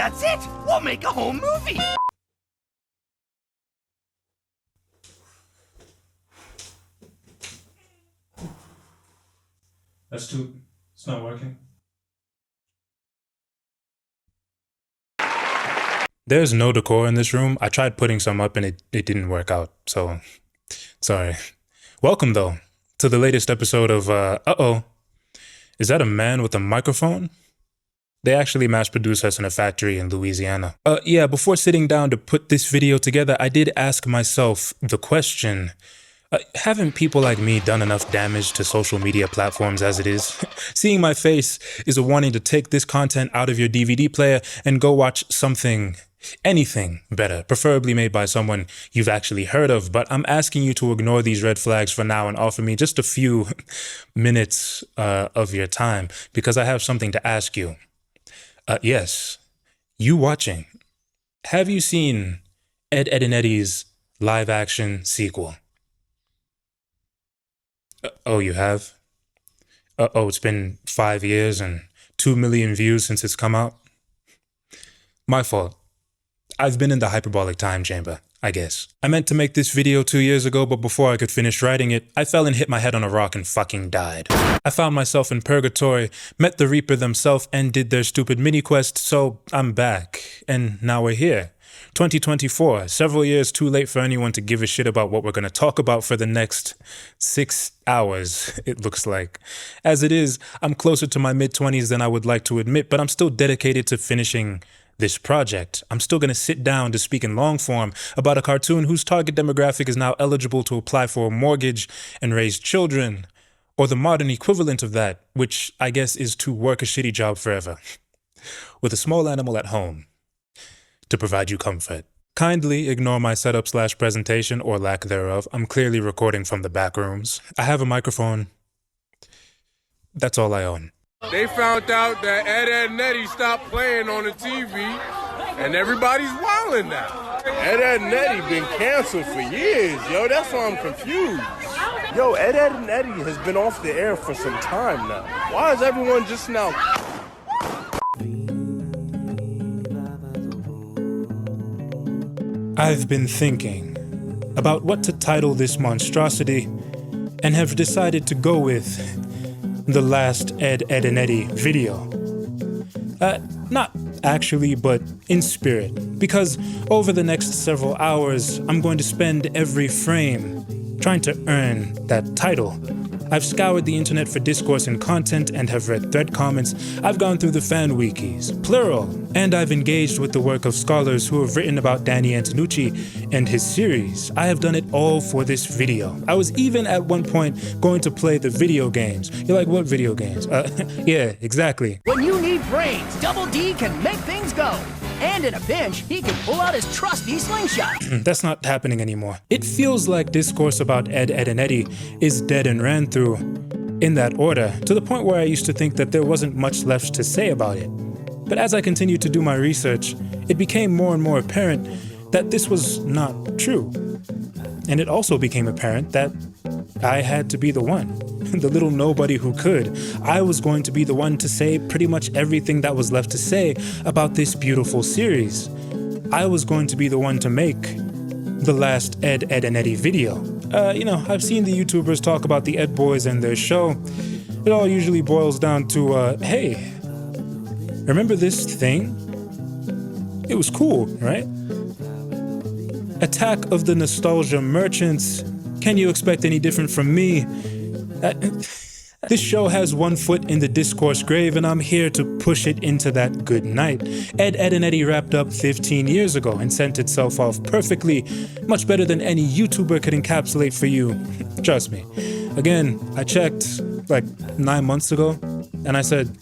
That's it! We'll make a home movie! It's not working. There's no decor in this room. I tried putting some up and it didn't work out, so sorry. Welcome, though, to the latest episode of, uh-oh. Is that a man with a microphone? They actually mass-produced us in a factory in Louisiana. Yeah, before sitting down to put this video together, I did ask myself the question, haven't people like me done enough damage to social media platforms as it is? Seeing my face is a warning to take this content out of your DVD player and go watch something, anything better, preferably made by someone you've actually heard of. But I'm asking you to ignore these red flags for now and offer me just a few minutes of your time, because I have something to ask you. Yes, you watching, have you seen Ed, Eddy's live-action sequel? Oh, you have? Oh, it's been 5 years and 2 million views since it's come out? My fault. I've been in the hyperbolic time chamber, I guess. I meant to make this video 2 years ago, but before I could finish writing it, I fell and hit my head on a rock and fucking died. I found myself in purgatory, met the Reaper themselves, and did their stupid mini-quest, so I'm back. And now we're here. 2024, several years too late for anyone to give a shit about what we're going to talk about for the next 6 hours, it looks like. As it is, I'm closer to my mid-20s than I would like to admit, but I'm still dedicated to finishing this project. I'm still going to sit down to speak in long form about a cartoon whose target demographic is now eligible to apply for a mortgage and raise children, or the modern equivalent of that, which I guess is to work a shitty job forever, with a small animal at home to provide you comfort. Kindly ignore my setup/presentation or lack thereof. I'm clearly recording from the back rooms. I have a microphone. That's all I own. They found out that Ed and Eddy stopped playing on the TV, and everybody's wilding now. Ed and Eddy been canceled for years, yo. That's why I'm confused. Yo, Ed and Eddy has been off the air for some time now. Why is everyone just now? I've been thinking about what to title this monstrosity and have decided to go with the last Ed, and Eddy video. Not actually, but in spirit, because over the next several hours, I'm going to spend every frame trying to earn that title. I've scoured the internet for discourse and content and have read thread comments. I've gone through the fan wikis, plural, and I've engaged with the work of scholars who have written about Danny Antonucci and his series. I have done it all for this video. I was even at one point going to play the video games. You're like, what video games? Yeah, exactly. When you need brains, Double D can make things go. And in a pinch, he can pull out his trusty slingshot. That's not happening anymore. It feels like discourse about Ed, and Eddy is dead and ran through in that order, to the point where I used to think that there wasn't much left to say about it. But as I continued to do my research, it became more and more apparent that this was not true. And it also became apparent that I had to be the one, the little nobody who could. I was going to be the one to say pretty much everything that was left to say about this beautiful series. I was going to be the one to make the last Ed, and Eddy video. You know, I've seen the YouTubers talk about the Ed Boys and their show. It all usually boils down to, hey, remember this thing? It was cool, right? Attack of the Nostalgia Merchants. Can you expect any different from me? This show has one foot in the discourse grave, and I'm here to push it into that good night. Ed, and Eddy wrapped up 15 years ago and sent itself off perfectly, much better than any YouTuber could encapsulate for you. Trust me. Again, I checked like 9 months ago, and I said,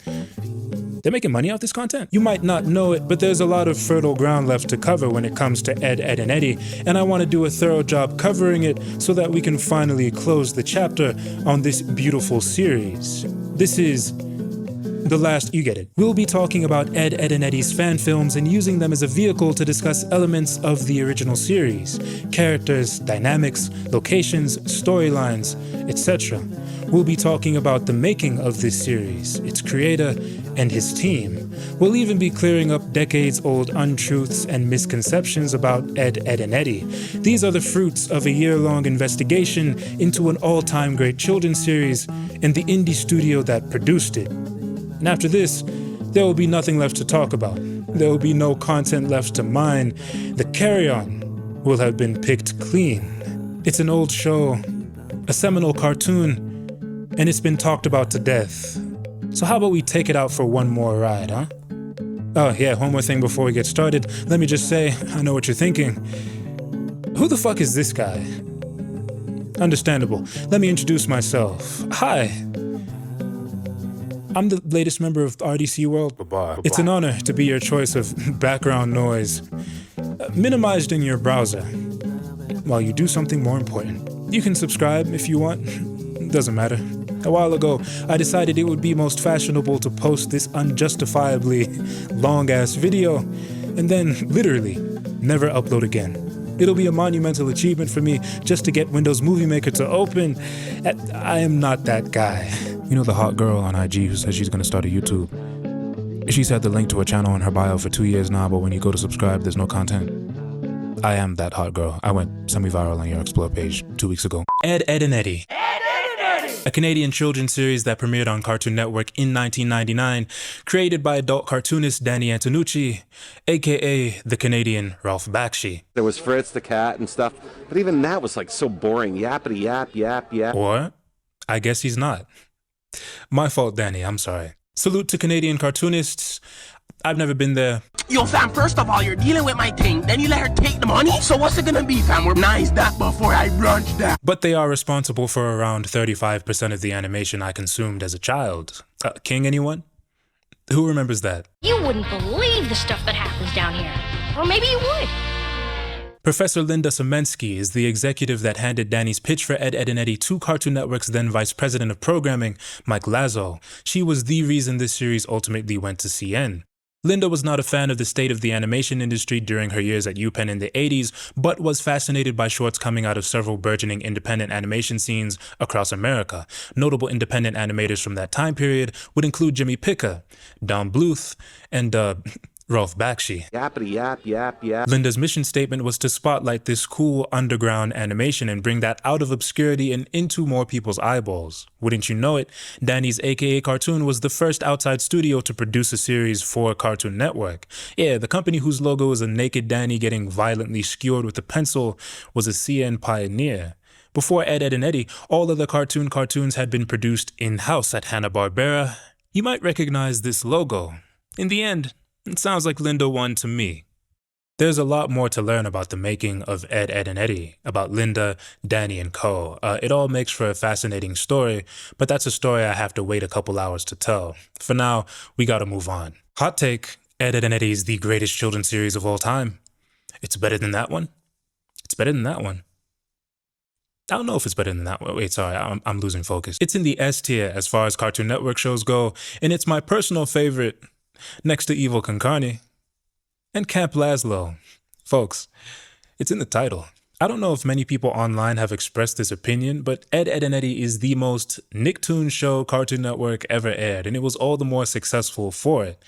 they're making money off this content? You might not know it, but there's a lot of fertile ground left to cover when it comes to Ed, and Eddy, and I want to do a thorough job covering it so that we can finally close the chapter on this beautiful series. This is the last, you get it. We'll be talking about Ed, and Eddy's fan films and using them as a vehicle to discuss elements of the original series, characters, dynamics, locations, storylines, etc. We'll be talking about the making of this series, its creator, and his team will even be clearing up decades-old untruths and misconceptions about Ed, and Eddy. These are the fruits of a year-long investigation into an all-time great children's series and the indie studio that produced it. And after this, there will be nothing left to talk about. There will be no content left to mine. The carry-on will have been picked clean. It's an old show, a seminal cartoon, and it's been talked about to death. So how about we take it out for one more ride, huh? Oh yeah, one more thing before we get started. Let me just say, I know what you're thinking. Who the fuck is this guy? Understandable. Let me introduce myself. Hi. I'm the latest member of RDC World. Babar. It's an honor to be your choice of background noise, minimized in your browser, while you do something more important. You can subscribe if you want. Doesn't matter. A while ago, I decided it would be most fashionable to post this unjustifiably long-ass video, and then, literally, never upload again. It'll be a monumental achievement for me just to get Windows Movie Maker to open. I am not that guy. You know the hot girl on IG who says she's gonna start a YouTube? She's had the link to her channel in her bio for 2 years now, but when you go to subscribe, there's no content. I am that hot girl. I went semi-viral on your Explore page 2 weeks ago. Ed, and Eddy. A Canadian children's series that premiered on Cartoon Network in 1999, created by adult cartoonist Danny Antonucci, a.k.a. the Canadian Rolf Bakshi. There was Fritz the cat and stuff, but even that was like so boring. Yappity yap, yap, yap. Or, I guess he's not. My fault, Danny, I'm sorry. Salute to Canadian cartoonists. I've never been there. Yo, fam, first of all, you're dealing with my thing, then you let her take the money? So what's it gonna be, fam? We're nice that before I brunch that. But they are responsible for around 35% of the animation I consumed as a child. King, anyone? Who remembers that? You wouldn't believe the stuff that happens down here. Or maybe you would. Professor Linda Semensky is the executive that handed Danny's pitch for Ed, and Eddy to Cartoon Network's then Vice President of Programming, Mike Lazo. She was the reason this series ultimately went to CN. Linda was not a fan of the state of the animation industry during her years at UPenn in the 80s, but was fascinated by shorts coming out of several burgeoning independent animation scenes across America. Notable independent animators from that time period would include Jimmy Pica, Don Bluth, and Rolf Bakshi. Yappity yap, yap, yap. Linda's mission statement was to spotlight this cool underground animation and bring that out of obscurity and into more people's eyeballs. Wouldn't you know it, Danny's a.k.a. cartoon was the first outside studio to produce a series for Cartoon Network. Yeah, the company whose logo is a naked Danny getting violently skewered with a pencil was a CN pioneer. Before Ed, and Eddy, all other cartoons had been produced in-house at Hanna-Barbera. You might recognize this logo. In the end, it sounds like Linda won to me. There's a lot more to learn about the making of Ed, and Eddy, about Linda, Danny, and co. It all makes for a fascinating story, but that's a story I have to wait a couple hours to tell. For now, we gotta move on. Hot take, Ed, and Eddy is the greatest children's series of all time. It's better than that one? It's better than that one. I don't know if it's better than that one. Wait, sorry, I'm losing focus. It's in the S tier as far as Cartoon Network shows go, and it's my personal favorite, next to Evil Concarne and Camp Lazlo. Folks, it's in the title. I don't know if many people online have expressed this opinion, but Ed, and Eddy is the most Nicktoon show Cartoon Network ever aired, and it was all the more successful for it.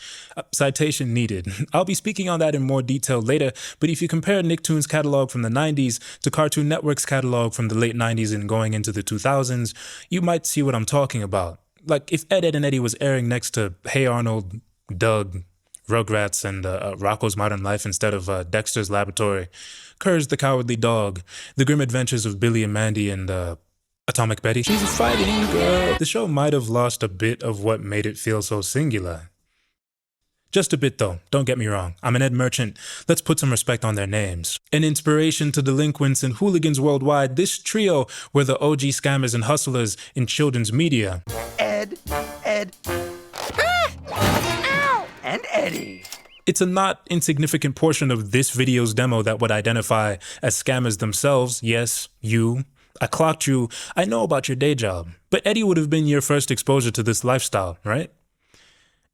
Citation needed. I'll be speaking on that in more detail later, but if you compare Nicktoon's catalog from the 90s to Cartoon Network's catalog from the late 90s and going into the 2000s, you might see what I'm talking about. Like if Ed, and Eddy was airing next to Hey Arnold, Doug, Rugrats, and Rocko's Modern Life instead of Dexter's Laboratory, Courage the Cowardly Dog, The Grim Adventures of Billy and Mandy, and Atomic Betty. She's a fighting girl. The show might have lost a bit of what made it feel so singular. Just a bit though, don't get me wrong. I'm an Ed merchant. Let's put some respect on their names. An inspiration to delinquents and hooligans worldwide, this trio were the OG scammers and hustlers in children's media. Ed, and Eddy. It's a not insignificant portion of this video's demo that would identify as scammers themselves. Yes, you. I clocked you. I know about your day job. But Eddy would have been your first exposure to this lifestyle, right?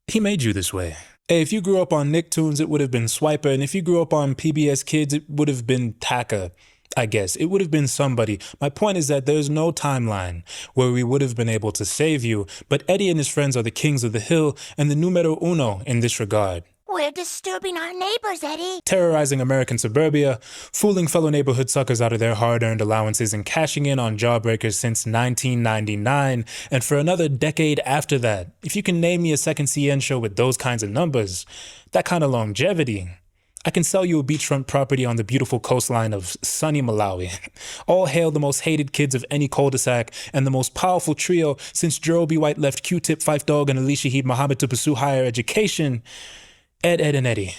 He made you this way. Hey, if you grew up on Nicktoons, it would have been Swiper, and if you grew up on PBS Kids, it would have been Taka. I guess. It would have been somebody. My point is that there's no timeline where we would have been able to save you, but Eddy and his friends are the kings of the hill and the numero uno in this regard. We're disturbing our neighbors, Eddy. Terrorizing American suburbia, fooling fellow neighborhood suckers out of their hard-earned allowances and cashing in on jawbreakers since 1999, and for another decade after that. If you can name me a second CN show with those kinds of numbers, that kind of longevity, I can sell you a beachfront property on the beautiful coastline of sunny Malawi. All hail the most hated kids of any cul-de-sac and the most powerful trio since Gerald B. White left Q-Tip, Phife Dawg, and Ali Shaheed Muhammad to pursue higher education. Ed, and Eddy.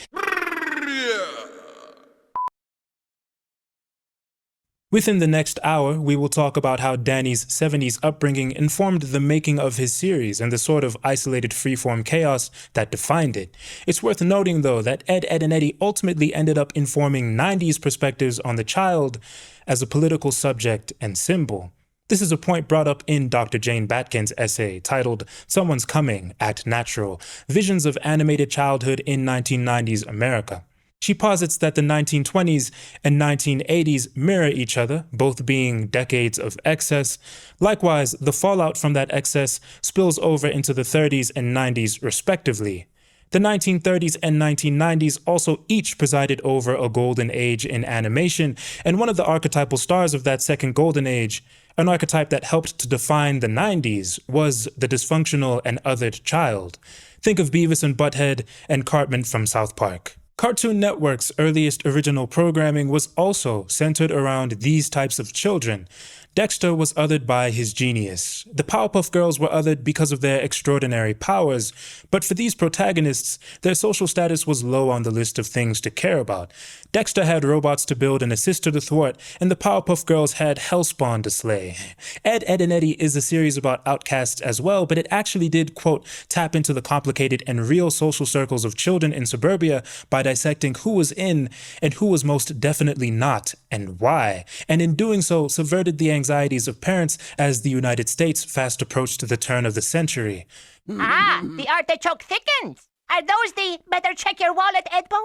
Within the next hour, we will talk about how Danny's 70s upbringing informed the making of his series and the sort of isolated freeform chaos that defined it. It's worth noting, though, that Ed, and Eddy ultimately ended up informing 90s perspectives on the child as a political subject and symbol. This is a point brought up in Dr. Jane Batkin's essay titled Someone's Coming, Act Natural, Visions of Animated Childhood in 1990s America. She posits that the 1920s and 1980s mirror each other, both being decades of excess. Likewise, the fallout from that excess spills over into the 30s and 90s respectively. The 1930s and 1990s also each presided over a golden age in animation, and one of the archetypal stars of that second golden age, an archetype that helped to define the 90s, was the dysfunctional and othered child. Think of Beavis and Butthead and Cartman from South Park. Cartoon Network's earliest original programming was also centered around these types of children. Dexter was othered by his genius. The Powerpuff Girls were othered because of their extraordinary powers, but for these protagonists, their social status was low on the list of things to care about. Dexter had robots to build and a sister to thwart, and the Powerpuff Girls had Hellspawn to slay. Ed, and Eddy is a series about outcasts as well, but it actually did, quote, tap into the complicated and real social circles of children in suburbia by dissecting who was in and who was most definitely not, and why, and in doing so subverted the anxieties of parents as the United States fast approached the turn of the century. Ah, the artichoke thickens. Are those the better check your wallet Ed boys?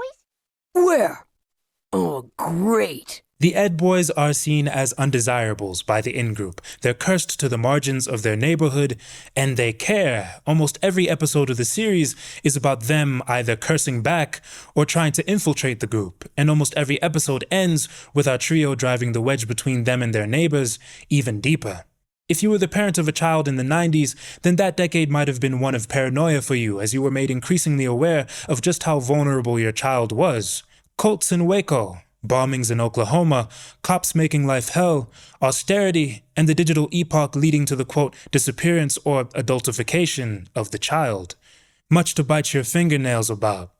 Where? Oh, great. The Ed boys are seen as undesirables by the in-group. They're cursed to the margins of their neighborhood, and they care. Almost every episode of the series is about them either cursing back or trying to infiltrate the group, and almost every episode ends with our trio driving the wedge between them and their neighbors even deeper. If you were the parent of a child in the 90s, then that decade might have been one of paranoia for you, as you were made increasingly aware of just how vulnerable your child was. Cults in Waco, bombings in Oklahoma, cops making life hell, austerity, and the digital epoch leading to the, quote, disappearance or adultification of the child. Much to bite your fingernails about.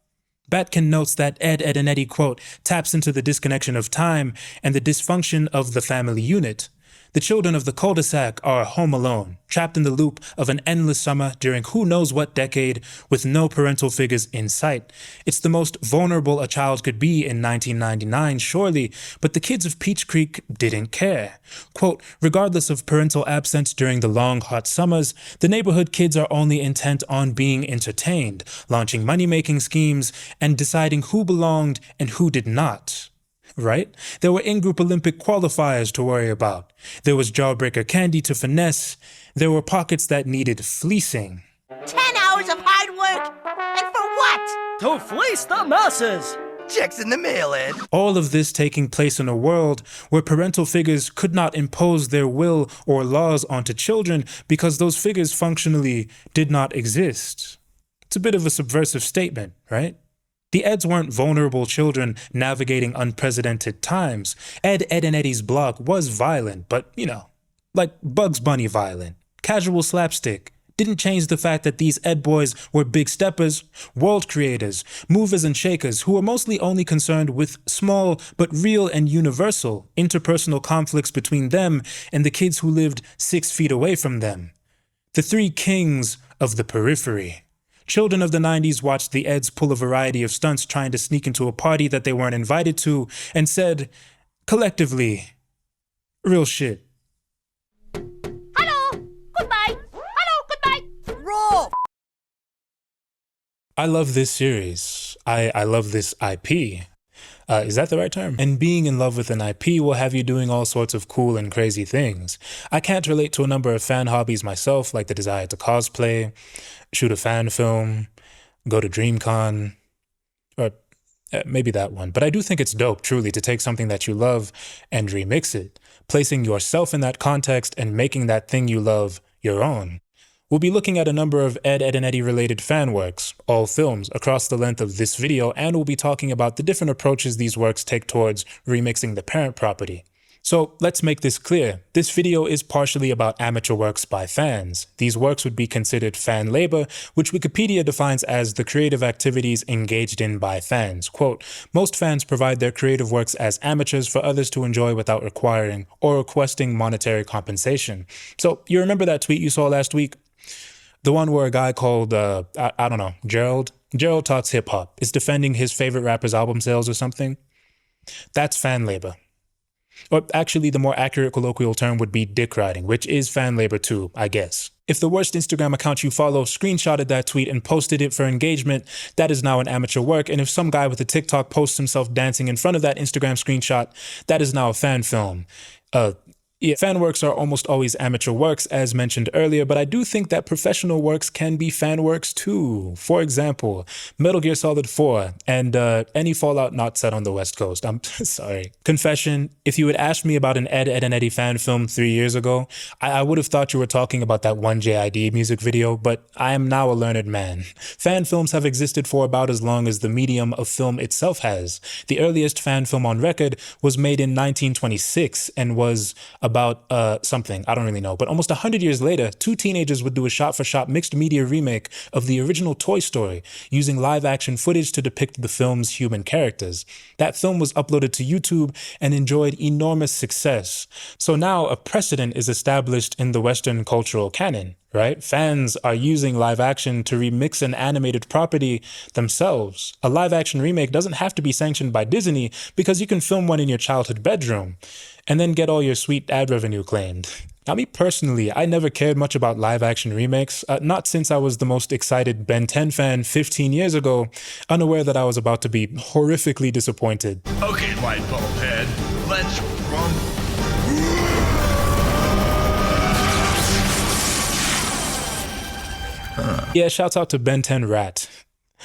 Batkin notes that Ed, and Eddy, quote, taps into the disconnection of time and the dysfunction of the family unit. The children of the cul-de-sac are home alone, trapped in the loop of an endless summer during who knows what decade, with no parental figures in sight. It's the most vulnerable a child could be in 1999, surely, but the kids of Peach Creek didn't care. Quote, regardless of parental absence during the long, hot summers, the neighborhood kids are only intent on being entertained, launching money-making schemes, and deciding who belonged and who did not. Right? There were in-group Olympic qualifiers to worry about. There was jawbreaker candy to finesse. There were pockets that needed fleecing. 10 hours of hard work, and for what? To fleece the masses. Checks in the mail, Ed. All of this taking place in a world where parental figures could not impose their will or laws onto children because those figures functionally did not exist. It's a bit of a subversive statement, right? The Eds weren't vulnerable children navigating unprecedented times. Ed, and Eddy's block was violent, but, you know, like Bugs Bunny violent. Casual slapstick. Didn't change the fact that these Ed boys were big steppers, world creators, movers and shakers who were mostly only concerned with small but real and universal interpersonal conflicts between them and the kids who lived 6 feet away from them. The three kings of the periphery. Children of the 90s watched the Eds pull a variety of stunts trying to sneak into a party that they weren't invited to and said, collectively, real shit. Hello, goodbye. Hello, goodbye. Rolf! I love this series. I love this IP. Is that the right term? And being in love with an IP will have you doing all sorts of cool and crazy things. I can't relate to a number of fan hobbies myself, like the desire to cosplay, shoot a fan film, go to DreamCon, or maybe that one. But I do think it's dope, truly, to take something that you love and remix it, placing yourself in that context and making that thing you love your own. We'll be looking at a number of Ed, and Eddy related fan works, all films, across the length of this video, and we'll be talking about the different approaches these works take towards remixing the parent property. So let's make this clear. This video is partially about amateur works by fans. These works would be considered fan labor, which Wikipedia defines as the creative activities engaged in by fans. Quote, most fans provide their creative works as amateurs for others to enjoy without requiring or requesting monetary compensation. So you remember that tweet you saw last week? The one where a guy called, I don't know, Gerald Talks Hip Hop is defending his favorite rapper's album sales or something? That's fan labor. Or actually, the more accurate colloquial term would be dick riding, which is fan labor too, I guess. If the worst Instagram account you follow screenshotted that tweet and posted it for engagement, that is now an amateur work. And if some guy with a TikTok posts himself dancing in front of that Instagram screenshot, that is now a fan film. Yeah, fan works are almost always amateur works, as mentioned earlier, but I do think that professional works can be fan works too. For example, Metal Gear Solid 4 and any Fallout not set on the West Coast. I'm sorry. Confession, if you had asked me about an Ed, and Eddy fan film 3 years ago, I would have thought you were talking about that one JID music video, but I am now a learned man. Fan films have existed for about as long as the medium of film itself has. The earliest fan film on record was made in 1926 and was about something, I don't really know, but almost 100 years later, two teenagers would do a shot-for-shot mixed media remake of the original Toy Story, using live-action footage to depict the film's human characters. That film was uploaded to YouTube and enjoyed enormous success. So now a precedent is established in the Western cultural canon, right? Fans are using live action to remix an animated property themselves. A live action remake doesn't have to be sanctioned by Disney because you can film one in your childhood bedroom and then get all your sweet ad revenue claimed. Now, me personally, I never cared much about live action remakes, not since I was the most excited Ben 10 fan 15 years ago, unaware that I was about to be horrifically disappointed. Okay, light bulb head, let's rumble. Yeah, shouts out to Ben 10 Rat.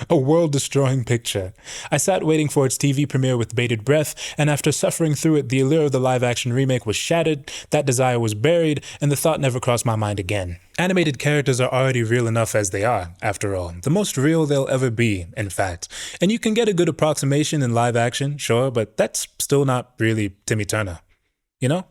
A world-destroying picture. I sat waiting for its TV premiere with bated breath, and after suffering through it, the allure of the live-action remake was shattered, that desire was buried, and the thought never crossed my mind again. Animated characters are already real enough as they are, after all. The most real they'll ever be, in fact. And you can get a good approximation in live action, sure, but that's still not really Timmy Turner. You know?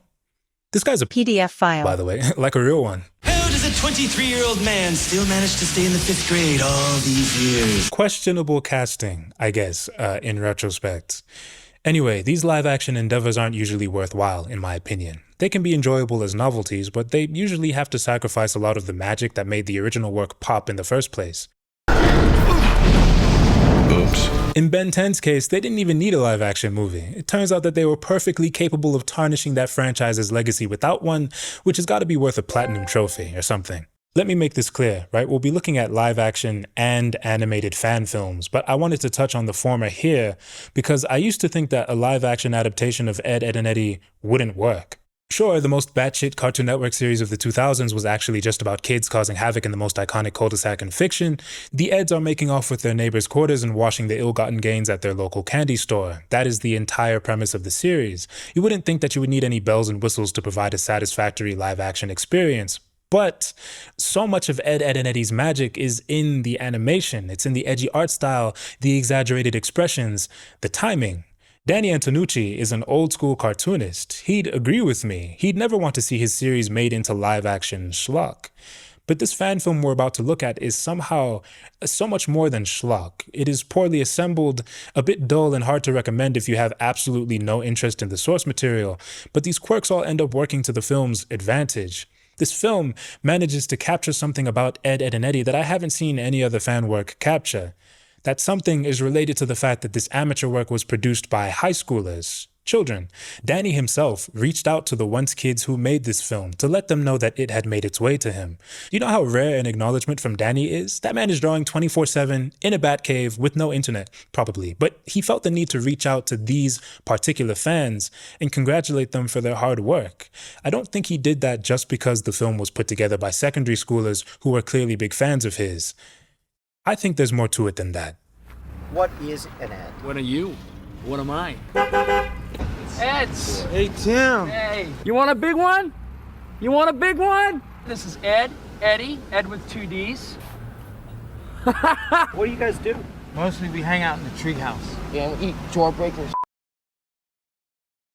This guy's a PDF file, by the way, like a real one. How does a 23-year-old man still manage to stay in the 5th grade all these years? Questionable casting, I guess, in retrospect. Anyway, these live-action endeavors aren't usually worthwhile, in my opinion. They can be enjoyable as novelties, but they usually have to sacrifice a lot of the magic that made the original work pop in the first place. Oops. In Ben 10's case, they didn't even need a live-action movie. It turns out that they were perfectly capable of tarnishing that franchise's legacy without one, which has got to be worth a platinum trophy or something. Let me make this clear, right? We'll be looking at live-action and animated fan films, but I wanted to touch on the former here because I used to think that a live-action adaptation of Ed, and Eddy wouldn't work. Sure, the most batshit Cartoon Network series of the 2000s was actually just about kids causing havoc in the most iconic cul-de-sac in fiction. The Eds are making off with their neighbors' quarters and washing the ill-gotten gains at their local candy store. That is the entire premise of the series. You wouldn't think that you would need any bells and whistles to provide a satisfactory live-action experience. But so much of Ed, and Eddy's magic is in the animation. It's in the edgy art style, the exaggerated expressions, the timing. Danny Antonucci is an old-school cartoonist. He'd agree with me. He'd never want to see his series made into live-action schlock. But this fan film we're about to look at is somehow so much more than schlock. It is poorly assembled, a bit dull and hard to recommend if you have absolutely no interest in the source material, but these quirks all end up working to the film's advantage. This film manages to capture something about Ed, and Eddy that I haven't seen any other fan work capture. That something is related to the fact that this amateur work was produced by high schoolers. children. Danny himself reached out to the once kids who made this film to let them know that it had made its way to him. You know how rare an acknowledgement from Danny is? That man is drawing 24/7 in a bat cave with no internet, probably. But he felt the need to reach out to these particular fans and congratulate them for their hard work. I don't think he did that just because the film was put together by secondary schoolers who were clearly big fans of his. I think there's more to it than that. What is an ad? What are you? What am I? Ed's. Hey, Tim. Hey, you want a big one? You want a big one? This is Ed, Eddy, Ed with 2 Ds. What do you guys do? Mostly we hang out in the treehouse. Yeah, and eat jawbreakers.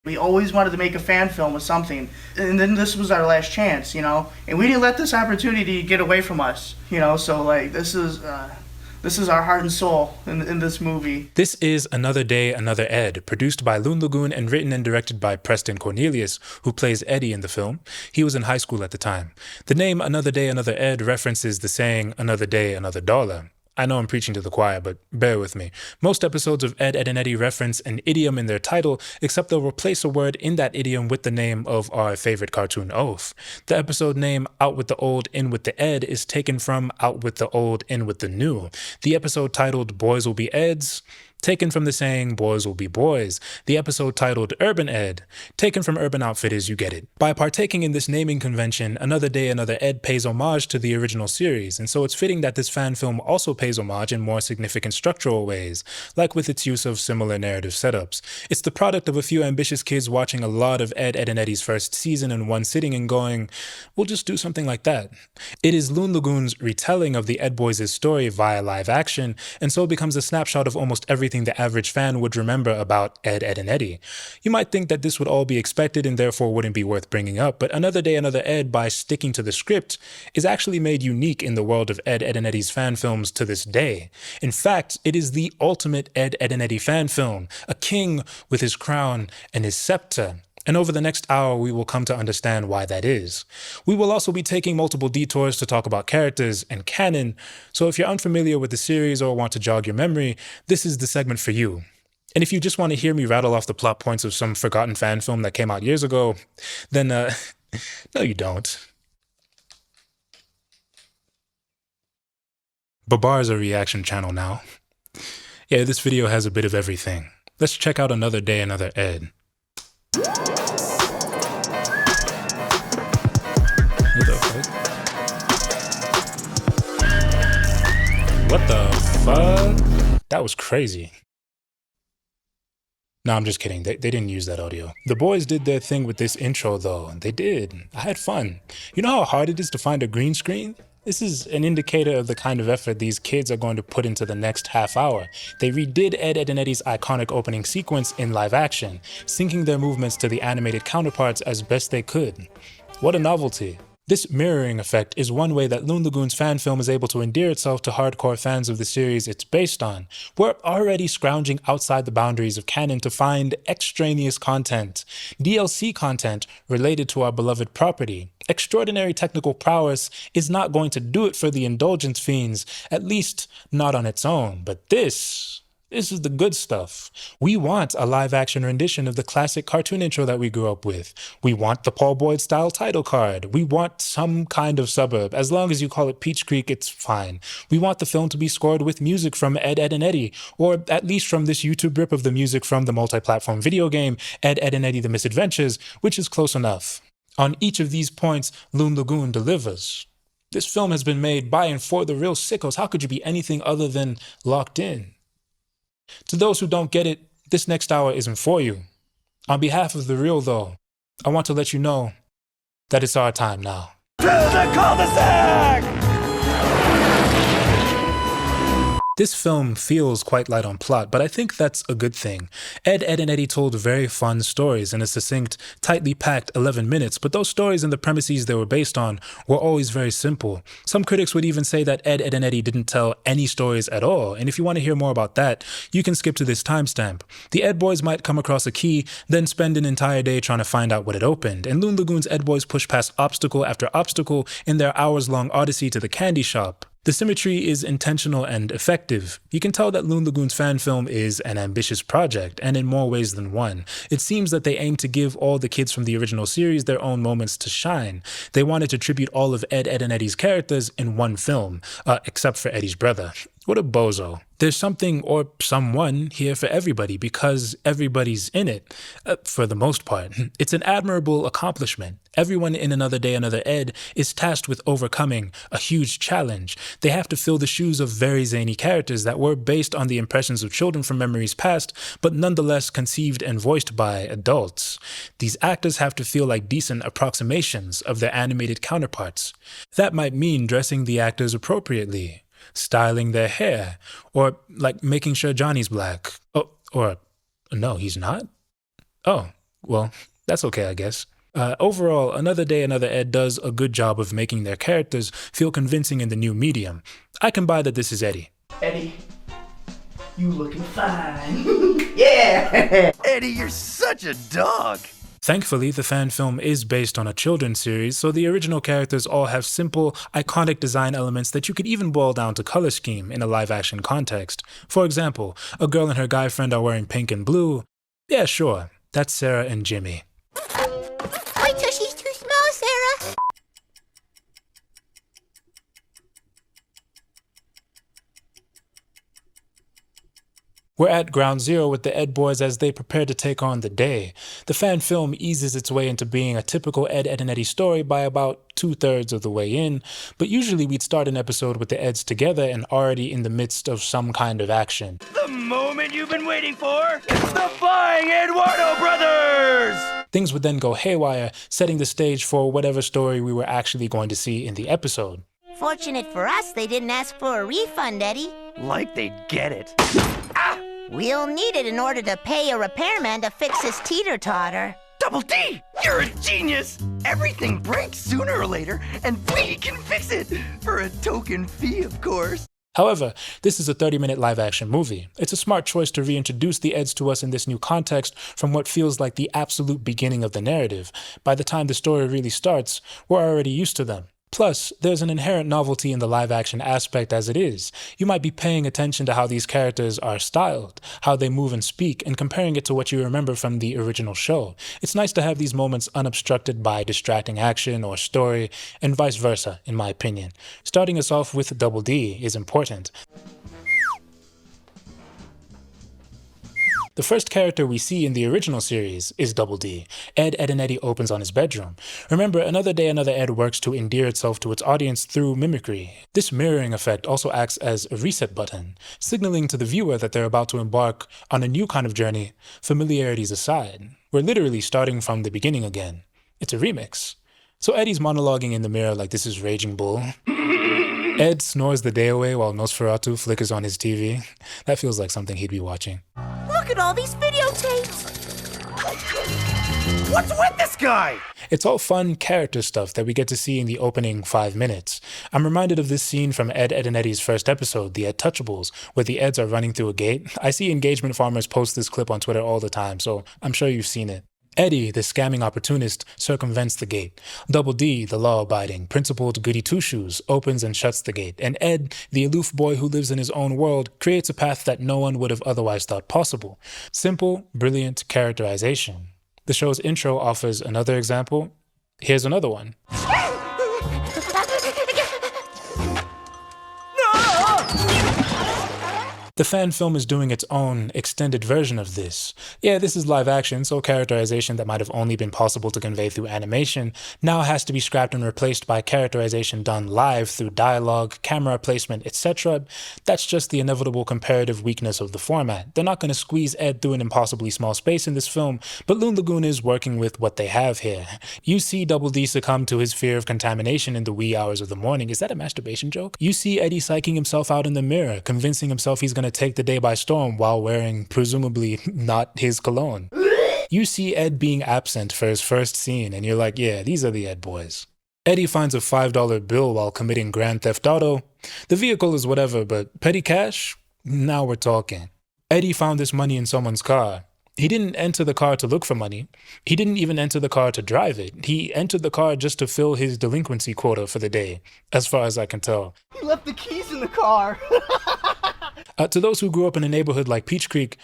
We always wanted to make a fan film of something, and then this was our last chance, you know? And we didn't let this opportunity get away from us, you know? So, like, this is our heart and soul in this movie. This is Another Day, Another Ed, produced by Loon Lagoon and written and directed by Preston Cornelius, who plays Eddy in the film. He was in high school at the time. The name Another Day, Another Ed references the saying, another day, another dollar. I know I'm preaching to the choir, but bear with me. Most episodes of Ed, Edd and Eddy reference an idiom in their title, except they'll replace a word in that idiom with the name of our favorite cartoon oaf. The episode name, Out with the Old, In with the Ed, is taken from Out with the Old, In with the New. The episode titled Boys Will Be Eds, taken from the saying, boys will be boys. The episode titled Urban Ed, taken from Urban Outfitters, you get it. By partaking in this naming convention, Another Day, Another Ed pays homage to the original series, and so it's fitting that this fan film also pays homage in more significant structural ways, like with its use of similar narrative setups. It's the product of a few ambitious kids watching a lot of Ed, Edd and Eddy's first season in one sitting and going, we'll just do something like that. It is Loon Lagoon's retelling of the Ed Boys' story via live action, and so it becomes a snapshot of almost everything the average fan would remember about Ed, Edd and Eddy. You might think that this would all be expected and therefore wouldn't be worth bringing up, but Another Day, Another Ed, by sticking to the script, is actually made unique in the world of Ed, Edd and Eddy's fan films to this day. In fact, it is the ultimate Ed, Edd and Eddy fan film, a king with his crown and his scepter. And over the next hour, we will come to understand why that is. We will also be taking multiple detours to talk about characters and canon, so if you're unfamiliar with the series or want to jog your memory, this is the segment for you. And if you just want to hear me rattle off the plot points of some forgotten fan film that came out years ago, then no you don't. Babar is a reaction channel now. Yeah, this video has a bit of everything. Let's check out Another Day, Another Ed. What the fuck? What the fuck? That was crazy. No, I'm just kidding. They didn't use that audio. The boys did their thing with this intro though. They did. I had fun. You know how hard it is to find a green screen? This is an indicator of the kind of effort these kids are going to put into the next half hour. They redid Ed, Edd and Eddy's iconic opening sequence in live action, syncing their movements to the animated counterparts as best they could. What a novelty. This mirroring effect is one way that Loon Lagoon's fan film is able to endear itself to hardcore fans of the series it's based on. We're already scrounging outside the boundaries of canon to find extraneous content, DLC content related to our beloved property. Extraordinary technical prowess is not going to do it for the indulgence fiends, at least not on its own, but this is the good stuff. We want a live-action rendition of the classic cartoon intro that we grew up with. We want the Paul Boyd-style title card. We want some kind of suburb. As long as you call it Peach Creek, it's fine. We want the film to be scored with music from Ed, Edd and Eddy, or at least from this YouTube rip of the music from the multi-platform video game Ed, Edd and Eddy the Mis-Adventures, which is close enough. On each of these points, Loon Lagoon delivers. This film has been made by and for the real sickos. How could you be anything other than locked in? To those who don't get it, this next hour isn't for you. On behalf of the real, though, I want to let you know that it's our time now. To the cul-de-sac! This film feels quite light on plot, but I think that's a good thing. Ed, Edd and Eddy told very fun stories in a succinct, tightly packed 11 minutes, but those stories and the premises they were based on were always very simple. Some critics would even say that Ed, Edd and Eddy didn't tell any stories at all, and if you want to hear more about that, you can skip to this timestamp. The Ed Boys might come across a key, then spend an entire day trying to find out what it opened, and Loon Lagoon's Ed Boys push past obstacle after obstacle in their hours-long odyssey to the candy shop. The symmetry is intentional and effective. You can tell that Loon Lagoon's fan film is an ambitious project, and in more ways than one. It seems that they aim to give all the kids from the original series their own moments to shine. They wanted to tribute all of Ed, and Eddy's characters in one film, except for Eddy's brother. What a bozo. There's something or someone here for everybody because everybody's in it, for the most part. It's an admirable accomplishment. Everyone in Another Day, Another Ed is tasked with overcoming a huge challenge. They have to fill the shoes of very zany characters that were based on the impressions of children from memories past, but nonetheless conceived and voiced by adults. These actors have to feel like decent approximations of their animated counterparts. That might mean dressing the actors appropriately, styling their hair, or like making sure Jonny's black. Oh, or no, he's not? Oh, well, that's okay, I guess. Overall, Another Day, Another Ed does a good job of making their characters feel convincing in the new medium. I can buy that this is Eddy. Eddy, you looking fine. Yeah! Eddy, you're such a dog. Thankfully, the fan film is based on a children's series, so the original characters all have simple, iconic design elements that you could even boil down to color scheme in a live-action context. For example, a girl and her guy friend are wearing pink and blue. Yeah, sure, that's Sarah and Jimmy. Wait till she's too small, Sarah. We're at ground zero with the Ed boys as they prepare to take on the day. The fan film eases its way into being a typical Ed, and Eddy story by about 2/3 of the way in, but usually we'd start an episode with the Eds together and already in the midst of some kind of action. The moment you've been waiting for, it's the Flying Eduardo Brothers! Things would then go haywire, setting the stage for whatever story we were actually going to see in the episode. Fortunate for us, they didn't ask for a refund, Eddy. Like they'd get it. We'll need it in order to pay a repairman to fix his teeter-totter. Double D! You're a genius! Everything breaks sooner or later, and we can fix it! For a token fee, of course. However, this is a 30-minute live-action movie. It's a smart choice to reintroduce the Eds to us in this new context from what feels like the absolute beginning of the narrative. By the time the story really starts, we're already used to them. Plus, there's an inherent novelty in the live-action aspect as it is. You might be paying attention to how these characters are styled, how they move and speak, and comparing it to what you remember from the original show. It's nice to have these moments unobstructed by distracting action or story, and vice versa, in my opinion. Starting us off with Double D is important. The first character we see in the original series is Double D. Ed, and Eddy opens on his bedroom. Remember, Another Day, Another Ed works to endear itself to its audience through mimicry. This mirroring effect also acts as a reset button, signaling to the viewer that they're about to embark on a new kind of journey, familiarities aside. We're literally starting from the beginning again. It's a remix. So Eddy's monologuing in the mirror like this is Raging Bull. Ed snores the day away while Nosferatu flickers on his TV. That feels like something he'd be watching. Look at all these videotapes! What's with this guy? It's all fun character stuff that we get to see in the opening 5 minutes. I'm reminded of this scene from Ed, and Eddy's first episode, The Untouchables, where the Eds are running through a gate. I see engagement farmers post this clip on Twitter all the time, so I'm sure you've seen it. Eddy, the scamming opportunist, circumvents the gate. Double D, the law-abiding, principled goody two-shoes, opens and shuts the gate. And Ed, the aloof boy who lives in his own world, creates a path that no one would have otherwise thought possible. Simple, brilliant characterization. The show's intro offers another example. Here's another one. The fan film is doing its own extended version of this. Yeah, this is live action, so characterization that might have only been possible to convey through animation now has to be scrapped and replaced by characterization done live through dialogue, camera placement, etc. That's just the inevitable comparative weakness of the format. They're not going to squeeze Ed through an impossibly small space in this film, but Loon Lagoon is working with what they have here. You see Double D succumb to his fear of contamination in the wee hours of the morning. Is that a masturbation joke? You see Eddy psyching himself out in the mirror, convincing himself he's going to take the day by storm while wearing presumably not his cologne. You see Ed being absent for his first scene and you're like, yeah, these are the Ed boys. Eddy finds a $5 bill while committing Grand Theft Auto. The vehicle is whatever, but petty cash? Now we're talking. Eddy found this money in someone's car. He didn't enter the car to look for money. He didn't even enter the car to drive it. He entered the car just to fill his delinquency quota for the day, as far as I can tell. He left the keys in the car. To those who grew up in a neighborhood like Peach Creek,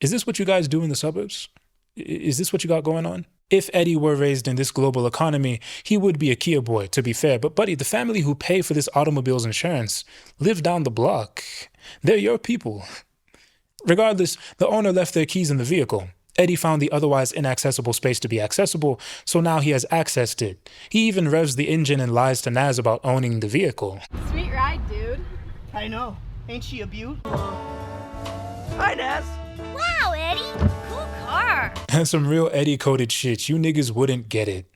is this what you guys do in the suburbs? Is this what you got going on? If Eddy were raised in this global economy, he would be a Kia boy, to be fair. But buddy, the family who pay for this automobile's insurance live down the block. They're your people. Regardless, the owner left their keys in the vehicle. Eddy found the otherwise inaccessible space to be accessible, so now he has accessed it. He even revs the engine and lies to Nazz about owning the vehicle. Sweet ride, dude. I know. Ain't she a beaut? Hi, Nazz. Wow, Eddy. Cool car. Some real Eddy-coded shit. You niggas wouldn't get it.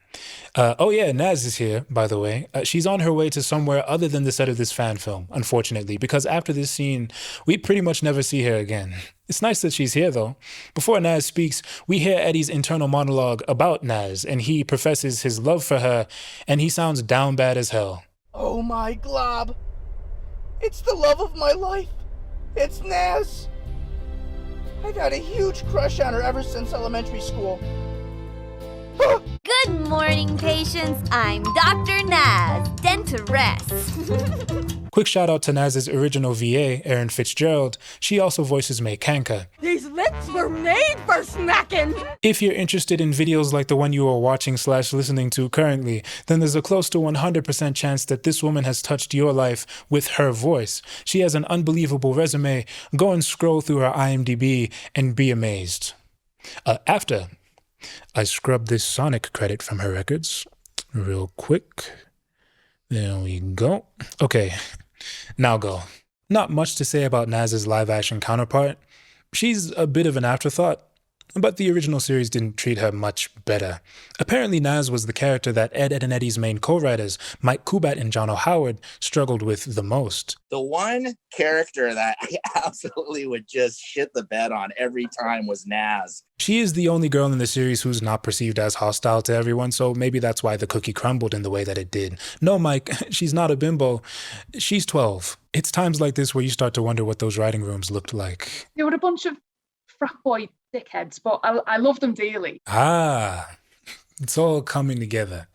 Oh yeah, Nazz is here, by the way. She's on her way to somewhere other than the set of this fan film, unfortunately, because after this scene, we pretty much never see her again. It's nice that she's here, though. Before Nazz speaks, we hear Eddy's internal monologue about Nazz, and he professes his love for her, and he sounds down bad as hell. Oh my glob. It's the love of my life. It's Nazz. I've had a huge crush on her ever since elementary school. Good morning, patients. I'm Dr. Nazz, denturess. Quick shout out to Nazz's original VA, Erin Fitzgerald. She also voices May Kanker. These lips were made for smacking. If you're interested in videos like the one you are watching/listening to currently, then there's a close to 100% chance that this woman has touched your life with her voice. She has an unbelievable resume. Go and scroll through her IMDb and be amazed. After I scrub this Sonic credit from her records real quick. There we go. Okay, now go. Not much to say about Nazz's live-action counterpart. She's a bit of an afterthought, but the original series didn't treat her much better. Apparently Nazz was the character that Ed, and Eddy's main co-writers, Mike Kubat and John O'Howard, struggled with the most. The one character that I absolutely would just shit the bed on every time was Nazz. She is the only girl in the series who's not perceived as hostile to everyone, so maybe that's why the cookie crumbled in the way that it did. No, Mike, she's not a bimbo. She's 12. It's times like this where you start to wonder what those writing rooms looked like. They were a bunch of frat boy dickheads, but I love them dearly. Ah, it's all coming together.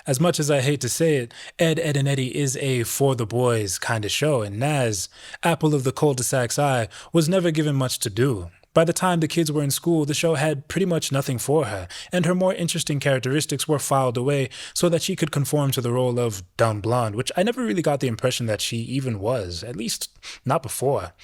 As much as I hate to say it, Ed, and Eddy is a for the boys kind of show, and Nazz, apple of the cul-de-sac's eye, was never given much to do. By the time the kids were in school, the show had pretty much nothing for her, and her more interesting characteristics were filed away so that she could conform to the role of dumb blonde, which I never really got the impression that she even was, at least not before.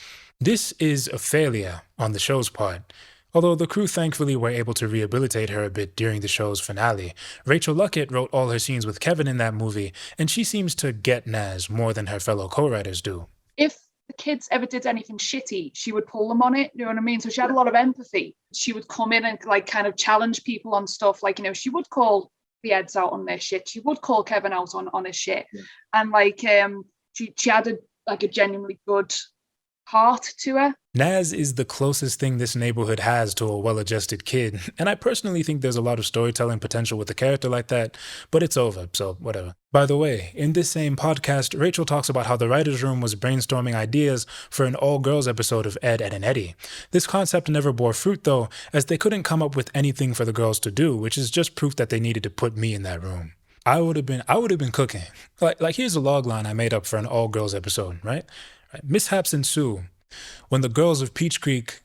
This is a failure on the show's part. Although the crew thankfully were able to rehabilitate her a bit during the show's finale. Rachel Luckett wrote all her scenes with Kevin in that movie, and she seems to get Nazz more than her fellow co-writers do. If the kids ever did anything shitty, she would pull them on it, you know what I mean? So she had a lot of empathy. She would come in and like kind of challenge people on stuff, like, you know, she would call the Eds out on their shit. She would call Kevin out on his shit. Yeah. And like she had a genuinely good heart to her. Nazz is the closest thing this neighborhood has to a well-adjusted kid, and I personally think there's a lot of storytelling potential with a character like that, but it's over, so whatever. By the way, in this same podcast, Rachel talks about how the writer's room was brainstorming ideas for an all-girls episode of Ed, and Eddy. This concept never bore fruit, though, as they couldn't come up with anything for the girls to do, which is just proof that they needed to put me in that room. I would have been cooking. Like here's a log line I made up for an all-girls episode, right? Mishaps ensue when the girls of Peach Creek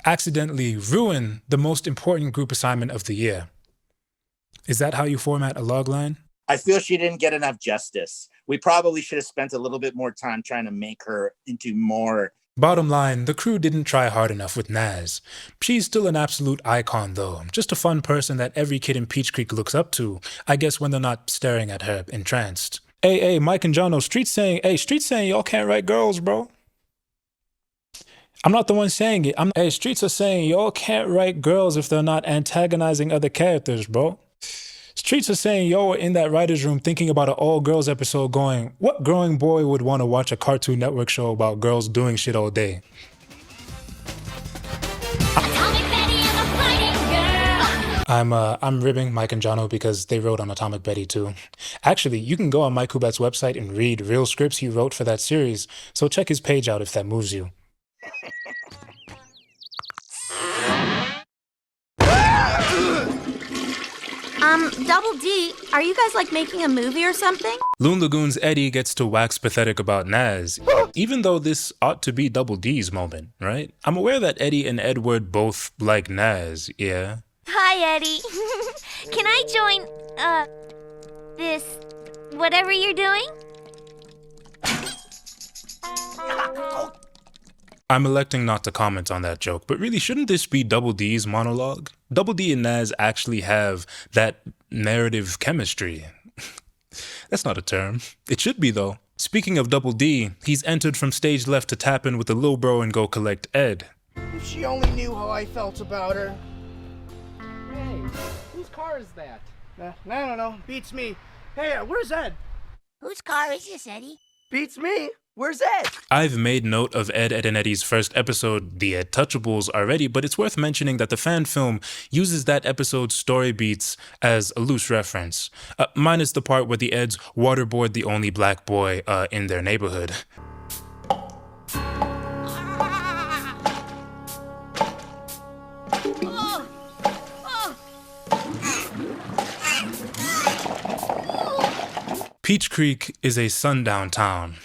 accidentally ruin the most important group assignment of the year. Is that how you format a log line? I feel she didn't get enough justice. We probably should have spent a little bit more time trying to make her into more. Bottom line, the crew didn't try hard enough with Nazz. She's still an absolute icon though, just a fun person that every kid in Peach Creek looks up to, I guess when they're not staring at her entranced. Hey, Mike and Jono, Street's saying y'all can't write girls, bro. I'm not the one saying it. Streets are saying y'all can't write girls if they're not antagonizing other characters, bro. Streets are saying y'all were in that writer's room thinking about an all-girls episode going, what growing boy would want to watch a Cartoon Network show about girls doing shit all day? I'm ribbing Mike and Jono because they wrote on Atomic Betty too. Actually, you can go on Mike Kubat's website and read real scripts he wrote for that series, so check his page out if that moves you. Double D, are you guys like making a movie or something? Loon Lagoon's Eddy gets to wax pathetic about Nazz, even though this ought to be Double D's moment, right? I'm aware that Eddy and Edward both like Nazz, yeah? Hi, Eddy. Can I join, this, whatever you're doing? I'm electing not to comment on that joke, but really, shouldn't this be Double D's monologue? Double D and Nazz actually have that narrative chemistry. That's not a term. It should be, though. Speaking of Double D, he's entered from stage left to tap in with the lil bro and go collect Ed. If she only knew how I felt about her. Hey, whose car is that? I don't know. Beats me. Hey, where's Ed? Whose car is this, Eddy? Beats me. Where's Ed? I've made note of Ed and Eddy's first episode, The Ed Touchables, already, but it's worth mentioning that the fan film uses that episode's story beats as a loose reference, minus the part where the Eds waterboard the only black boy in their neighborhood. Peach Creek is a sundown town.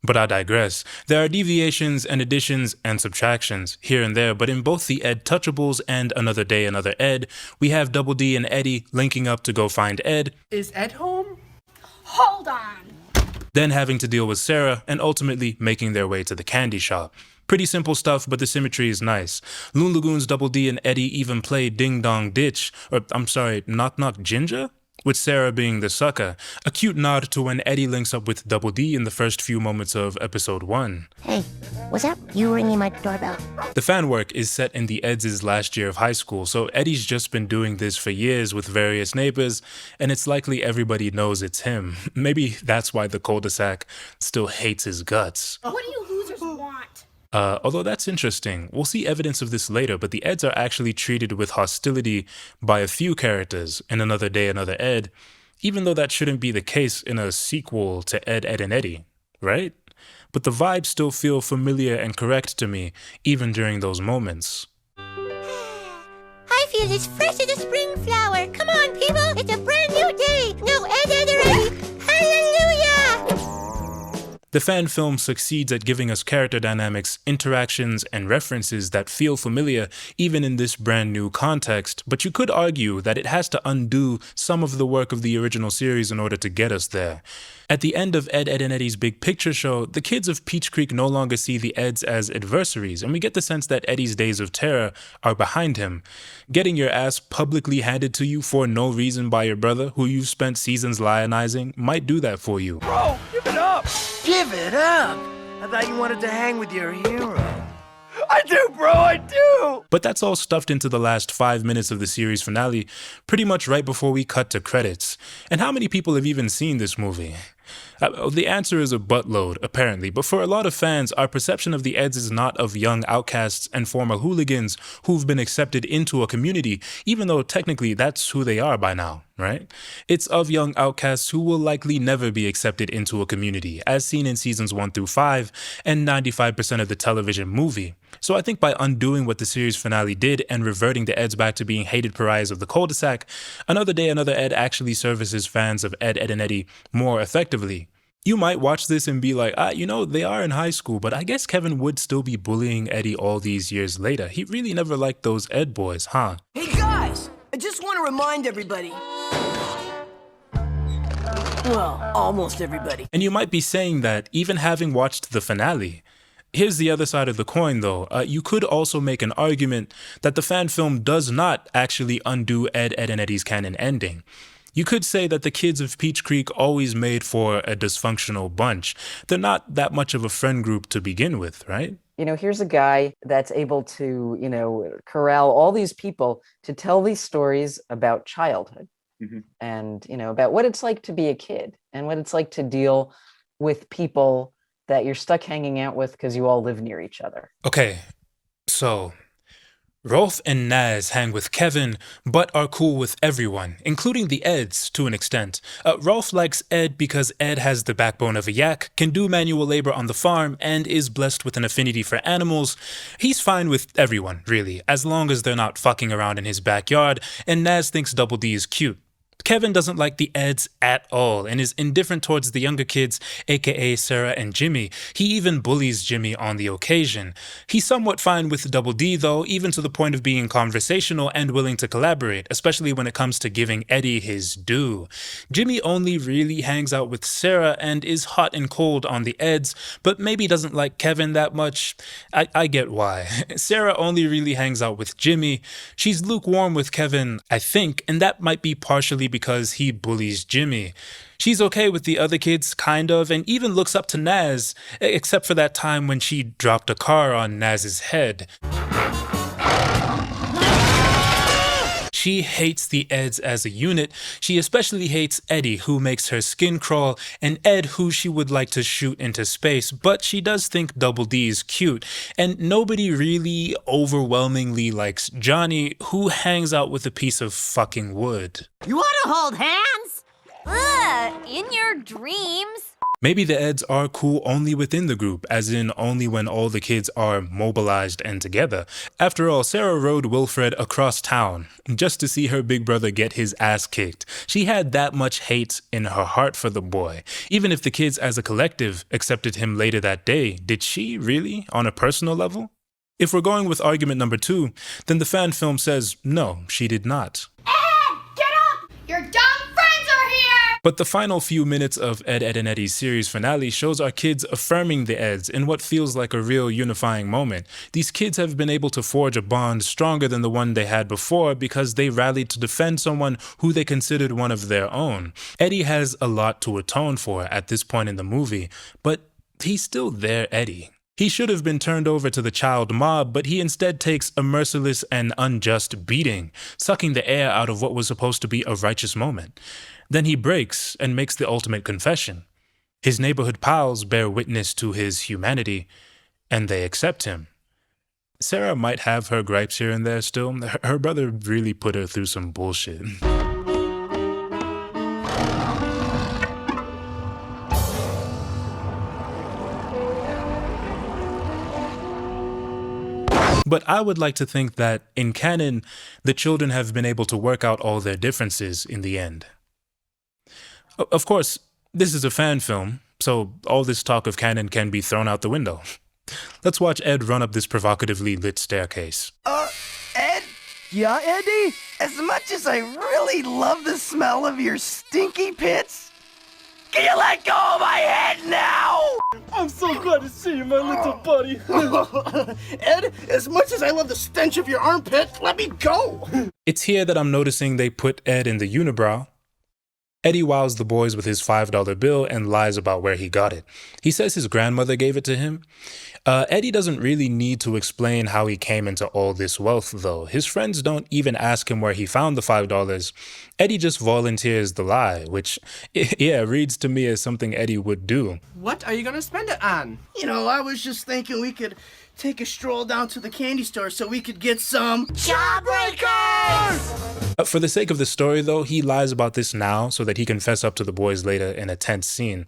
But I digress. There are deviations and additions and subtractions here and there, but in both the Ed Touchables and Another Day, Another Ed, we have Double D and Eddy linking up to go find Ed. Is Ed home? Hold on. Then having to deal with Sarah and ultimately making their way to the candy shop. Pretty simple stuff, but the symmetry is nice. Loon Lagoon's Double D and Eddy even play Ding Dong Ditch, or I'm sorry, Knock Knock Ginger? With Sarah being the sucker, a cute nod to when Eddy links up with Double D in the first few moments of episode 1. Hey, what's up? You ringing my doorbell? The fan work is set in the Eds' last year of high school, so Eddy's just been doing this for years with various neighbors, and it's likely everybody knows it's him. Maybe that's why the cul-de-sac still hates his guts. What do you losers want? Although that's interesting. We'll see evidence of this later, but the Eds are actually treated with hostility by a few characters in Another Day, Another Ed, even though that shouldn't be the case in a sequel to Ed, Ed, and Eddy, right? But the vibes still feel familiar and correct to me, even during those moments. I feel as fresh as a spring flower. Come on, people, it's a brand new day. No Ed, Ed, or Eddy. Hallelujah! The fan film succeeds at giving us character dynamics, interactions, and references that feel familiar even in this brand new context, but you could argue that it has to undo some of the work of the original series in order to get us there. At the end of Ed, Ed, and Eddy's big picture show, the kids of Peach Creek no longer see the Eds as adversaries, and we get the sense that Eddy's days of terror are behind him. Getting your ass publicly handed to you for no reason by your brother, who you've spent seasons lionizing, might do that for you. Bro, give it up! Give it up! I thought you wanted to hang with your hero. I do, bro, I do! But that's all stuffed into the last 5 minutes of the series finale, pretty much right before we cut to credits. And how many people have even seen this movie? The answer is a buttload, apparently, but for a lot of fans, our perception of the Eds is not of young outcasts and former hooligans who've been accepted into a community, even though technically that's who they are by now, right? It's of young outcasts who will likely never be accepted into a community, as seen in seasons 1 through 5 and 95% of the television movie. So I think by undoing what the series finale did and reverting the Eds back to being hated pariahs of the cul-de-sac, Another Day, Another Ed actually services fans of Ed, Ed, and Eddy more effectively. You might watch this and be like, they are in high school, but I guess Kevin would still be bullying Eddy all these years later. He really never liked those Ed boys, huh? Hey guys, I just want to remind everybody. Well, almost everybody. And you might be saying that even having watched the finale. Here's the other side of the coin, though. You could also make an argument that the fan film does not actually undo Ed, Ed, and Eddy's canon ending. You could say that the kids of Peach Creek always made for a dysfunctional bunch. They're not that much of a friend group to begin with, right? Here's a guy that's able to, corral all these people to tell these stories about childhood and, about what it's like to be a kid and what it's like to deal with people that you're stuck hanging out with because you all live near each other. Okay, so Rolf and Nazz hang with Kevin, but are cool with everyone, including the Eds to an extent. Rolf likes Ed because Ed has the backbone of a yak, can do manual labor on the farm, and is blessed with an affinity for animals. He's fine with everyone, really, as long as they're not fucking around in his backyard, and Nazz thinks Double D is cute. Kevin doesn't like the Eds at all and is indifferent towards the younger kids, aka Sarah and Jimmy. He even bullies Jimmy on the occasion. He's somewhat fine with Double D though, even to the point of being conversational and willing to collaborate, especially when it comes to giving Eddy his due. Jimmy only really hangs out with Sarah and is hot and cold on the Eds, but maybe doesn't like Kevin that much. I get why. Sarah only really hangs out with Jimmy. She's lukewarm with Kevin, I think, and that might be partially because he bullies Jimmy. She's okay with the other kids, kind of, and even looks up to Nazz, except for that time when she dropped a car on Nazz's head. She hates the Eds as a unit. She especially hates Eddy, who makes her skin crawl, and Ed, who she would like to shoot into space, but she does think Double D is cute. And nobody really overwhelmingly likes Jonny, who hangs out with a piece of fucking wood. You want to hold hands? Ugh, in your dreams. Maybe the Eds are cool only within the group, as in only when all the kids are mobilized and together. After all, Sarah rode Wilfred across town just to see her big brother get his ass kicked. She had that much hate in her heart for the boy. Even if the kids as a collective accepted him later that day, did she really, on a personal level? If we're going with argument number 2, then the fan film says no, she did not. Ed, get up! Your dumb friends are here! But the final few minutes of Ed, Edd and Eddy's series finale shows our kids affirming the Eds in what feels like a real unifying moment. These kids have been able to forge a bond stronger than the one they had before because they rallied to defend someone who they considered one of their own. Eddy has a lot to atone for at this point in the movie, but he's still their Eddy. He should have been turned over to the child mob, but he instead takes a merciless and unjust beating, sucking the air out of what was supposed to be a righteous moment. Then he breaks and makes the ultimate confession. His neighborhood pals bear witness to his humanity, and they accept him. Sarah might have her gripes here and there still. Her brother really put her through some bullshit. But I would like to think that, in canon, the children have been able to work out all their differences in the end. Of course, this is a fan film, so all this talk of canon can be thrown out the window. Let's watch Ed run up this provocatively lit staircase. Ed? Yeah, Eddy? As much as I really love the smell of your stinky pits, can you let go of my head now? I'm so glad to see you, my little buddy. Ed, as much as I love the stench of your armpit, let me go. It's here that I'm noticing they put Ed in the unibrow. Eddy wows the boys with his $5 bill and lies about where he got it. He says his grandmother gave it to him. Eddy doesn't really need to explain how he came into all this wealth, though. His friends don't even ask him where he found the $5. Eddy just volunteers the lie, which, yeah, reads to me as something Eddy would do. What are you gonna spend it on? You know, I was just thinking we could take a stroll down to the candy store so we could get some Jawbreakers! For the sake of the story, though, he lies about this now so that he can fess up to the boys later in a tense scene.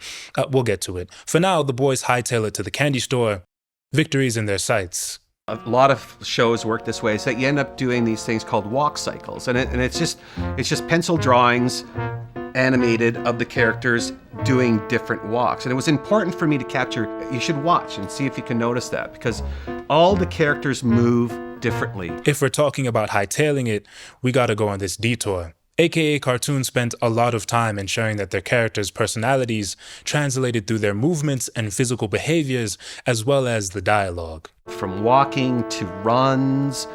We'll get to it. For now, the boys hightail it to the candy store. Victory's in their sights. A lot of shows work this way, so you end up doing these things called walk cycles, and it's just pencil drawings, animated, of the characters doing different walks. And it was important for me to capture. You should watch and see if you can notice that, because all the characters move differently. If we're talking about hightailing it, we gotta go on this detour. a.k.a. Cartoon spent a lot of time ensuring that their characters' personalities translated through their movements and physical behaviors, as well as the dialogue. From walking to runs,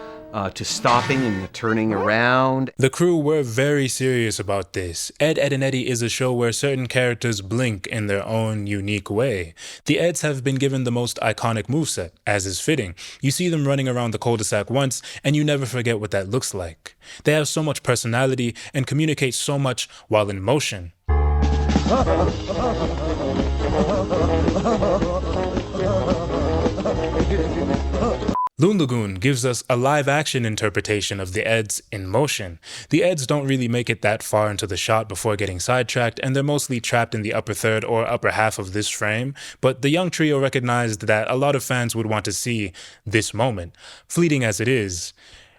to stopping and turning around. The crew were very serious about this. Ed, Edd and Eddy is a show where certain characters blink in their own unique way. The Eds have been given the most iconic moveset, as is fitting. You see them running around the cul-de-sac once, and you never forget what that looks like. They have so much personality and communicate so much while in motion. Loon Lagoon gives us a live-action interpretation of the Eds in motion. The Eds don't really make it that far into the shot before getting sidetracked, and they're mostly trapped in the upper third or upper half of this frame, but the young trio recognized that a lot of fans would want to see this moment, fleeting as it is,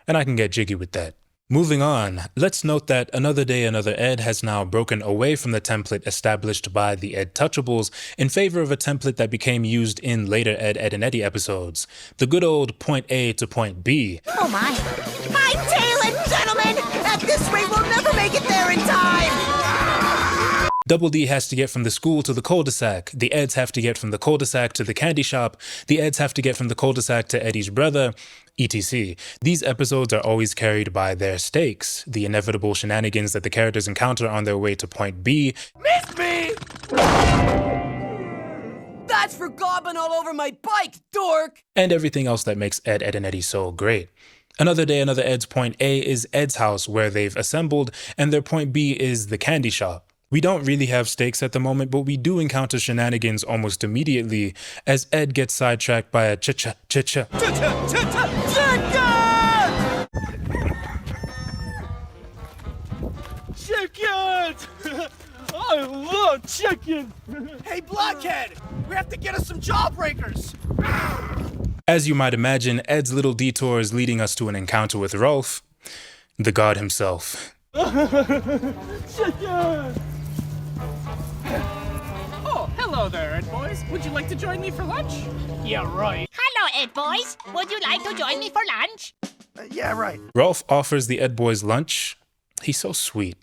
and I can get jiggy with that. Moving on, let's note that Another Day Another Ed has now broken away from the template established by the Ed Touchables in favor of a template that became used in later Ed, and Eddy episodes. The good old point A to point B. Oh my. Hightailing, gentlemen! At this rate, we'll never make it there in time! Double D has to get from the school to the cul-de-sac. The Eds have to get from the cul-de-sac to the candy shop. The Eds have to get from the cul-de-sac to Eddy's brother, etc. These episodes are always carried by their stakes, the inevitable shenanigans that the characters encounter on their way to point B. Miss me! That's for gobbling all over my bike, dork! And everything else that makes Ed, and Eddy so great. Another Day Another Ed's point A is Ed's house where they've assembled, and their point B is the candy shop. We don't really have stakes at the moment, but we do encounter shenanigans almost immediately as Ed gets sidetracked by a cha-cha. Chicken! I love chicken! Hey, Blockhead! We have to get us some jawbreakers! As you might imagine, Ed's little detour is leading us to an encounter with Rolf, the god himself. Chicken! Oh, hello there, Ed boys. Would you like to join me for lunch? Yeah, right. Hello, Ed boys. Would you like to join me for lunch? Yeah, right. Rolf offers the Ed boys lunch. He's so sweet.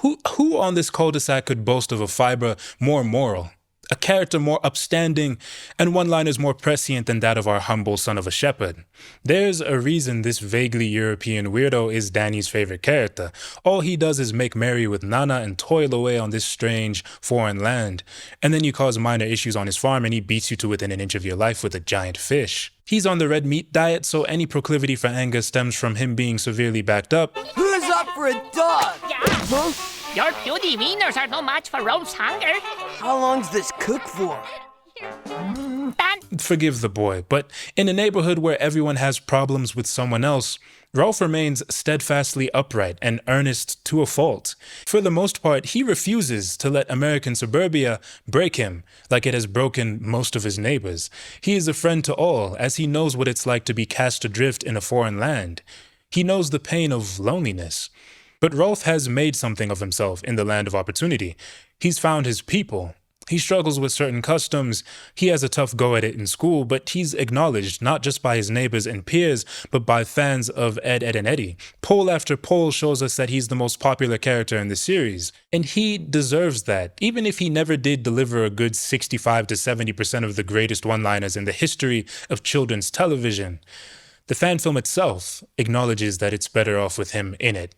Who on this cul-de-sac could boast of a fiber more moral, a character more upstanding, and one-liners more prescient than that of our humble son of a shepherd? There's a reason this vaguely European weirdo is Danny's favorite character. All he does is make merry with Nana and toil away on this strange foreign land, and then you cause minor issues on his farm and he beats you to within an inch of your life with a giant fish. He's on the red meat diet, so any proclivity for anger stems from him being severely backed up. Who's up for a dog? Yeah. Huh? Your puny wieners are no match for Rolf's hunger. How long's this cook for? Forgive the boy, but in a neighborhood where everyone has problems with someone else, Rolf remains steadfastly upright and earnest to a fault. For the most part, he refuses to let American suburbia break him like it has broken most of his neighbors. He is a friend to all, as he knows what it's like to be cast adrift in a foreign land. He knows the pain of loneliness. But Rolf has made something of himself in the land of opportunity. He's found his people. He struggles with certain customs. He has a tough go at it in school, but he's acknowledged not just by his neighbors and peers, but by fans of Ed, and Eddy. Poll after poll shows us that he's the most popular character in the series. And he deserves that, even if he never did deliver a good 65 to 70% of the greatest one-liners in the history of children's television. The fan film itself acknowledges that it's better off with him in it.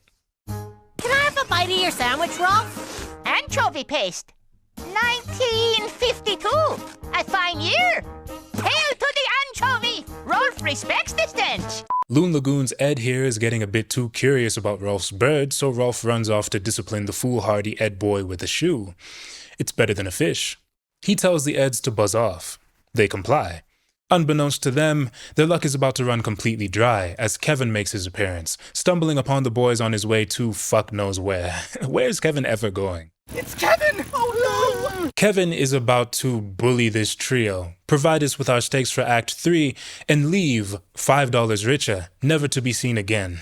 Can I have a bite of your sandwich, Rolf? Anchovy paste. 1952. A fine year. Hail to the anchovy. Rolf respects the stench. Loon Lagoon's Ed here is getting a bit too curious about Rolf's bird, so Rolf runs off to discipline the foolhardy Ed boy with a shoe. It's better than a fish. He tells the Eds to buzz off. They comply. Unbeknownst to them, their luck is about to run completely dry as Kevin makes his appearance, stumbling upon the boys on his way to fuck knows where. Where's Kevin ever going? It's Kevin! Oh no! Kevin is about to bully this trio, provide us with our stakes for Act 3, and leave $5 richer, never to be seen again.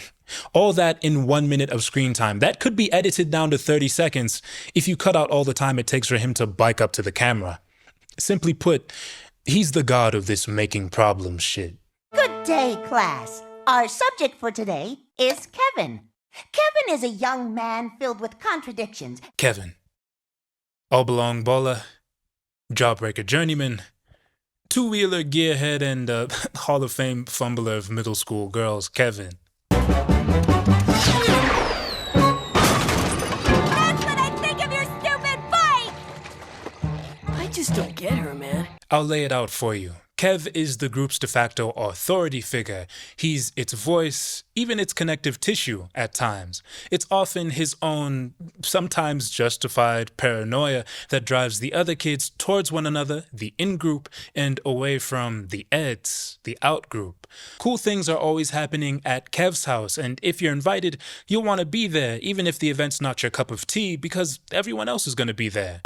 All that in 1 minute of screen time. That could be edited down to 30 seconds if you cut out all the time it takes for him to bike up to the camera. Simply put, he's the god of this making problems shit. Good day, class. Our subject for today is Kevin. Kevin is a young man filled with contradictions. Kevin. All belong baller, jawbreaker journeyman, two-wheeler gearhead, and Hall of Fame fumbler of middle school girls, Kevin. That's what I think of your stupid bike! I just don't get her, man. I'll lay it out for you. Kev is the group's de facto authority figure. He's its voice, even its connective tissue at times. It's often his own, sometimes justified paranoia that drives the other kids towards one another, the in-group, and away from the Eds, the out-group. Cool things are always happening at Kev's house, and if you're invited, you'll want to be there, even if the event's not your cup of tea, because everyone else is going to be there.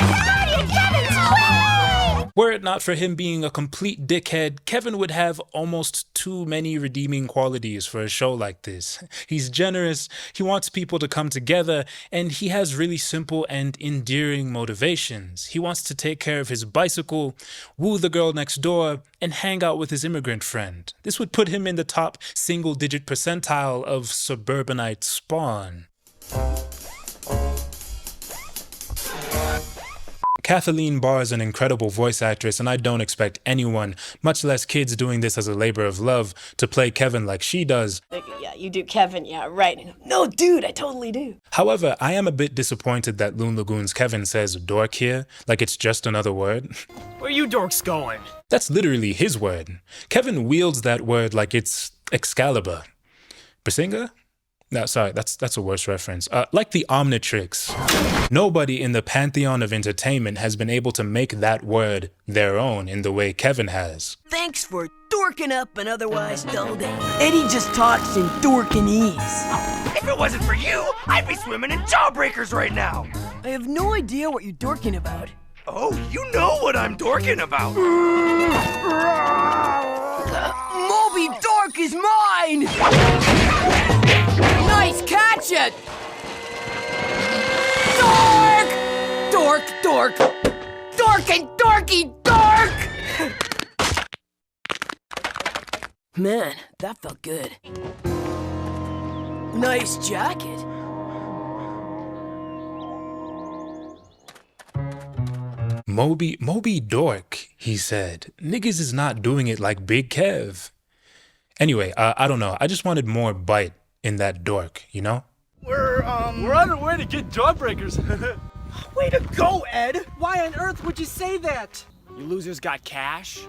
Were it not for him being a complete dickhead, Kevin would have almost too many redeeming qualities for a show like this. He's generous, he wants people to come together, and he has really simple and endearing motivations. He wants to take care of his bicycle, woo the girl next door, and hang out with his immigrant friend. This would put him in the top single-digit percentile of suburbanite spawn. Kathleen Barr is an incredible voice actress, and I don't expect anyone, much less kids doing this as a labor of love, to play Kevin like she does. Yeah, you do Kevin, yeah, right. No, dude, I totally do. However, I am a bit disappointed that Loon Lagoon's Kevin says dork here, like it's just another word. Where you dorks going? That's literally his word. Kevin wields that word like it's Excalibur. Basinga? No, sorry, that's a worse reference. Like the Omnitrix. Nobody in the pantheon of entertainment has been able to make that word their own in the way Kevin has. Thanks for dorking up an otherwise dull day. Eddy just talks in dorkinese. If it wasn't for you, I'd be swimming in Jawbreakers right now. I have no idea what you're dorking about. Oh, you know what I'm dorking about. Moby Dork is mine! Nice catch it! Dork! Dork, dork! Dork and dorky dork! Man, that felt good. Nice jacket. Moby Dork, he said. Niggas is not doing it like Big Kev. Anyway, I don't know. I just wanted more bite in that dork, you know? We're on our way to get Jawbreakers. Way to go, Ed! Why on earth would you say that? You losers got cash?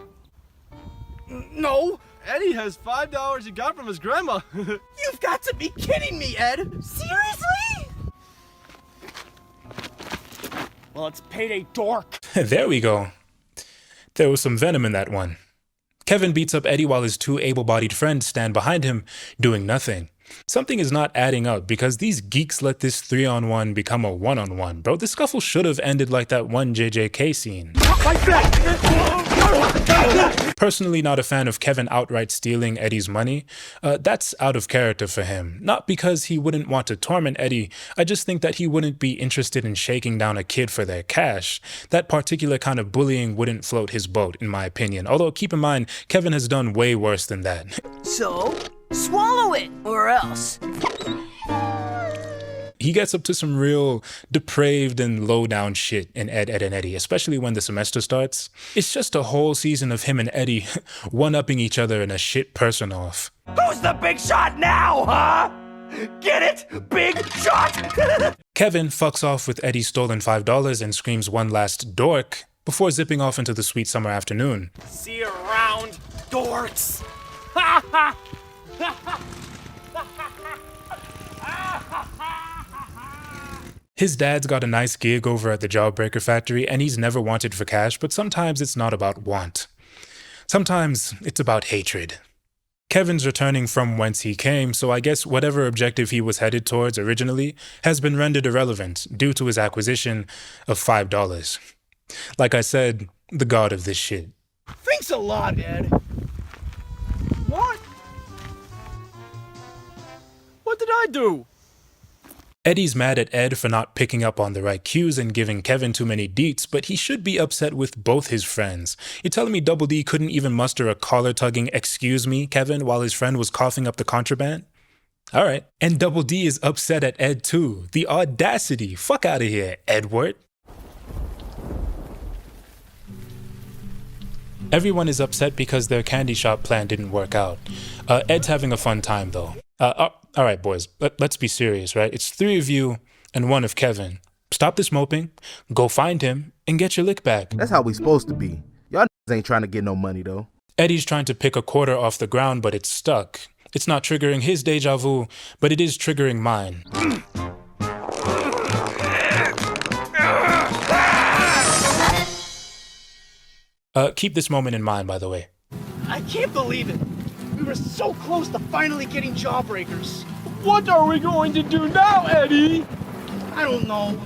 No, Eddy has $5 he got from his grandma. You've got to be kidding me, Ed! Seriously? Well, it's payday, dork. There we go. There was some venom in that one. Kevin beats up Eddy while his two able-bodied friends stand behind him, doing nothing. Something is not adding up because these geeks let this 3-on-1 become a 1-on-1. Bro, this scuffle should have ended like that one JJK scene. Personally not a fan of Kevin outright stealing Eddy's money. That's out of character for him. Not because he wouldn't want to torment Eddy, I just think that he wouldn't be interested in shaking down a kid for their cash. That particular kind of bullying wouldn't float his boat, in my opinion. Although, keep in mind, Kevin has done way worse than that. So, swallow it, or else. He gets up to some real depraved and low-down shit in Ed, and Eddy, especially when the semester starts. It's just a whole season of him and Eddy one-upping each other in a shit person off. Who's the big shot now, huh? Get it? Big shot? Kevin fucks off with Eddy's stolen $5 and screams one last dork before zipping off into the sweet summer afternoon. See you around, dorks! Ha ha! His dad's got a nice gig over at the Jawbreaker factory, and he's never wanted for cash, but sometimes it's not about want. Sometimes it's about hatred. Kevin's returning from whence he came, so I guess whatever objective he was headed towards originally has been rendered irrelevant due to his acquisition of $5. Like I said, the god of this shit. Thanks a lot, Ed. What? What did I do? Eddy's mad at Ed for not picking up on the right cues and giving Kevin too many deets, but he should be upset with both his friends. You're telling me Double D couldn't even muster a collar-tugging "excuse me, Kevin," while his friend was coughing up the contraband? Alright. And Double D is upset at Ed too. The audacity. Fuck out of here, Edward. Everyone is upset because their candy shop plan didn't work out. Ed's having a fun time though. Alright boys, let's be serious, right? It's 3 of you and 1 of Kevin. Stop this moping, go find him, and get your lick back. That's how we supposed to be. Y'all ain't trying to get no money though. Eddy's trying to pick a quarter off the ground, but it's stuck. It's not triggering his deja vu, but it is triggering mine. Keep this moment in mind, by the way. I can't believe it. We were so close to finally getting Jawbreakers. What are we going to do now, Eddy? I don't know.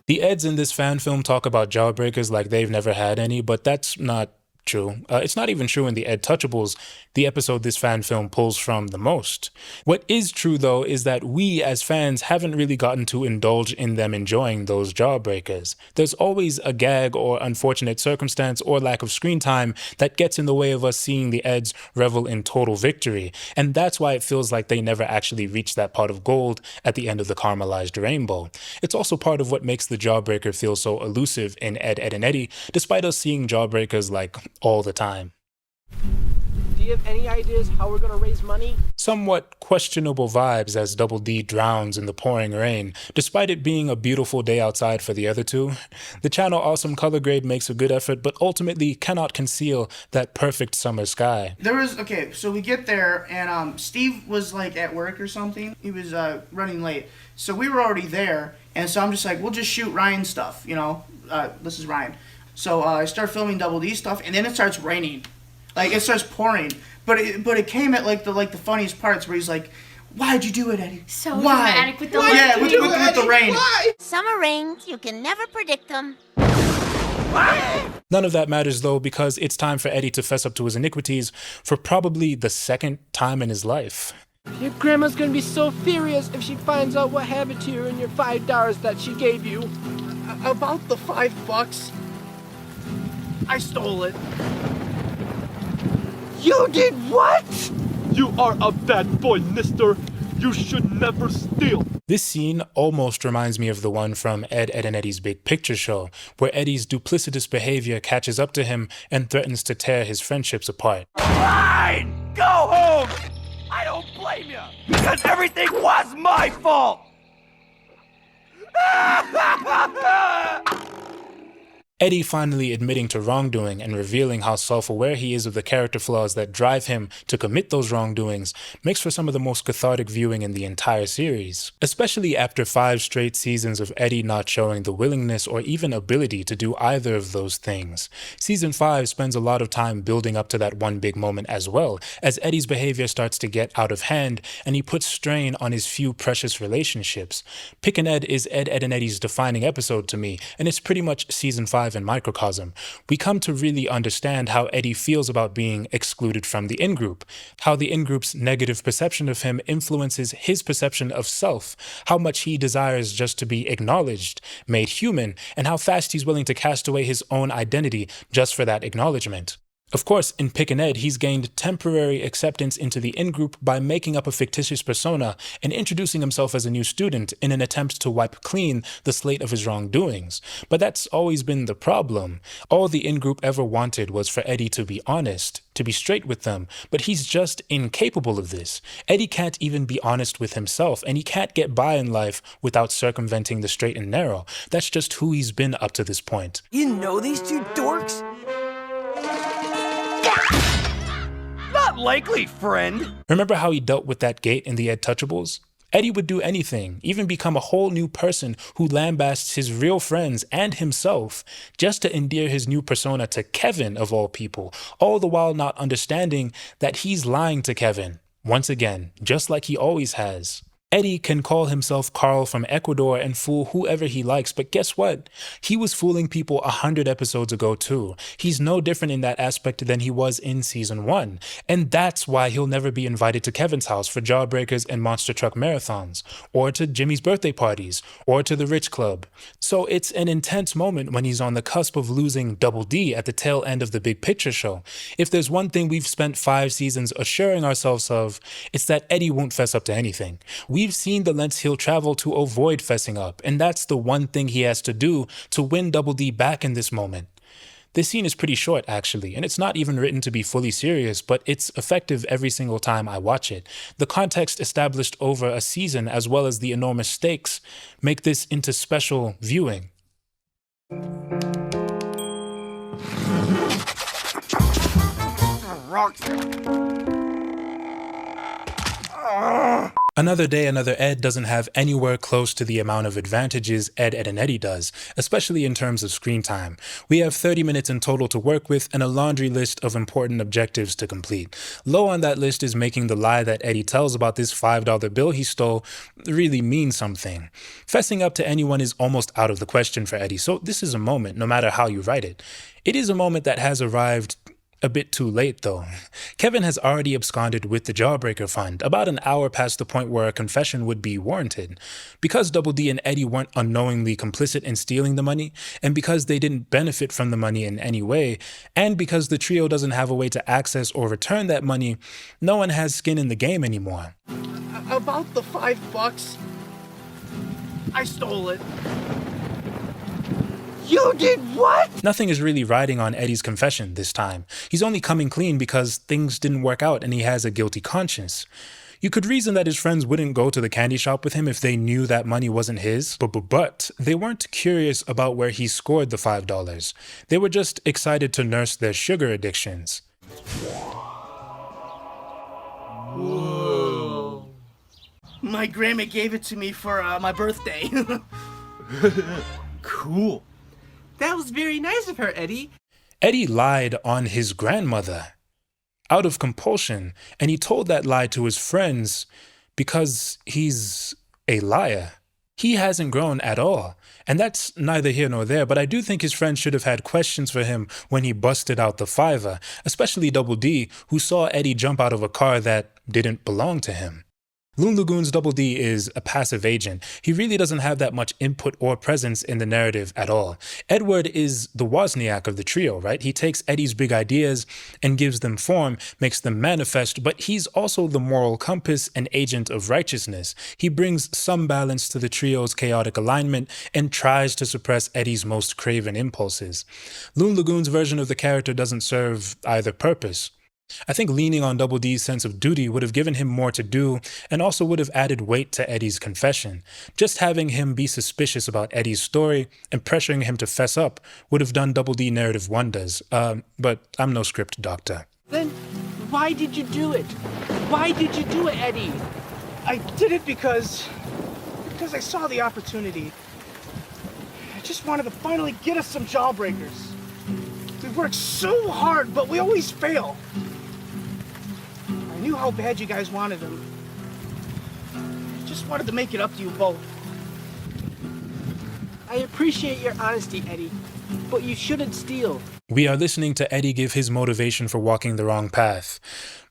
The Eds in this fan film talk about Jawbreakers like they've never had any, but that's not true. It's not even true in the Ed Touchables, the episode this fan film pulls from the most. What is true, though, is that we as fans haven't really gotten to indulge in them enjoying those Jawbreakers. There's always a gag or unfortunate circumstance or lack of screen time that gets in the way of us seeing the Eds revel in total victory, and that's why it feels like they never actually reach that pot of gold at the end of the caramelized rainbow. It's also part of what makes the Jawbreaker feel so elusive in Ed, Edd, and Eddy, despite us seeing Jawbreakers like all the time. Do you have any ideas how we're gonna raise money? Somewhat questionable vibes as Double D drowns in the pouring rain, despite it being a beautiful day outside for the other two. The channel Awesome Color Grade makes a good effort, but ultimately cannot conceal that perfect summer sky. Okay, so we get there, and Steve was like at work or something. He was running late. So we were already there, and so I'm just like, we'll just shoot Ryan stuff, you know? This is Ryan. So I start filming Double D stuff, and then it starts raining. Like, it starts pouring. But it came at like the funniest parts where he's like, "Why'd you do it, Eddy? So why? dramatic with the rain. Yeah, with the rain. Why? Summer rains, you can never predict them. None of that matters, though, because it's time for Eddy to fess up to his iniquities for probably the second time in his life. Your grandma's gonna be so furious if she finds out what happened to you and your $5 that she gave you. About the $5? I stole it. You did what? You are a bad boy, mister. You should never steal. This scene almost reminds me of the one from Ed, Edd, and Eddy's Big Picture Show, where Eddy's duplicitous behavior catches up to him and threatens to tear his friendships apart. Fine! Go home! I don't blame you! Because everything was my fault! Eddy finally admitting to wrongdoing and revealing how self-aware he is of the character flaws that drive him to commit those wrongdoings makes for some of the most cathartic viewing in the entire series, especially after 5 straight seasons of Eddy not showing the willingness or even ability to do either of those things. Season 5 spends a lot of time building up to that one big moment as well, as Eddy's behavior starts to get out of hand and he puts strain on his few precious relationships. Pick and Ed is Ed, Edd, and Eddy's defining episode to me, and it's pretty much Season 5 in microcosm. We come to really understand how Eddy feels about being excluded from the in-group, how the in-group's negative perception of him influences his perception of self, how much he desires just to be acknowledged, made human, and how fast he's willing to cast away his own identity just for that acknowledgement. Of course, in Pick and Ed, he's gained temporary acceptance into the in-group by making up a fictitious persona and introducing himself as a new student in an attempt to wipe clean the slate of his wrongdoings. But that's always been the problem. All the in-group ever wanted was for Eddy to be honest, to be straight with them, but he's just incapable of this. Eddy can't even be honest with himself, and he can't get by in life without circumventing the straight and narrow. That's just who he's been up to this point. You know these two dorks? Not likely, friend. Remember how he dealt with that gate in the Ed Touchables? Eddy would do anything, even become a whole new person who lambasts his real friends and himself, just to endear his new persona to Kevin of all people, all the while not understanding that he's lying to Kevin, once again, just like he always has. Eddy can call himself Carl from Ecuador and fool whoever he likes, but guess what? He was fooling people 100 episodes ago too. He's no different in that aspect than he was in Season 1. And that's why he'll never be invited to Kevin's house for Jawbreakers and Monster Truck marathons, or to Jimmy's birthday parties, or to the Rich Club. So it's an intense moment when he's on the cusp of losing Double D at the tail end of the Big Picture Show. If there's one thing we've spent 5 seasons assuring ourselves of, it's that Eddy won't fess up to anything. We've seen the lengths he'll travel to avoid fessing up, and that's the one thing he has to do to win Double D back in this moment. This scene is pretty short, actually, and it's not even written to be fully serious, but it's effective every single time I watch it. The context established over a season, as well as the enormous stakes, make this into special viewing. rocks. Another Day, Another Ed doesn't have anywhere close to the amount of advantages Ed, Edd, and Eddy does, especially in terms of screen time. We have 30 minutes in total to work with and a laundry list of important objectives to complete. Low on that list is making the lie that Eddy tells about this $5 bill he stole really mean something. Fessing up to anyone is almost out of the question for Eddy, so this is a moment, no matter how you write it. It is a moment that has arrived a bit too late, though. Kevin has already absconded with the Jawbreaker Fund, about an hour past the point where a confession would be warranted. Because Double D and Eddy weren't unknowingly complicit in stealing the money, and because they didn't benefit from the money in any way, and because the trio doesn't have a way to access or return that money, no one has skin in the game anymore. About the $5, I stole it. You did what? Nothing is really riding on Eddy's confession this time. He's only coming clean because things didn't work out and he has a guilty conscience. You could reason that his friends wouldn't go to the candy shop with him if they knew that money wasn't his, but they weren't curious about where he scored the $5. They were just excited to nurse their sugar addictions. Whoa. My grandma gave it to me for my birthday. Cool. That was very nice of her, Eddy. Eddy lied on his grandmother out of compulsion, and he told that lie to his friends because he's a liar. He hasn't grown at all, and that's neither here nor there, but I do think his friends should have had questions for him when he busted out the $5, especially Double D, who saw Eddy jump out of a car that didn't belong to him. Loon Lagoon's Double D is a passive agent. He really doesn't have that much input or presence in the narrative at all. Edward is the Wozniak of the trio, right? He takes Eddy's big ideas and gives them form, makes them manifest, but he's also the moral compass and agent of righteousness. He brings some balance to the trio's chaotic alignment and tries to suppress Eddy's most craven impulses. Loon Lagoon's version of the character doesn't serve either purpose. I think leaning on Double D's sense of duty would have given him more to do and also would have added weight to Eddy's confession. Just having him be suspicious about Eddy's story and pressuring him to fess up would have done Double D narrative wonders, but I'm no script doctor. Then why did you do it? Why did you do it, Eddy? I did it because I saw the opportunity. I just wanted to finally get us some Jawbreakers. We work so hard, but we always fail. I knew how bad you guys wanted them. I just wanted to make it up to you both. I appreciate your honesty, Eddy, but you shouldn't steal. We are listening to Eddy give his motivation for walking the wrong path.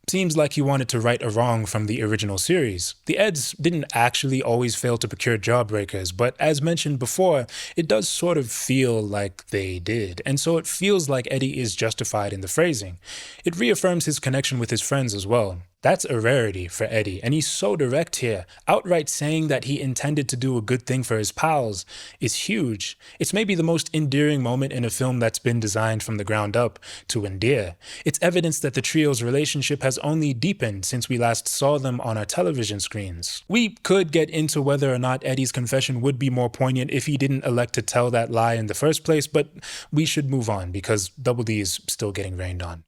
Seems like he wanted to right a wrong from the original series. The Eds didn't actually always fail to procure Jawbreakers, but as mentioned before, it does sort of feel like they did, and so it feels like Eddy is justified in the phrasing. It reaffirms his connection with his friends as well. That's a rarity for Eddy, and he's so direct here. Outright saying that he intended to do a good thing for his pals is huge. It's maybe the most endearing moment in a film that's been designed from the ground up to endear. It's evidence that the trio's relationship has only deepened since we last saw them on our television screens. We could get into whether or not Eddy's confession would be more poignant if he didn't elect to tell that lie in the first place, but we should move on because Double D is still getting rained on.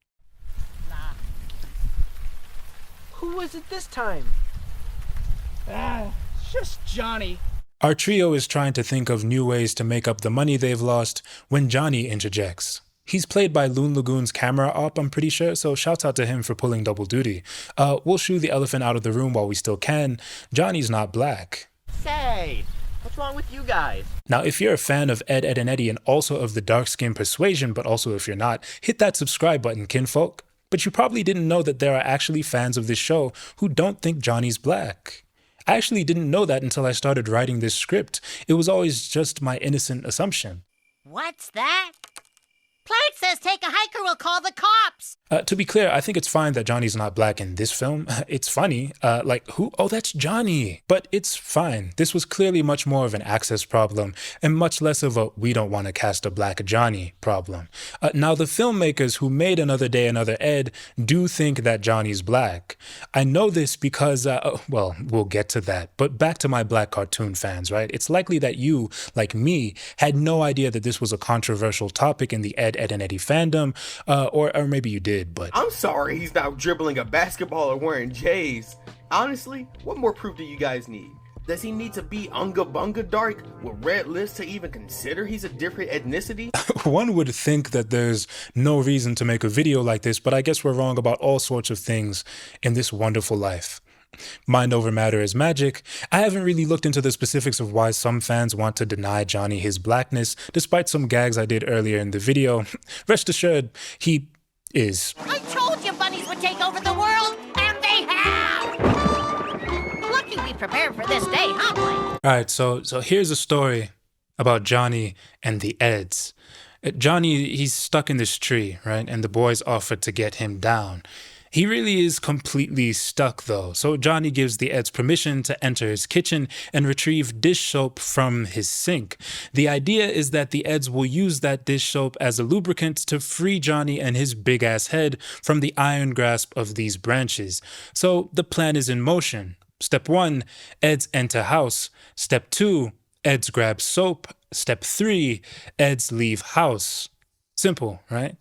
Who was it this time? Just Jonny. Our trio is trying to think of new ways to make up the money they've lost when Jonny interjects. He's played by Loon Lagoon's camera op, I'm pretty sure, so shouts out to him for pulling double duty. We'll shoo the elephant out of the room while we still can. Jonny's not black. Say, what's wrong with you guys? Now, if you're a fan of Ed, Edd, and Eddy and also of the dark skin persuasion, but also if you're not, hit that subscribe button, kinfolk. But you probably didn't know that there are actually fans of this show who don't think Jonny's black. I actually didn't know that until I started writing this script. It was always just my innocent assumption. What's that? Plague says take a hiker, we'll call the cops. To be clear, I think it's fine that Jonny's not black in this film. It's funny. Like, who? Oh, that's Jonny. But it's fine. This was clearly much more of an access problem and much less of a we don't want to cast a black Jonny problem. Now, the filmmakers who made Another Day, Another Ed do think that Jonny's black. I know this because, well, we'll get to that. But back to my black cartoon fans, right? It's likely that you, like me, had no idea that this was a controversial topic in the Ed, Ed and Eddy fandom, or maybe you did, but... I'm sorry he's not dribbling a basketball or wearing J's. Honestly, what more proof do you guys need? Does he need to be Unga Bunga dark with red lips to even consider he's a different ethnicity? One would think that there's no reason to make a video like this, but I guess we're wrong about all sorts of things in this wonderful life. Mind over matter is magic. I haven't really looked into the specifics of why some fans want to deny Jonny his blackness, despite some gags I did earlier in the video. Rest assured, he is. I told you bunnies would take over the world, and they have! Lucky we prepared for this day, huh, Blake? Alright, so here's a story about Jonny and the Eds. Jonny, he's stuck in this tree, right? And the boys offer to get him down. He really is completely stuck though, so Jonny gives the Eds permission to enter his kitchen and retrieve dish soap from his sink. The idea is that the Eds will use that dish soap as a lubricant to free Jonny and his big-ass head from the iron grasp of these branches. So the plan is in motion. Step 1, Eds enter house. Step 2, Eds grab soap. Step 3, Eds leave house. Simple, right?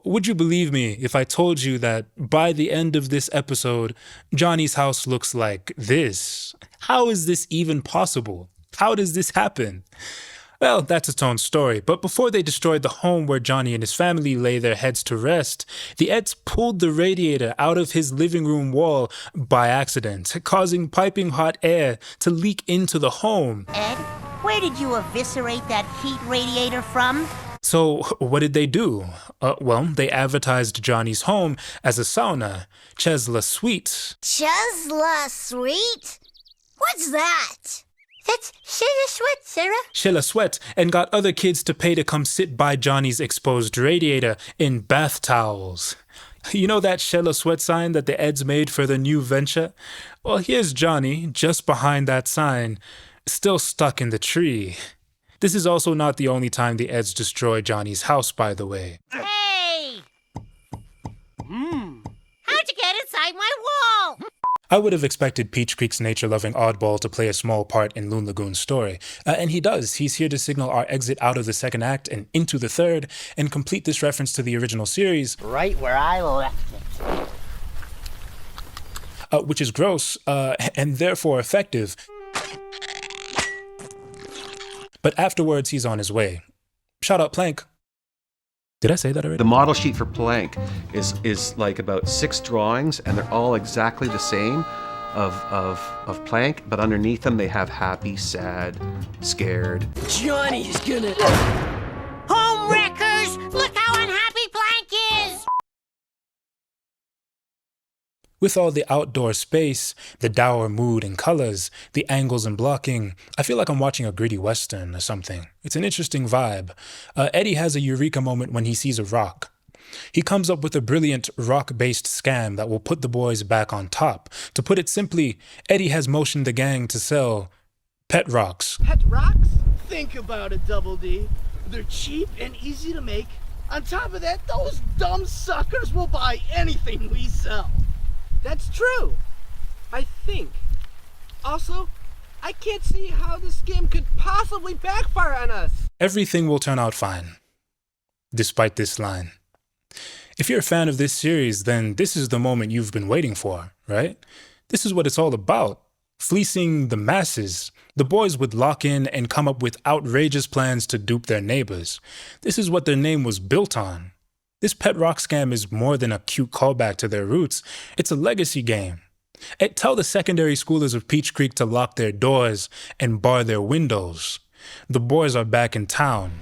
Would you believe me if I told you that by the end of this episode, Jonny's house looks like this? How is this even possible? How does this happen? Well, that's its own story, but before they destroyed the home where Jonny and his family lay their heads to rest, the Eds pulled the radiator out of his living room wall by accident, causing piping hot air to leak into the home. Ed, where did you eviscerate that heat radiator from? So what did they do? Well, they advertised Jonny's home as a sauna, Chesla Suite. Chesla Suite? What's that? That's Sheila Sweat, Sarah. Sheila Sweat, and got other kids to pay to come sit by Jonny's exposed radiator in bath towels. You know that Sheila Sweat sign that the Eds made for their new venture? Well, here's Jonny, just behind that sign, still stuck in the tree. This is also not the only time the Eds destroy Jonny's house, by the way. Hey! How'd you get inside my wall? I would have expected Peach Creek's nature-loving oddball to play a small part in Loon Lagoon's story, and he does. He's here to signal our exit out of the second act and into the third, and complete this reference to the original series. Right where I left it. Which is gross, and therefore effective. But afterwards, he's on his way. Shout out Plank. Did I say that already? The model sheet for Plank is like about 6 drawings, and they're all exactly the same of Plank, but underneath them they have happy, sad, scared. Jonny's gonna... Home wreckers! Look how unhappy Plank is! With all the outdoor space, the dour mood and colors, the angles and blocking, I feel like I'm watching a gritty western or something. It's an interesting vibe. Eddy has a eureka moment when he sees a rock. He comes up with a brilliant rock-based scam that will put the boys back on top. To put it simply, Eddy has motioned the gang to sell pet rocks. Pet rocks? Think about it, Double D. They're cheap and easy to make. On top of that, those dumb suckers will buy anything we sell. That's true, I think. Also, I can't see how this game could possibly backfire on us. Everything will turn out fine, despite this line. If you're a fan of this series, then this is the moment you've been waiting for, right? This is what it's all about. Fleecing the masses. The boys would lock in and come up with outrageous plans to dupe their neighbors. This is what their name was built on. This pet rock scam is more than a cute callback to their roots. It's a legacy game. Tell the secondary schoolers of Peach Creek to lock their doors and bar their windows. The boys are back in town.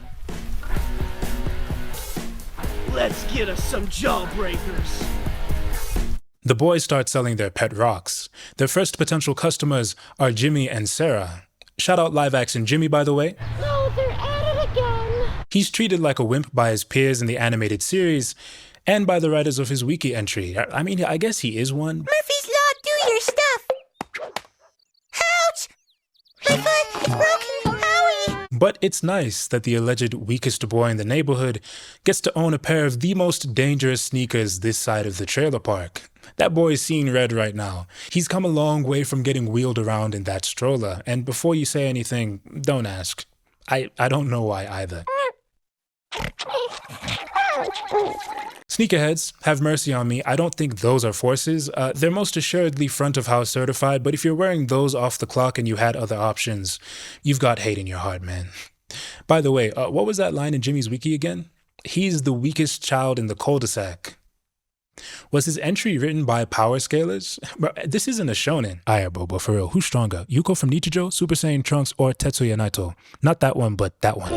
Let's get us some jawbreakers. The boys start selling their pet rocks. Their first potential customers are Jimmy and Sarah. Shout out live action Jimmy, by the way. No, they're at it again. He's treated like a wimp by his peers in the animated series and by the writers of his wiki entry. I mean, I guess he is one. Murphy's Law, do your stuff. Ouch! My foot is broken, Howie. But it's nice that the alleged weakest boy in the neighborhood gets to own a pair of the most dangerous sneakers this side of the trailer park. That boy is seeing red right now. He's come a long way from getting wheeled around in that stroller, and before you say anything, don't ask. I don't know why either. Sneakerheads, have mercy on me. I don't think those are forces. They're most assuredly front of house certified, but if you're wearing those off the clock and you had other options, you've got hate in your heart, man. By the way, what was that line in Jimmy's wiki again? He's the weakest child in the cul-de-sac. Was his entry written by power scalers? Bro, this isn't a shonen. Alright, bro, but for real, who's stronger? Yuko from Nichijou, Super Saiyan Trunks, or Tetsuya Naito? Not that one, but that one.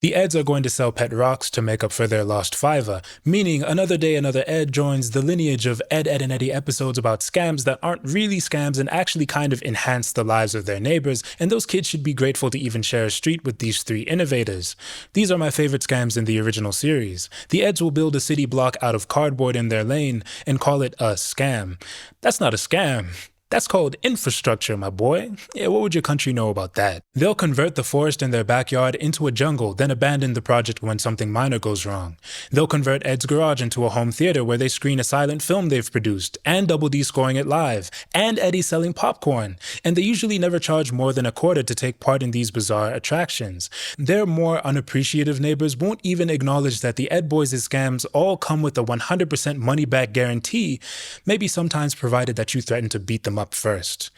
The Eds are going to sell pet rocks to make up for their lost fiver, meaning another day another Ed joins the lineage of Ed, and Eddy episodes about scams that aren't really scams and actually kind of enhance the lives of their neighbors, and those kids should be grateful to even share a street with these three innovators. These are my favorite scams in the original series. The Eds will build a city block out of cardboard in their lane and call it a scam. That's not a scam. That's called infrastructure, my boy. Yeah, what would your country know about that? They'll convert the forest in their backyard into a jungle, then abandon the project when something minor goes wrong. They'll convert Ed's garage into a home theater where they screen a silent film they've produced, and Double D scoring it live, and Eddy selling popcorn. And they usually never charge more than $0.25 to take part in these bizarre attractions. Their more unappreciative neighbors won't even acknowledge that the Ed Boys' scams all come with a 100% money-back guarantee, maybe sometimes provided that you threaten to beat them up first.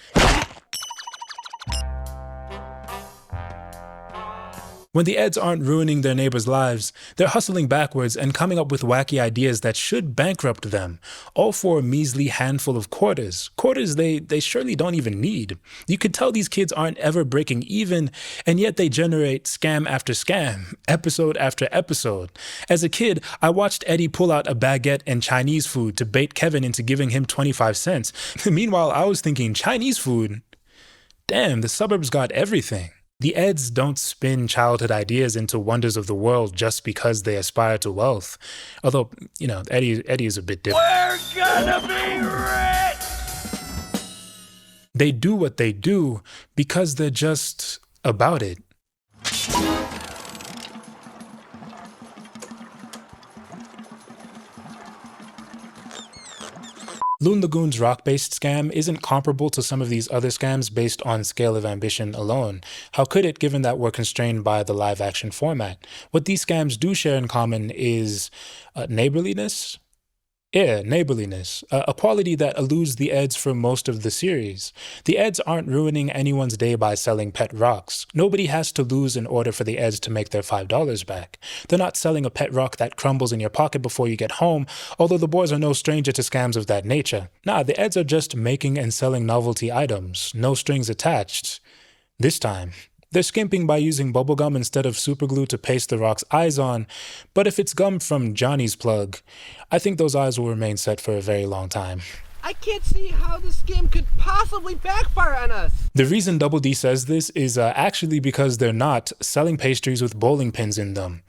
When the Eds aren't ruining their neighbors' lives, they're hustling backwards and coming up with wacky ideas that should bankrupt them, all for a measly handful of quarters. Quarters they surely don't even need. You could tell these kids aren't ever breaking even, and yet they generate scam after scam, episode after episode. As a kid, I watched Eddy pull out a baguette and Chinese food to bait Kevin into giving him 25 cents. Meanwhile, I was thinking, Chinese food? Damn, the suburbs got everything. The Eds don't spin childhood ideas into wonders of the world just because they aspire to wealth. Although, you know, Eddy is a bit different. We're gonna be rich! They do what they do because they're just about it. Loon Lagoon's rock-based scam isn't comparable to some of these other scams based on scale of ambition alone. How could it, given that we're constrained by the live-action format? What these scams do share in common is neighborliness. Yeah, neighborliness, a quality that eludes the Eds for most of the series. The Eds aren't ruining anyone's day by selling pet rocks. Nobody has to lose in order for the Eds to make their $5 back. They're not selling a pet rock that crumbles in your pocket before you get home, although the boys are no stranger to scams of that nature. Nah, the Eds are just making and selling novelty items, no strings attached. This time. They're skimping by using bubblegum instead of superglue to paste the rock's eyes on, but if it's gum from Jonny's plug, I think those eyes will remain set for a very long time. I can't see how this scam could possibly backfire on us. The reason Double D says this is actually because they're not selling pastries with bowling pins in them,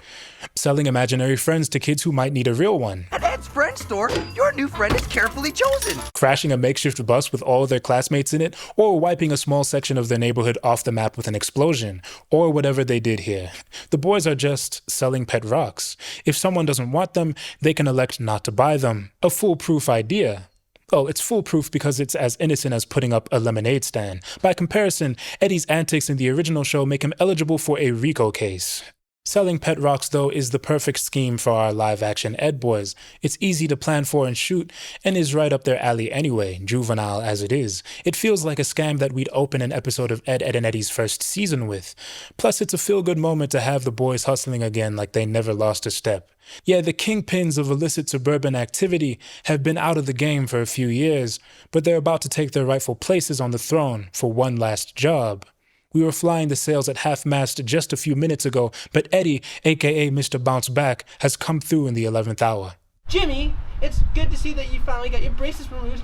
selling imaginary friends to kids who might need a real one. At Ed's friend store, your new friend is carefully chosen. Crashing a makeshift bus with all of their classmates in it, or wiping a small section of their neighborhood off the map with an explosion, or whatever they did here. The boys are just selling pet rocks. If someone doesn't want them, they can elect not to buy them. A foolproof idea. Oh, it's foolproof because it's as innocent as putting up a lemonade stand. By comparison, Eddy's antics in the original show make him eligible for a RICO case. Selling pet rocks, though, is the perfect scheme for our live-action Ed boys. It's easy to plan for and shoot, and is right up their alley anyway, juvenile as it is. It feels like a scam that we'd open an episode of Ed, and Eddy's first season with. Plus, it's a feel-good moment to have the boys hustling again like they never lost a step. Yeah, the kingpins of illicit suburban activity have been out of the game for a few years, but they're about to take their rightful places on the throne for one last job. We were flying the sails at half-mast just a few minutes ago, but Eddy, a.k.a. Mr. Bounce Back, has come through in the 11th hour. Jimmy, it's good to see that you finally got your braces removed.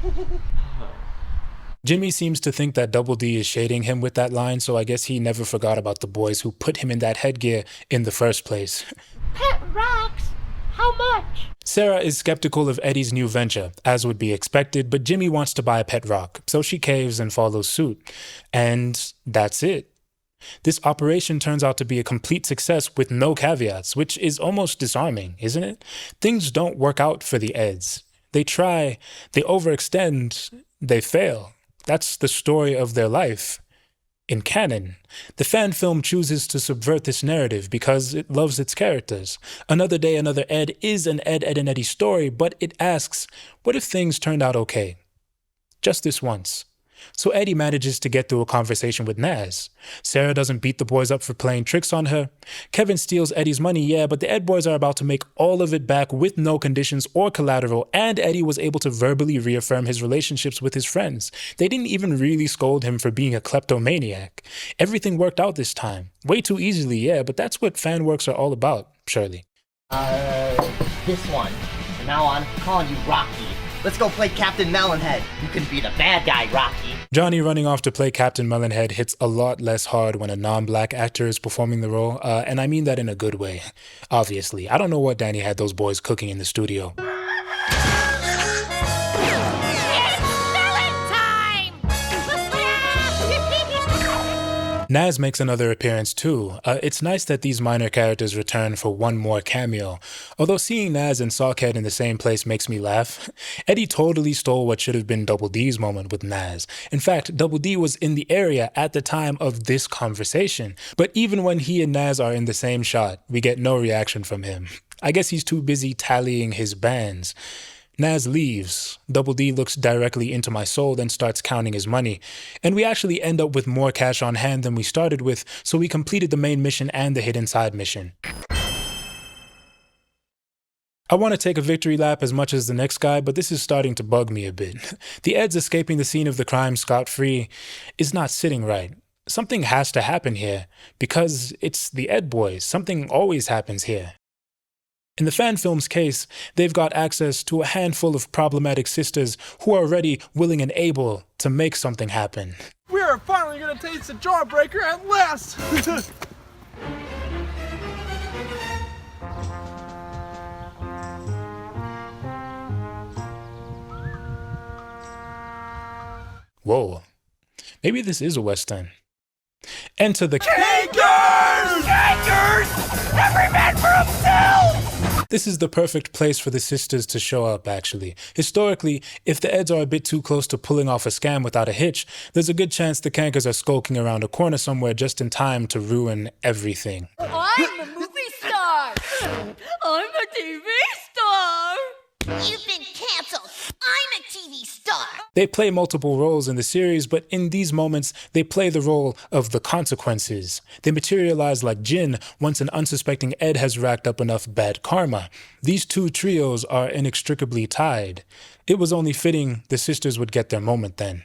Jimmy seems to think that Double D is shading him with that line, so I guess he never forgot about the boys who put him in that headgear in the first place. Pet rocks? How much? Sarah is skeptical of Eddy's new venture, as would be expected, but Jimmy wants to buy a pet rock, so she caves and follows suit. And that's it. This operation turns out to be a complete success with no caveats, which is almost disarming, isn't it? Things don't work out for the Eds. They try, they overextend, they fail. That's the story of their life. In canon, the fan film chooses to subvert this narrative because it loves its characters. Another Day, Another Ed is an Ed, Edd, and Eddy story, but it asks, what if things turned out okay? Just this once. So Eddy manages to get through a conversation with Nazz. Sarah doesn't beat the boys up for playing tricks on her. Kevin steals Eddy's money, yeah, but the Ed boys are about to make all of it back with no conditions or collateral, and Eddy was able to verbally reaffirm his relationships with his friends. They didn't even really scold him for being a kleptomaniac. Everything worked out this time. Way too easily, yeah, but that's what fan works are all about, surely. This one. From now on, I'm calling you Rocky. Let's go play Captain Melonhead. You can be the bad guy, Rocky. Johnny running off to play Captain Melonhead hits a lot less hard when a non-black actor is performing the role, and I mean that in a good way. Obviously, I don't know what Danny had those boys cooking in the studio. Nazz makes another appearance too. It's nice that these minor characters return for one more cameo. Although seeing Nazz and Sockhead in the same place makes me laugh, Eddy totally stole what should have been Double D's moment with Nazz. In fact, Double D was in the area at the time of this conversation. But even when he and Nazz are in the same shot, we get no reaction from him. I guess he's too busy tallying his bands. Nazz leaves. Double D looks directly into my soul, then starts counting his money. And we actually end up with more cash on hand than we started with, so we completed the main mission and the hidden side mission. I want to take a victory lap as much as the next guy, but this is starting to bug me a bit. The Eds escaping the scene of the crime scot-free is not sitting right. Something has to happen here, because it's the Ed boys. Something always happens here. In the fan film's case, they've got access to a handful of problematic sisters who are ready, willing, and able to make something happen. We are finally gonna taste the jawbreaker at last! Whoa. Maybe this is a Western. Enter the Kankers! Kankers! Every man for himself! This is the perfect place for the sisters to show up, actually. Historically, if the Eds are a bit too close to pulling off a scam without a hitch, there's a good chance the Kankers are skulking around a corner somewhere just in time to ruin everything. I'm a movie star! I'm a TV star! You've been canceled! I'm a TV star! They play multiple roles in the series, but in these moments, they play the role of the consequences. They materialize like Jinn once an unsuspecting Ed has racked up enough bad karma. These two trios are inextricably tied. It was only fitting the sisters would get their moment then.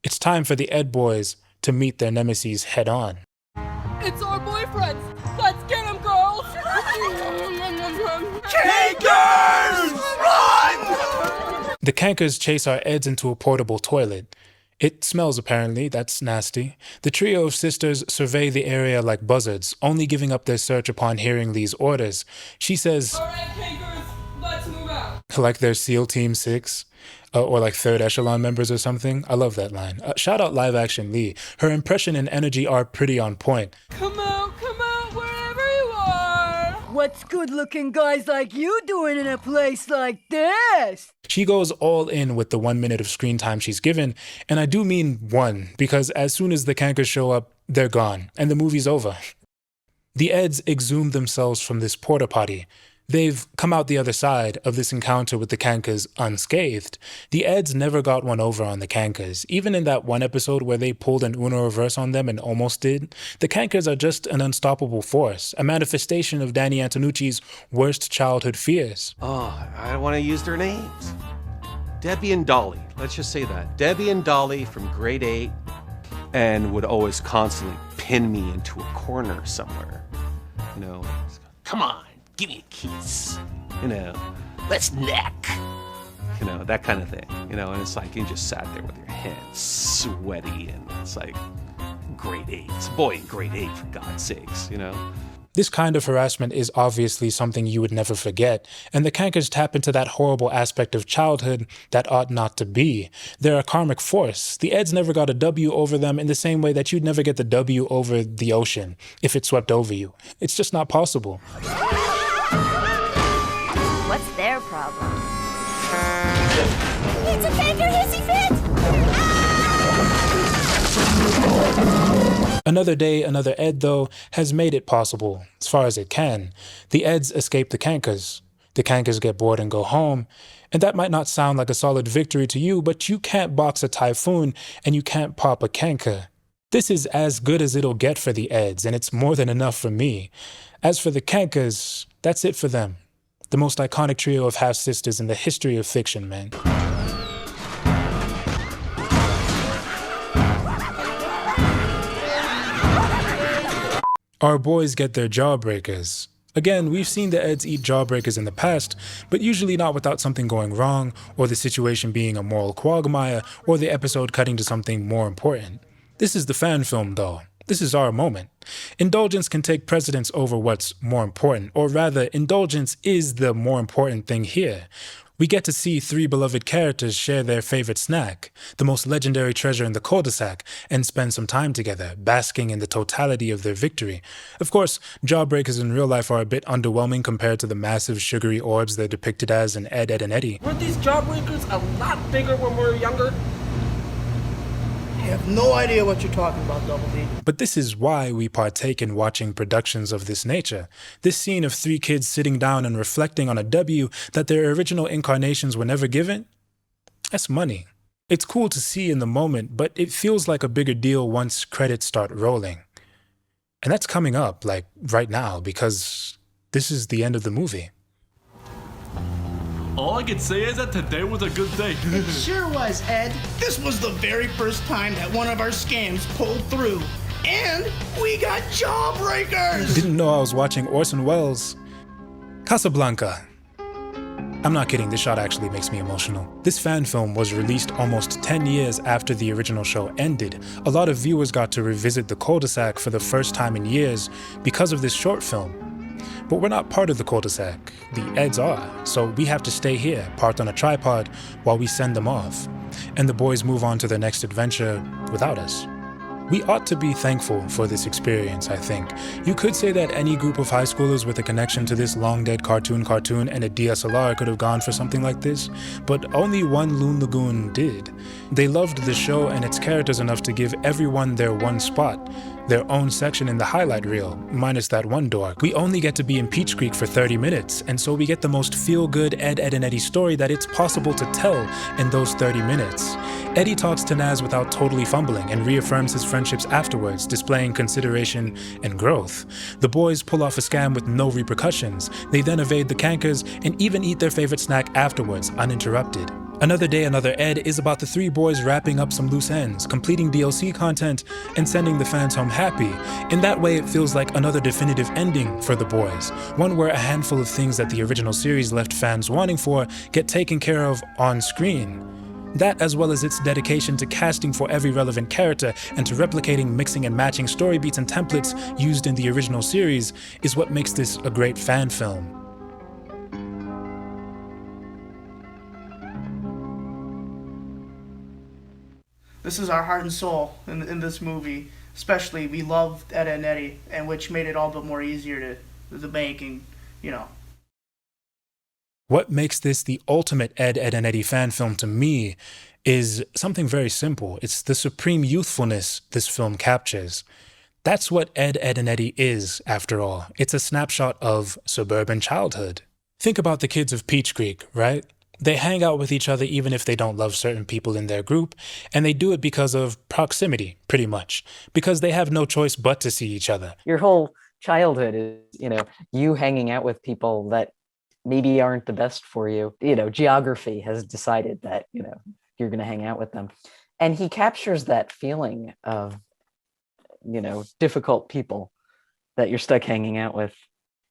It's time for the Ed boys to meet their nemesis head on. It's our boyfriends! Let's get them, girls! Kankers! Run! The Kankers chase our Eds into a portable toilet. It smells apparently, that's nasty. The trio of sisters survey the area like buzzards, only giving up their search upon hearing Lee's orders. She says, All right, Kankers, let's move out. Like they're SEAL Team 6? Or like third echelon members or something? I love that line. Shout out live action Lee. Her impression and energy are pretty on point. Come out, wherever you are. What's good-looking guys like you doing in a place like this? She goes all in with the 1 minute of screen time she's given, and I do mean one, because as soon as the Kankers show up, they're gone, and the movie's over. The Eds exhumed themselves from this porta potty. They've come out the other side of this encounter with the Kankers unscathed. The Eds never got one over on the Kankers. Even in that one episode where they pulled an Uno reverse on them and almost did, the Kankers are just an unstoppable force, a manifestation of Danny Antonucci's worst childhood fears. Oh, I don't want to use their names. Debbie and Dolly, let's just say that. Debbie and Dolly from grade 8 and would always constantly pin me into a corner somewhere. You know, come on. Give me a kiss. You know, let's neck. You know, that kind of thing. You know, and it's like you just sat there with your hands sweaty, and it's like grade 8. It's a boy in grade 8, for God's sakes, you know. This kind of harassment is obviously something you would never forget, and the Kankers tap into that horrible aspect of childhood that ought not to be. They're a karmic force. The Eds never got a W over them in the same way that you'd never get the W over the ocean if it swept over you. It's just not possible. What's their problem? It's a Kanker hissy fit! Ah! Another Day, Another Ed, though, has made it possible, as far as it can. The Eds escape the Kankers. The Kankers get bored and go home. And that might not sound like a solid victory to you, but you can't box a typhoon and you can't pop a Kanker. This is as good as it'll get for the Eds, and it's more than enough for me. As for the Kankers, that's it for them. The most iconic trio of half-sisters in the history of fiction, man. Our boys get their jawbreakers. Again, we've seen the Eds eat jawbreakers in the past, but usually not without something going wrong, or the situation being a moral quagmire, or the episode cutting to something more important. This is the fan film, though. This is our moment. Indulgence can take precedence over what's more important, or rather, indulgence is the more important thing here. We get to see three beloved characters share their favorite snack, the most legendary treasure in the cul-de-sac, and spend some time together, basking in the totality of their victory. Of course, jawbreakers in real life are a bit underwhelming compared to the massive sugary orbs they're depicted as in Ed, Edd, and Eddy. Weren't these jawbreakers a lot bigger when we were younger? I have no idea what you're talking about, Double D. But this is why we partake in watching productions of this nature. This scene of three kids sitting down and reflecting on a W that their original incarnations were never given, that's money. It's cool to see in the moment, but it feels like a bigger deal once credits start rolling. And that's coming up, like, right now, because this is the end of the movie. All I can say is that today was a good day. It sure was, Ed. This was the very first time that one of our scams pulled through. And we got jawbreakers! Didn't know I was watching Orson Welles. Casablanca. I'm not kidding, this shot actually makes me emotional. This fan film was released almost 10 years after the original show ended. A lot of viewers got to revisit the cul-de-sac for the first time in years because of this short film. But we're not part of the cul-de-sac. The Eds are, so we have to stay here, parked on a tripod, while we send them off. And the boys move on to their next adventure without us. We ought to be thankful for this experience, I think. You could say that any group of high schoolers with a connection to this long-dead cartoon and a DSLR could have gone for something like this, but only one Loon Lagoon did. They loved the show and its characters enough to give everyone their one spot, their own section in the highlight reel, minus that one dork. We only get to be in Peach Creek for 30 minutes, and so we get the most feel-good Ed, Edd, and Eddy story that it's possible to tell in those 30 minutes. Eddy talks to Nazz without totally fumbling and reaffirms his friendships afterwards, displaying consideration and growth. The boys pull off a scam with no repercussions. They then evade the Kankers and even eat their favorite snack afterwards, uninterrupted. Another Day, Another Ed is about the three boys wrapping up some loose ends, completing DLC content, and sending the fans home happy. In that way, it feels like another definitive ending for the boys, one where a handful of things that the original series left fans wanting for get taken care of on screen. That, as well as its dedication to casting for every relevant character and to replicating, mixing, and matching story beats and templates used in the original series, is what makes this a great fan film. This is our heart and soul in this movie. Especially, we loved Ed and Eddy, and which made it all but more easier to the banking, you know. What makes this the ultimate Ed, Edd, and Eddy fan film to me is something very simple. It's the supreme youthfulness this film captures. That's what Ed, Edd, and Eddy is, after all. It's a snapshot of suburban childhood. Think about the kids of Peach Creek, right? They hang out with each other even if they don't love certain people in their group, and they do it because of proximity, pretty much, because they have no choice but to see each other. Your whole childhood is, you hanging out with people that maybe aren't the best for you. Geography has decided that, you're going to hang out with them. And he captures that feeling of, difficult people that you're stuck hanging out with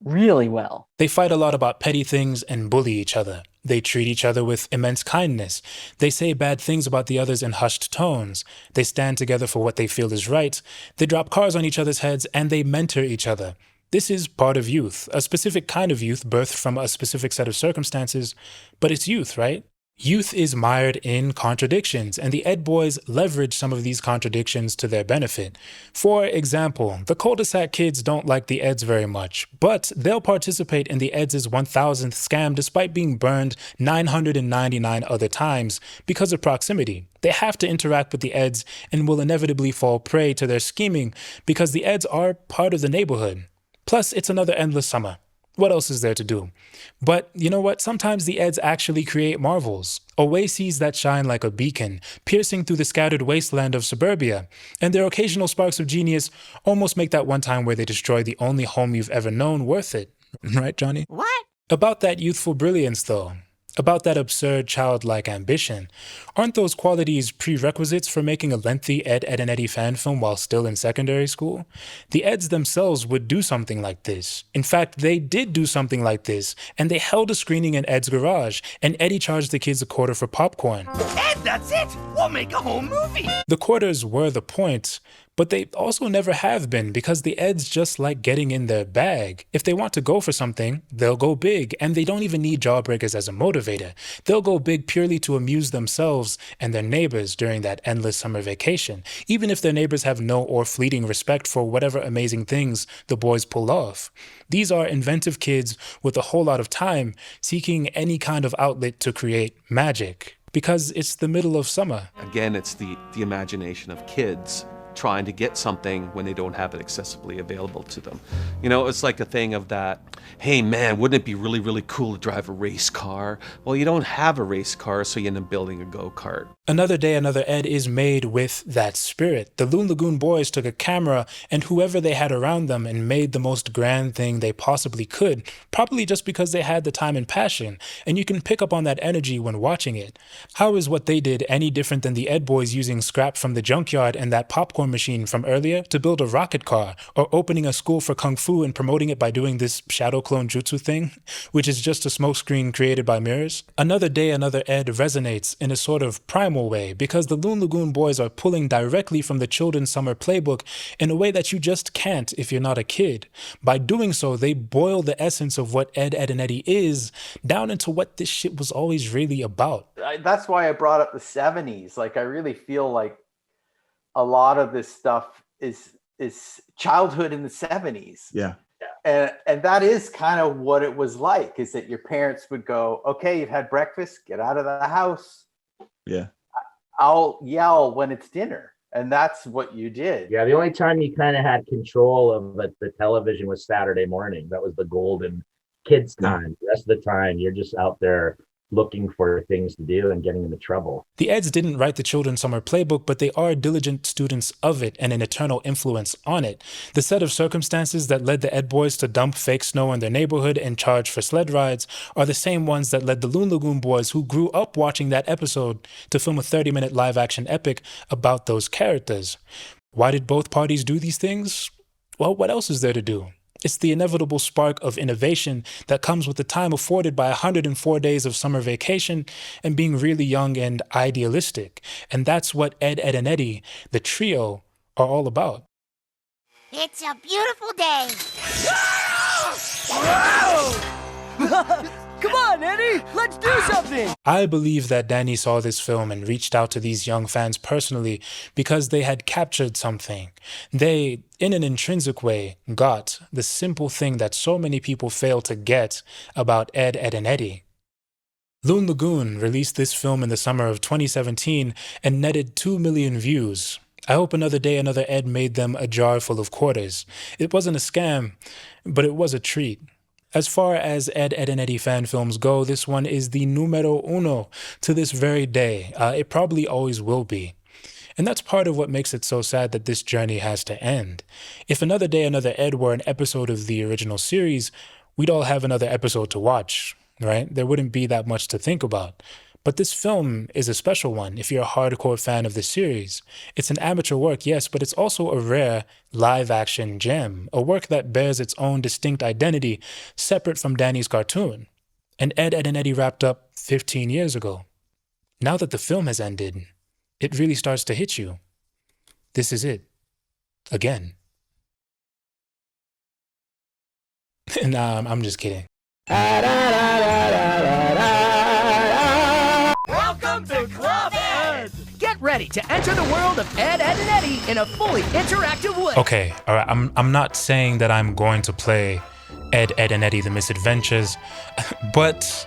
really well. They fight a lot about petty things and bully each other. They treat each other with immense kindness. They say bad things about the others in hushed tones. They stand together for what they feel is right. They drop cars on each other's heads, and they mentor each other. This is part of youth, a specific kind of youth birthed from a specific set of circumstances, but it's youth, right? Youth is mired in contradictions, and the Ed boys leverage some of these contradictions to their benefit. For example, the cul-de-sac kids don't like the Eds very much, but they'll participate in the Eds' 1000th scam despite being burned 999 other times because of proximity. They have to interact with the Eds and will inevitably fall prey to their scheming because the Eds are part of the neighborhood. Plus, it's another endless summer. What else is there to do? But you know what? Sometimes the Eds actually create marvels. Oases that shine like a beacon, piercing through the scattered wasteland of suburbia. And their occasional sparks of genius almost make that one time where they destroy the only home you've ever known worth it. Right, Jonny? What? About that youthful brilliance, though. About that absurd childlike ambition. Aren't those qualities prerequisites for making a lengthy Ed, and Eddy fan film while still in secondary school? The Eds themselves would do something like this. In fact, they did do something like this, and they held a screening in Ed's garage, and Eddy charged the kids $0.25 for popcorn. Ed, that's it! We'll make a whole movie! The quarters were the point, but they also never have been because the Eds just like getting in their bag. If they want to go for something, they'll go big, and they don't even need jawbreakers as a motivator. They'll go big purely to amuse themselves and their neighbors during that endless summer vacation, even if their neighbors have no or fleeting respect for whatever amazing things the boys pull off. These are inventive kids with a whole lot of time seeking any kind of outlet to create magic, because it's the middle of summer. Again, it's the imagination of kids trying to get something when they don't have it accessibly available to them. You know, it's like a thing of that, hey man, wouldn't it be really, really cool to drive a race car? Well, you don't have a race car, so you end up building a go-kart. Another Day, Another Ed is made with that spirit. The Loon Lagoon boys took a camera and whoever they had around them and made the most grand thing they possibly could, probably just because they had the time and passion, and you can pick up on that energy when watching it. How is what they did any different than the Ed boys using scrap from the junkyard and that popcorn machine from earlier to build a rocket car, or opening a school for kung fu and promoting it by doing this shadow clone jutsu thing, which is just a smokescreen created by mirrors? Another Day, Another Ed resonates in a sort of primal way because the Loon Lagoon boys are pulling directly from the children's summer playbook in a way that you just can't if you're not a kid. By doing so, they boil the essence of what Ed, and Eddy is down into what this shit was always really about. That's why I brought up the 70s. Like, I really feel like a lot of this stuff is childhood in the 70s. Yeah. And that is kind of what it was like, is that your parents would go, okay, you've had breakfast, get out of the house. Yeah. I'll yell when it's dinner. And that's what you did. Yeah, the only time you kind of had control of the television was Saturday morning. That was the golden kids time. The rest of the time, you're just out there looking for things to do and getting into trouble. The Eds didn't write the children's summer playbook, but they are diligent students of it and an eternal influence on it. The set of circumstances that led the Ed boys to dump fake snow in their neighborhood and charge for sled rides are the same ones that led the Loon Lagoon boys, who grew up watching that episode, to film a 30-minute live-action epic about those characters. Why did both parties do these things? Well, what else is there to do? It's the inevitable spark of innovation that comes with the time afforded by 104 days of summer vacation and being really young and idealistic. And that's what Ed, and Eddy, the trio, are all about. It's a beautiful day. Come on, Eddy, let's do something. I believe that Danny saw this film and reached out to these young fans personally because they had captured something. They, in an intrinsic way, got the simple thing that so many people fail to get about Ed, and Eddy. Loon Lagoon released this film in the summer of 2017 and netted 2 million views. I hope Another Day, Another Ed made them a jar full of quarters. It wasn't a scam, but it was a treat. As far as Ed, and Eddy fan films go, this one is the numero uno to this very day. It probably always will be. And that's part of what makes it so sad that this journey has to end. If Another Day, Another Ed were an episode of the original series, we'd all have another episode to watch, right? There wouldn't be that much to think about. But this film is a special one if you're a hardcore fan of the series. It's an amateur work, yes, but it's also a rare live-action gem, a work that bears its own distinct identity, separate from Danny's cartoon. And Ed, and Eddy wrapped up 15 years ago. Now that the film has ended, it really starts to hit you. This is it. Again. Nah, I'm just kidding. Welcome to Club Ed! Get ready to enter the world of Ed, Edd, and Eddy in a fully interactive way. Okay, all right, I'm not saying that I'm going to play Ed, Edd, and Eddy, the Mis-Adventures, but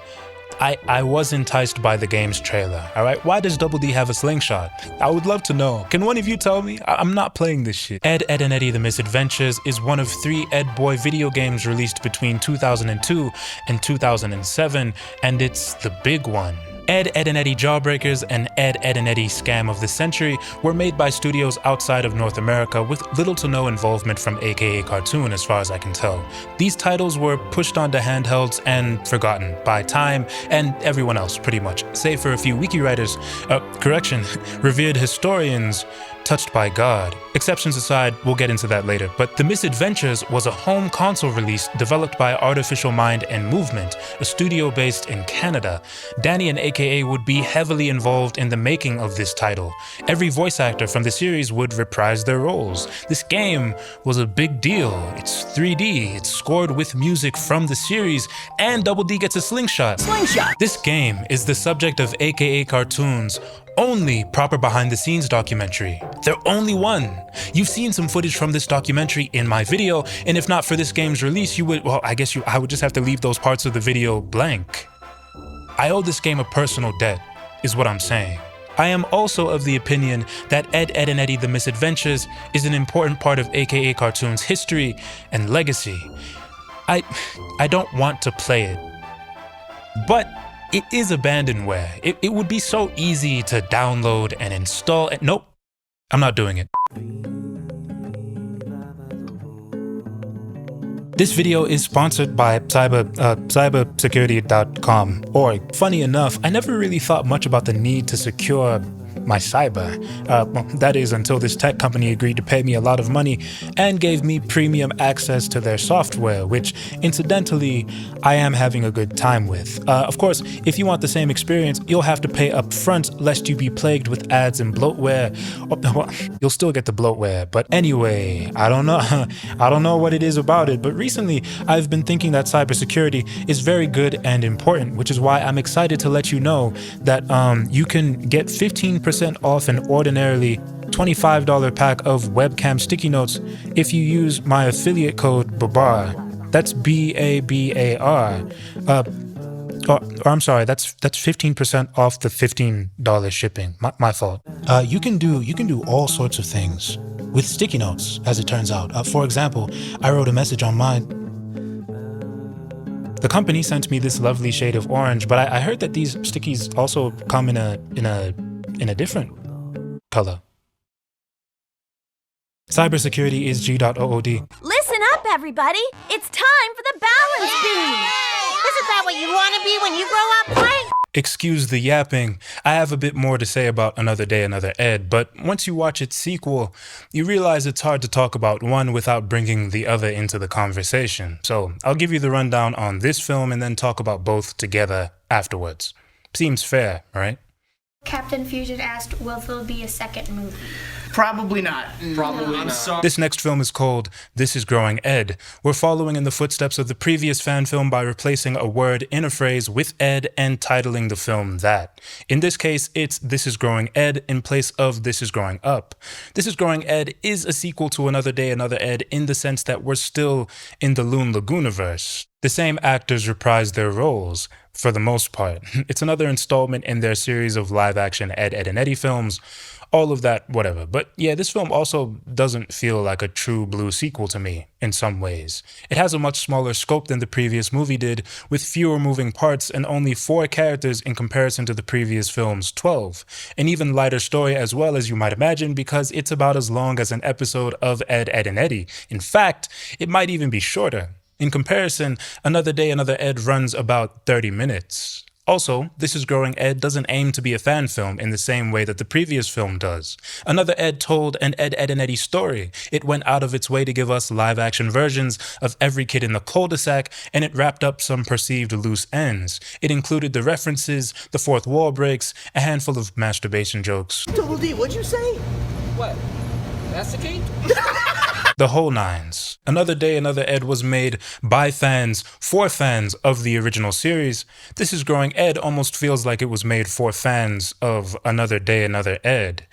I was enticed by the game's trailer, all right? Why does Double D have a slingshot? I would love to know. Can one of you tell me? I'm not playing this shit. Ed, Edd, and Eddy, the Mis-Adventures is one of 3 Ed Boy video games released between 2002 and 2007, and it's the big one. Ed, Edd, and Eddy Jawbreakers and Ed, Edd, and Eddy Scam of the Century were made by studios outside of North America with little to no involvement from a.k.a. Cartoon as far as I can tell. These titles were pushed onto handhelds and forgotten by time and everyone else pretty much, save for a few wiki writers, revered historians touched by God. Exceptions aside, we'll get into that later, but The Mis-Adventures was a home console release developed by Artificial Mind and Movement, a studio based in Canada. Danny and a.k.a. would be heavily involved in the making of this title. Every voice actor from the series would reprise their roles. This game was a big deal. It's 3D, it's scored with music from the series, and Double D gets a slingshot. Slingshot! This game is the subject of a.k.a. Cartoon's only proper behind-the-scenes documentary. Their only one. You've seen some footage from this documentary in my video, and if not for this game's release, I would just have to leave those parts of the video blank. I owe this game a personal debt, is what I'm saying. I am also of the opinion that Ed, Edd, and Eddy, the Mis-Adventures is an important part of a.k.a. Cartoon's history and legacy. I don't want to play it, but it is abandonware. It would be so easy to download and install. Nope, I'm not doing it. This video is sponsored by cybersecurity.com. Funny enough, I never really thought much about the need to secure my cyber. That is until this tech company agreed to pay me a lot of money and gave me premium access to their software, which incidentally, I am having a good time with. Of course, if you want the same experience, you'll have to pay up front lest you be plagued with ads and bloatware. Well, you'll still get the bloatware, but anyway, I don't know what it is about it, but recently I've been thinking that cybersecurity is very good and important, which is why I'm excited to let you know that you can get 15% off an ordinarily $25 pack of webcam sticky notes if you use my affiliate code Babar. That's BABAR. I'm sorry, that's 15% off the $15 shipping. My fault. You can do all sorts of things with sticky notes, as it turns out. For example, I wrote a message on mine. The company sent me this lovely shade of orange, but I heard that these stickies also come in a different color. Cybersecurity is G.OOD. Listen up, everybody. It's time for the balance beam. Isn't that what you want to be when you grow up, Frank? Excuse the yapping. I have a bit more to say about Another Day, Another Ed, but once you watch its sequel, you realize it's hard to talk about one without bringing the other into the conversation. So I'll give you the rundown on this film and then talk about both together afterwards. Seems fair, right? Captain Fusion asked, will there be a second movie? Probably not. Probably not. Sorry. This next film is called This Is Growing Ed. We're following in the footsteps of the previous fan film by replacing a word in a phrase with Ed and titling the film that. In this case, it's This Is Growing Ed in place of This Is Growing Up. This Is Growing Ed is a sequel to Another Day, Another Ed in the sense that we're still in the Loon Lagooniverse. The same actors reprise their roles, for the most part. It's another installment in their series of live-action Ed, Edd, and Eddy films. All of that, whatever. But yeah, this film also doesn't feel like a true blue sequel to me, in some ways. It has a much smaller scope than the previous movie did, with fewer moving parts and only 4 characters in comparison to the previous film's 12. An even lighter story as well, as you might imagine, because it's about as long as an episode of Ed, Edd, and Eddy. In fact, it might even be shorter. In comparison, Another Day, Another Ed runs about 30 minutes. Also, This Is Growing Ed doesn't aim to be a fan film in the same way that the previous film does. Another Ed told an Ed, Edd, and Eddy story. It went out of its way to give us live-action versions of every kid in the cul-de-sac, and it wrapped up some perceived loose ends. It included the references, the fourth wall breaks, a handful of masturbation jokes. Double D, what'd you say? What? Masticate? The whole nines. Another Day, Another Ed was made by fans, for fans of the original series. This Is Growing Ed almost feels like it was made for fans of Another Day, Another Ed.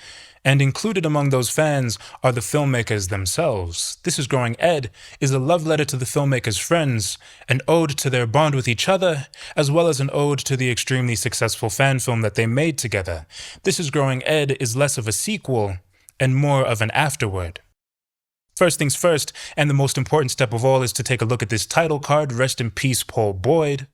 And included among those fans are the filmmakers themselves. This Is Growing Ed is a love letter to the filmmakers' friends, an ode to their bond with each other, as well as an ode to the extremely successful fan film that they made together. This Is Growing Ed is less of a sequel and more of an afterword. First things first, and the most important step of all, is to take a look at this title card. Rest in peace, Paul Boyd.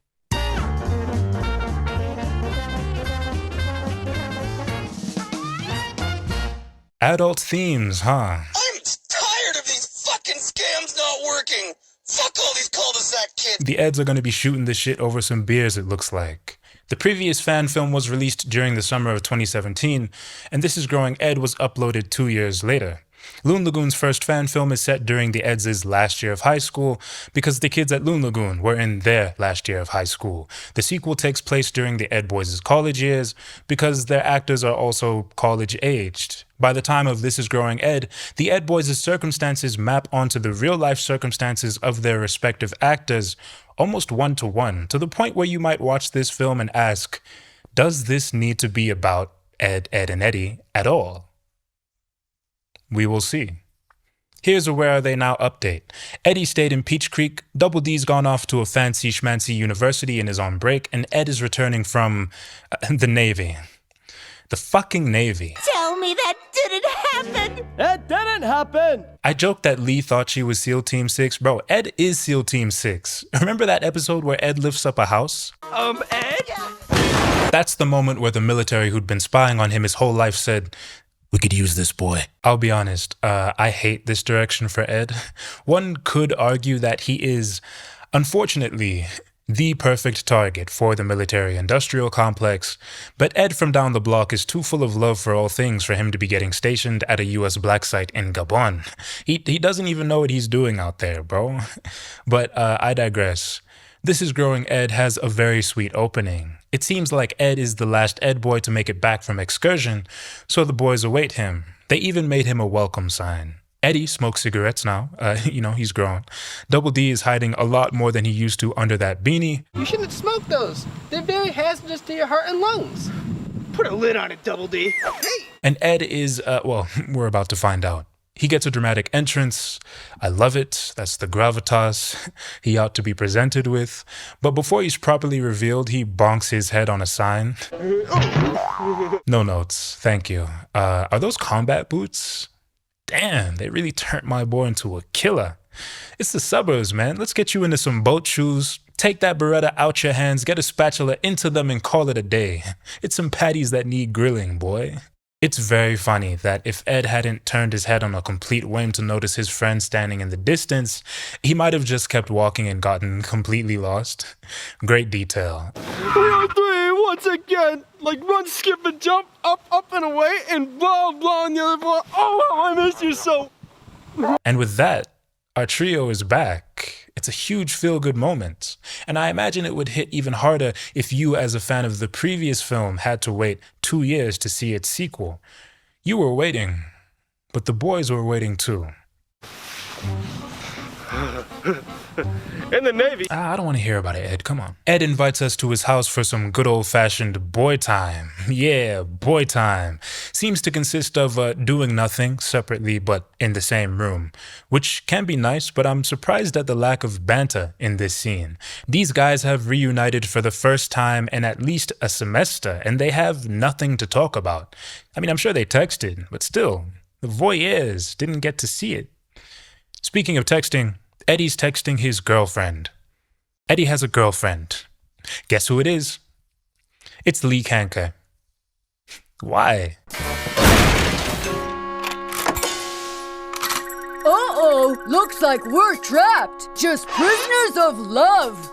Adult themes, huh? I'm tired of these fucking scams not working. Fuck all these cul-de-sac kids. The Eds are going to be shooting this shit over some beers, it looks like. The previous fan film was released during the summer of 2017, and This Is Growing Ed was uploaded 2 years later. Loon Lagoon's first fan film is set during the Eds' last year of high school because the kids at Loon Lagoon were in their last year of high school. The sequel takes place during the Ed Boys' college years because their actors are also college-aged. By the time of This Is Growing Ed, the Ed Boys' circumstances map onto the real-life circumstances of their respective actors almost one-to-one, to the point where you might watch this film and ask, does this need to be about Ed, and Eddy at all? We will see. Here's a Where Are They Now update. Eddy stayed in Peach Creek, Double D's gone off to a fancy schmancy university and is on break, and Ed is returning from the Navy. The fucking Navy. Tell me that didn't happen! That didn't happen! I joked that Lee thought she was SEAL Team 6. Bro, Ed is SEAL Team 6. Remember that episode where Ed lifts up a house? Ed? That's the moment where the military who'd been spying on him his whole life said, "We could use this boy." I'll be honest, I hate this direction for Ed. One could argue that he is, unfortunately, the perfect target for the military-industrial complex, but Ed from down the block is too full of love for all things for him to be getting stationed at a US black site in Gabon. He doesn't even know what he's doing out there, bro. But I digress. This Is Growing Ed has a very sweet opening. It seems like Ed is the last Ed boy to make it back from excursion, so the boys await him. They even made him a welcome sign. Eddy smokes cigarettes now. He's grown. Double D is hiding a lot more than he used to under that beanie. You shouldn't smoke those. They're very hazardous to your heart and lungs. Put a lid on it, Double D. Hey! And Ed is, we're about to find out. He gets a dramatic entrance. I love it. That's the gravitas he ought to be presented with. But before he's properly revealed, he bonks his head on a sign. No notes. Thank you. Are those combat boots? Damn, they really turned my boy into a killer. It's the suburbs, man. Let's get you into some boat shoes. Take that Beretta out your hands, get a spatula into them, and call it a day. It's some patties that need grilling, boy. It's very funny that if Ed hadn't turned his head on a complete whim to notice his friend standing in the distance, he might have just kept walking and gotten completely lost. Great detail. 3 on 3 once again. Like run, skip, and jump, up and away, and blah, blah, and the other blah. Oh, I miss you so. And with that, our trio is back. It's a huge feel-good moment. And I imagine it would hit even harder if you, as a fan of the previous film, had to wait 2 years to see its sequel. You were waiting, but the boys were waiting too. In the Navy. I don't want to hear about it, Ed. Come on. Ed invites us to his house for some good old-fashioned boy time. Yeah, boy time. Seems to consist of doing nothing separately but in the same room, which can be nice, but I'm surprised at the lack of banter in this scene. These guys have reunited for the first time in at least a semester, and they have nothing to talk about. I mean, I'm sure they texted, but still, the voyeurs didn't get to see it. Speaking of texting, Eddy's texting his girlfriend. Eddy has a girlfriend. Guess who it is? It's Lee Kanker. Why? Uh-oh, looks like we're trapped. Just prisoners of love.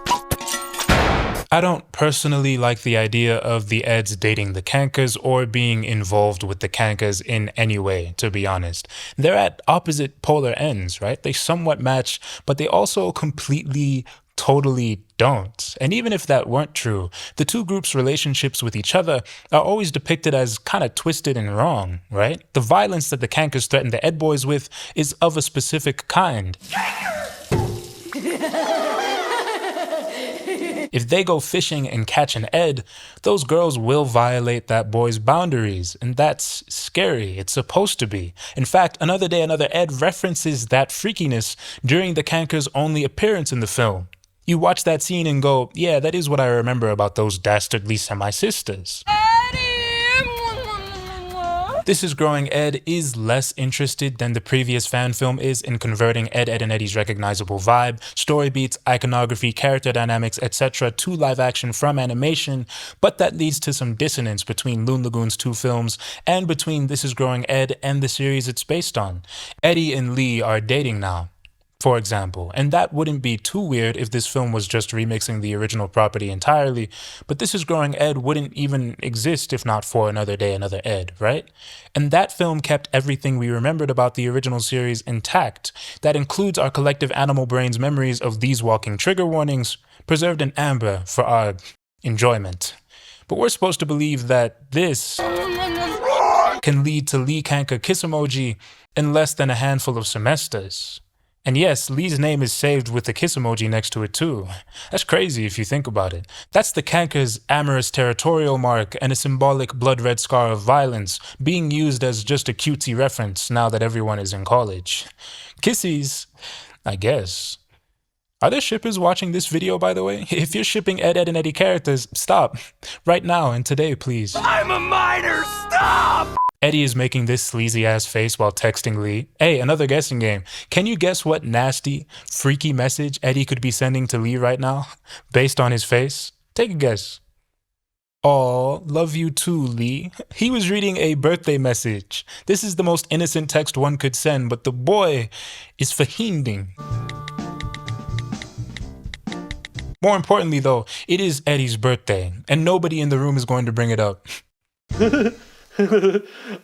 I don't personally like the idea of the Eds dating the Kankers or being involved with the Kankers in any way, to be honest. They're at opposite polar ends, right? They somewhat match, but they also completely, totally don't. And even if that weren't true, the two groups' relationships with each other are always depicted as kind of twisted and wrong, right? The violence that the Kankers threaten the Ed Boys with is of a specific kind. If they go fishing and catch an Ed, those girls will violate that boy's boundaries, and that's scary. It's supposed to be. In fact, Another Day, Another Ed references that freakiness during the Kankers' only appearance in the film. You watch that scene and go, yeah, that is what I remember about those dastardly semi-sisters. This Is Growing Ed is less interested than the previous fan film is in converting Ed, Edd and Eddy's recognizable vibe, story beats, iconography, character dynamics, etc. to live action from animation, but that leads to some dissonance between Loon Lagoon's two films and between This Is Growing Ed and the series it's based on. Eddy and Lee are dating now, for example, and that wouldn't be too weird if this film was just remixing the original property entirely, but This Is Growing Ed wouldn't even exist if not for Another Day, Another Ed, right? And that film kept everything we remembered about the original series intact. That includes our collective animal brains' memories of these walking trigger warnings, preserved in amber for our enjoyment. But we're supposed to believe that this can lead to Lee Kanker kiss emoji in less than a handful of semesters. And yes, Lee's name is saved with the kiss emoji next to it too. That's crazy if you think about it. That's the Kankers' amorous territorial mark and a symbolic blood-red scar of violence being used as just a cutesy reference now that everyone is in college. Kissies, I guess. Are there shippers watching this video, by the way? If you're shipping Ed, Edd and Eddy characters, stop. Right now and today, please. I'm a minor, stop! Eddy is making this sleazy-ass face while texting Lee. Hey, another guessing game. Can you guess what nasty, freaky message Eddy could be sending to Lee right now, based on his face? Take a guess. Aw, love you too, Lee. He was reading a birthday message. This is the most innocent text one could send, but the boy is verhinding. More importantly, though, it is Eddy's birthday, and nobody in the room is going to bring it up.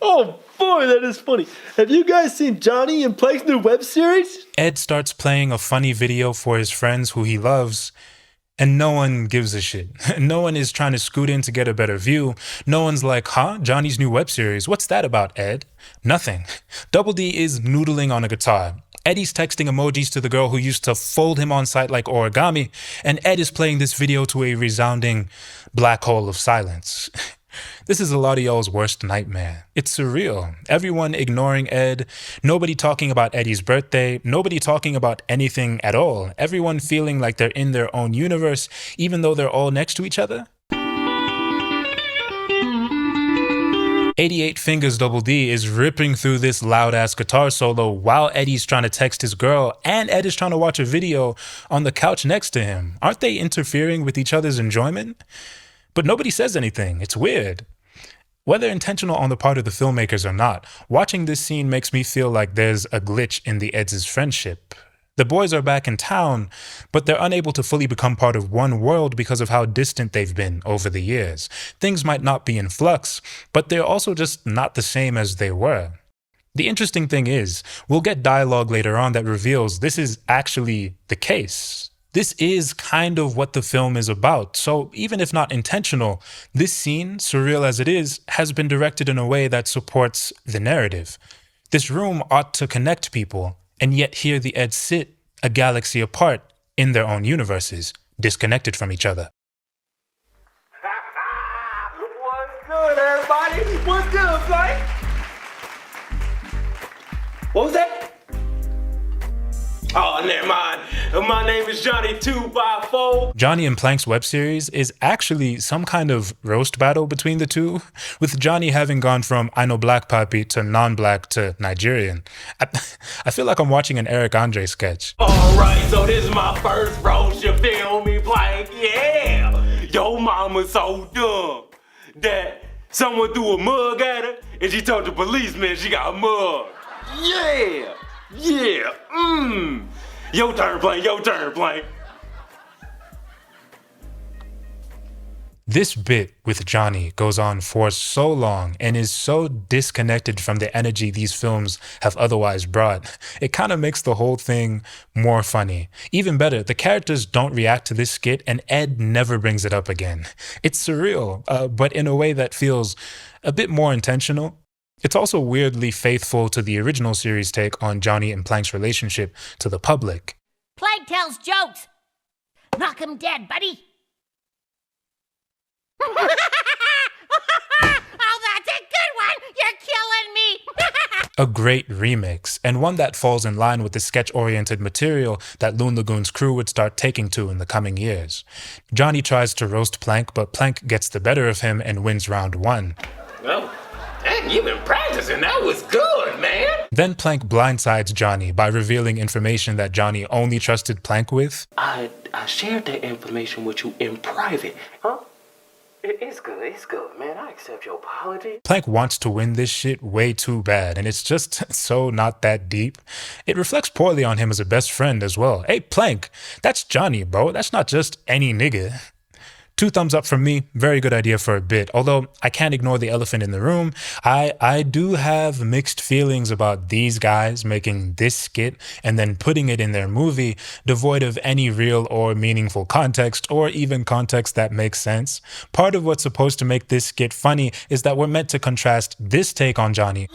Oh boy, that is funny. Have you guys seen Jonny and Plank's new web series? Ed starts playing a funny video for his friends who he loves, and no one gives a shit. No one is trying to scoot in to get a better view. No one's like, huh? Jonny's new web series. What's that about, Ed? Nothing. Double D is noodling on a guitar. Eddy's texting emojis to the girl who used to fold him on site like origami, and Ed is playing this video to a resounding black hole of silence. This is a lot of y'all's worst nightmare. It's surreal. Everyone ignoring Ed, nobody talking about Eddy's birthday, nobody talking about anything at all. Everyone feeling like they're in their own universe, even though they're all next to each other. 88 Fingers Double D is ripping through this loud-ass guitar solo while Eddy's trying to text his girl and Ed is trying to watch a video on the couch next to him. Aren't they interfering with each other's enjoyment? But nobody says anything. It's weird. Whether intentional on the part of the filmmakers or not, watching this scene makes me feel like there's a glitch in the Eds' friendship. The boys are back in town, but they're unable to fully become part of one world because of how distant they've been over the years. Things might not be in flux, but they're also just not the same as they were. The interesting thing is, we'll get dialogue later on that reveals this is actually the case. This is kind of what the film is about, so even if not intentional, this scene, surreal as it is, has been directed in a way that supports the narrative. This room ought to connect people, and yet here the Eds sit, a galaxy apart, in their own universes, disconnected from each other. What's good, everybody? What's good, Plank? What was that? Oh, never mind. My name is Jonny 254. Jonny and Plank's web series is actually some kind of roast battle between the two, with Jonny having gone from I know black papi to non-black to Nigerian. I feel like I'm watching an Eric Andre sketch. Alright, so this is my first roast, you feel me, Plank? Yeah! Yo mama's so dumb that someone threw a mug at her and she told the policeman she got a mug. Yeah! Yeah! Your turn, Plank, your turn, Plank. This bit with Jonny goes on for so long and is so disconnected from the energy these films have otherwise brought. It kind of makes the whole thing more funny. Even better, the characters don't react to this skit and Ed never brings it up again. It's surreal, but in a way that feels a bit more intentional. It's also weirdly faithful to the original series take on Jonny and Plank's relationship to the public. Plank tells jokes. Knock him dead, buddy. Oh, that's a good one. You're killing me. A great remix, and one that falls in line with the sketch-oriented material that Loon Lagoon's crew would start taking to in the coming years. Jonny tries to roast Plank, but Plank gets the better of him and wins round 1. Well, dang, you been practicing. That was good, man. Then Plank blindsides Jonny by revealing information that Jonny only trusted Plank with. I shared that information with you in private. Huh? It's good, man. I accept your apology. Plank wants to win this shit way too bad, and it's just so not that deep. It reflects poorly on him as a best friend as well. Hey, Plank, that's Jonny, bro. That's not just any nigga. 2 thumbs up from me. Very good idea for a bit. Although I can't ignore the elephant in the room. I do have mixed feelings about these guys making this skit and then putting it in their movie, devoid of any real or meaningful context, or even context that makes sense. Part of what's supposed to make this skit funny is that we're meant to contrast this take on Jonny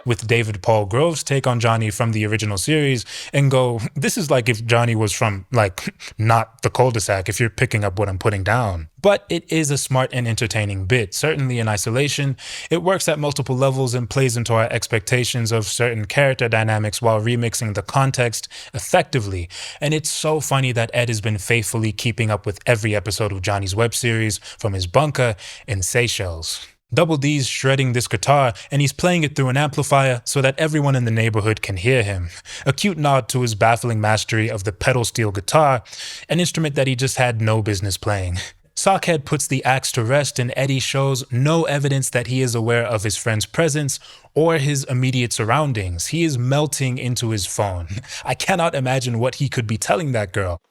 with David Paul Grove's take on Jonny from the original series and go, this is like if Jonny was from, like, not the cul-de-sac, if you're picking up what I'm putting down. But it is a smart and entertaining bit. Certainly in isolation, it works at multiple levels and plays into our expectations of certain character dynamics while remixing the context effectively. And it's so funny that Ed has been faithfully keeping up with every episode of Jonny's web series from his bunker in Seychelles. Double D's shredding this guitar, and he's playing it through an amplifier so that everyone in the neighborhood can hear him. A cute nod to his baffling mastery of the pedal steel guitar, an instrument that he just had no business playing. Sockhead puts the axe to rest, and Eddy shows no evidence that he is aware of his friend's presence or his immediate surroundings. He is melting into his phone. I cannot imagine what he could be telling that girl.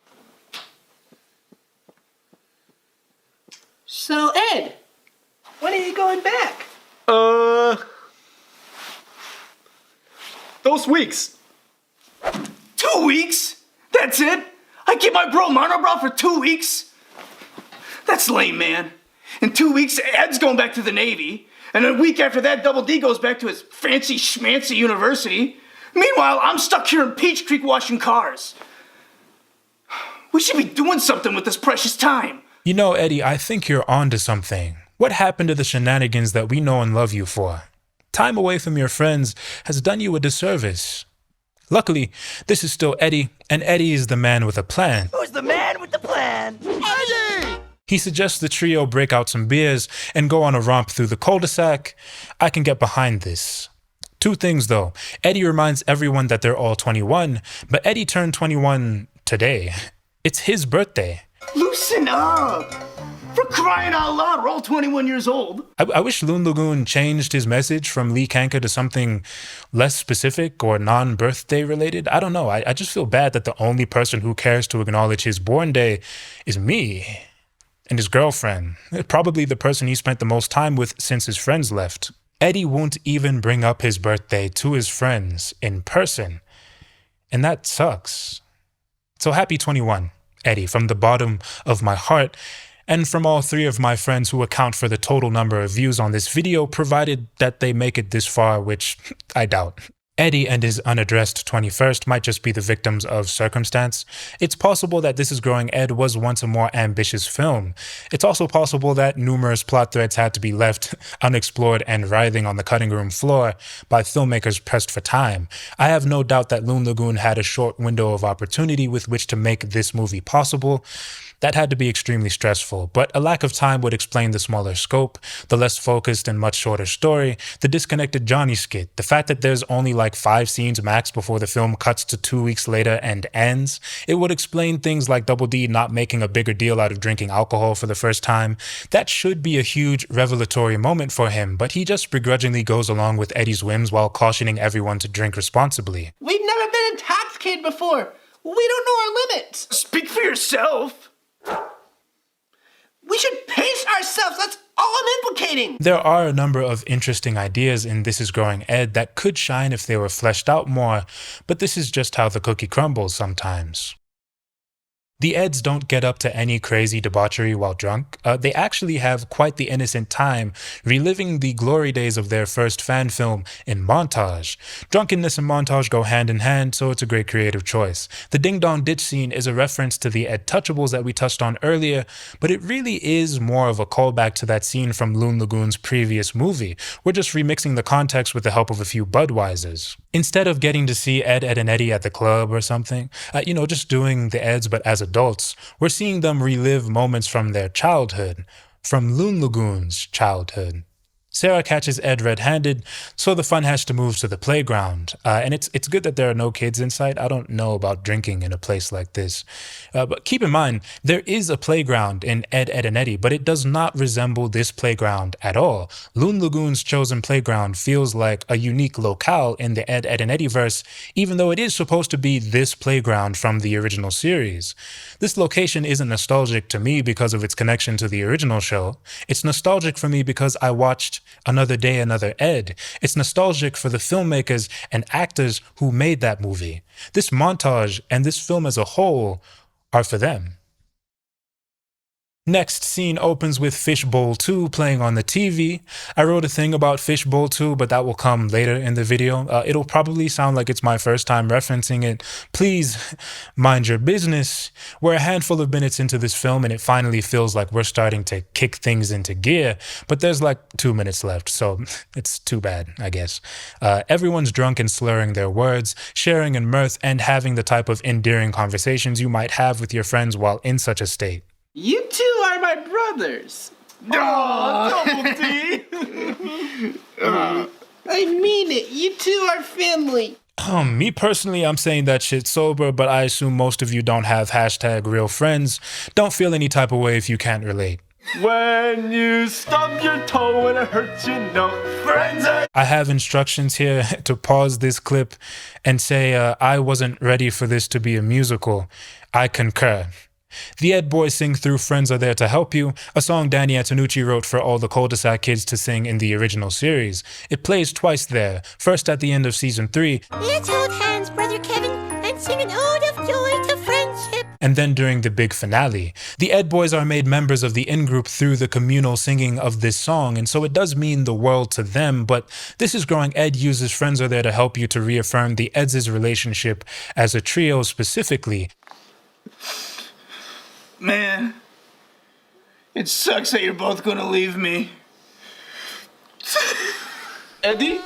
So, Ed, when are you going back? Those weeks. 2 weeks? That's it? I keep my bro monobrow for 2 weeks? That's lame, man. In 2 weeks, Ed's going back to the Navy. And a week after that, Double D goes back to his fancy schmancy university. Meanwhile, I'm stuck here in Peach Creek washing cars. We should be doing something with this precious time. You know, Eddy, I think you're onto something. What happened to the shenanigans that we know and love you for? Time away from your friends has done you a disservice. Luckily, this is still Eddy, and Eddy is the man with a plan. Who's the man with the plan? Eddy! He suggests the trio break out some beers and go on a romp through the cul-de-sac. I can get behind this. 2 things though. Eddy reminds everyone that they're all 21, but Eddy turned 21 today. It's his birthday. Loosen up! For crying out loud, we're all 21 years old. I wish Loon Lagoon changed his message from Lee Kanker to something less specific or non-birthday related. I don't know. I just feel bad that the only person who cares to acknowledge his born day is me and his girlfriend. Probably the person he spent the most time with since his friends left. Eddy won't even bring up his birthday to his friends in person. And that sucks. So happy 21, Eddy, from the bottom of my heart. And from all 3 of my friends who account for the total number of views on this video, provided that they make it this far, which I doubt. Eddy and his unaddressed 21st might just be the victims of circumstance. It's possible that This Is Growing Ed was once a more ambitious film. It's also possible that numerous plot threads had to be left unexplored and writhing on the cutting room floor by filmmakers pressed for time. I have no doubt that Loon Lagoon had a short window of opportunity with which to make this movie possible. That had to be extremely stressful, but a lack of time would explain the smaller scope, the less focused and much shorter story, the disconnected Jonny skit, the fact that there's only like 5 scenes max before the film cuts to 2 weeks later and ends. It would explain things like Double D not making a bigger deal out of drinking alcohol for the first time. That should be a huge revelatory moment for him, but he just begrudgingly goes along with Eddy's whims while cautioning everyone to drink responsibly. We've never been intoxicated before. We don't know our limits. Speak for yourself. We should pace ourselves, that's all I'm implicating. There are a number of interesting ideas in This Is Growing Ed that could shine if they were fleshed out more, but this is just how the cookie crumbles sometimes. The Eds don't get up to any crazy debauchery while drunk. They actually have quite the innocent time, reliving the glory days of their first fan film in montage. Drunkenness and montage go hand in hand, so it's a great creative choice. The Ding Dong Ditch scene is a reference to the Ed Touchables that we touched on earlier, but it really is more of a callback to that scene from Loon Lagoon's previous movie. We're just remixing the context with the help of a few Budweisers. Instead of getting to see Ed, Ed, and Eddy at the club or something, just doing the Eds but as adults, we're seeing them relive moments from their childhood, from Loon Lagoon's childhood. Sarah catches Ed red-handed, so the fun has to move to the playground. And it's good that there are no kids in sight. I don't know about drinking in a place like this. But keep in mind, there is a playground in Ed, Ed, and Eddy, but it does not resemble this playground at all. Loon Lagoon's chosen playground feels like a unique locale in the Ed, Ed, and Eddyverse, even though it is supposed to be this playground from the original series. This location isn't nostalgic to me because of its connection to the original show. It's nostalgic for me because I watched Another Day, Another Ed. It's nostalgic for the filmmakers and actors who made that movie. This montage and this film as a whole are for them. Next scene opens with Fishbowl 2 playing on the TV. I wrote a thing about Fishbowl 2, but that will come later in the video. It'll probably sound like it's my first time referencing it. Please mind your business. We're a handful of minutes into this film and it finally feels like we're starting to kick things into gear, but there's like 2 minutes left, so it's too bad, I guess. Everyone's drunk and slurring their words, sharing in mirth, and having the type of endearing conversations you might have with your friends while in such a state. You two are my brothers. Oh, Double D. I mean it. You two are family. Me personally, I'm saying that shit sober, but I assume most of you don't have hashtag real friends. Don't feel any type of way if you can't relate. When you stub your toe and it hurts, you know, friends are... I have instructions here to pause this clip and say I wasn't ready for this to be a musical. I concur. The Ed Boys sing through Friends Are There to Help You, a song Danny Antonucci wrote for all the cul-de-sac kids to sing in the original series. It plays twice there, first at the end of season 3, Let's hold hands, Brother Kevin, and sing an ode of joy to friendship. And then during the big finale. The Ed Boys are made members of the in-group through the communal singing of this song, and so it does mean the world to them, but This Is Growing Ed uses Friends Are There to Help You to reaffirm the Eds' relationship as a trio specifically. Man, it sucks that you're both gonna leave me. Eddy?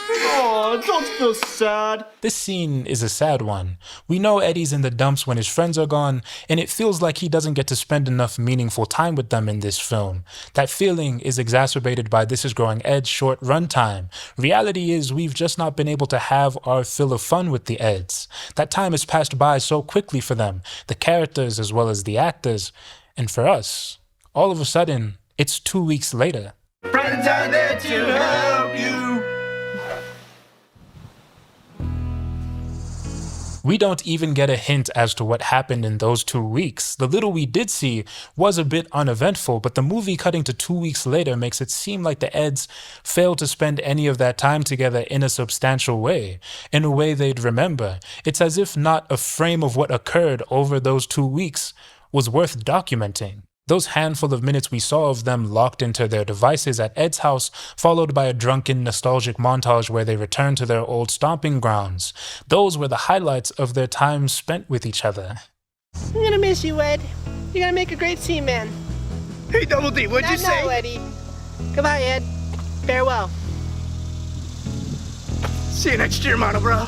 Oh, don't feel sad. This scene is a sad one. We know Eddy's in the dumps when his friends are gone, and it feels like he doesn't get to spend enough meaningful time with them in this film. That feeling is exacerbated by This Is Growing Ed's short runtime. Reality is we've just not been able to have our fill of fun with the Eds. That time has passed by so quickly for them, the characters as well as the actors, and for us, all of a sudden, it's 2 weeks later. Friends are there to help you. We don't even get a hint as to what happened in those 2 weeks. The little we did see was a bit uneventful, but the movie cutting to 2 weeks later makes it seem like the Eds failed to spend any of that time together in a substantial way, in a way they'd remember. It's as if not a frame of what occurred over those 2 weeks was worth documenting. Those handful of minutes we saw of them locked into their devices at Ed's house, followed by a drunken, nostalgic montage where they return to their old stomping grounds. Those were the highlights of their time spent with each other. I'm gonna miss you, Ed. You're gonna make a great scene man. Hey, Double D, what'd you say? No, Eddy. Goodbye, Ed. Farewell. See you next year, Mono Bro.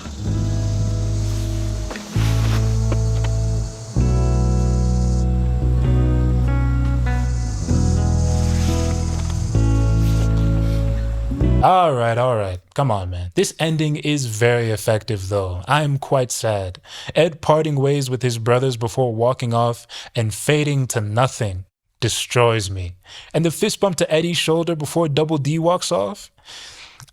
All right. Come on, man. This ending is very effective, though. I'm quite sad. Ed parting ways with his brothers before walking off and fading to nothing destroys me. And the fist bump to Eddy's shoulder before Double D walks off?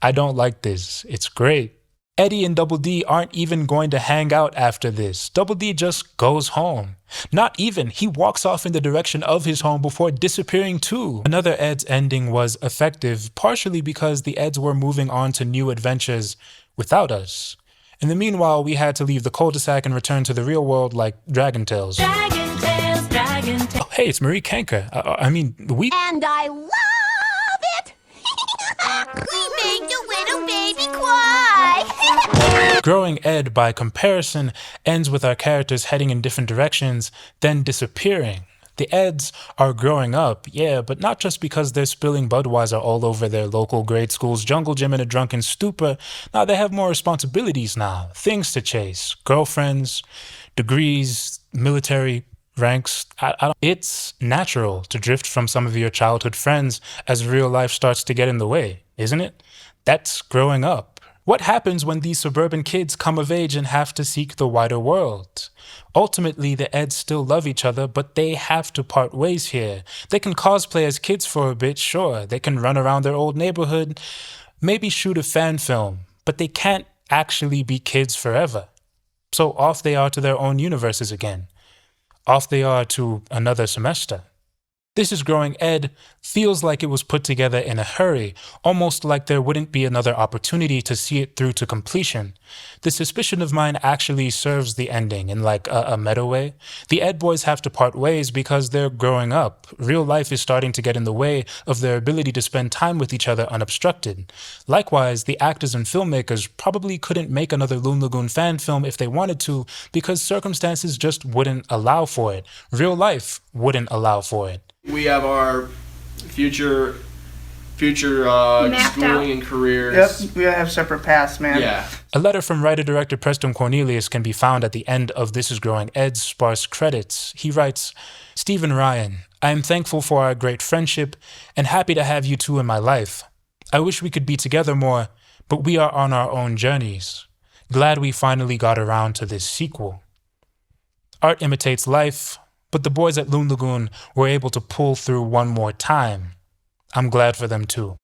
I don't like this. It's great. Eddy and Double D aren't even going to hang out after this. Double D just goes home. Not even. He walks off in the direction of his home before disappearing too. Another Ed's ending was effective, partially because the Eds were moving on to new adventures without us. In the meanwhile, we had to leave the cul-de-sac and return to the real world like Dragon Tales. Dragon Tales, Dragon Tales. Oh, hey, it's Marie Kanker. I mean, we... And I love it! We made the little baby cry! Growing Ed, by comparison, ends with our characters heading in different directions, then disappearing. The Eds are growing up, yeah, but not just because they're spilling Budweiser all over their local grade school's jungle gym in a drunken stupor. Now they have more responsibilities now, things to chase, girlfriends, degrees, military ranks. It's natural to drift from some of your childhood friends as real life starts to get in the way, isn't it? That's growing up. What happens when these suburban kids come of age and have to seek the wider world? Ultimately, the Eds still love each other, but they have to part ways here. They can cosplay as kids for a bit, sure. They can run around their old neighborhood, maybe shoot a fan film, but they can't actually be kids forever. So off they are to their own universes again. Off they are to another semester. This Is Growing Ed feels like it was put together in a hurry, almost like there wouldn't be another opportunity to see it through to completion. The suspicion of mine actually serves the ending in like a meta way. The Ed boys have to part ways because they're growing up. Real life is starting to get in the way of their ability to spend time with each other unobstructed. Likewise, the actors and filmmakers probably couldn't make another Loon Lagoon fan film if they wanted to because circumstances just wouldn't allow for it. Real life wouldn't allow for it. We have our future schooling and careers. Yep, we have separate paths, man. Yeah. A letter from writer-director Preston Cornelius can be found at the end of This Is Growing Ed's sparse credits. He writes, Stephen Ryan, I am thankful for our great friendship and happy to have you two in my life. I wish we could be together more, but we are on our own journeys. Glad we finally got around to this sequel. Art imitates life, but the boys at Loon Lagoon were able to pull through one more time. I'm glad for them too.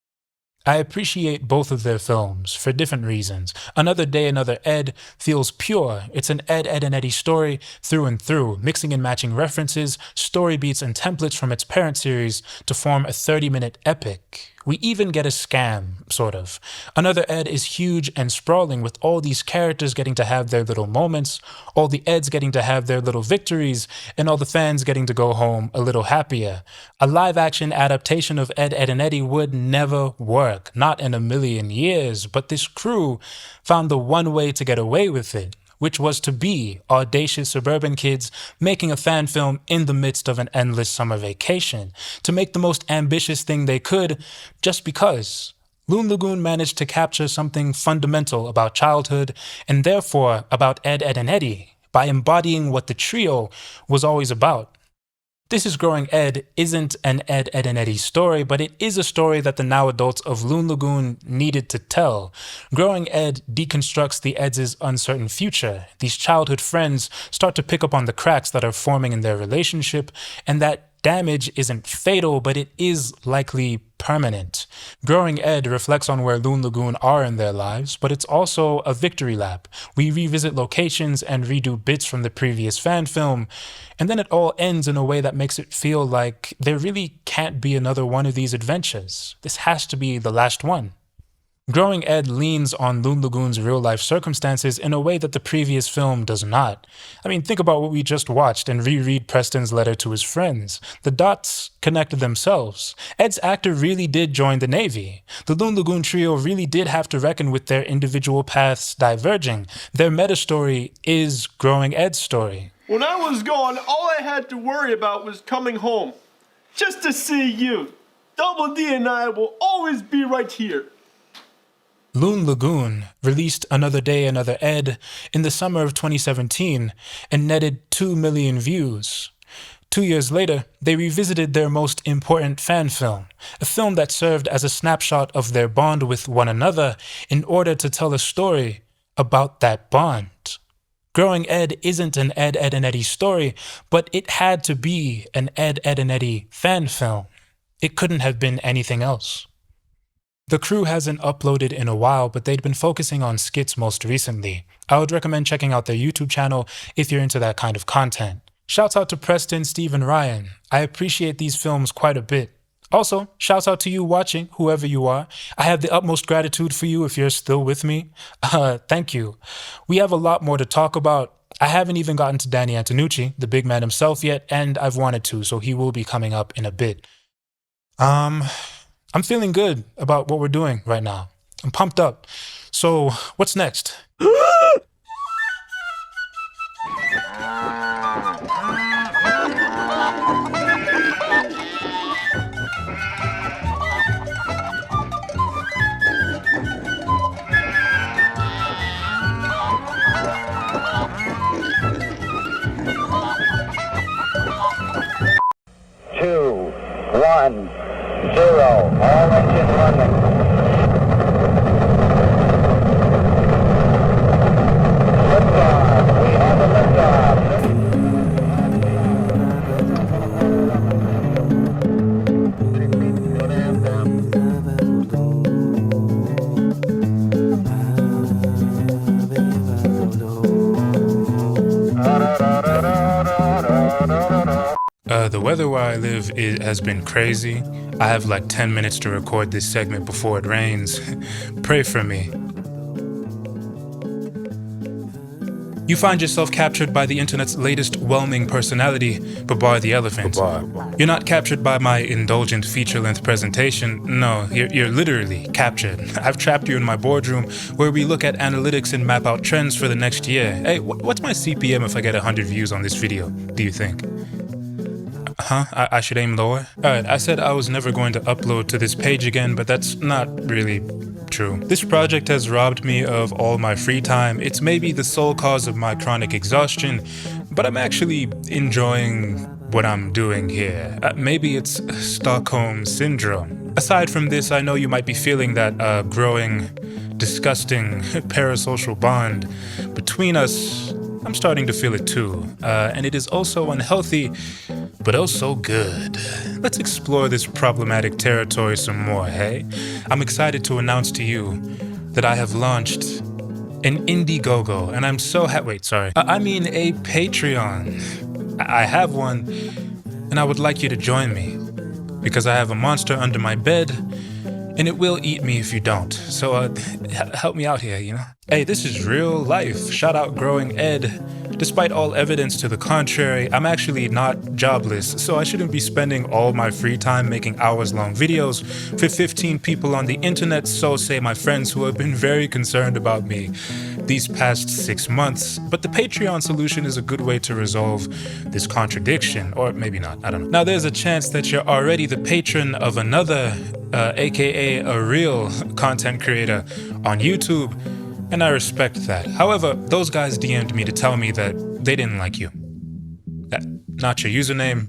I appreciate both of their films for different reasons. Another Day, Another Ed feels pure. It's an Ed, and Eddy story through and through, mixing and matching references, story beats, and templates from its parent series to form a 30-minute epic. We even get a scam, sort of. Another Ed is huge and sprawling with all these characters getting to have their little moments, all the Eds getting to have their little victories, and all the fans getting to go home a little happier. A live-action adaptation of Ed, and Eddy would never work, not in a million years, but this crew found the one way to get away with it, which was to be audacious suburban kids making a fan film in the midst of an endless summer vacation, to make the most ambitious thing they could just because. Loon Lagoon managed to capture something fundamental about childhood and therefore about Ed, and Eddy by embodying what the trio was always about. This Is Growing Ed isn't an Ed, and Eddy story, but it is a story that the now adults of Loon Lagoon needed to tell. Growing Ed deconstructs the Eds' uncertain future. These childhood friends start to pick up on the cracks that are forming in their relationship, and that damage isn't fatal, but it is likely permanent. Growing Ed reflects on where Loon Lagoon are in their lives, but it's also a victory lap. We revisit locations and redo bits from the previous fan film, and then it all ends in a way that makes it feel like there really can't be another one of these adventures. This has to be the last one. Growing Ed leans on Loon Lagoon's real-life circumstances in a way that the previous film does not. I mean, think about what we just watched and reread Preston's letter to his friends. The dots connected themselves. Ed's actor really did join the Navy. The Loon Lagoon trio really did have to reckon with their individual paths diverging. Their meta-story is Growing Ed's story. When I was gone, all I had to worry about was coming home. Just to see you. Double D and I will always be right here. Loon Lagoon released Another Day, Another Ed in the summer of 2017 and netted 2 million views. 2 years later, they revisited their most important fan film, a film that served as a snapshot of their bond with one another in order to tell a story about that bond. Growing Ed isn't an Ed, and Eddy story, but it had to be an Ed, and Eddy fan film. It couldn't have been anything else. The crew hasn't uploaded in a while, but they'd been focusing on skits most recently. I would recommend checking out their YouTube channel if you're into that kind of content. Shouts out to Preston, Steve, and Ryan. I appreciate these films quite a bit. Also, shouts out to you watching, whoever you are. I have the utmost gratitude for you if you're still with me. Thank you. We have a lot more to talk about. I haven't even gotten to Danny Antonucci, the big man himself yet, and I've wanted to, so he will be coming up in a bit. I'm feeling good about what we're doing right now. I'm pumped up. So, what's next? Two, 1, 0. All engine running. Liftoff. We have a liftoff. The weather where I live has been crazy. I have like 10 minutes to record this segment before it rains. Pray for me. You find yourself captured by the internet's latest whelming personality, Babar the elephant. Babar. You're not captured by my indulgent feature-length presentation. No, you're literally captured. I've trapped you in my boardroom where we look at analytics and map out trends for the next year. Hey, what's my CPM if I get 100 views on this video, do you think? Huh? I should aim lower? Alright, I said I was never going to upload to this page again, but that's not really true. This project has robbed me of all my free time. It's maybe the sole cause of my chronic exhaustion, but I'm actually enjoying what I'm doing here. Maybe it's Stockholm Syndrome. Aside from this, I know you might be feeling that growing, disgusting parasocial bond between us. I'm starting to feel it too, and it is also unhealthy, but also good. Let's explore this problematic territory some more, hey? I'm excited to announce to you that I have launched an Indiegogo, and I'm so I mean a Patreon. I have one, and I would like you to join me, because I have a monster under my bed, and it will eat me if you don't. So help me out here, you know? Hey, this is real life. Shout out Growing Ed. Despite all evidence to the contrary, I'm actually not jobless, so I shouldn't be spending all my free time making hours-long videos for 15 people on the internet, so say my friends who have been very concerned about me these past 6 months. But the Patreon solution is a good way to resolve this contradiction, or maybe not, I don't know. Now there's a chance that you're already the patron of another, a.k.a. a real content creator on YouTube, and I respect that. However, those guys DM'd me to tell me that they didn't like you. Not your username,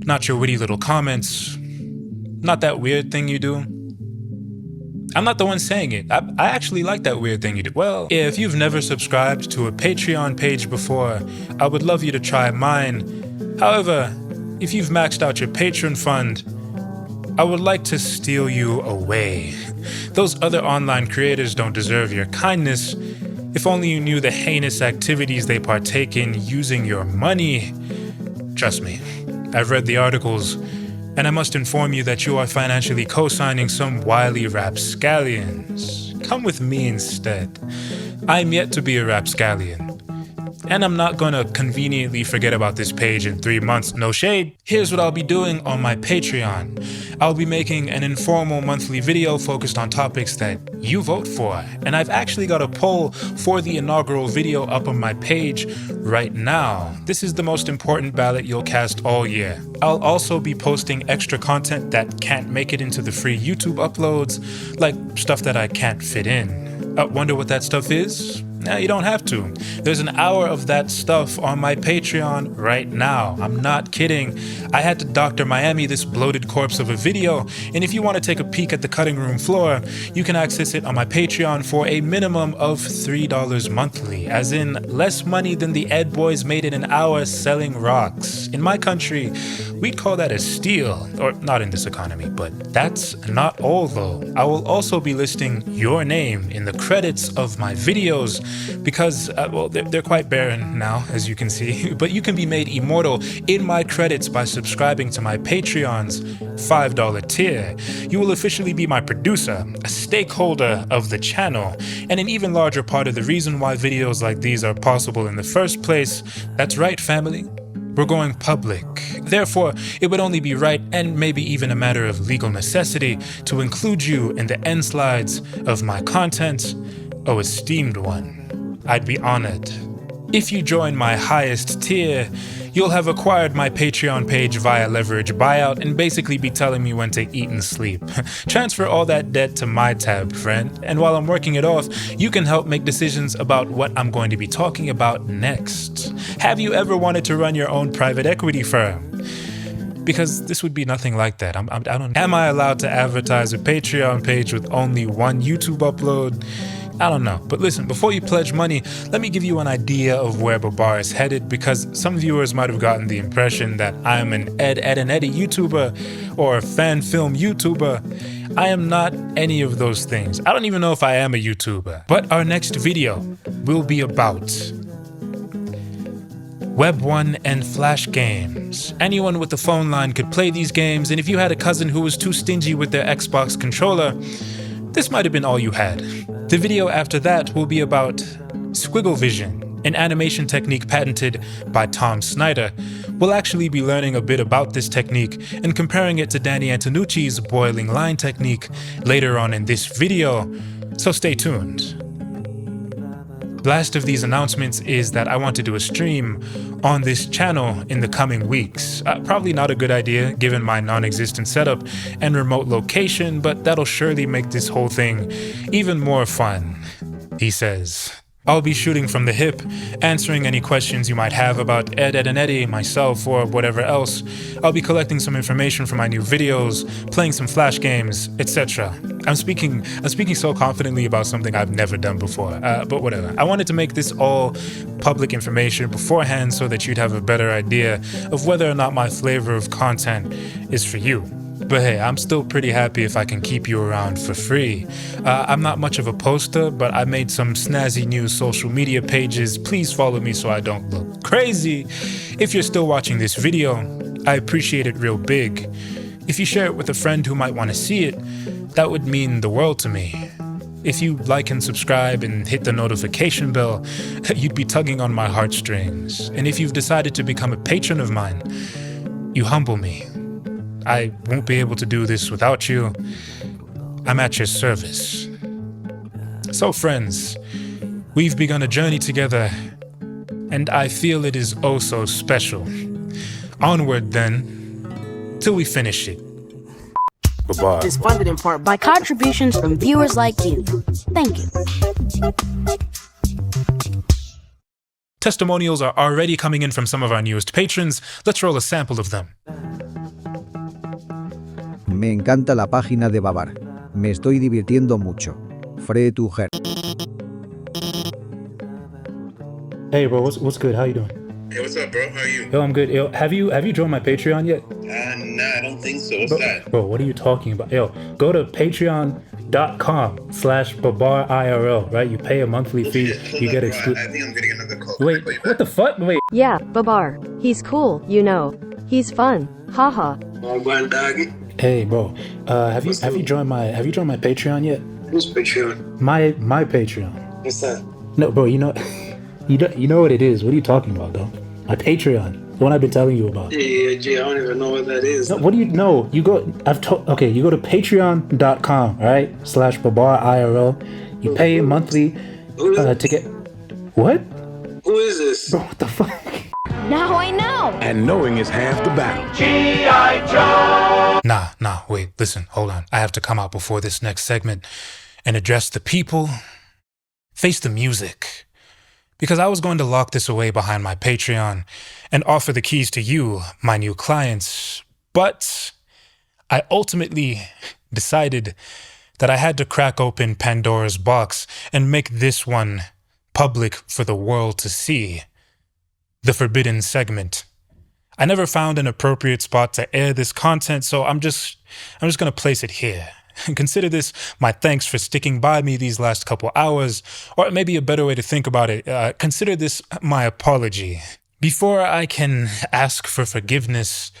not your witty little comments, not that weird thing you do. I'm not the one saying it. I actually like that weird thing you do. Well, if you've never subscribed to a Patreon page before, I would love you to try mine. However, if you've maxed out your Patreon fund, I would like to steal you away. Those other online creators don't deserve your kindness. If only you knew the heinous activities they partake in using your money. Trust me, I've read the articles, and I must inform you that you are financially co-signing some wily rapscallions. Come with me instead. I'm yet to be a rapscallion. And I'm not gonna conveniently forget about this page in 3 months, no shade. Here's what I'll be doing on my Patreon. I'll be making an informal monthly video focused on topics that you vote for. And I've actually got a poll for the inaugural video up on my page right now. This is the most important ballot you'll cast all year. I'll also be posting extra content that can't make it into the free YouTube uploads, like stuff that I can't fit in. Wonder what that stuff is? Nah, you don't have to. There's an hour of that stuff on my Patreon right now. I'm not kidding. I had to Dr. Miami this bloated corpse of a video, and if you want to take a peek at the cutting room floor, you can access it on my Patreon for a minimum of $3 monthly, as in less money than the Ed Boys made in an hour selling rocks. In my country, we'd call that a steal, or not in this economy, but that's not all though. I will also be listing your name in the credits of my videos, because, well, they're quite barren now, as you can see, but you can be made immortal in my credits by subscribing to my Patreon's $5 tier. You will officially be my producer, a stakeholder of the channel, and an even larger part of the reason why videos like these are possible in the first place. That's right, family. We're going public. Therefore, it would only be right, and maybe even a matter of legal necessity, to include you in the end slides of my content. Oh, esteemed one, I'd be honored. If you join my highest tier, you'll have acquired my Patreon page via leverage buyout and basically be telling me when to eat and sleep. Transfer all that debt to my tab, friend, and while I'm working it off, you can help make decisions about what I'm going to be talking about next. Have you ever wanted to run your own private equity firm? Because this would be nothing like that. Am I allowed to advertise a Patreon page with only one YouTube upload? I don't know. But listen, before you pledge money, let me give you an idea of where Babar is headed, because some viewers might have gotten the impression that I'm an Eddy YouTuber or a fan film YouTuber. I am not any of those things. I don't even know if I am a YouTuber. But our next video will be about Web 1 and Flash games. Anyone with a phone line could play these games, and if you had a cousin who was too stingy with their Xbox controller, this might have been all you had. The video after that will be about squiggle vision, an animation technique patented by Tom Snyder. We'll actually be learning a bit about this technique and comparing it to Danny Antonucci's boiling line technique later on in this video, so stay tuned. Last of these announcements is that I want to do a stream on this channel in the coming weeks. Probably not a good idea given my non-existent setup and remote location, but that'll surely make this whole thing even more fun, he says. I'll be shooting from the hip, answering any questions you might have about Ed, and Eddy, myself, or whatever else. I'll be collecting some information from my new videos, playing some Flash games, etc. I'm speaking so confidently about something I've never done before, but whatever. I wanted to make this all public information beforehand so that you'd have a better idea of whether or not my flavor of content is for you. But hey, I'm still pretty happy if I can keep you around for free. I'm not much of a poster, but I made some snazzy new social media pages. Please follow me so I don't look crazy. If you're still watching this video, I appreciate it real big. If you share it with a friend who might want to see it, that would mean the world to me. If you like and subscribe and hit the notification bell, you'd be tugging on my heartstrings. And if you've decided to become a patron of mine, you humble me. I won't be able to do this without you. I'm at your service. So friends, we've begun a journey together, and I feel it is oh so special. Onward then, till we finish it. Babar. Is funded in part by contributions from viewers like you. Thank you. Testimonials are already coming in from some of our newest patrons. Let's roll a sample of them. Me encanta la página de Babar. Me estoy divirtiendo mucho. Free to her. Hey bro, what's good? How you doing? Hey, what's up, bro? How are you? Yo, I'm good. Yo, have you joined my Patreon yet? Nah, I don't think so. What's that? Bro, what are you talking about? Yo, go to patreon.com/BabarIRL, right? You pay a monthly fee, you get exclusive. I think I'm getting another call. Wait, what the fuck? Wait. Yeah, Babar. He's cool, you know. He's fun. Haha. Hey, bro. Have you joined my Patreon yet? Who's Patreon? My Patreon. What's that? No, bro. You know what it is. What are you talking about, though? My Patreon, the one I've been telling you about. Yeah, Jay, I don't even know what that is. No, what do you know? You go. Okay, you go to patreon.com, right? /BabarIRL. You pay monthly to get. What? Who is this? Bro, what the fuck? Now I know. And knowing is half the battle. G.I. Joe! Nah, wait, listen, hold on. I have to come out before this next segment and address the people, face the music. Because I was going to lock this away behind my Patreon and offer the keys to you, my new clients. But I ultimately decided that I had to crack open Pandora's box and make this one public for the world to see. The forbidden segment. I never found an appropriate spot to air this content, so I'm just gonna place it here. Consider this my thanks for sticking by me these last couple hours, or maybe a better way to think about it, consider this my apology. Before I can ask for forgiveness,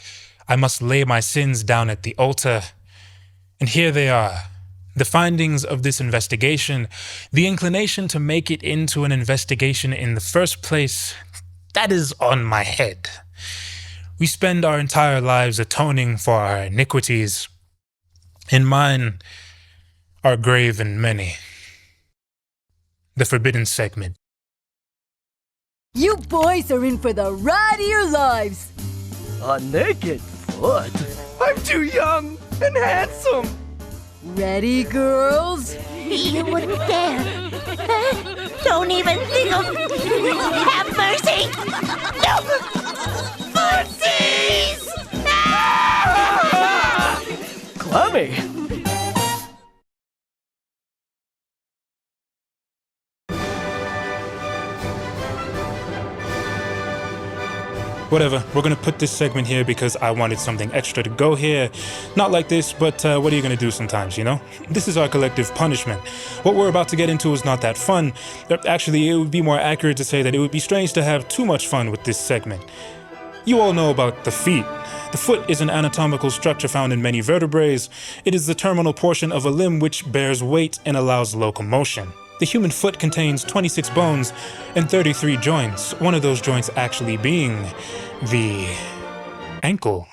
I must lay my sins down at the altar. And here they are. The findings of this investigation, the inclination to make it into an investigation in the first place, that is on my head. We spend our entire lives atoning for our iniquities, and mine are grave and many. The forbidden segment. You boys are in for the ride of your lives. A naked foot? I'm too young and handsome. Ready, girls? You wouldn't dare. Don't even think of... Have mercy! No! Footsies! Clemmy! Whatever, we're gonna put this segment here because I wanted something extra to go here. Not like this, but what are you gonna do sometimes, you know? This is our collective punishment. What we're about to get into is not that fun. Actually, it would be more accurate to say that it would be strange to have too much fun with this segment. You all know about the feet. The foot is an anatomical structure found in many vertebrates. It is the terminal portion of a limb which bears weight and allows locomotion. The human foot contains 26 bones and 33 joints, one of those joints actually being the ankle.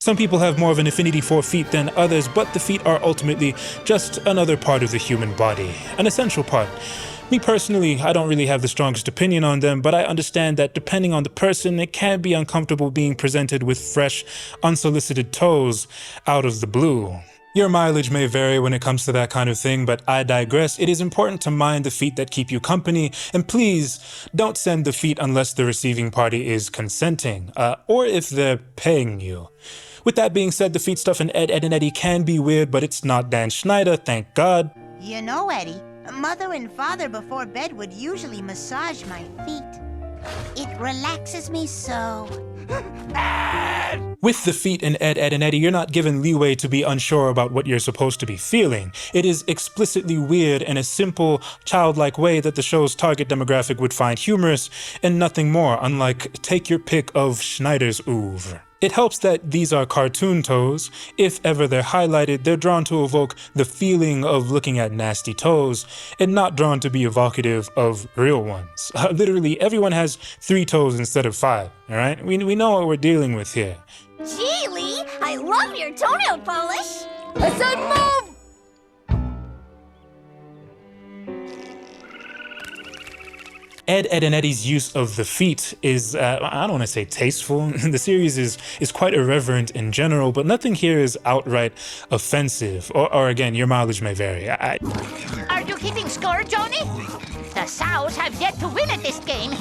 Some people have more of an affinity for feet than others, but the feet are ultimately just another part of the human body, an essential part. Me personally, I don't really have the strongest opinion on them, but I understand that depending on the person, it can be uncomfortable being presented with fresh, unsolicited toes out of the blue. Your mileage may vary when it comes to that kind of thing, but I digress. It is important to mind the feet that keep you company, and please don't send the feet unless the receiving party is consenting, or if they're paying you. With that being said, the feet stuff in Ed, Ed, and Eddy can be weird, but it's not Dan Schneider, thank God. You know, Eddie, Mother and Father before bed would usually massage my feet. It relaxes me so. With the feet in Ed, Ed, and Eddy, you're not given leeway to be unsure about what you're supposed to be feeling. It is explicitly weird in a simple, childlike way that the show's target demographic would find humorous, and nothing more, unlike take your pick of Schneider's oeuvre. It helps that these are cartoon toes. If ever they're highlighted, they're drawn to evoke the feeling of looking at nasty toes, and not drawn to be evocative of real ones. Literally, everyone has 3 toes instead of 5, alright? We know what we're dealing with here. Gee, Lee, I love your toenail polish. I said move! Ed, Ed, and Eddy's use of the feet is, I don't want to say tasteful. The series is quite irreverent in general, but nothing here is outright offensive. Or again, your mileage may vary. Are you keeping score, Jonny? The Sows have yet to win at this game.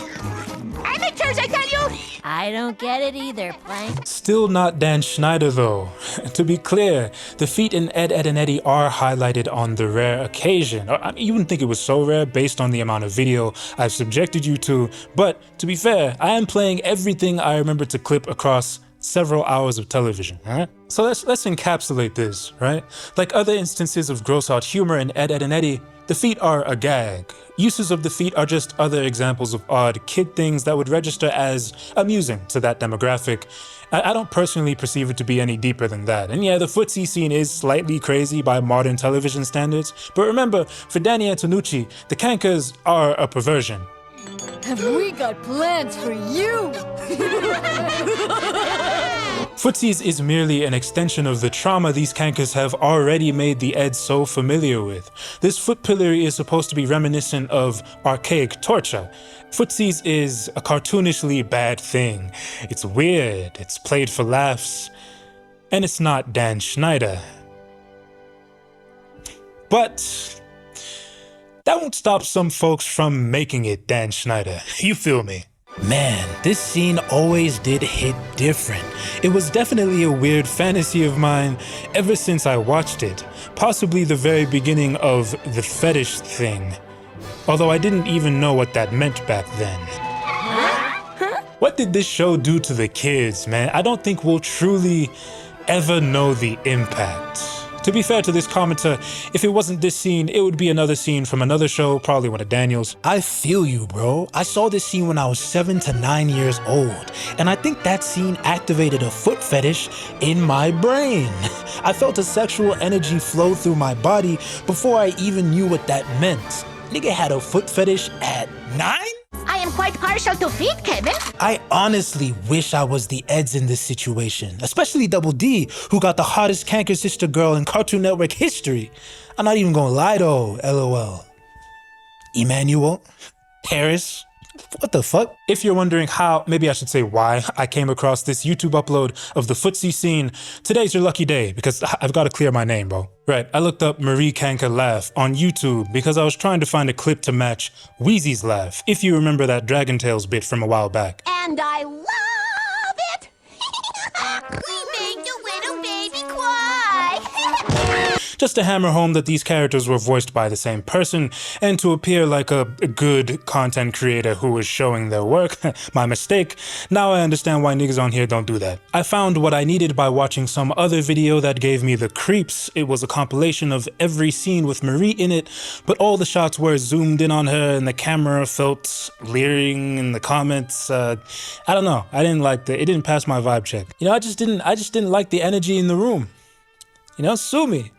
Amateurs, I tell you! I don't get it either, Plank. Still not Dan Schneider, though. To be clear, the feet in Ed, Ed, and Eddy are highlighted on the rare occasion. You wouldn't think it was so rare based on the amount of video I've subjected you to, but to be fair, I am playing everything I remember to clip across several hours of television, right? So let's encapsulate this, right? Like other instances of gross out humor in Ed, Ed, and Eddy, the feet are a gag. Uses of the feet are just other examples of odd kid things that would register as amusing to that demographic. I don't personally perceive it to be any deeper than that. And yeah, the footsie scene is slightly crazy by modern television standards, but remember, for Danny Antonucci, the Kankers are a perversion. Have we got plans for you? Footsies is merely an extension of the trauma these Kankers have already made the Eds so familiar with. This foot pillory is supposed to be reminiscent of archaic torture. Footsies is a cartoonishly bad thing. It's weird, it's played for laughs, and it's not Dan Schneider. But that won't stop some folks from making it Dan Schneider. You feel me? Man, this scene always did hit different. It was definitely a weird fantasy of mine ever since I watched it, possibly the very beginning of the fetish thing. Although I didn't even know what that meant back then. What did this show do to the kids, man? I don't think we'll truly ever know the impact. To be fair to this commenter, if it wasn't this scene, it would be another scene from another show, probably one of Daniel's. I feel you, bro. I saw this scene when I was 7 to 9 years old, and I think that scene activated a foot fetish in my brain. I felt a sexual energy flow through my body before I even knew what that meant. Nigga had a foot fetish at 9? I am quite partial to feet, Kevin. I honestly wish I was the Eds in this situation, especially Double D, who got the hottest Kankers sister girl in Cartoon Network history. I'm not even gonna lie though, LOL. Emmanuel? Harris? What the fuck? If you're wondering how, maybe I should say why, I came across this YouTube upload of the footsie scene, today's your lucky day because I've got to clear my name, bro. Right, I looked up Marie Kanker laugh on YouTube because I was trying to find a clip to match Wheezy's laugh, if you remember that Dragon Tales bit from a while back. And I love it. We made the little baby cry. Just to hammer home that these characters were voiced by the same person, and to appear like a good content creator who was showing their work. My mistake. Now I understand why niggas on here don't do that. I found what I needed by watching some other video that gave me the creeps. It was a compilation of every scene with Marie in it, but all the shots were zoomed in on her and the camera felt leering in the comments. I don't know. I didn't like it didn't pass my vibe check. You know, I just didn't like the energy in the room. You know, sue me.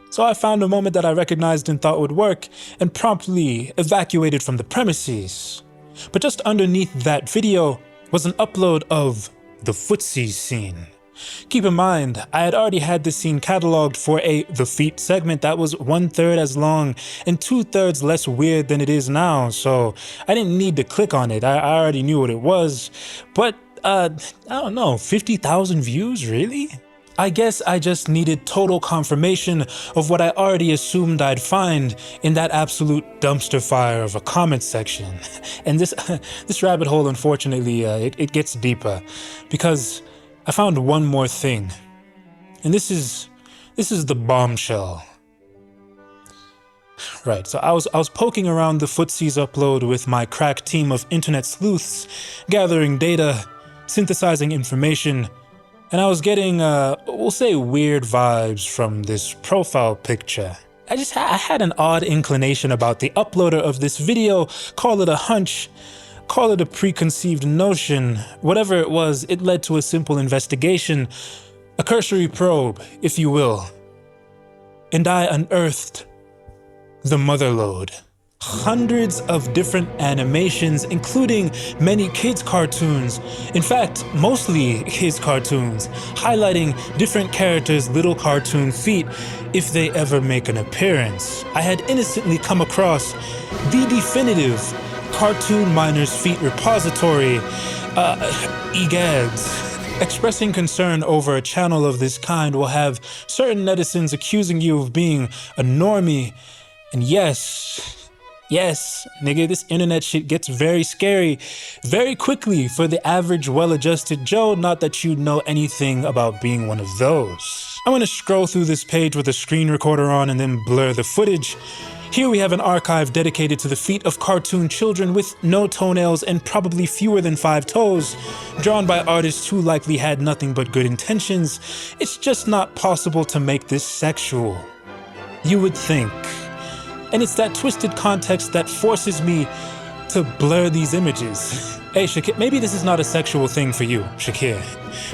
So I found a moment that I recognized and thought would work and promptly evacuated from the premises. But just underneath that video was an upload of the footsie scene. Keep in mind, I had already had this scene cataloged for the feet segment that was 1/3 as long and 2/3 less weird than it is now, so I didn't need to click on it. I already knew what it was. But, I don't know, 50,000 views, really? I guess I just needed total confirmation of what I already assumed I'd find in that absolute dumpster fire of a comment section. And this rabbit hole, unfortunately, it gets deeper because I found one more thing. And this is the bombshell. Right, so I was poking around the footsies upload with my crack team of internet sleuths, gathering data, synthesizing information, and I was getting, we'll say weird vibes from this profile picture. I had an odd inclination about the uploader of this video, call it a hunch, call it a preconceived notion, whatever it was, it led to a simple investigation, a cursory probe, if you will. And I unearthed the motherlode. Hundreds of different animations, including many kids' cartoons. In fact, mostly kids' cartoons, highlighting different characters' little cartoon feet if they ever make an appearance. I had innocently come across the definitive cartoon miners' feet repository, EGADS. Expressing concern over a channel of this kind will have certain netizens accusing you of being a normie, and yes, nigga, this internet shit gets very scary very quickly for the average well-adjusted Joe, not that you know anything about being one of those. I'm gonna scroll through this page with a screen recorder on and then blur the footage. Here we have an archive dedicated to the feet of cartoon children with no toenails and probably fewer than 5 toes, drawn by artists who likely had nothing but good intentions. It's just not possible to make this sexual. You would think. And it's that twisted context that forces me to blur these images. Hey, Shakir, maybe this is not a sexual thing for you, Shakir.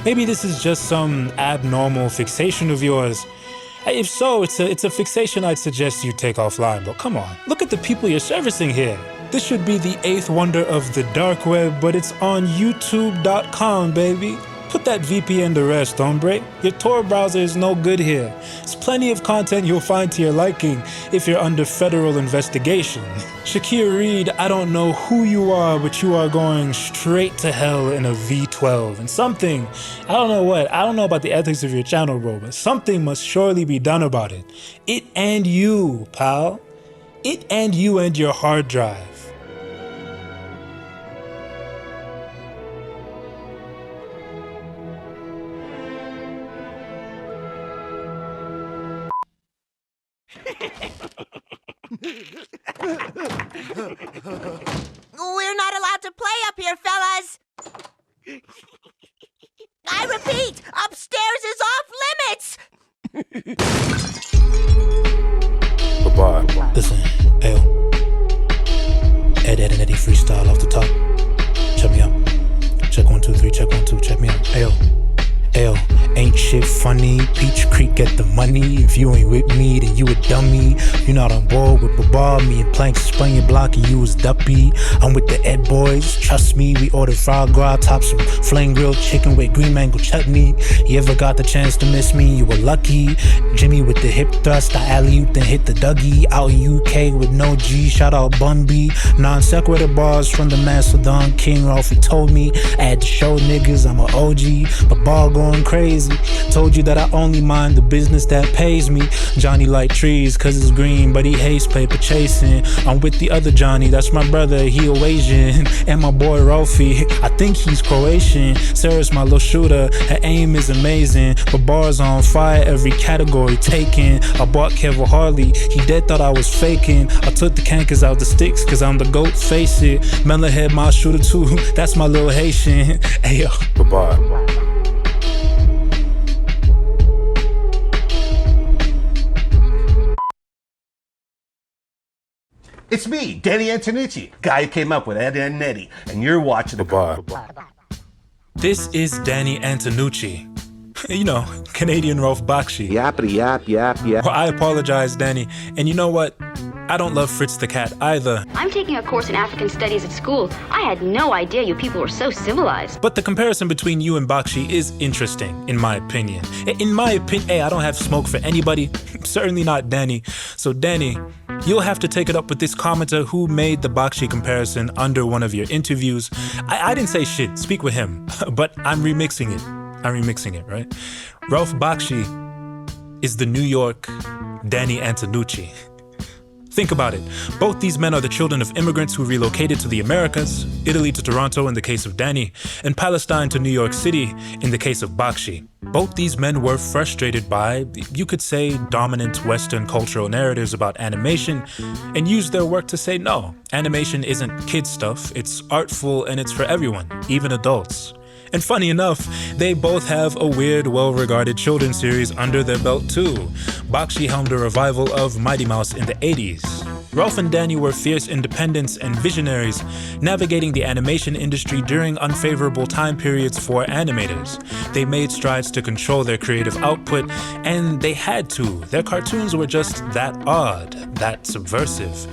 Maybe this is just some abnormal fixation of yours. If so, it's a fixation I'd suggest you take offline, but come on. Look at the people you're servicing here. This should be the 8th wonder of the dark web, but it's on youtube.com, baby. Put that VPN to rest, hombre. Your Tor browser is no good here. There's plenty of content you'll find to your liking if you're under federal investigation. Shakir Reed, I don't know who you are, but you are going straight to hell in a V12. And something, I don't know what, I don't know about the ethics of your channel, bro, but something must surely be done about it. It and you, pal. It and you and your hard drive. We're not allowed to play up here, fellas. I repeat, upstairs is off limits. Babar. Listen, ayo. Eddy, a.k.a. Freestyle off the top. Check me out. Check 1, 2, 3, check 1, 2, check me out. Ayo. Ayo, ain't shit funny. Peach Creek get the money. If you ain't with me, then you a dummy. You not on board with Babar. Me and Plank sprung your block and you was duppy. I'm with the Ed boys. Trust me, we ordered fried gras, top some flame grilled chicken with green mango chutney. You ever got the chance to miss me? You were lucky. Jimmy with the hip thrust, I alley-oop then hit the Dougie. Out in UK with no G. Shout out Bumby. Non-sequitur bars from the Macedon King. Rolf, he told me I had to show niggas I'm an OG. Babar going crazy. Told you that I only mind the business that pays me. Jonny like trees cause it's green, but he hates paper chasing. I'm with the other Jonny, that's my brother, he a Asian. And my boy Rolfie, I think he's Croatian. Sarah's my little shooter, her aim is amazing. Babar's on fire, every category taken. I bought Kevin Harley, he dead thought I was faking. I took the Kankers out the sticks cause I'm the GOAT, face it. Melonhead my shooter too, that's my little Haitian. Ayo, Babar. It's me, Danny Antonucci, guy who came up with Eddy and Eddy, and you're watching Babar. This is Danny Antonucci. You know, Canadian Rolf Bakshi. Yappity yap, yap, yap. Well, I apologize, Danny. And you know what? I don't love Fritz the Cat either. I'm taking a course in African studies at school. I had no idea you people were so civilized. But the comparison between you and Bakshi is interesting, in my opinion. In my opinion, hey, I don't have smoke for anybody. Certainly not Danny. So Danny, you'll have to take it up with this commenter who made the Bakshi comparison under one of your interviews. I didn't say shit, speak with him. But I'm remixing it, right? Rolf Bakshi is the New York Danny Antonucci. Think about it. Both these men are the children of immigrants who relocated to the Americas, Italy to Toronto in the case of Danny, and Palestine to New York City in the case of Bakshi. Both these men were frustrated by, you could say, dominant Western cultural narratives about animation, and used their work to say, no, animation isn't kid stuff, it's artful and it's for everyone, even adults. And funny enough, they both have a weird, well-regarded children's series under their belt too. Bakshi helmed a revival of Mighty Mouse in the 80s. Rolf and Danny were fierce independents and visionaries, navigating the animation industry during unfavorable time periods for animators. They made strides to control their creative output, and they had to. Their cartoons were just that odd, that subversive.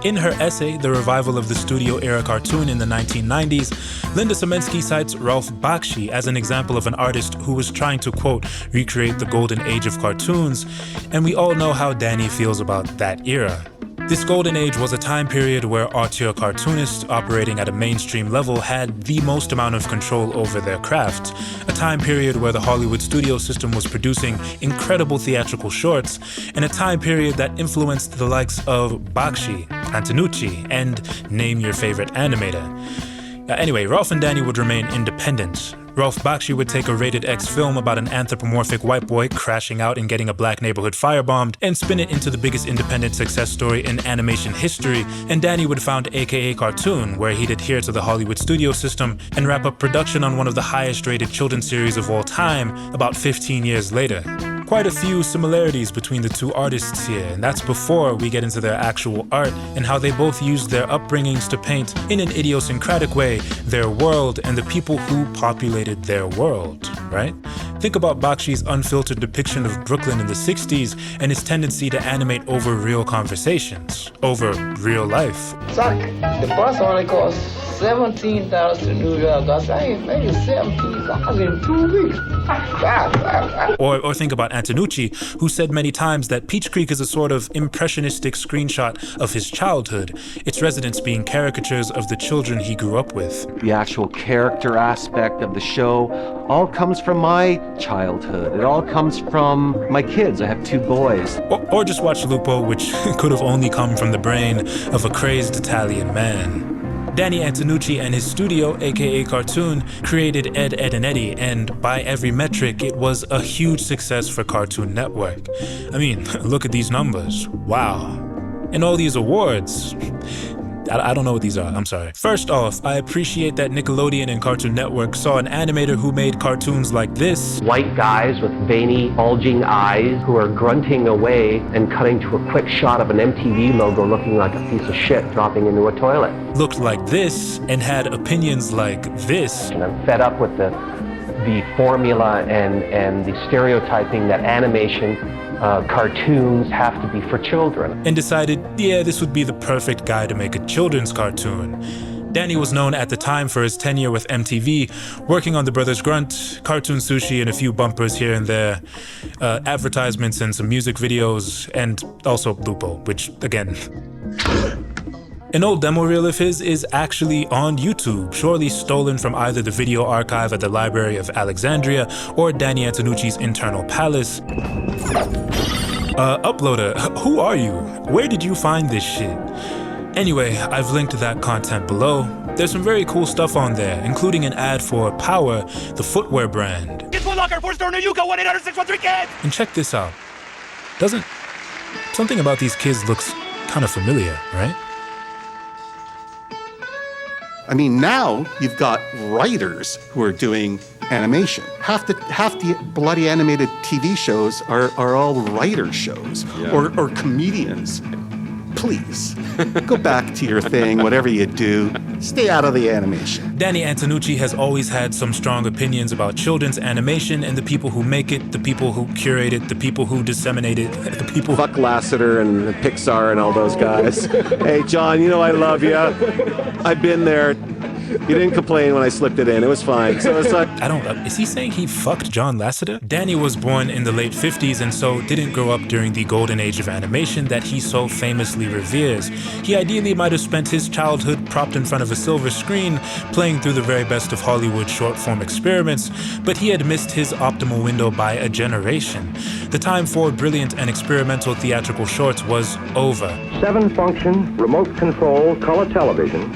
In her essay, The Revival of the Studio-Era Cartoon in the 1990s, Linda Semensky cites Rolf Bakshi as an example of an artist who was trying to, quote, recreate the golden age of cartoons, and we all know how Danny feels about that era. This golden age was a time period where auteur cartoonists operating at a mainstream level had the most amount of control over their craft. A time period where the Hollywood studio system was producing incredible theatrical shorts, and a time period that influenced the likes of Bakshi, Antonucci, and name your favorite animator. Anyway, Rolf and Danny would remain independent. Rolf Bakshi would take a rated X film about an anthropomorphic white boy crashing out and getting a black neighborhood firebombed and spin it into the biggest independent success story in animation history, and Danny would found a.k.a. Cartoon, where he'd adhere to the Hollywood studio system and wrap up production on one of the highest rated children's series of all time about 15 years later. Quite a few similarities between the two artists here, and that's before we get into their actual art and how they both used their upbringings to paint, in an idiosyncratic way, their world and the people who populated their world, right? Think about Bakshi's unfiltered depiction of Brooklyn in the 60s and his tendency to animate over real conversations, over real life. Chuck, the bus only cost $17 to New York. I say maybe $17 in 2 weeks. Or think about Antonucci, who said many times that Peach Creek is a sort of impressionistic screenshot of his childhood, its residents being caricatures of the children he grew up with. The actual character aspect of the show all comes from my childhood. It all comes from my kids. I have 2 boys. Or just watch Lupo, which could have only come from the brain of a crazed Italian man. Danny Antonucci and his studio, a.k.a. Cartoon, created Ed, and Eddy, and by every metric, it was a huge success for Cartoon Network. I mean, look at these numbers. Wow. And all these awards. I don't know what these are. I'm sorry. First off, I appreciate that Nickelodeon and Cartoon Network saw an animator who made cartoons like this. White guys with veiny, bulging eyes who are grunting away and cutting to a quick shot of an MTV logo looking like a piece of shit dropping into a toilet. Looked like this and had opinions like this. And I'm fed up with the formula and the stereotyping that animation, cartoons have to be for children. And decided, yeah, this would be the perfect guy to make a children's cartoon. Danny was known at the time for his tenure with MTV, working on The Brothers Grunt, Cartoon Sushi, and a few bumpers here and there, advertisements and some music videos, and also Lupo, which, again... An old demo reel of his is actually on YouTube, surely stolen from either the video archive at the Library of Alexandria or Danny Antonucci's internal palace. Uploader, who are you? Where did you find this shit? Anyway, I've linked that content below. There's some very cool stuff on there, including an ad for Power, the footwear brand. Get Foot Locker, 4-star New Yucca, 1-800-613-KIDS! And check this out. Doesn't something about these kids looks kind of familiar, right? I mean, now you've got writers who are doing animation. Half the bloody animated TV shows are all writer shows or comedians. Please, go back to your thing, whatever you do. Stay out of the animation. Danny Antonucci has always had some strong opinions about children's animation and the people who make it, the people who curate it, the people who disseminate it, the people... Fuck Lasseter and Pixar and all those guys. Hey, John, you know I love you. I've been there. You didn't complain when I slipped it in. It was fine. So it's like... Is he saying he fucked John Lasseter? Danny was born in the late 50s and so didn't grow up during the golden age of animation that he so famously reveres. He ideally might have spent his childhood propped in front of a silver screen, playing through the very best of Hollywood short-form experiments, but he had missed his optimal window by a generation. The time for brilliant and experimental theatrical shorts was over. 7-function, remote control, color television.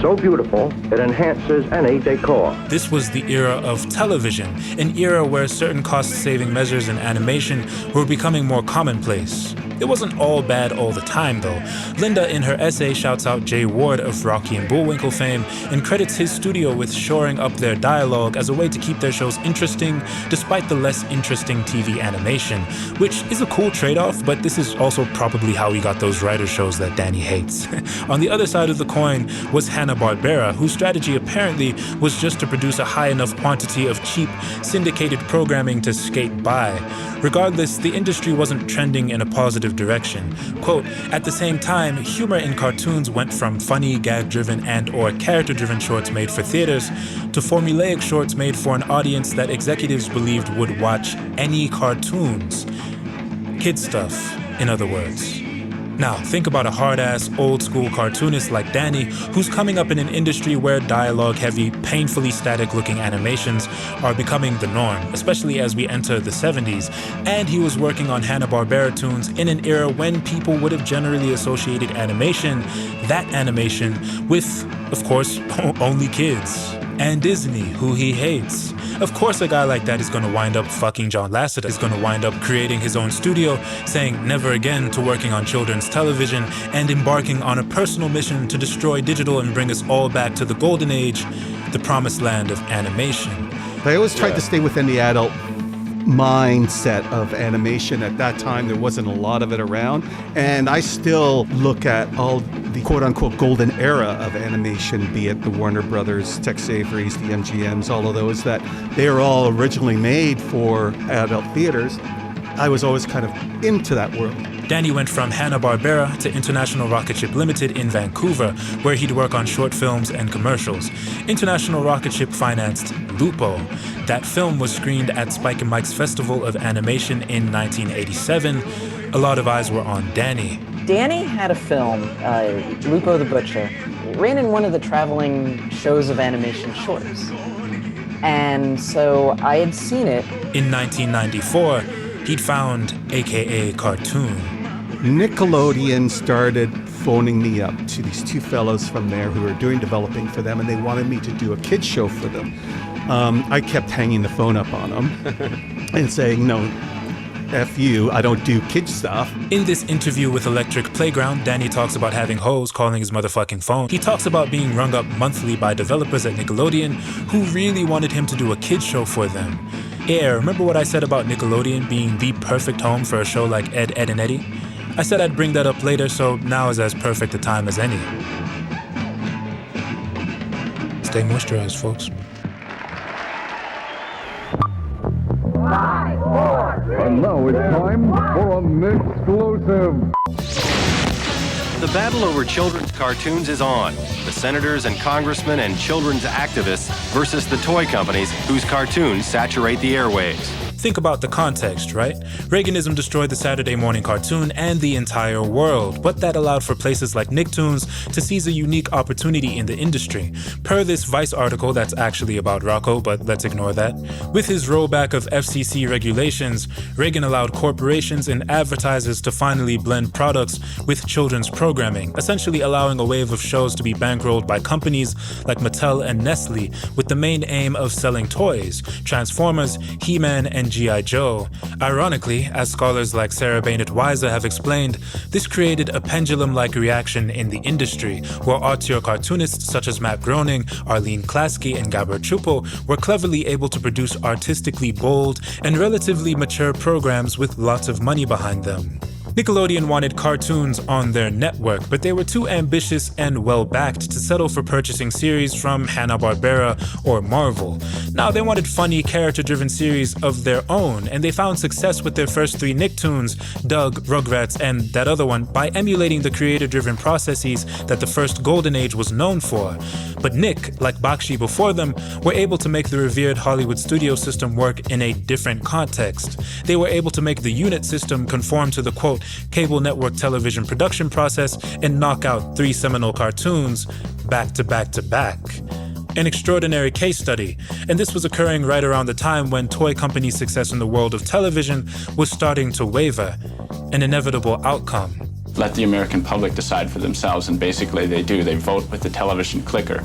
So beautiful, it enhances any decor. This was the era of television, an era where certain cost-saving measures in animation were becoming more commonplace. It wasn't all bad all the time, though. Linda, in her essay, shouts out Jay Ward of Rocky and Bullwinkle fame and credits his studio with shoring up their dialogue as a way to keep their shows interesting, despite the less interesting TV animation, which is a cool trade-off, but this is also probably how we got those writer shows that Danny hates. On the other side of the coin was Hanna-Barbera, whose strategy apparently was just to produce a high enough quantity of cheap, syndicated programming to skate by. Regardless, the industry wasn't trending in a positive direction. Quote, at the same time, humor in cartoons went from funny, gag-driven and/or character-driven shorts made for theaters to formulaic shorts made for an audience that executives believed would watch any cartoons. Kid stuff, in other words. Now, think about a hard-ass, old-school cartoonist like Danny, who's coming up in an industry where dialogue-heavy, painfully static-looking animations are becoming the norm, especially as we enter the 70s, and he was working on Hanna-Barbera tunes in an era when people would have generally associated animation, that animation, with, of course, only kids. And Disney, who he hates. Of course a guy like that is gonna wind up fucking John Lasseter, is gonna wind up creating his own studio, saying never again to working on children's television, and embarking on a personal mission to destroy digital and bring us all back to the golden age, the promised land of animation. I always tried to stay within the adult mindset of animation. At that time, there wasn't a lot of it around. And I still look at all the quote-unquote golden era of animation, be it the Warner Brothers, Tex Avery's, the MGMs, all of those, that they are all originally made for adult theaters. I was always kind of into that world. Danny went from Hanna-Barbera to International Rocket Ship Limited in Vancouver, where he'd work on short films and commercials. International Rocket Ship financed Lupo. That film was screened at Spike and Mike's Festival of Animation in 1987. A lot of eyes were on Danny. Danny had a film, Lupo the Butcher. It ran in one of the traveling shows of animation shorts. And so I had seen it. In 1994, he'd found a.k.a. cartoon. Nickelodeon started phoning me up to these two fellows from there who were doing developing for them, and they wanted me to do a kids show for them. I kept hanging the phone up on them and saying, no, F you, I don't do kid stuff. In this interview with Electric Playground, Danny talks about having hoes calling his motherfucking phone. He talks about being rung up monthly by developers at Nickelodeon who really wanted him to do a kid show for them. Yeah, remember what I said about Nickelodeon being the perfect home for a show like Ed, Edd, and Eddy? I said I'd bring that up later, so now is as perfect a time as any. Stay moisturized, folks. 5, 4, 3. And now it's time for an exclusive. The battle over children's cartoons is on. The senators and congressmen and children's activists versus the toy companies whose cartoons saturate the airwaves. Think about the context, right? Reaganism destroyed the Saturday morning cartoon and the entire world, but that allowed for places like Nicktoons to seize a unique opportunity in the industry. Per this Vice article that's actually about Rocco, but let's ignore that. With his rollback of FCC regulations, Reagan allowed corporations and advertisers to finally blend products with children's programming, essentially allowing a wave of shows to be bankrolled by companies like Mattel and Nestle with the main aim of selling toys, Transformers, He-Man, and G.I. Joe. Ironically, as scholars like Sarah Bainett-Weiser have explained, this created a pendulum-like reaction in the industry, where auteur cartoonists such as Matt Groening, Arlene Klasky, and Gabor Chuppo were cleverly able to produce artistically bold and relatively mature programs with lots of money behind them. Nickelodeon wanted cartoons on their network, but they were too ambitious and well-backed to settle for purchasing series from Hanna-Barbera or Marvel. Now they wanted funny, character-driven series of their own, and they found success with their first 3 Nicktoons, Doug, Rugrats, and that other one, by emulating the creator-driven processes that the first Golden Age was known for. But Nick, like Bakshi before them, were able to make the revered Hollywood studio system work in a different context. They were able to make the unit system conform to the, quote, cable network television production process and knock out 3 seminal cartoons back to back to back. An extraordinary case study, and this was occurring right around the time when toy companies' success in the world of television was starting to waver, an inevitable outcome. Let the American public decide for themselves, and basically they do. They vote with the television clicker.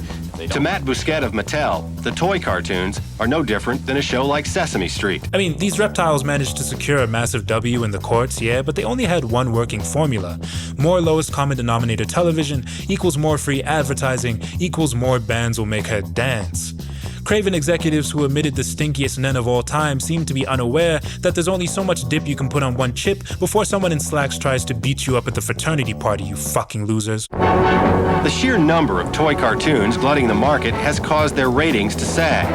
To Matt Bousquet of Mattel, the toy cartoons are no different than a show like Sesame Street. I mean, these reptiles managed to secure a massive W in the courts, yeah, but they only had one working formula. More lowest common denominator television equals more free advertising equals more bands will make her dance. Craven executives who emitted the stinkiest nen of all time seem to be unaware that there's only so much dip you can put on one chip before someone in slacks tries to beat you up at the fraternity party, you fucking losers. The sheer number of toy cartoons glutting the market has caused their ratings to sag.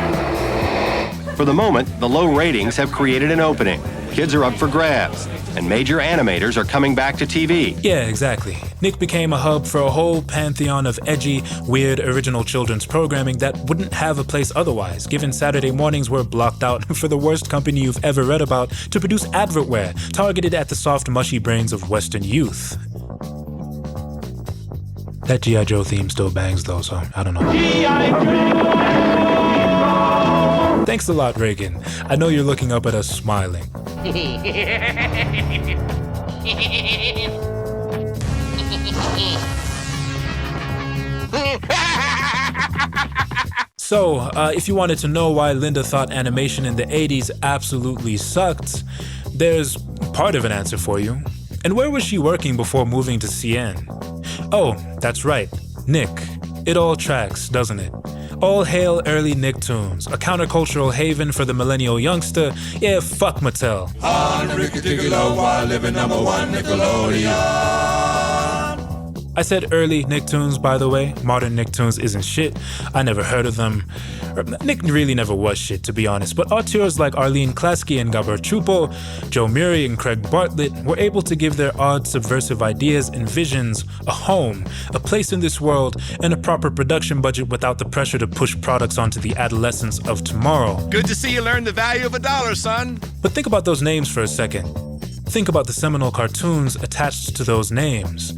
For the moment, the low ratings have created an opening. Kids are up for grabs, and major animators are coming back to TV. Yeah, exactly. Nick became a hub for a whole pantheon of edgy, weird, original children's programming that wouldn't have a place otherwise, given Saturday mornings were blocked out for the worst company you've ever read about to produce advertware targeted at the soft, mushy brains of Western youth. That G.I. Joe theme still bangs though, so I don't know. G.I. Joe! Thanks a lot, Reagan. I know you're looking up at us smiling. So, if you wanted to know why Linda thought animation in the 80s absolutely sucked, there's part of an answer for you. And where was she working before moving to CN? Oh, that's right, Nick. It all tracks, doesn't it? All hail early Nicktoons, a countercultural haven for the millennial youngster. Yeah, fuck Mattel. I said early Nicktoons, by the way. Modern Nicktoons isn't shit. I never heard of them. Nick really never was shit, to be honest, but auteurs like Arlene Klasky and Gabor Chuppo, Joe Murray and Craig Bartlett were able to give their odd subversive ideas and visions a home, a place in this world, and a proper production budget without the pressure to push products onto the adolescents of tomorrow. Good to see you learn the value of $1, son. But think about those names for a second. Think about the seminal cartoons attached to those names.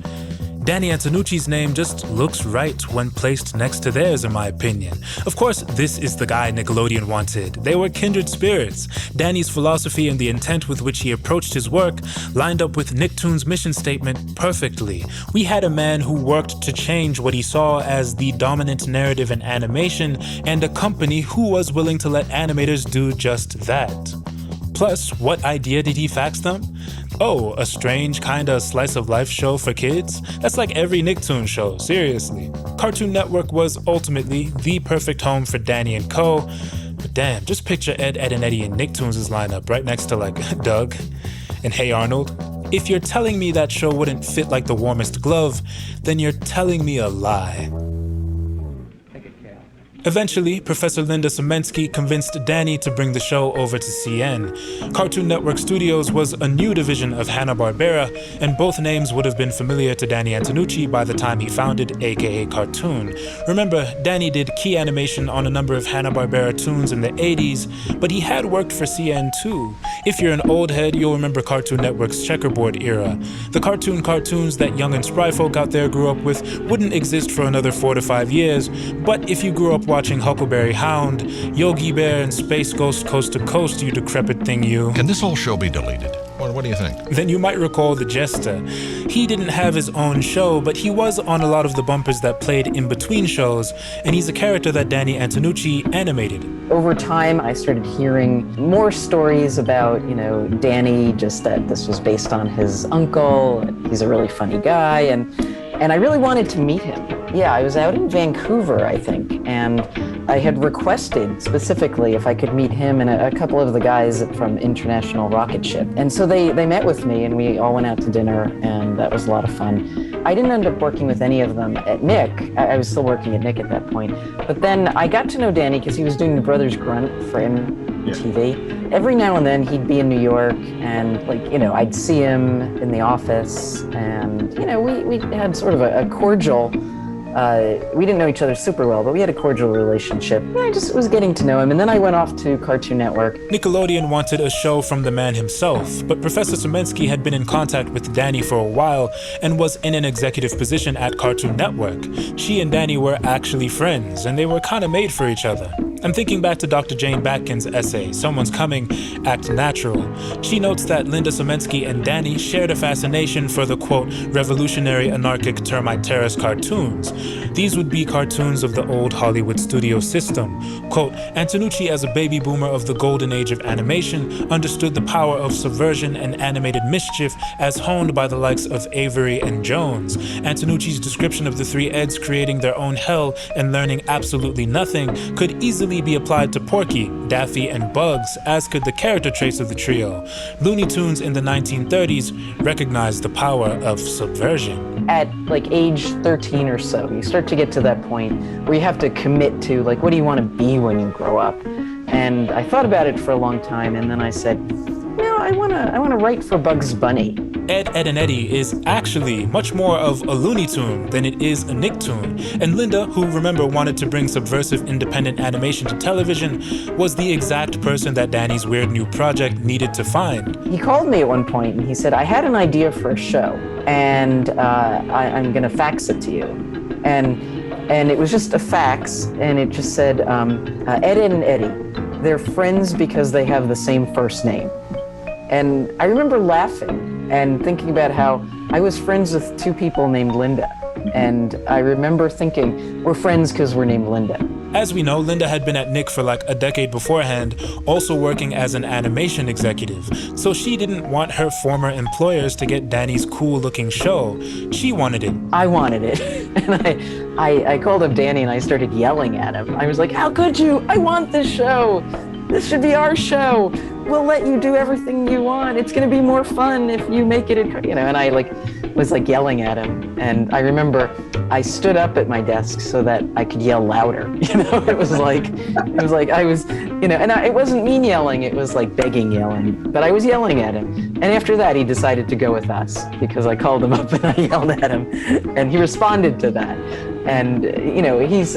Danny Antonucci's name just looks right when placed next to theirs, in my opinion. Of course, this is the guy Nickelodeon wanted. They were kindred spirits. Danny's philosophy and the intent with which he approached his work lined up with Nicktoons' mission statement perfectly. We had a man who worked to change what he saw as the dominant narrative in animation, and a company who was willing to let animators do just that. Plus, what idea did he fax them? Oh, a strange kinda slice of life show for kids? That's like every Nicktoon show, seriously. Cartoon Network was ultimately the perfect home for Danny and Co. But damn, just picture Ed, and Eddy in Nicktoons' lineup right next to like Doug and Hey Arnold. If you're telling me that show wouldn't fit like the warmest glove, then you're telling me a lie. Eventually, Professor Linda Semensky convinced Danny to bring the show over to CN. Cartoon Network Studios was a new division of Hanna-Barbera, and both names would have been familiar to Danny Antonucci by the time he founded a.k.a. Cartoon. Remember, Danny did key animation on a number of Hanna-Barbera tunes in the 80s, but he had worked for CN too. If you're an old head, you'll remember Cartoon Network's checkerboard era. The cartoons that young and spry folk out there grew up with wouldn't exist for another 4 to 5 years, but if you grew up watching Huckleberry Hound, Yogi Bear, and Space Ghost Coast to Coast, you decrepit thing you. Can this whole show be deleted? What do you think? Then you might recall the Jester. He didn't have his own show, but he was on a lot of the bumpers that played in between shows, and he's a character that Danny Antonucci animated. Over time, I started hearing more stories about, Danny, just that this was based on his uncle. He's a really funny guy, and I really wanted to meet him. Yeah, I was out in Vancouver, I think, and I had requested specifically if I could meet him and a couple of the guys from International Rocket Ship. And so they met with me, and we all went out to dinner, and that was a lot of fun. I didn't end up working with any of them at Nick. I was still working at Nick at that point. But then I got to know Danny because he was doing the Brothers Grunt for MTV. Every now and then he'd be in New York, and I'd see him in the office, and we had sort of a cordial. We didn't know each other super well, but we had a cordial relationship. I just was getting to know him, and then I went off to Cartoon Network. Nickelodeon wanted a show from the man himself, but Professor Semensky had been in contact with Danny for a while and was in an executive position at Cartoon Network. She and Danny were actually friends, and they were kind of made for each other. I'm thinking back to Dr. Jane Batkin's essay, Someone's Coming, Act Natural. She notes that Linda Semensky and Danny shared a fascination for the, quote, revolutionary anarchic termite terrace cartoons. These would be cartoons of the old Hollywood studio system. Quote, Antonucci, as a baby boomer of the golden age of animation, understood the power of subversion and animated mischief as honed by the likes of Avery and Jones. Antonucci's description of the three Eds creating their own hell and learning absolutely nothing could easily be applied to Porky, Daffy, and Bugs, as could the character traits of the trio. Looney Tunes in the 1930s recognized the power of subversion. At age 13 or so, you start to get to that point where you have to commit to what do you want to be when you grow up? And I thought about it for a long time, and then I said, I want to write for Bugs Bunny. Ed, and Eddy is actually much more of a Looney Tune than it is a Nicktoon. And Linda, who remember wanted to bring subversive independent animation to television, was the exact person that Danny's weird new project needed to find. He called me at one point and he said, I had an idea for a show, and I'm going to fax it to you. And it was just a fax, and it just said, Ed, and Eddy, they're friends because they have the same first name. And I remember laughing and thinking about how I was friends with two people named Linda. And I remember thinking, we're friends because we're named Linda. As we know, Linda had been at Nick for a decade beforehand, also working as an animation executive. So she didn't want her former employers to get Danny's cool-looking show. She wanted it. I wanted it. And I called up Danny and I started yelling at him. I was like, how could you? I want this show. This should be our show. We'll let you do everything you want. It's going to be more fun if you make it, and I was yelling at him. And I remember I stood up at my desk so that I could yell louder. It was like I was, and it wasn't mean yelling. It was begging yelling, but I was yelling at him. And after that, he decided to go with us because I called him up and I yelled at him, and he responded to that. And,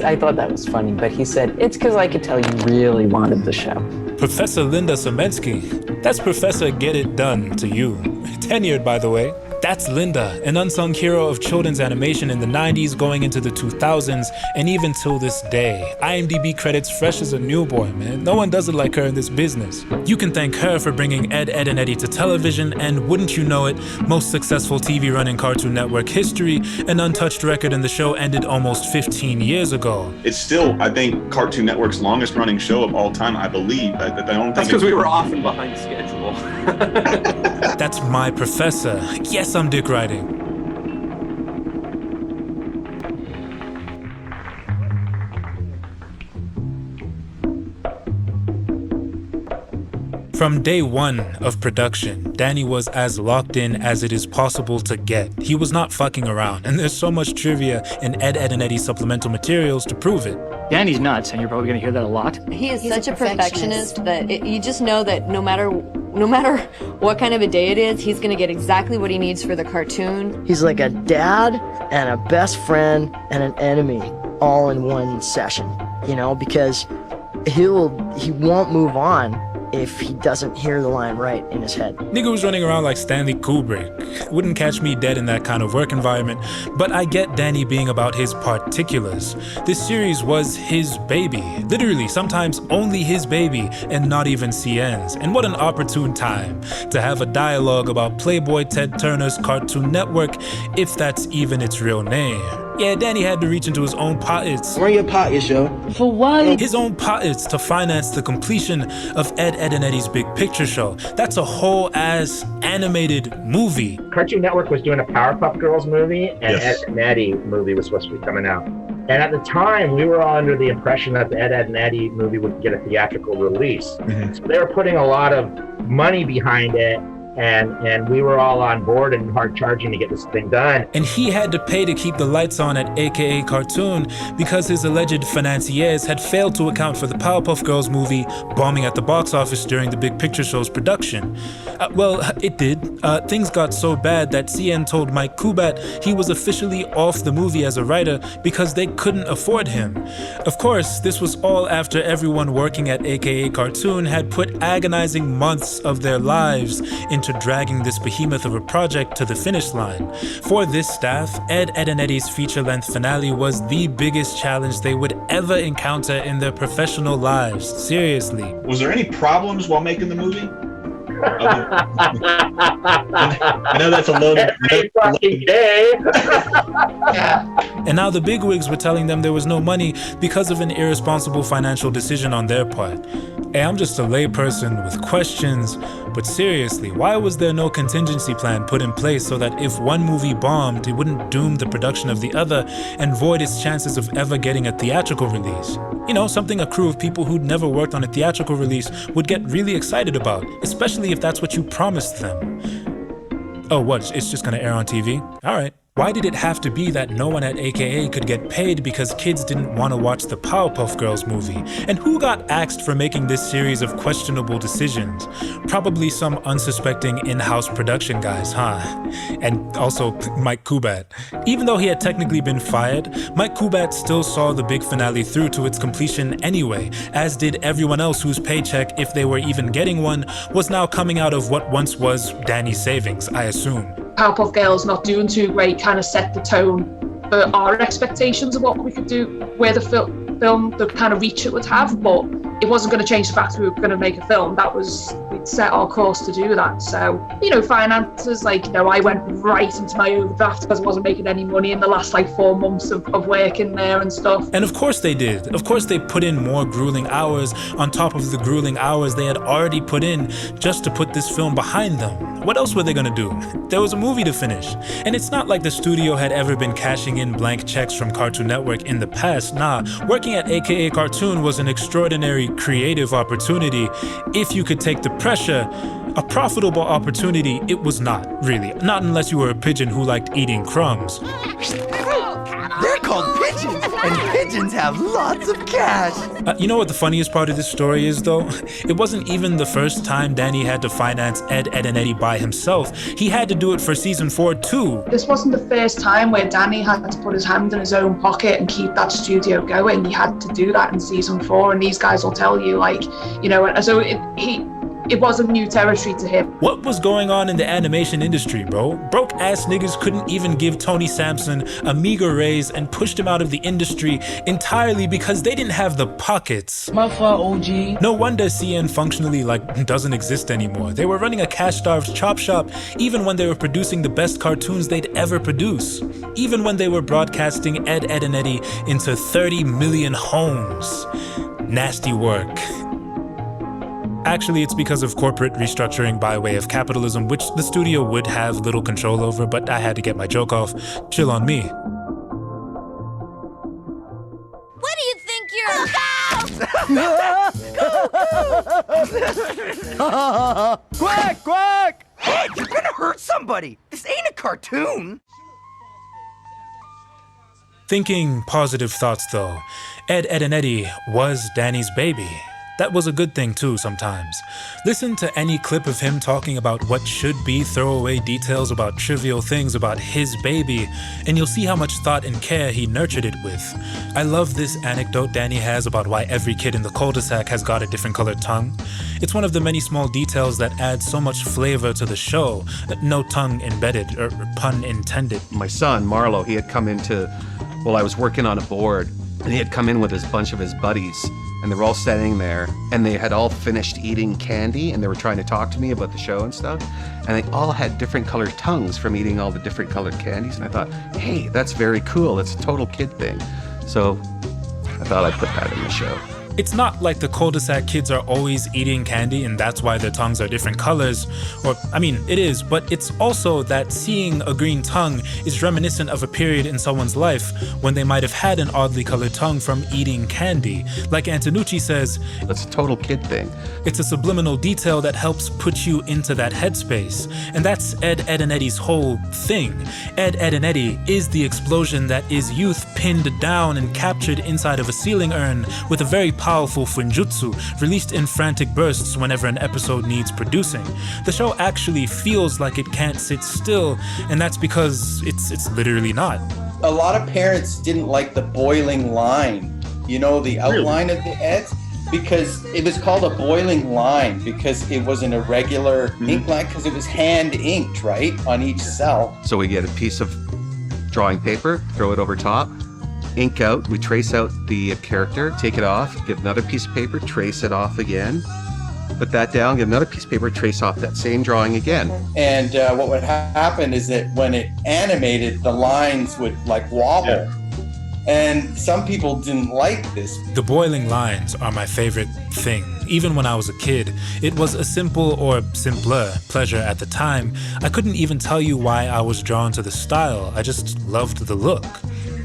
I thought that was funny, but he said, it's because I could tell you really wanted the show. Professor Linda Semensky. That's Professor Get It Done to you. Tenured, by the way. That's Linda, an unsung hero of children's animation in the 90s going into the 2000s, and even till this day. IMDb credits fresh as a newborn, man. No one does it like her in this business. You can thank her for bringing Ed, Edd and Eddy to television, and wouldn't you know it, most successful TV run in Cartoon Network history, an untouched record, and the show ended almost 15 years ago. It's still, I think, Cartoon Network's longest running show of all time, I believe. That's because we were often behind schedule. That's my professor. Yes, I'm dick riding. From day one of production, Danny was as locked in as it is possible to get. He was not fucking around, and there's so much trivia in Ed, Edd and Eddy supplemental materials to prove it. Danny's nuts, and you're probably gonna hear that a lot. He's such a perfectionist that you just know that no matter what kind of a day it is, he's gonna get exactly what he needs for the cartoon. He's like a dad and a best friend and an enemy all in one session, you know, because he won't move on if he doesn't hear the line right in his head. Nigga was running around like Stanley Kubrick. Wouldn't catch me dead in that kind of work environment, but I get Danny being about his particulars. This series was his baby. Literally, sometimes only his baby, and not even CN's. And what an opportune time to have a dialogue about Playboy Ted Turner's Cartoon Network, if that's even its real name. Yeah, Danny had to reach into his own pockets. Where are your pockets, yo? For what? His own pockets to finance the completion of Ed, Edd and Eddy's Big Picture Show. That's a whole ass animated movie. Cartoon Network was doing a Powerpuff Girls movie, and Yes. Ed and Eddy movie was supposed to be coming out. And at the time, we were all under the impression that the Ed, Edd and Eddy movie would get a theatrical release. So they were putting a lot of money behind it, and we were all on board and hard charging to get this thing done. And he had to pay to keep the lights on at a.k.a. Cartoon because his alleged financiers had failed to account for the Powerpuff Girls movie bombing at the box office during the Big Picture Show's production. Well, it did. Things got so bad that CN told Mike Kubat he was officially off the movie as a writer because they couldn't afford him. Of course, this was all after everyone working at a.k.a. Cartoon had put agonizing months of their lives into dragging this behemoth of a project to the finish line. For this staff, Ed, Edd and Eddy's feature-length finale was the biggest challenge they would ever encounter in their professional lives. Seriously. Was there any problems while making the movie? I know that's a loaded day. And now the bigwigs were telling them there was no money because of an irresponsible financial decision on their part. Hey, I'm just a layperson with questions, but seriously, why was there no contingency plan put in place so that if one movie bombed, it wouldn't doom the production of the other and void its chances of ever getting a theatrical release? You know, something a crew of people who'd never worked on a theatrical release would get really excited about, especially if that's what you promised them. Oh, what? It's just gonna air on TV? All right. Why did it have to be that no one at a.k.a. could get paid because kids didn't want to watch the Powerpuff Girls movie? And who got axed for making this series of questionable decisions? Probably some unsuspecting in-house production guys, huh? And also Mike Kubat. Even though he had technically been fired, Mike Kubat still saw the big finale through to its completion anyway, as did everyone else whose paycheck, if they were even getting one, was now coming out of what once was Danny's savings, I assume. Powerpuff Girls not doing too great kind of set the tone for our expectations of what we could do, where the film, the kind of reach it would have, but it wasn't going to change the fact that we were going to make a film. That was, we'd set our course to do that. So, you know, finances, like, you know, I went right into my overdraft because I wasn't making any money in the last like 4 months of working there and stuff. And of course they did. Of course they put in more grueling hours on top of the grueling hours they had already put in just to put this film behind them. What else were they gonna do? There was a movie to finish. And it's not like the studio had ever been cashing in blank checks from Cartoon Network in the past. Nah, working at a.k.a. Cartoon was an extraordinary creative opportunity. If you could take the pressure, a profitable opportunity, it was not, really. Not unless you were a pigeon who liked eating crumbs. They're called pigeons, and pigeons have lots of cash. You know what the funniest part of this story is, though? It wasn't even the first time Danny had to finance Ed, Edd and Eddy by himself. He had to do it for season 4 too. This wasn't the first time where Danny had to put his hand in his own pocket and keep that studio going. He had to do that in season 4, and these guys will tell you, like, you know, so it wasn't new territory to him. What was going on in the animation industry, bro? Broke ass niggas couldn't even give Tony Sampson a meager raise and pushed him out of the industry entirely because they didn't have the pockets. My fault, OG. No wonder CN functionally doesn't exist anymore. They were running a cash-starved chop shop even when they were producing the best cartoons they'd ever produce. Even when they were broadcasting Ed, Edd and Eddy into 30 million homes. Nasty work. Actually, it's because of corporate restructuring by way of capitalism, which the studio would have little control over, but I had to get my joke off. Chill on me. What do you think you're about? Quack, quack! Hey, you're gonna hurt somebody! This ain't a cartoon! Thinking positive thoughts though, Ed, Edd and Eddy was Danny's baby. That was a good thing too sometimes. Listen to any clip of him talking about what should be throwaway details about trivial things about his baby, and you'll see how much thought and care he nurtured it with. I love this anecdote Danny has about why every kid in the cul-de-sac has got a different colored tongue. It's one of the many small details that add so much flavor to the show. No tongue embedded, or pun intended. My son, Marlo, he had come into, I was working on a board, and he had come in with a bunch of his buddies. And they were all sitting there, and they had all finished eating candy, and they were trying to talk to me about the show and stuff. And they all had different colored tongues from eating all the different colored candies. And I thought, hey, that's very cool. It's a total kid thing. So I thought I'd put that in the show. It's not like the cul-de-sac kids are always eating candy and that's why their tongues are different colors. It is, but it's also that seeing a green tongue is reminiscent of a period in someone's life when they might have had an oddly colored tongue from eating candy. Like Antonucci says, it's a total kid thing. It's a subliminal detail that helps put you into that headspace. And that's Ed, Edd and Eddy's whole thing. Ed, Edd and Eddy is the explosion that is youth pinned down and captured inside of a ceiling urn with a very powerful funjutsu released in frantic bursts whenever an episode needs producing. The show actually feels like it can't sit still, and that's because it's literally not. A lot of parents didn't like the boiling line, the outline of the Eds, because it was called a boiling line because it was an irregular ink line because it was hand inked, right, on each cell. So we get a piece of drawing paper, throw it over top, ink out, we trace out the character, take it off, get another piece of paper, trace it off again, put that down, get another piece of paper, trace off that same drawing again. And what would happen is that when it animated, the lines would wobble. Yeah. And some people didn't like this. The boiling lines are my favorite thing. Even when I was a kid, it was a simple or simpler pleasure at the time. I couldn't even tell you why I was drawn to the style. I just loved the look.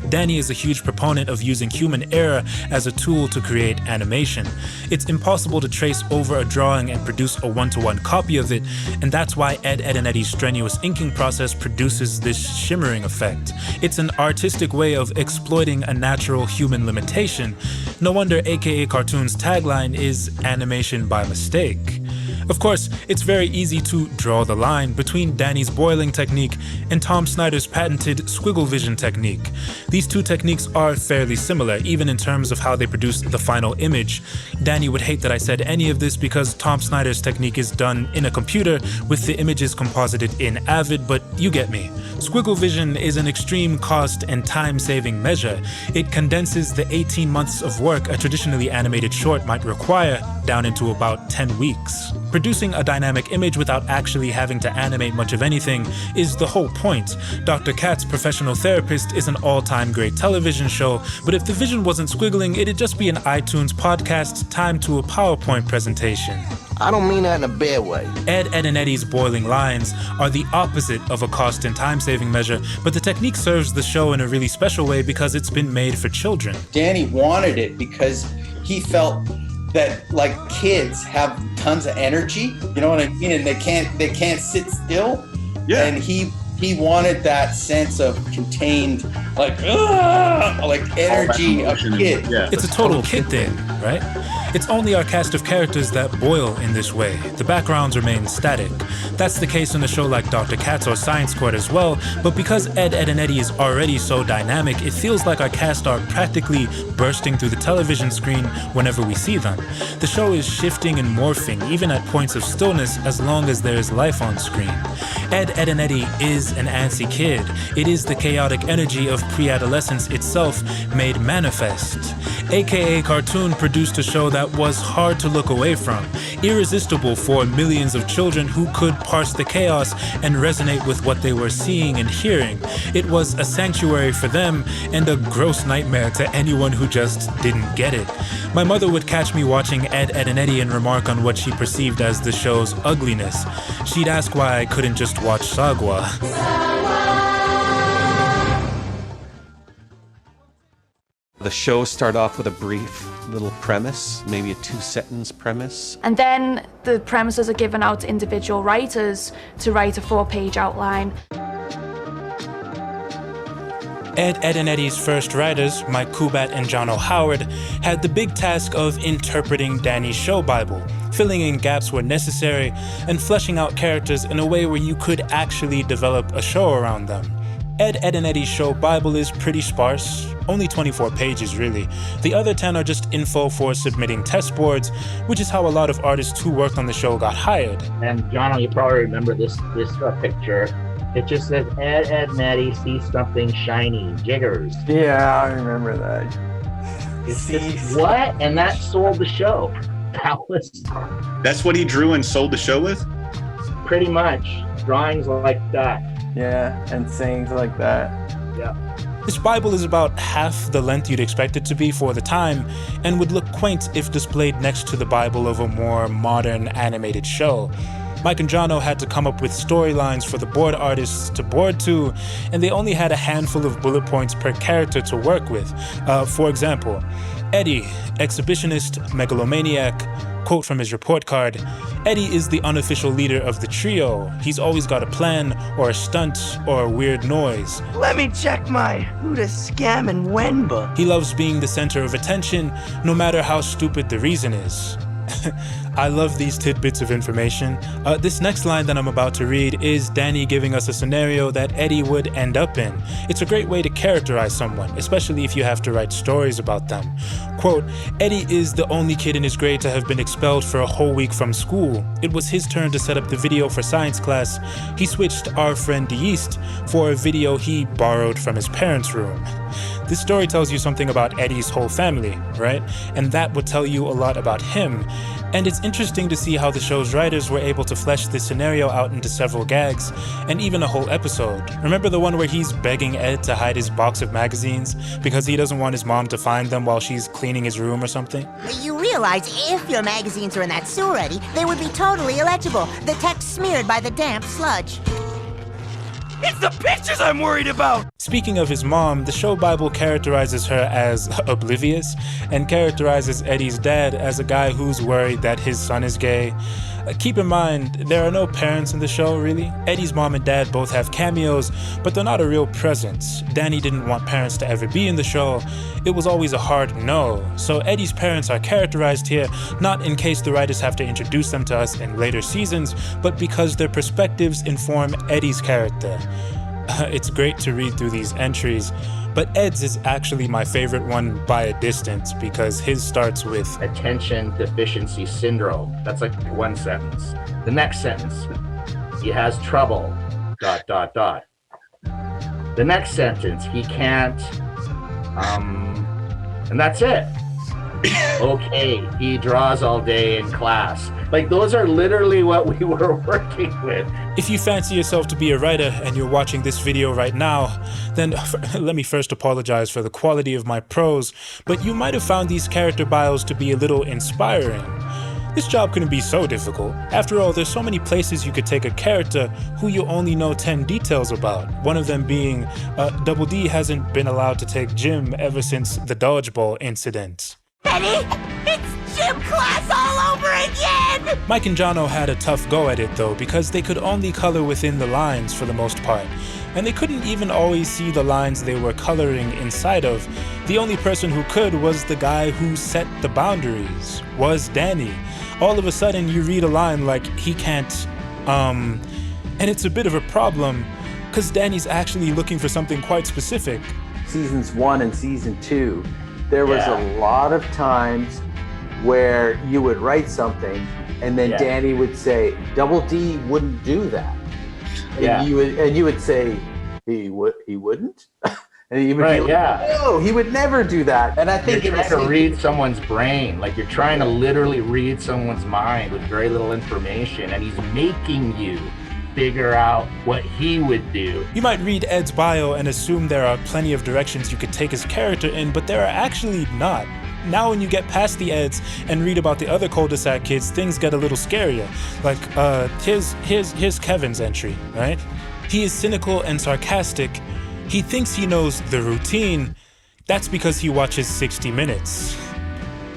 Danny is a huge proponent of using human error as a tool to create animation. It's impossible to trace over a drawing and produce a one-to-one copy of it, and that's why Ed, Edd and Eddy's strenuous inking process produces this shimmering effect. It's an artistic way of exploiting a natural human limitation. No wonder a.k.a. Cartoon's tagline is animation by mistake. Of course, it's very easy to draw the line between Danny's boiling technique and Tom Snyder's patented squiggle vision technique. These two techniques are fairly similar, even in terms of how they produce the final image. Danny would hate that I said any of this because Tom Snyder's technique is done in a computer with the images composited in Avid, but you get me. Squiggle vision is an extreme cost and time-saving measure. It condenses the 18 months of work a traditionally animated short might require down into about 10 weeks. Producing a dynamic image without actually having to animate much of anything is the whole point. Dr. Kat's Professional Therapist is an all-time great television show, but if the vision wasn't squiggling, it'd just be an iTunes podcast timed to a PowerPoint presentation. I don't mean that in a bad way. Ed, Edd and Eddy's boiling lines are the opposite of a cost and time-saving measure, but the technique serves the show in a really special way because it's been made for children. Danny wanted it because he felt that kids have tons of energy, you know what I mean, and they can't sit still. Yeah. And he he wanted that sense of contained, like energy of kid. It's a total kid thing, right? It's only our cast of characters that boil in this way. The backgrounds remain static. That's the case in a show like Dr. Katz or Science Court as well, but because Ed, Edd, and Eddy is already so dynamic, it feels like our cast are practically bursting through the television screen whenever we see them. The show is shifting and morphing, even at points of stillness, as long as there is life on screen. Ed, Edd, and Eddy is an antsy kid. It is the chaotic energy of pre-adolescence itself made manifest. a.k.a. Cartoon produced a show that was hard to look away from, irresistible for millions of children who could parse the chaos and resonate with what they were seeing and hearing. It was a sanctuary for them and a gross nightmare to anyone who just didn't get it. My mother would catch me watching Ed, Edd, and Eddy and remark on what she perceived as the show's ugliness. She'd ask why I couldn't just watch Sagwa. The show started off with a brief little premise, maybe a 2-sentence premise. And then the premises are given out to individual writers to write a 4-page outline. Ed, Edd, and Eddy's first writers, Mike Kubat and John O'Howard, had the big task of interpreting Danny's show Bible, filling in gaps where necessary, and fleshing out characters in a way where you could actually develop a show around them. Ed, Edd, and Eddy's show Bible is pretty sparse, only 24 pages really. The other 10 are just info for submitting test boards, which is how a lot of artists who worked on the show got hired. And John, you probably remember this picture. It just says, Ed, Edd, and Eddy see something shiny, jiggers. Yeah, I remember that. What? And that sold the show. That's what he drew and sold the show with? Pretty much. Drawings like that. Yeah, and sayings like that. Yeah. This Bible is about half the length you'd expect it to be for the time, and would look quaint if displayed next to the Bible of a more modern animated show. Mike and Jono had to come up with storylines for the board artists to board to, and they only had a handful of bullet points per character to work with. For example, Eddy, exhibitionist, megalomaniac. Quote from his report card, Eddy is the unofficial leader of the trio. He's always got a plan, or a stunt, or a weird noise. Let me check my who to scam and when book. He loves being the center of attention, no matter how stupid the reason is. I love these tidbits of information. This next line that I'm about to read is Danny giving us a scenario that Eddy would end up in. It's a great way to characterize someone, especially if you have to write stories about them. Quote, Eddy is the only kid in his grade to have been expelled for a whole week from school. It was his turn to set up the video for science class. He switched our friend Deist for a video he borrowed from his parents' room. This story tells you something about Eddy's whole family, right? And that would tell you a lot about him. And it's interesting to see how the show's writers were able to flesh this scenario out into several gags, and even a whole episode. Remember the one where he's begging Ed to hide his box of magazines because he doesn't want his mom to find them while she's cleaning his room or something? You realize if your magazines are in that sewer, Eddy, they would be totally illegible. The text smeared by the damp sludge. It's the pictures I'm worried about! Speaking of his mom, the show Bible characterizes her as oblivious and characterizes Eddy's dad as a guy who's worried that his son is gay. Keep in mind, there are no parents in the show, really. Eddy's mom and dad both have cameos, but they're not a real presence. Danny didn't want parents to ever be in the show. It was always a hard no. So Eddy's parents are characterized here, not in case the writers have to introduce them to us in later seasons, but because their perspectives inform Eddy's character. It's great to read through these entries, but Ed's is actually my favorite one by a distance because his starts with attention deficiency syndrome. That's like one sentence. The next sentence, he has trouble, ... The next sentence, he can't, and that's it. Okay, he draws all day in class. Like, those are literally what we were working with. If you fancy yourself to be a writer and you're watching this video right now, then let me first apologize for the quality of my prose, but you might have found these character bios to be a little inspiring. This job couldn't be so difficult. After all, there's so many places you could take a character who you only know 10 details about. One of them being, Double D hasn't been allowed to take gym ever since the dodgeball incident. Eddy, it's gym class all over again! Mike and Jono had a tough go at it though, because they could only color within the lines for the most part. And they couldn't even always see the lines they were coloring inside of. The only person who could was the guy who set the boundaries, was Danny. All of a sudden you read a line like, he can't, and it's a bit of a problem, because Danny's actually looking for something quite specific. Seasons 1 and season 2, there was a lot of times where you would write something and then Danny would say, Double D wouldn't do that. And you would say, he wouldn't? And you would be like, no, he would never do that. And I think you're trying to read someone's brain, like you're trying to literally read someone's mind with very little information, and he's making you figure out what he would do. You might read Ed's bio and assume there are plenty of directions you could take his character in, but there are actually not. Now when you get past the Eds and read about the other cul-de-sac kids, things get a little scarier. Like, here's Kevin's entry, right? He is cynical and sarcastic. He thinks he knows the routine. That's because he watches 60 Minutes.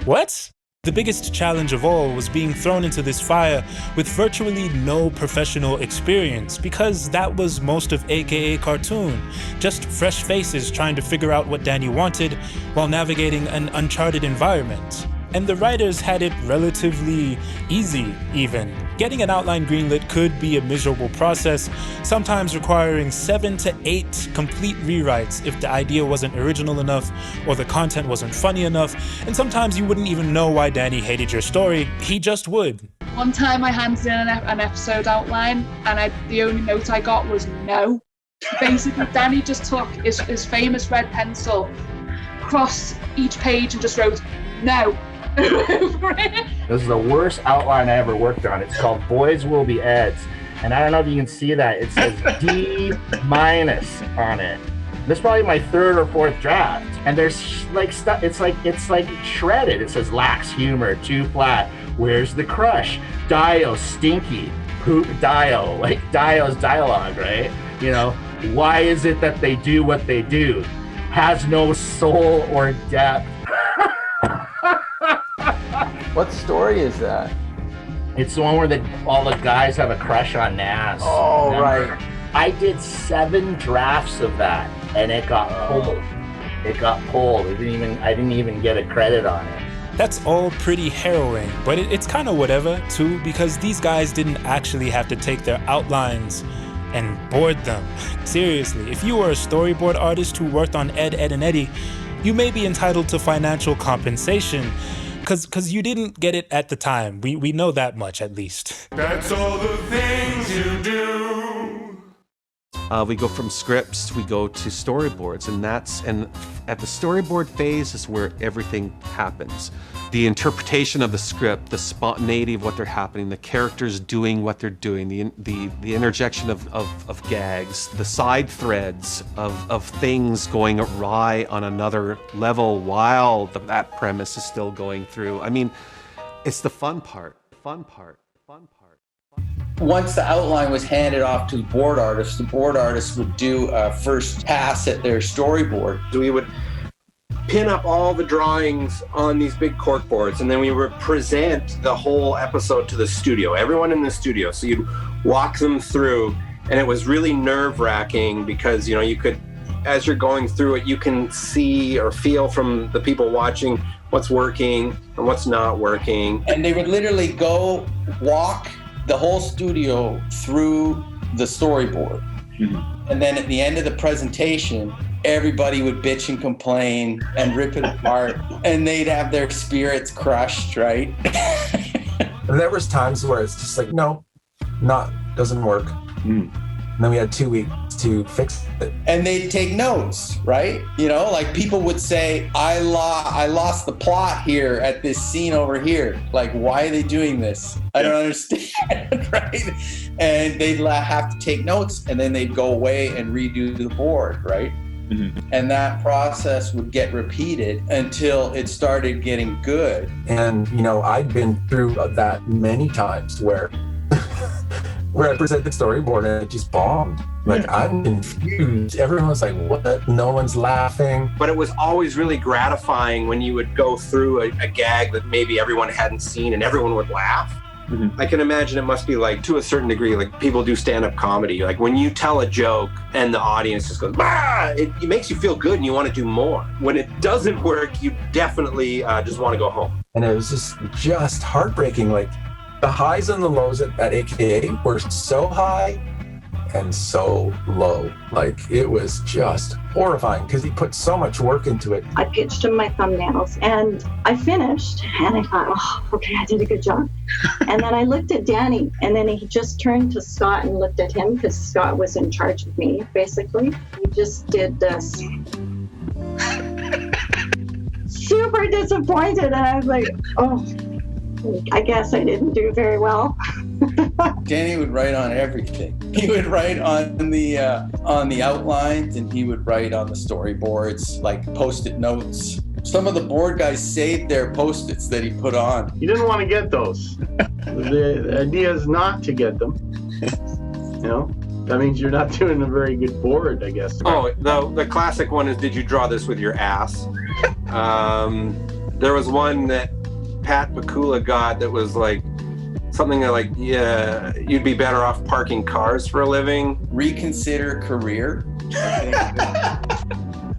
What? The biggest challenge of all was being thrown into this fire with virtually no professional experience, because that was most of a.k.a. cartoon. Just fresh faces trying to figure out what Danny wanted while navigating an uncharted environment. And the writers had it relatively easy, even. Getting an outline greenlit could be a miserable process, sometimes requiring 7 to 8 complete rewrites if the idea wasn't original enough or the content wasn't funny enough, and sometimes you wouldn't even know why Danny hated your story, he just would. One time I handed in an episode outline and the only note I got was no. Basically, Danny just took his famous red pencil, crossed each page and just wrote no. This is the worst outline I ever worked on. It's called Boys Will Be Eds. And I don't know if you can see that. It says D- on it. This is probably my 3rd or 4th draft. And there's like stuff, it's like shredded. It says lacks humor, too flat. Where's the crush? Dio, stinky. Poop Dio. Like Dio's dialogue, right? You know, why is it that they do what they do? Has no soul or depth. What story is that? It's the one where all the guys have a crush on Nazz. Oh, remember? right. I did 7 drafts of that, and it got pulled. It got pulled. I didn't even get a credit on it. That's all pretty harrowing, but it's kind of whatever, too, because these guys didn't actually have to take their outlines and board them. Seriously, if you were a storyboard artist who worked on Ed, and Eddy, you may be entitled to financial compensation, because you didn't get it at the time. We know that much, at least. That's all the things you do. We go from scripts, we go to storyboards, and at the storyboard phase is where everything happens. The interpretation of the script, the spontaneity of what they're happening, the characters doing what they're doing, the interjection of gags, the side threads of things going awry on another level while that premise is still going through. I mean, it's the fun part. Once the outline was handed off to the board artists would do a first pass at their storyboard. We would pin up all the drawings on these big cork boards, and then we would present the whole episode to the studio, everyone in the studio. So you'd walk them through, and it was really nerve-wracking because, you know, you could, as you're going through it, you can see or feel from the people watching what's working and what's not working. And they would literally go walk the whole studio through the storyboard. Mm-hmm. And then at the end of the presentation, everybody would bitch and complain and rip it apart, and they'd have their spirits crushed, right? And there was times where it's just like, no, doesn't work. And then we had 2 weeks to fix it. And they'd take notes, right? You know, like people would say, I lost the plot here at this scene over here. Like, why are they doing this? I don't understand, right? And they'd have to take notes, and then they'd go away and redo the board, right? Mm-hmm. And that process would get repeated until it started getting good. And, you know, I'd been through that many times where where I presented the storyboard and it just bombed. Like, I'm confused. Everyone's like, what? No one's laughing. But it was always really gratifying when you would go through a gag that maybe everyone hadn't seen and everyone would laugh. I can imagine it must be like, to a certain degree, like people do stand-up comedy. Like when you tell a joke and the audience just goes, bah! It makes you feel good and you want to do more. When it doesn't work, you definitely just want to go home. And it was just heartbreaking. Like the highs and the lows at a.k.a. were so high and so low. Like it was just horrifying because he put so much work into it. I pitched him my thumbnails and I finished and I thought, oh, okay, I did a good job. And then I looked at Danny and then he just turned to Scott and looked at him because Scott was in charge of me, basically. He just did this. Super disappointed. And I was like, oh, I guess I didn't do very well. Danny would write on everything. He would write on the outlines, and he would write on the storyboards, like Post-it notes. Some of the board guys saved their Post-its that he put on. You didn't want to get those. The idea is not to get them. You know, that means you're not doing a very good board, I guess. Oh, the classic one is, did you draw this with your ass? There was one that Pat Bakula got that was like something like, yeah, you'd be better off parking cars for a living. Reconsider career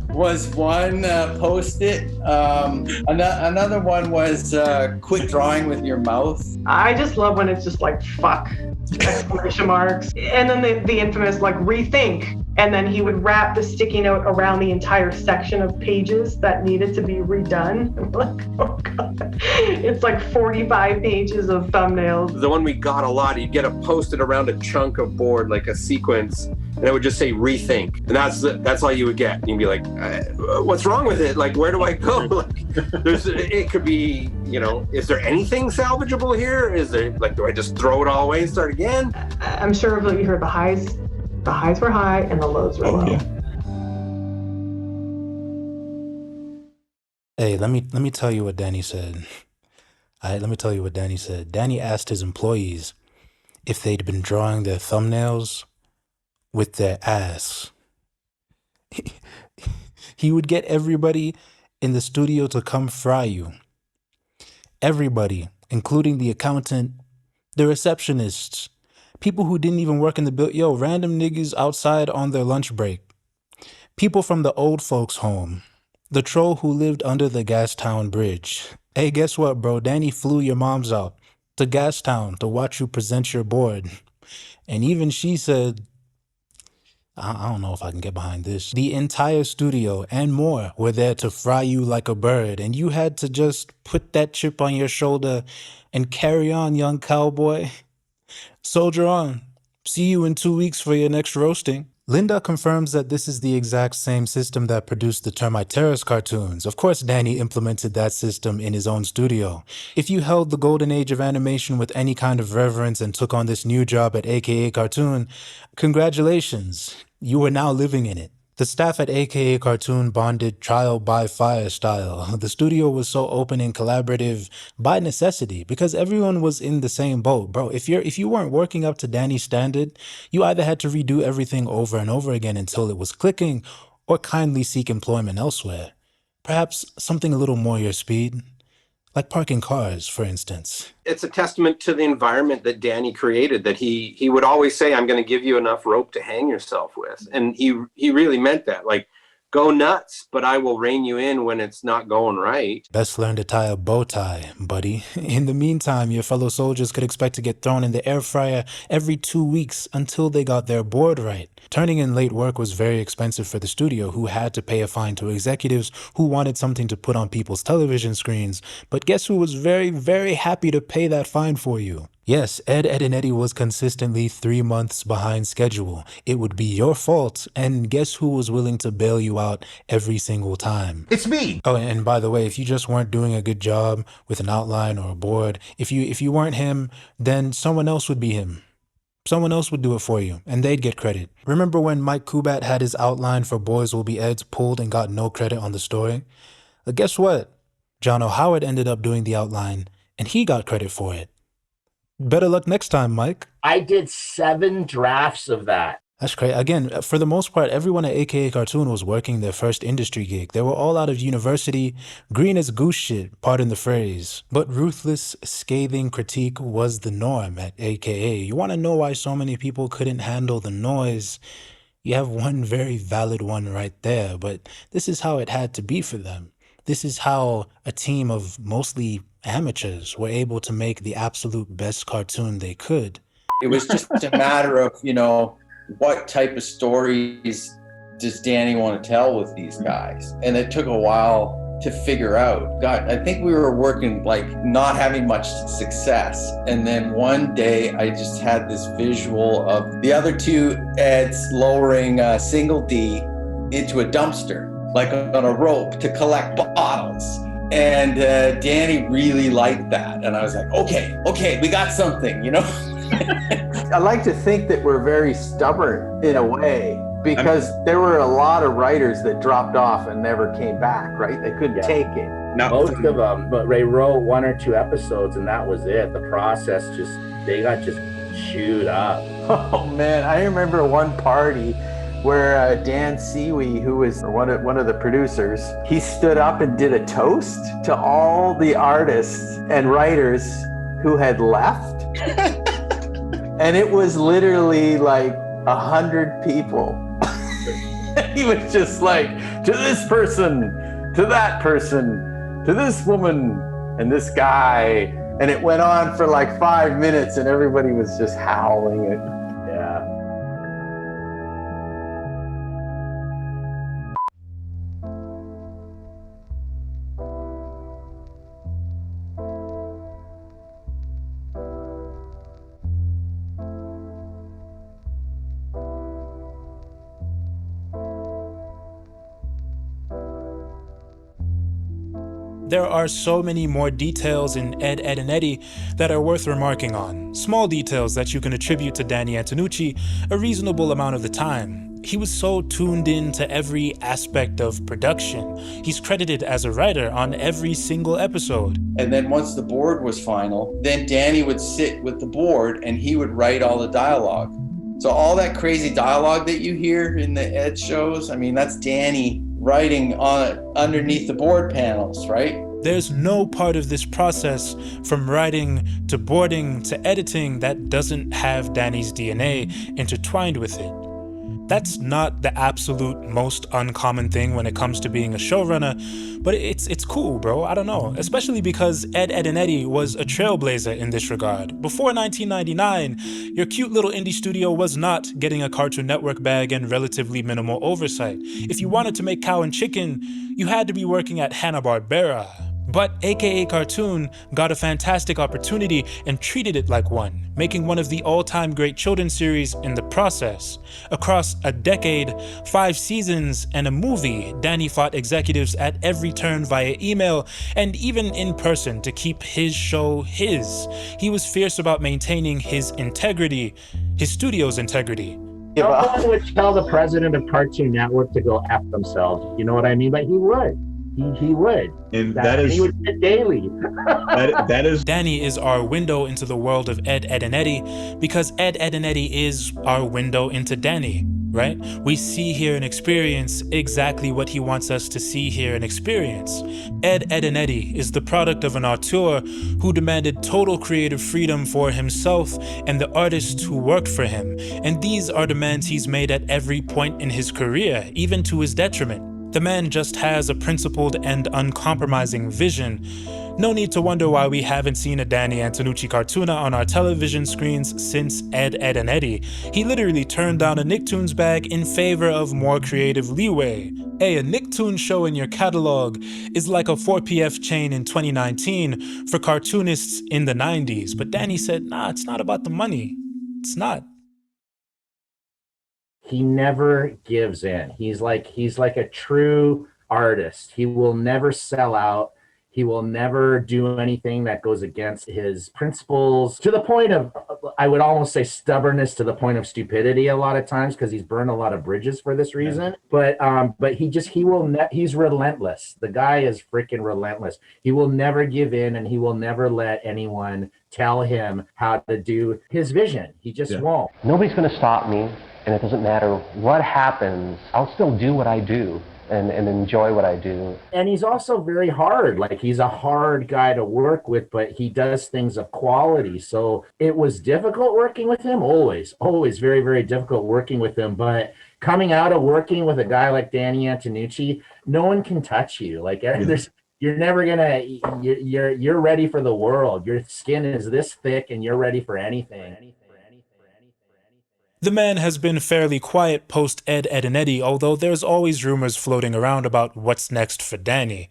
was one Post-it. Another one was quit drawing with your mouth. I just love when it's just like, fuck, exclamation marks. And then the infamous like rethink. And then he would wrap the sticky note around the entire section of pages that needed to be redone. I'm like, oh God. It's like 45 pages of thumbnails. The one we got a lot, you'd get a Post-it around a chunk of board, like a sequence, and it would just say rethink. And that's all you would get. And you'd be like, what's wrong with it? Like, where do I go? Like, it could be, you know, is there anything salvageable here? Is there, like, do I just throw it all away and start again? I'm sure you heard the highs. The highs were high and the lows were low. Hey, let me tell you what Danny said. Let me tell you what Danny said. Danny asked his employees if they'd been drawing their thumbnails with their ass. He would get everybody in the studio to come fry you. Everybody, including the accountant, the receptionists, people who didn't even work in the building. Yo, random niggas outside on their lunch break. People from the old folks' home. The troll who lived under the Gastown Bridge. Hey, guess what, bro? Danny flew your moms out to Gastown to watch you present your board. And even she said, I don't know if I can get behind this. The entire studio and more were there to fry you like a bird. And you had to just put that chip on your shoulder and carry on, young cowboy. Soldier on. See you in 2 weeks for your next roasting. Linda confirms that this is the exact same system that produced the Termite Terrace cartoons. Of course, Danny implemented that system in his own studio. If you held the golden age of animation with any kind of reverence and took on this new job at a.k.a. Cartoon, congratulations. You are now living in it. The staff at a.k.a. Cartoon bonded trial by fire style. The studio was so open and collaborative by necessity because everyone was in the same boat. Bro, if you weren't working up to Danny's standard, you either had to redo everything over and over again until it was clicking or kindly seek employment elsewhere. Perhaps something a little more your speed. Like parking cars, for instance. It's a testament to the environment that Danny created, that he would always say, I'm going to give you enough rope to hang yourself with. And he really meant that. Like, go nuts, but I will rein you in when it's not going right. Best learn to tie a bow tie, buddy. In the meantime, your fellow soldiers could expect to get thrown in the air fryer every 2 weeks until they got their board right. Turning in late work was very expensive for the studio, who had to pay a fine to executives who wanted something to put on people's television screens. But guess who was very, very happy to pay that fine for you? Yes, Ed, and Eddy was consistently 3 months behind schedule. It would be your fault, and guess who was willing to bail you out every single time? It's me! Oh, and by the way, if you just weren't doing a good job with an outline or a board, if you weren't him, then someone else would be him. Someone else would do it for you, and they'd get credit. Remember when Mike Kubat had his outline for Boys Will Be Eds pulled and got no credit on the story? Guess what? John O'Howard ended up doing the outline, and he got credit for it. Better luck next time, Mike. I did 7 drafts of that. That's great. Again, for the most part, everyone at a.k.a. Cartoon was working their first industry gig. They were all out of university, green as goose shit, pardon the phrase. But ruthless, scathing critique was the norm at a.k.a. You want to know why so many people couldn't handle the noise? You have one very valid one right there, but this is how it had to be for them. This is how a team of mostly amateurs were able to make the absolute best cartoon they could. It was just a matter of, what type of stories does Danny want to tell with these guys? And it took a while to figure out. God, I think we were working not having much success. And then one day I just had this visual of the other 2 Eds lowering Single D into a dumpster, like on a rope to collect bottles. And Danny really liked that. And I was like, okay, we got something, I like to think that we're very stubborn in a way, because there were a lot of writers that dropped off and never came back, right? They couldn't take it. Most of them, but they wrote 1 or 2 episodes and that was it. The process they got chewed up. Oh man, I remember one party where Dan Seawee, who was one of the producers, he stood up and did a toast to all the artists and writers who had left. And it was literally 100 people. He was just like, to this person, to that person, to this woman, and this guy. And it went on for 5 minutes and everybody was just howling it. Yeah. There are so many more details in Ed, Edd and Eddy that are worth remarking on. Small details that you can attribute to Danny Antonucci a reasonable amount of the time. He was so tuned in to every aspect of production. He's credited as a writer on every single episode. And then once the board was final, then Danny would sit with the board and he would write all the dialogue. So all that crazy dialogue that you hear in the Ed shows, that's Danny writing on underneath the board panels, right? There's no part of this process, from writing to boarding to editing, that doesn't have Danny's DNA intertwined with it. That's not the absolute most uncommon thing when it comes to being a showrunner, but it's cool, bro. I don't know. Especially because Ed, Edd and Eddy was a trailblazer in this regard. Before 1999, your cute little indie studio was not getting a Cartoon Network bag and relatively minimal oversight. If you wanted to make Cow and Chicken, you had to be working at Hanna-Barbera. But a.k.a. Cartoon got a fantastic opportunity and treated it like one, making one of the all-time great children's series in the process. Across a decade, 5 seasons, and a movie, Danny fought executives at every turn via email and even in person to keep his show his. He was fierce about maintaining his integrity, his studio's integrity. No one would tell the president of Cartoon Network to go F themselves. You know what I mean? But he would. He would. And that is... He would sit daily. that is... Danny is our window into the world of Ed, Edd and Eddy, because Ed, Edd and Eddy is our window into Danny, right? We see, hear, and experience exactly what he wants us to see, hear, and experience. Ed, Edd and Eddy is the product of an auteur who demanded total creative freedom for himself and the artists who worked for him. And these are demands he's made at every point in his career, even to his detriment. The man just has a principled and uncompromising vision. No need to wonder why we haven't seen a Danny Antonucci cartoona on our television screens since Ed, Edd and Eddy. He literally turned down a Nicktoons bag in favor of more creative leeway. Hey, a Nicktoons show in your catalog is like a 4PF chain in 2019 for cartoonists in the 90s. But Danny said, nah, it's not about the money. It's not. He never gives in. He's like a true artist. He will never sell out. He will never do anything that goes against his principles, to the point of I would almost say stubbornness to the point of stupidity a lot of times, because he's burned a lot of bridges for this reason. But he's relentless. The guy is freaking relentless. He will never give in, and he will never let anyone tell him how to do his vision. He just won't. Nobody's going to stop me, and it doesn't matter what happens. I'll still do what I do and enjoy what I do. And he's also very hard. Like, he's a hard guy to work with, but he does things of quality. So it was difficult working with him, always very, very difficult working with him. But coming out of working with a guy like Danny Antonucci, no one can touch you. Like, you're never gonna, you're ready for the world. Your skin is this thick and you're ready for anything. The man has been fairly quiet post Ed, and Eddy, although there's always rumors floating around about what's next for Danny.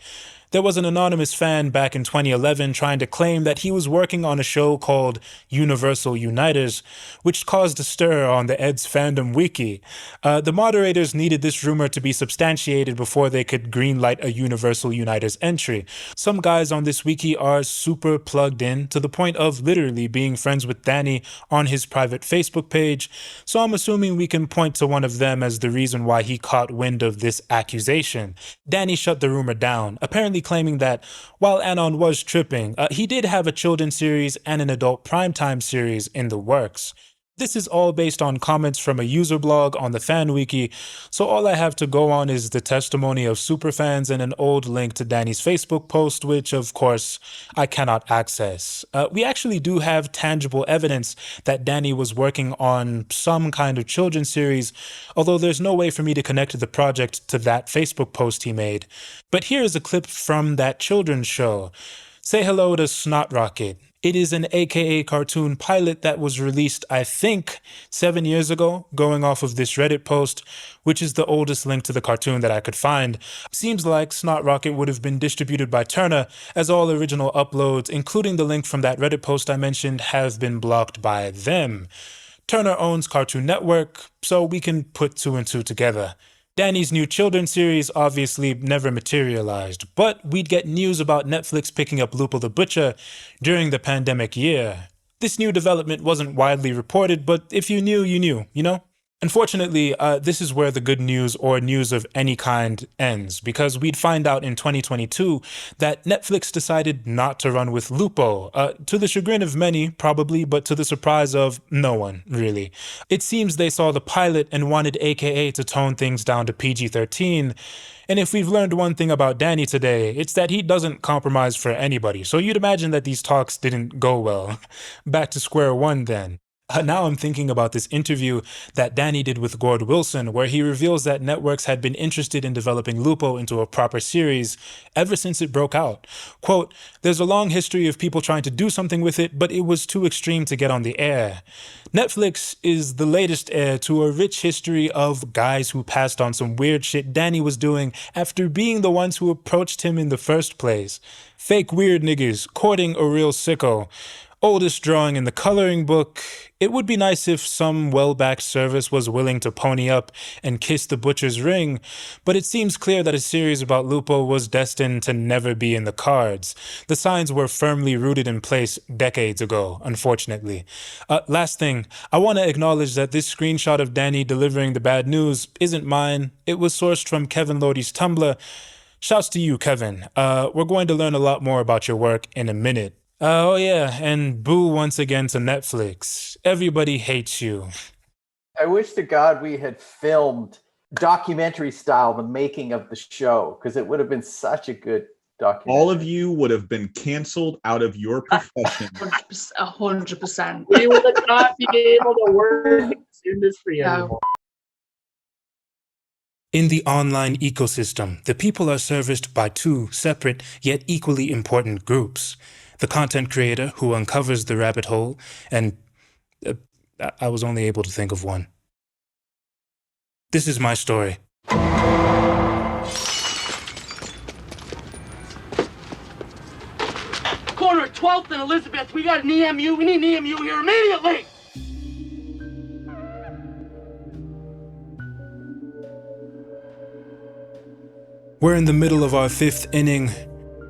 There was an anonymous fan back in 2011 trying to claim that he was working on a show called Universal Uniters, which caused a stir on the Ed's fandom wiki. The moderators needed this rumor to be substantiated before they could greenlight a Universal Uniters entry. Some guys on this wiki are super plugged in, to the point of literally being friends with Danny on his private Facebook page, so I'm assuming we can point to one of them as the reason why he caught wind of this accusation. Danny shut the rumor down, apparently claiming that while Anon was tripping, he did have a children's series and an adult primetime series in the works. This is all based on comments from a user blog on the fan wiki, so all I have to go on is the testimony of superfans and an old link to Danny's Facebook post, which of course I cannot access. We actually do have tangible evidence that Danny was working on some kind of children's series, although there's no way for me to connect the project to that Facebook post he made. But here's a clip from that children's show. Say hello to Snot Rocket. It is an a.k.a. cartoon pilot that was released, I think, 7 years ago, going off of this Reddit post, which is the oldest link to the cartoon that I could find. Seems like Snot Rocket would have been distributed by Turner, as all original uploads, including the link from that Reddit post I mentioned, have been blocked by them. Turner owns Cartoon Network, so we can put two and two together. Danny's new children's series obviously never materialized, but we'd get news about Netflix picking up Lupo the Butcher during the pandemic year. This new development wasn't widely reported, but if you knew, you know? Unfortunately, this is where the good news or news of any kind ends, because we'd find out in 2022 that Netflix decided not to run with Lupo, to the chagrin of many, probably, but to the surprise of no one, really. It seems they saw the pilot and wanted a.k.a. to tone things down to PG-13, and if we've learned one thing about Danny today, it's that he doesn't compromise for anybody, so you'd imagine that these talks didn't go well. Back to square one then. Now I'm thinking about this interview that Danny did with Gord Wilson, where he reveals that networks had been interested in developing Lupo into a proper series ever since it broke out. Quote, "There's a long history of people trying to do something with it, but it was too extreme to get on the air. Netflix is the latest heir to a rich history of guys who passed on some weird shit Danny was doing after being the ones who approached him in the first place. Fake weird niggas courting a real sicko. Oldest drawing in the coloring book. It would be nice if some well-backed service was willing to pony up and kiss the butcher's ring, but it seems clear that a series about Lupo was destined to never be in the cards. The signs were firmly rooted in place decades ago, unfortunately. Last thing, I want to acknowledge that this screenshot of Danny delivering the bad news isn't mine. It was sourced from Kevin Lodi's Tumblr. Shouts to you, Kevin. We're going to learn a lot more about your work in a minute. Oh yeah, and boo once again to Netflix. Everybody hates you. I wish to God we had filmed documentary style the making of the show, because it would have been such a good documentary. All of you would have been canceled out of your profession. 100%. We would not be able to work in this industry anymore. In the online ecosystem, the people are serviced by two separate yet equally important groups. The content creator who uncovers the rabbit hole, and I was only able to think of one. This is my story. Corner 12th and Elizabeth, we got an EMU. We need an EMU here immediately. We're in the middle of our fifth inning.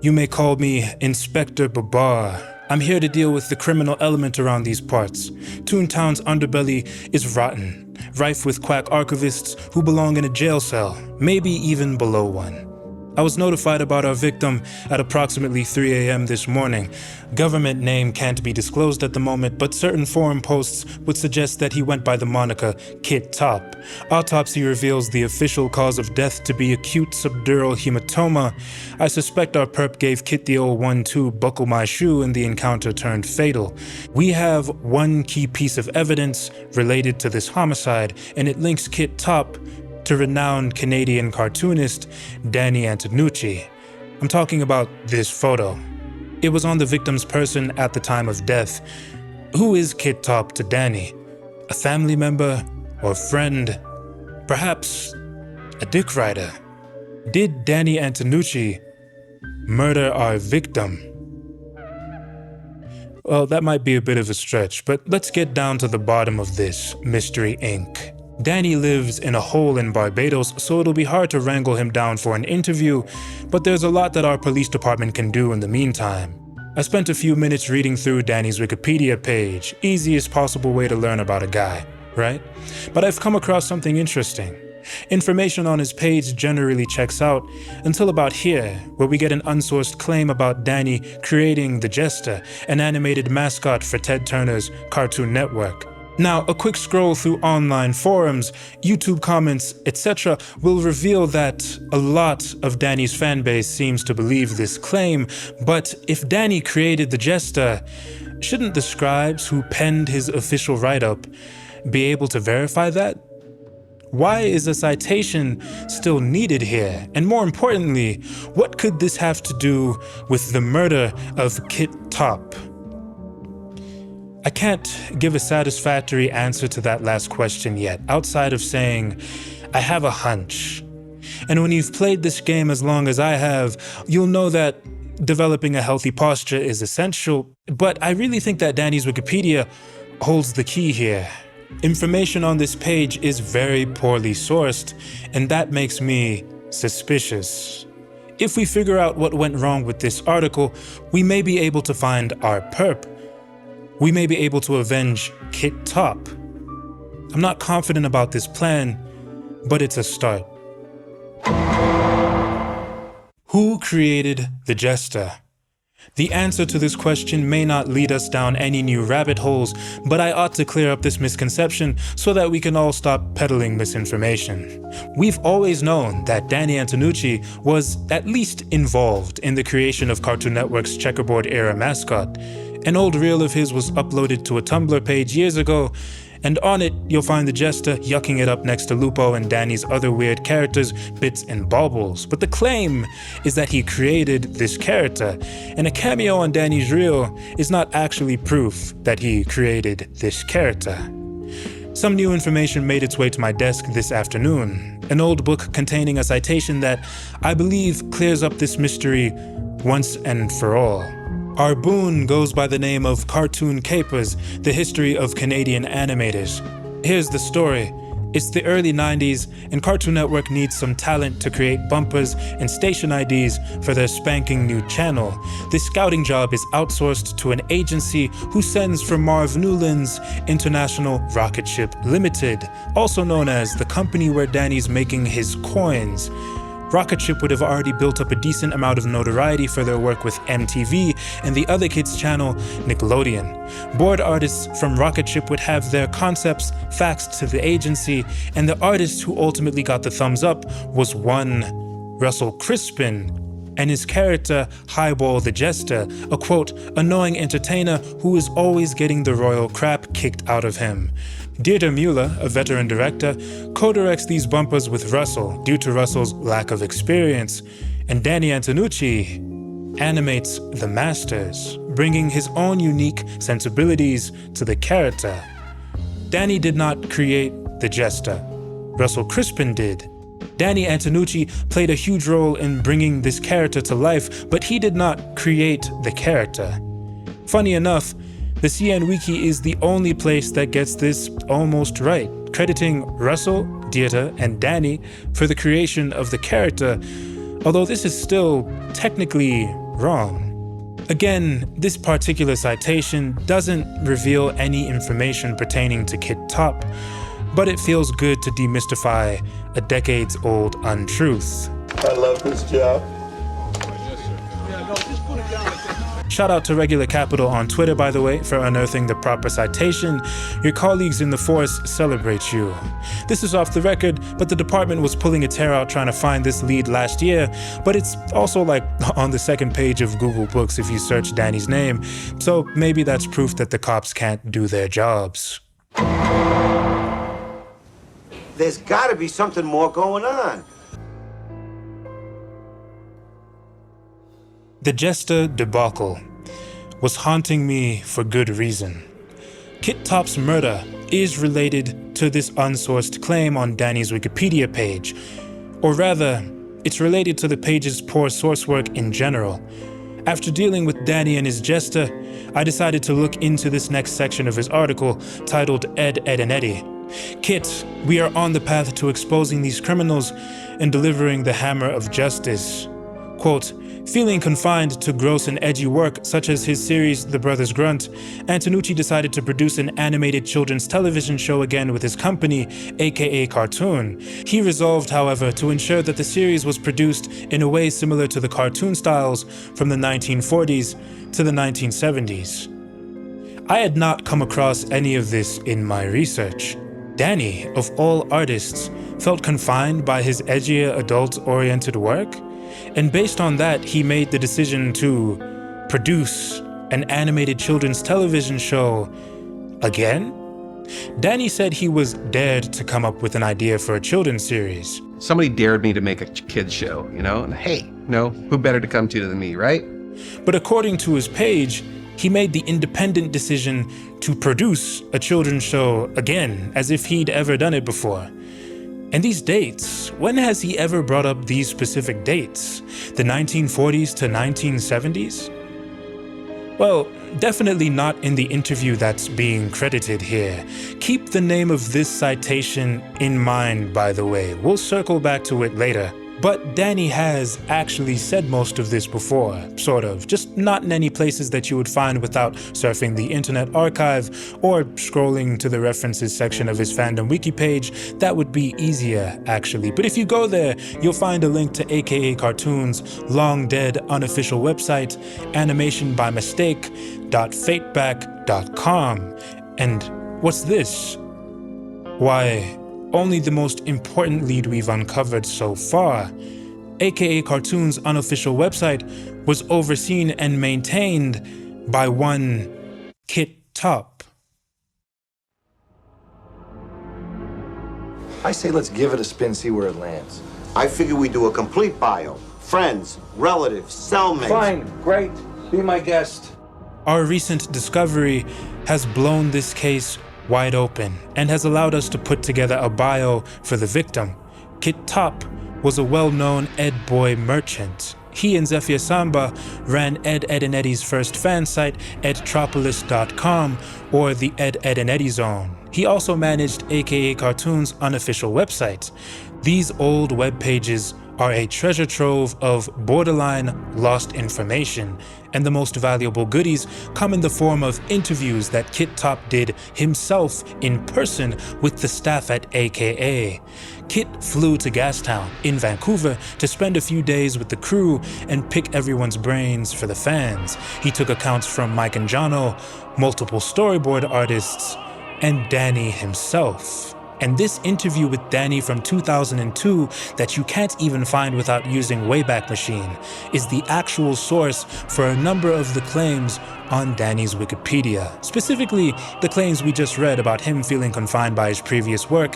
You may call me Inspector Babar. I'm here to deal with the criminal element around these parts. Toontown's underbelly is rotten, rife with quack archivists who belong in a jail cell, maybe even below one. I was notified about our victim at approximately 3 a.m. this morning. Government name can't be disclosed at the moment, but certain forum posts would suggest that he went by the moniker Kit Top. Autopsy reveals the official cause of death to be acute subdural hematoma. I suspect our perp gave Kit the old 1-2 buckle my shoe and the encounter turned fatal. We have one key piece of evidence related to this homicide, and it links Kit Top to renowned Canadian cartoonist Danny Antonucci. I'm talking about this photo. It was on the victim's person at the time of death. Who is Kit Top to Danny? A family member or friend? Perhaps a dick rider? Did Danny Antonucci murder our victim? Well, that might be a bit of a stretch, but let's get down to the bottom of this Mystery Inc. Danny lives in a hole in Barbados, so it'll be hard to wrangle him down for an interview, but there's a lot that our police department can do in the meantime. I spent a few minutes reading through Danny's Wikipedia page, easiest possible way to learn about a guy, right? But I've come across something interesting. Information on his page generally checks out until about here, where we get an unsourced claim about Danny creating the Jester, an animated mascot for Ted Turner's Cartoon Network. Now, a quick scroll through online forums, YouTube comments, etc. will reveal that a lot of Danny's fanbase seems to believe this claim, but if Danny created the Jester, shouldn't the scribes who penned his official write-up be able to verify that? Why is a citation still needed here? And more importantly, what could this have to do with the murder of Kit Top? I can't give a satisfactory answer to that last question yet, outside of saying, I have a hunch. And when you've played this game as long as I have, you'll know that developing a healthy posture is essential, but I really think that Danny's Wikipedia holds the key here. Information on this page is very poorly sourced, and that makes me suspicious. If we figure out what went wrong with this article, we may be able to find our perp. We may be able to avenge Kit Top. I'm not confident about this plan, but it's a start. Who created the Jester? The answer to this question may not lead us down any new rabbit holes, but I ought to clear up this misconception so that we can all stop peddling misinformation. We've always known that Danny Antonucci was at least involved in the creation of Cartoon Network's checkerboard-era mascot. An old reel of his was uploaded to a Tumblr page years ago, and on it you'll find the Jester yucking it up next to Lupo and Danny's other weird characters, Bits and Baubles. But the claim is that he created this character, and a cameo on Danny's reel is not actually proof that he created this character. Some new information made its way to my desk this afternoon, an old book containing a citation that I believe clears up this mystery once and for all. Our boon goes by the name of Cartoon Capers, the history of Canadian animators. Here's the story. It's the early 90s, and Cartoon Network needs some talent to create bumpers and station IDs for their spanking new channel. This scouting job is outsourced to an agency who sends for Marv Newland's International Rocket Ship Limited, also known as the company where Danny's making his coins. Rocket Ship would have already built up a decent amount of notoriety for their work with MTV and the other kids' channel, Nickelodeon. Board artists from Rocket Ship would have their concepts faxed to the agency, and the artist who ultimately got the thumbs up was one Russell Crispin, and his character, Highball the Jester, a quote, annoying entertainer who is always getting the royal crap kicked out of him. Deirdre Mueller, a veteran director, co-directs these bumpers with Russell due to Russell's lack of experience, and Danny Antonucci animates the masters, bringing his own unique sensibilities to the character. Danny did not create the Jester. Russell Crispin did. Danny Antonucci played a huge role in bringing this character to life, but he did not create the character. Funny enough, the CN Wiki is the only place that gets this almost right, crediting Russell, Deirdre, and Danny for the creation of the character, although this is still technically wrong. Again, this particular citation doesn't reveal any information pertaining to Kit Top, but it feels good to demystify a decades-old untruth. I love this job. Shout out to Regular Capital on Twitter, by the way, for unearthing the proper citation. Your colleagues in the force celebrate you. This is off the record, but the department was pulling its hair out trying to find this lead last year, but it's also like on the second page of Google Books if you search Danny's name, so maybe that's proof that the cops can't do their jobs. There's gotta be something more going on. The Jester debacle was haunting me for good reason. Kit Top's murder is related to this unsourced claim on Danny's Wikipedia page, or rather, it's related to the page's poor source work in general. After dealing with Danny and his Jester, I decided to look into this next section of his article titled Ed, and Eddy. Kit, we are on the path to exposing these criminals and delivering the hammer of justice. Quote, feeling confined to gross and edgy work such as his series The Brothers Grunt, Antonucci decided to produce an animated children's television show again with his company, a.k.a. Cartoon. He resolved, however, to ensure that the series was produced in a way similar to the cartoon styles from the 1940s to the 1970s. I had not come across any of this in my research. Danny, of all artists, felt confined by his edgier adult-oriented work, and based on that, he made the decision to produce an animated children's television show again? Danny said he was dared to come up with an idea for a children's series. Somebody dared me to make a kid's show, you know? And hey, who better to come to than me, right? But according to his page, he made the independent decision to produce a children's show again, as if he'd ever done it before. And these dates, when has he ever brought up these specific dates? The 1940s to 1970s? Well, definitely not in the interview that's being credited here. Keep the name of this citation in mind, by the way. We'll circle back to it later. But Danny has actually said most of this before, sort of, just not in any places that you would find without surfing the Internet Archive or scrolling to the references section of his fandom wiki page. That would be easier, actually. But if you go there, you'll find a link to a.k.a. Cartoon's long-dead unofficial website, animationbymistake.fateback.com. And what's this? Why, only the most important lead we've uncovered so far. a.k.a. Cartoon's unofficial website was overseen and maintained by one Kit Top. I say let's give it a spin, see where it lands. I figure we do a complete bio. Friends, relatives, cellmates. Fine, great. Be my guest. Our recent discovery has blown this case wide open and has allowed us to put together a bio for the victim. Kit Top was a well-known Ed Boy merchant. He and Zephyr Samba ran Ed, and Eddy's first fan site, edtropolis.com, or the Ed, and Eddy Zone. He also managed a.k.a. Cartoon's unofficial website. These old web pages are a treasure trove of borderline lost information, and the most valuable goodies come in the form of interviews that Kit Top did himself in person with the staff at a.k.a. Kit flew to Gastown in Vancouver to spend a few days with the crew and pick everyone's brains for the fans. He took accounts from Mike and Jono, multiple storyboard artists, and Danny himself. And this interview with Danny from 2002 that you can't even find without using Wayback Machine is the actual source for a number of the claims on Danny's Wikipedia, specifically the claims we just read about him feeling confined by his previous work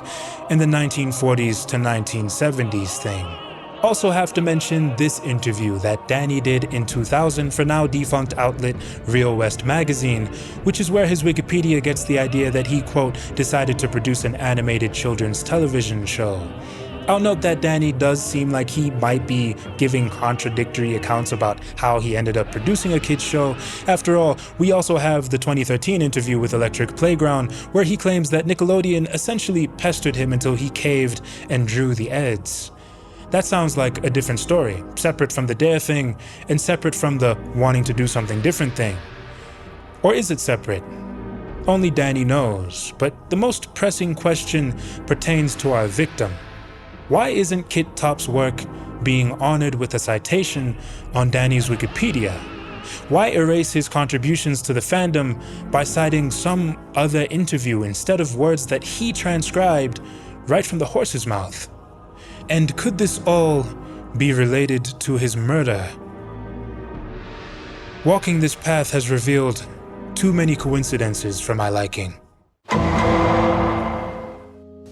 in the 1940s to 1970s thing. Also have to mention this interview that Danny did in 2000 for now defunct outlet Real West magazine, which is where his Wikipedia gets the idea that he, quote, decided to produce an animated children's television show. I'll note that Danny does seem like he might be giving contradictory accounts about how he ended up producing a kids show. After all, we also have the 2013 interview with Electric Playground, where he claims that Nickelodeon essentially pestered him until he caved and drew the Eds. That sounds like a different story, separate from the dare thing, and separate from the wanting to do something different thing. Or is it separate? Only Danny knows, but the most pressing question pertains to our victim. Why isn't Kit Top's work being honored with a citation on Danny's Wikipedia? Why erase his contributions to the fandom by citing some other interview instead of words that he transcribed right from the horse's mouth? And could this all be related to his murder? Walking this path has revealed too many coincidences for my liking.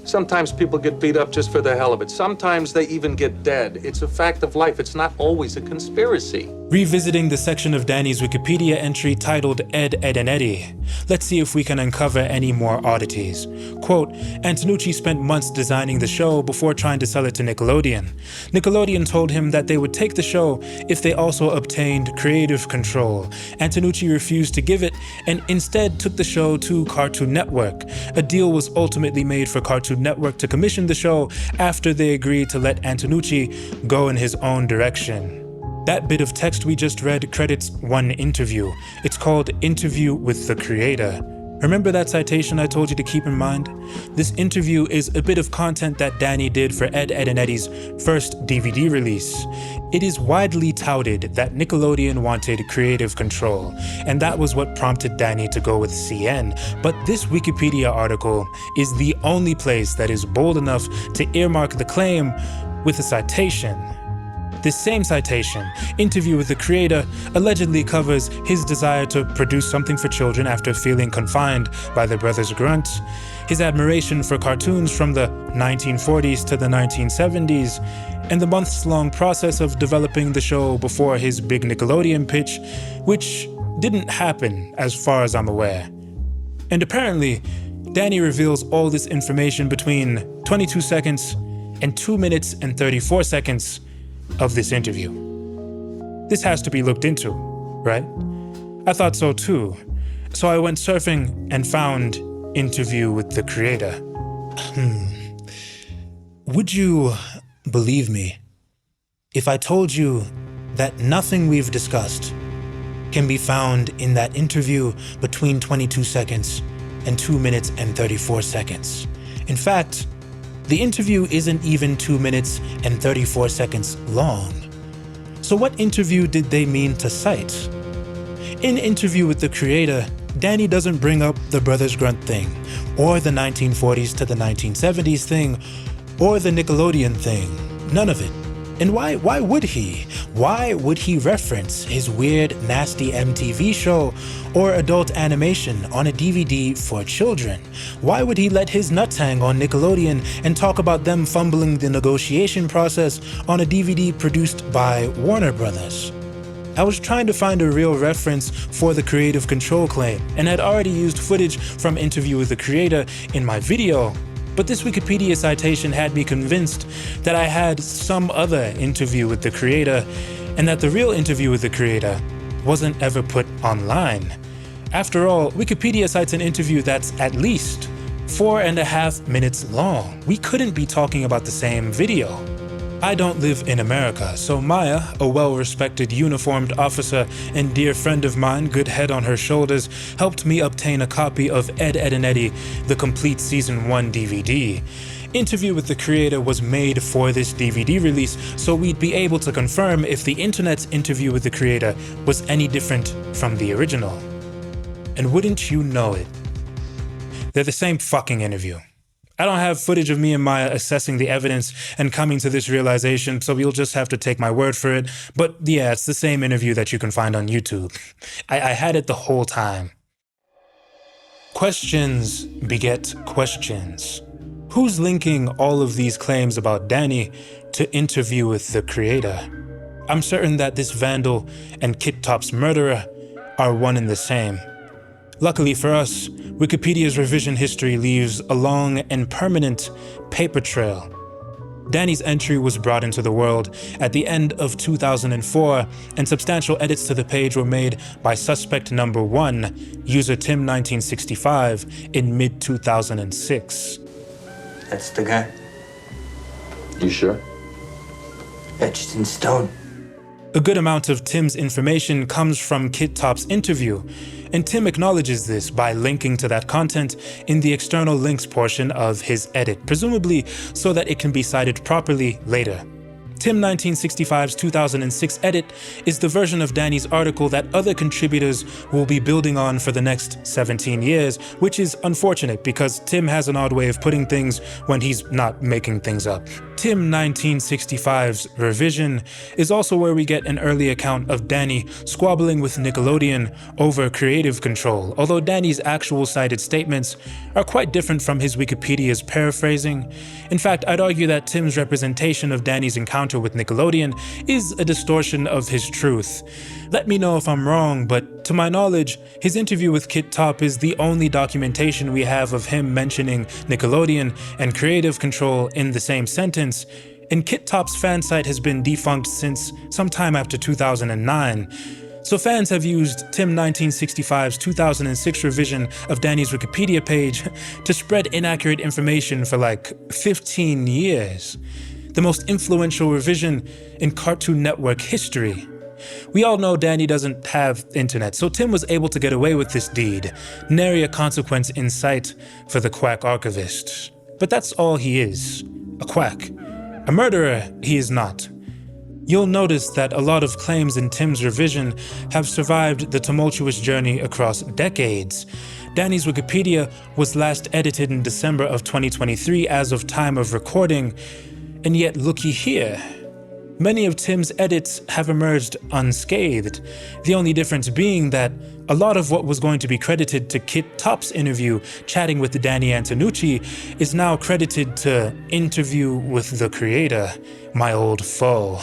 Sometimes people get beat up just for the hell of it. Sometimes they even get dead. It's a fact of life. It's not always a conspiracy. Revisiting the section of Danny's Wikipedia entry titled Ed, Ed, and Eddy, let's see if we can uncover any more oddities. Quote, Antonucci spent months designing the show before trying to sell it to Nickelodeon. Nickelodeon told him that they would take the show if they also obtained creative control. Antonucci refused to give it and instead took the show to Cartoon Network. A deal was ultimately made for Cartoon Network to commission the show after they agreed to let Antonucci go in his own direction. That bit of text we just read credits one interview. It's called Interview with the Creator. Remember that citation I told you to keep in mind? This interview is a bit of content that Danny did for Ed, Ed, and Eddy's first DVD release. It is widely touted that Nickelodeon wanted creative control, and that was what prompted Danny to go with CN. But this Wikipedia article is the only place that is bold enough to earmark the claim with a citation. This same citation, Interview with the Creator, allegedly covers his desire to produce something for children after feeling confined by the brothers Grunt, his admiration for cartoons from the 1940s to the 1970s, and the months-long process of developing the show before his big Nickelodeon pitch, which didn't happen as far as I'm aware. And apparently, Danny reveals all this information between 22 seconds and 2 minutes and 34 seconds of this interview. This has to be looked into, right? I thought so too. So I went surfing and found Interview with the Creator. Would you believe me if I told you that nothing we've discussed can be found in that interview between 22 seconds and 2 minutes and 34 seconds? In fact, the interview isn't even 2 minutes and 34 seconds long. So what interview did they mean to cite? In Interview with the Creator, Danny doesn't bring up the Brothers Grunt thing, or the 1940s to the 1970s thing, or the Nickelodeon thing. None of it. And why would he? Why would he reference his weird, nasty MTV show or adult animation on a DVD for children? Why would he let his nuts hang on Nickelodeon and talk about them fumbling the negotiation process on a DVD produced by Warner Brothers? I was trying to find a real reference for the creative control claim, and had already used footage from Interview with the Creator in my video, but this Wikipedia citation had me convinced that I had some other interview with the creator, and that the real Interview with the Creator wasn't ever put online. After all, Wikipedia cites an interview that's at least 4.5 minutes long. We couldn't be talking about the same video. I don't live in America, so Maya, a well-respected uniformed officer and dear friend of mine, good head on her shoulders, helped me obtain a copy of Ed, Ed, and Eddy, the complete Season 1 DVD. Interview with the Creator was made for this DVD release, so we'd be able to confirm if the internet's Interview with the Creator was any different from the original. And wouldn't you know it, they're the same fucking interview. I don't have footage of me and Maya assessing the evidence and coming to this realization, so you'll just have to take my word for it. But yeah, it's the same interview that you can find on YouTube. I had it the whole time. Questions beget questions. Who's linking all of these claims about Danny to Interview with the Creator? I'm certain that this vandal and Kit Top's murderer are one and the same. Luckily for us, Wikipedia's revision history leaves a long and permanent paper trail. Danny's entry was brought into the world at the end of 2004, and substantial edits to the page were made by suspect number 1, user Tim1965, in mid-2006. That's the guy. You sure? etched in stone. A good amount of Tim's information comes from Kit Top's interview, and Tim acknowledges this by linking to that content in the external links portion of his edit, presumably so that it can be cited properly later. Tim 1965's 2006 edit is the version of Danny's article that other contributors will be building on for the next 17 years, which is unfortunate because Tim has an odd way of putting things when he's not making things up. Tim 1965's revision is also where we get an early account of Danny squabbling with Nickelodeon over creative control, although Danny's actual cited statements are quite different from his Wikipedia's paraphrasing. In fact, I'd argue that Tim's representation of Danny's encounter with Nickelodeon is a distortion of his truth. Let me know if I'm wrong, but to my knowledge, his interview with Kit Top is the only documentation we have of him mentioning Nickelodeon and creative control in the same sentence, and Kit Top's fan site has been defunct since sometime after 2009. So fans have used Tim 1965's 2006 revision of Danny's Wikipedia page to spread inaccurate information for like 15 years. The most influential revision in Cartoon Network history. We all know Danny doesn't have internet, so Tim was able to get away with this deed, nary a consequence in sight for the quack archivist. But that's all he is, a quack. A murderer, he is not. You'll notice that a lot of claims in Tim's revision have survived the tumultuous journey across decades. Danny's Wikipedia was last edited in December of 2023 as of time of recording, and yet looky here. Many of Tim's edits have emerged unscathed, the only difference being that a lot of what was going to be credited to Kit Top's interview chatting with Danny Antonucci is now credited to Interview with the Creator, my old foe.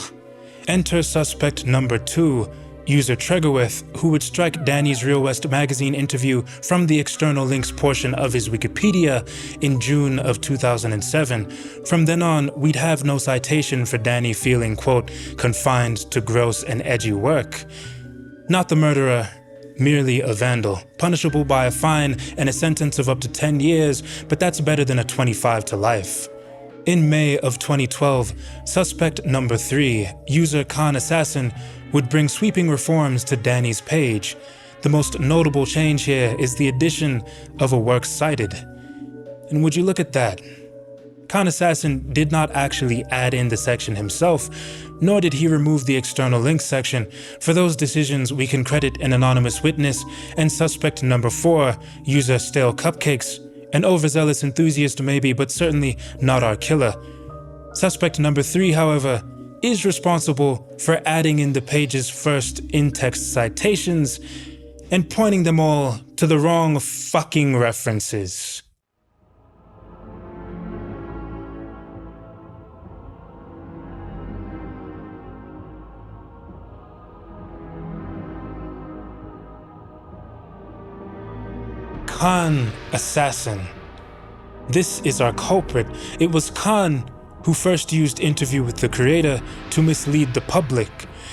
Enter suspect number 2, user Tregowith, who would strike Danny's Real West magazine interview from the external links portion of his Wikipedia in June of 2007. From then on, we'd have no citation for Danny feeling, quote, confined to gross and edgy work. Not the murderer, merely a vandal, punishable by a fine and a sentence of up to 10 years, but that's better than a 25 to life. In May of 2012, suspect number 3, user Khan Assassin, would bring sweeping reforms to Danny's page. The most notable change here is the addition of a works cited. And would you look at that? Khan Assassin did not actually add in the section himself, nor did he remove the external links section. For those decisions, we can credit an anonymous witness and suspect number 4, user Stale Cupcakes, an overzealous enthusiast maybe, but certainly not our killer. Suspect number 3, however, is responsible for adding in the page's first in-text citations and pointing them all to the wrong fucking references. Khan Assassin. This is our culprit. It was Khan who first used Interview with the Creator to mislead the public.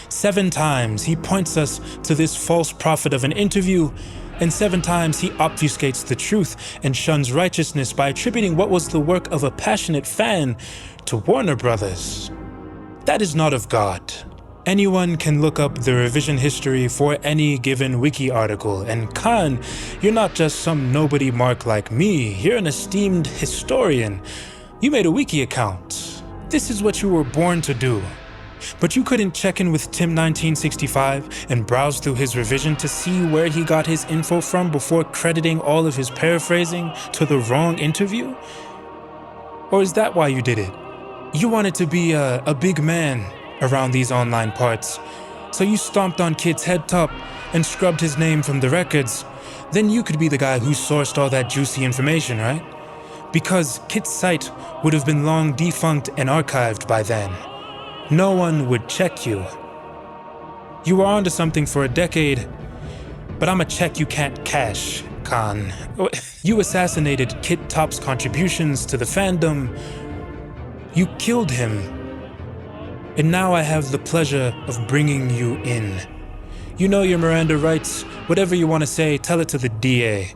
7 times he points us to this false prophet of an interview, and 7 times he obfuscates the truth and shuns righteousness by attributing what was the work of a passionate fan to Warner Brothers. That is not of God. Anyone can look up the revision history for any given wiki article, and Khan, you're not just some nobody mark like me, you're an esteemed historian. You made a wiki account. This is what you were born to do. But you couldn't check in with Tim 1965 and browse through his revision to see where he got his info from before crediting all of his paraphrasing to the wrong interview? Or is that why you did it? You wanted to be a big man around these online parts, so you stomped on Kit's head top and scrubbed his name from the records. Then you could be the guy who sourced all that juicy information, right? Because Kit's site would have been long defunct and archived by then. No one would check you. You were onto something for a decade, but I'm a check you can't cash, Khan. You assassinated Kit Top's contributions to the fandom. You killed him. And now I have the pleasure of bringing you in. You know your Miranda rights. Whatever you want to say, tell it to the DA.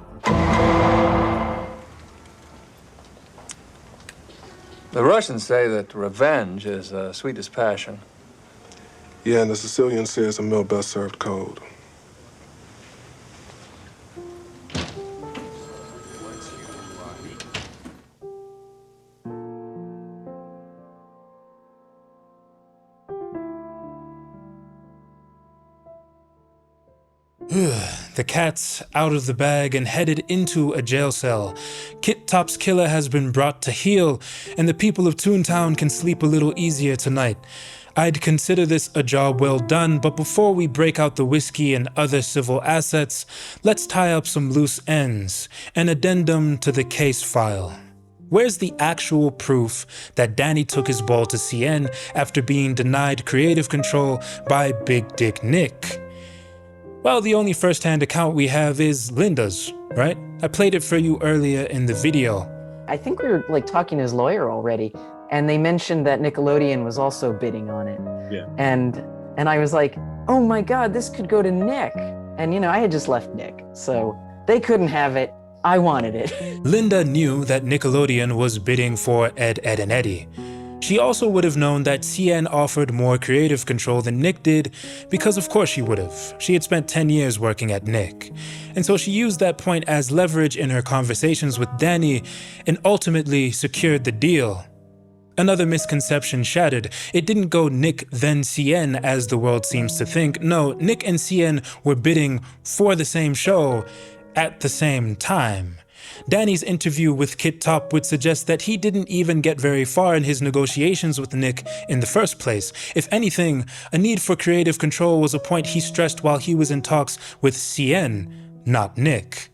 The Russians say that revenge is sweet as passion. Yeah, and the Sicilian says a meal best served cold. The cat's out of the bag and headed into a jail cell. Kit Top's killer has been brought to heel, and the people of Toontown can sleep a little easier tonight. I'd consider this a job well done, but before we break out the whiskey and other civil assets, let's tie up some loose ends, an addendum to the case file. Where's the actual proof that Danny took his ball to CN after being denied creative control by Big Dick Nick? Well, the only first-hand account we have is Linda's, right? I played it for you earlier in the video. I think we were like talking to his lawyer already, and they mentioned that Nickelodeon was also bidding on it. Yeah. And I was like, oh my God, this could go to Nick. And I had just left Nick, so they couldn't have it. I wanted it. Linda knew that Nickelodeon was bidding for Ed, Edd and Eddy. She also would have known that CN offered more creative control than Nick did, because of course she would have. She had spent 10 years working at Nick. And so she used that point as leverage in her conversations with Danny and ultimately secured the deal. Another misconception shattered. It didn't go Nick then CN as the world seems to think. No, Nick and CN were bidding for the same show at the same time. Danny's interview with Kit Top would suggest that he didn't even get very far in his negotiations with Nick in the first place. If anything, a need for creative control was a point he stressed while he was in talks with CN, not Nick.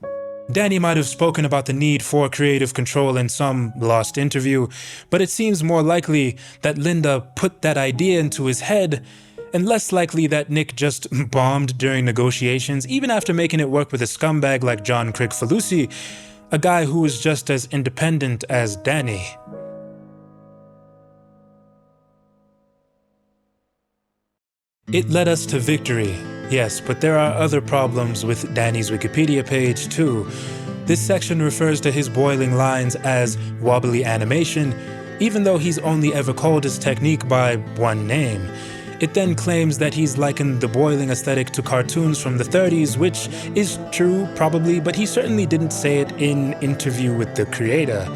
Danny might have spoken about the need for creative control in some lost interview, but it seems more likely that Linda put that idea into his head, and less likely that Nick just bombed during negotiations, even after making it work with a scumbag like John Kricfalusi, a guy who was just as independent as Danny. It led us to victory, yes, but there are other problems with Danny's Wikipedia page too. This section refers to his boiling lines as wobbly animation, even though he's only ever called his technique by one name. It then claims that he's likened the boiling aesthetic to cartoons from the 30s, which is true, probably, but he certainly didn't say it in Interview with the Creator.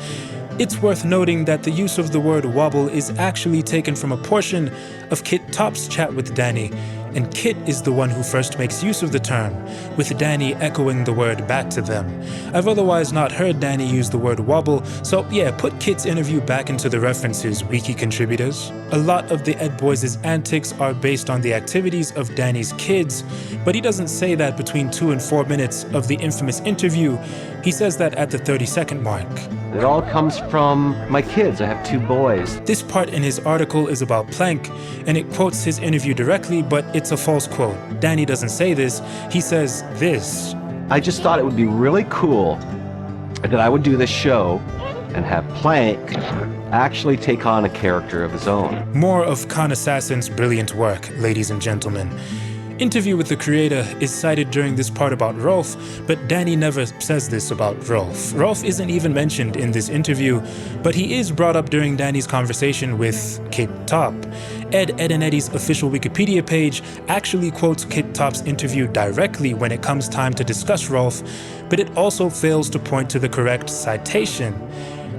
It's worth noting that the use of the word wobble is actually taken from a portion of Kit Top's chat with Danny, and Kit is the one who first makes use of the term, with Danny echoing the word back to them. I've otherwise not heard Danny use the word wobble, so yeah, put Kit's interview back into the references, wiki contributors. A lot of the Ed Boys' antics are based on the activities of Danny's kids, but he doesn't say that between 2 and 4 minutes of the infamous interview. He says that at the 30-second mark. It all comes from my kids. I have 2 boys. This part in his article is about Plank, and it quotes his interview directly, but it's a false quote. Danny doesn't say this, he says this. I just thought it would be really cool that I would do this show and have Plank actually take on a character of his own. More of Khan Assassin's brilliant work, ladies and gentlemen. Interview with the Creator is cited during this part about Rolf, but Danny never says this about Rolf. Rolf isn't even mentioned in this interview, but he is brought up during Danny's conversation with Kit Top. Ed, Edd and Eddy's official Wikipedia page actually quotes Kit Top's interview directly when it comes time to discuss Rolf, but it also fails to point to the correct citation.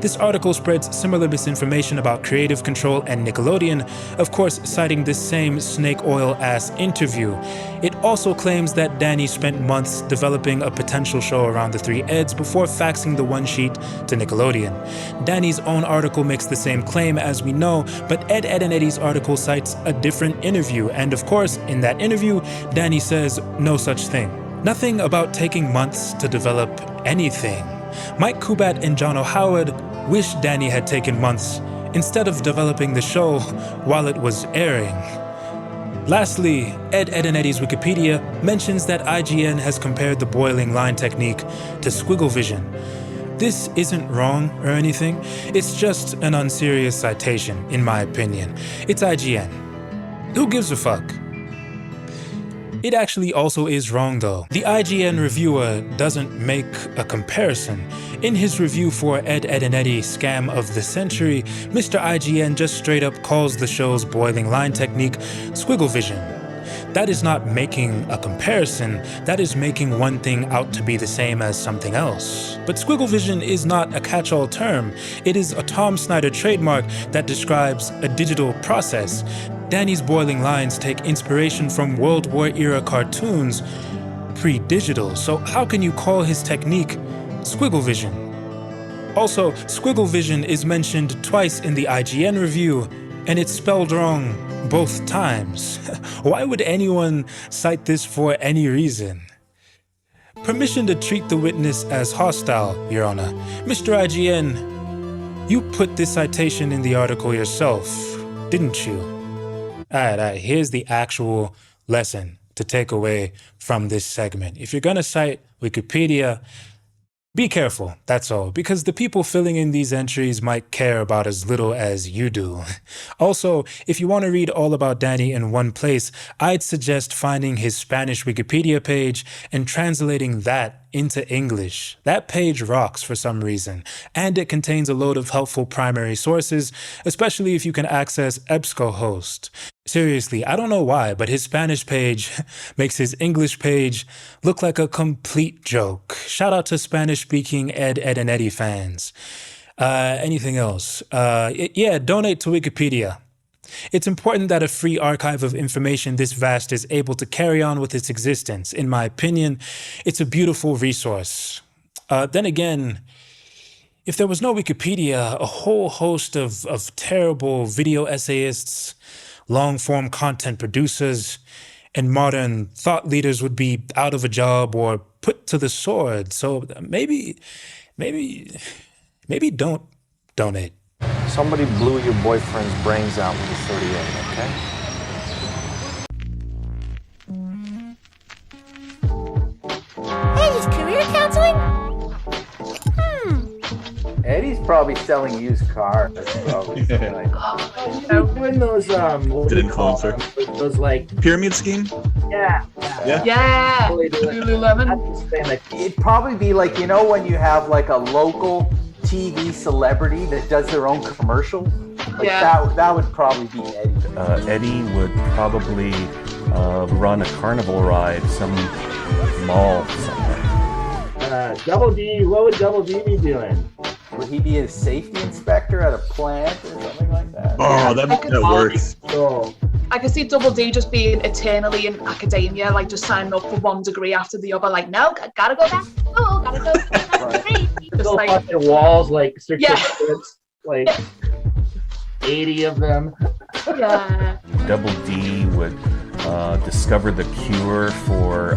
This article spreads similar misinformation about creative control and Nickelodeon, of course citing this same snake oil-ass interview. It also claims that Danny spent months developing a potential show around the 3 Eds before faxing the one sheet to Nickelodeon. Danny's own article makes the same claim, as we know, but Ed, Edd and Eddy's article cites a different interview, and of course, in that interview, Danny says no such thing. Nothing about taking months to develop anything. Mike Kubat and John O'Howard wish Danny had taken months instead of developing the show while it was airing. Lastly, Ed, Edd and Eddy's Wikipedia mentions that IGN has compared the boiling line technique to squiggle vision. This isn't wrong or anything, it's just an unserious citation, in my opinion. It's IGN. Who gives a fuck? It actually also is wrong though. The IGN reviewer doesn't make a comparison. In his review for Ed, and Eddy Scam of the Century, Mr. IGN just straight up calls the show's boiling line technique squiggle vision. That is not making a comparison, that is making one thing out to be the same as something else. But squiggle vision is not a catch-all term. It is a Tom Snyder trademark that describes a digital process. Danny's boiling lines take inspiration from World War era cartoons, pre-digital, so how can you call his technique squiggle vision? Also, squiggle vision is mentioned twice in the IGN review, and it's spelled wrong both times. Why would anyone cite this for any reason? Permission to treat the witness as hostile, Your Honor. Mr. IGN, you put this citation in the article yourself, didn't you? Alright, here's the actual lesson to take away from this segment. If you're gonna cite Wikipedia, be careful, that's all, because the people filling in these entries might care about as little as you do. Also, if you want to read all about Danny in one place, I'd suggest finding his Spanish Wikipedia page and translating that into English. That page rocks for some reason, and it contains a load of helpful primary sources, especially if you can access EBSCOhost. Seriously, I don't know why, but his Spanish page makes his English page look like a complete joke. Shout out to Spanish-speaking Ed, and Eddy fans. Anything else? Yeah, donate to Wikipedia. It's important that a free archive of information this vast is able to carry on with its existence. In my opinion, it's a beautiful resource. Then again, if there was no Wikipedia, a whole host of terrible video essayists, long-form content producers, and modern thought leaders would be out of a job or put to the sword. So maybe don't donate. Somebody blew your boyfriend's brains out with a 38, okay? Hey, is career counseling? Eddie's probably selling used cars. Probably. When those Did influencer. Those like pyramid scheme? Yeah. Yeah. Lululemon. It'd probably be like, you know, when you have like a local TV celebrity that does their own commercial. Like that would probably be Eddie. Eddie would probably run a carnival ride, some mall somewhere. Double D, what would Double D be doing? Would he be a safety inspector at a plant or something like that? Oh, that works. I could see Double D just being eternally in academia, like just signing up for one degree after the other. Like, no, gotta go back. Oh, gotta go back. Just like fucking walls, like certificates, like 80 of them. Yeah. Double D would discover the cure for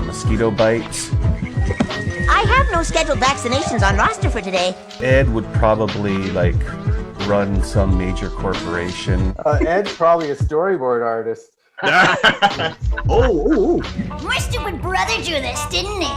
mosquito bites. I have no scheduled vaccinations on roster for today. Ed would probably like run some major corporation. Ed's probably a storyboard artist. My stupid brother drew this, didn't he?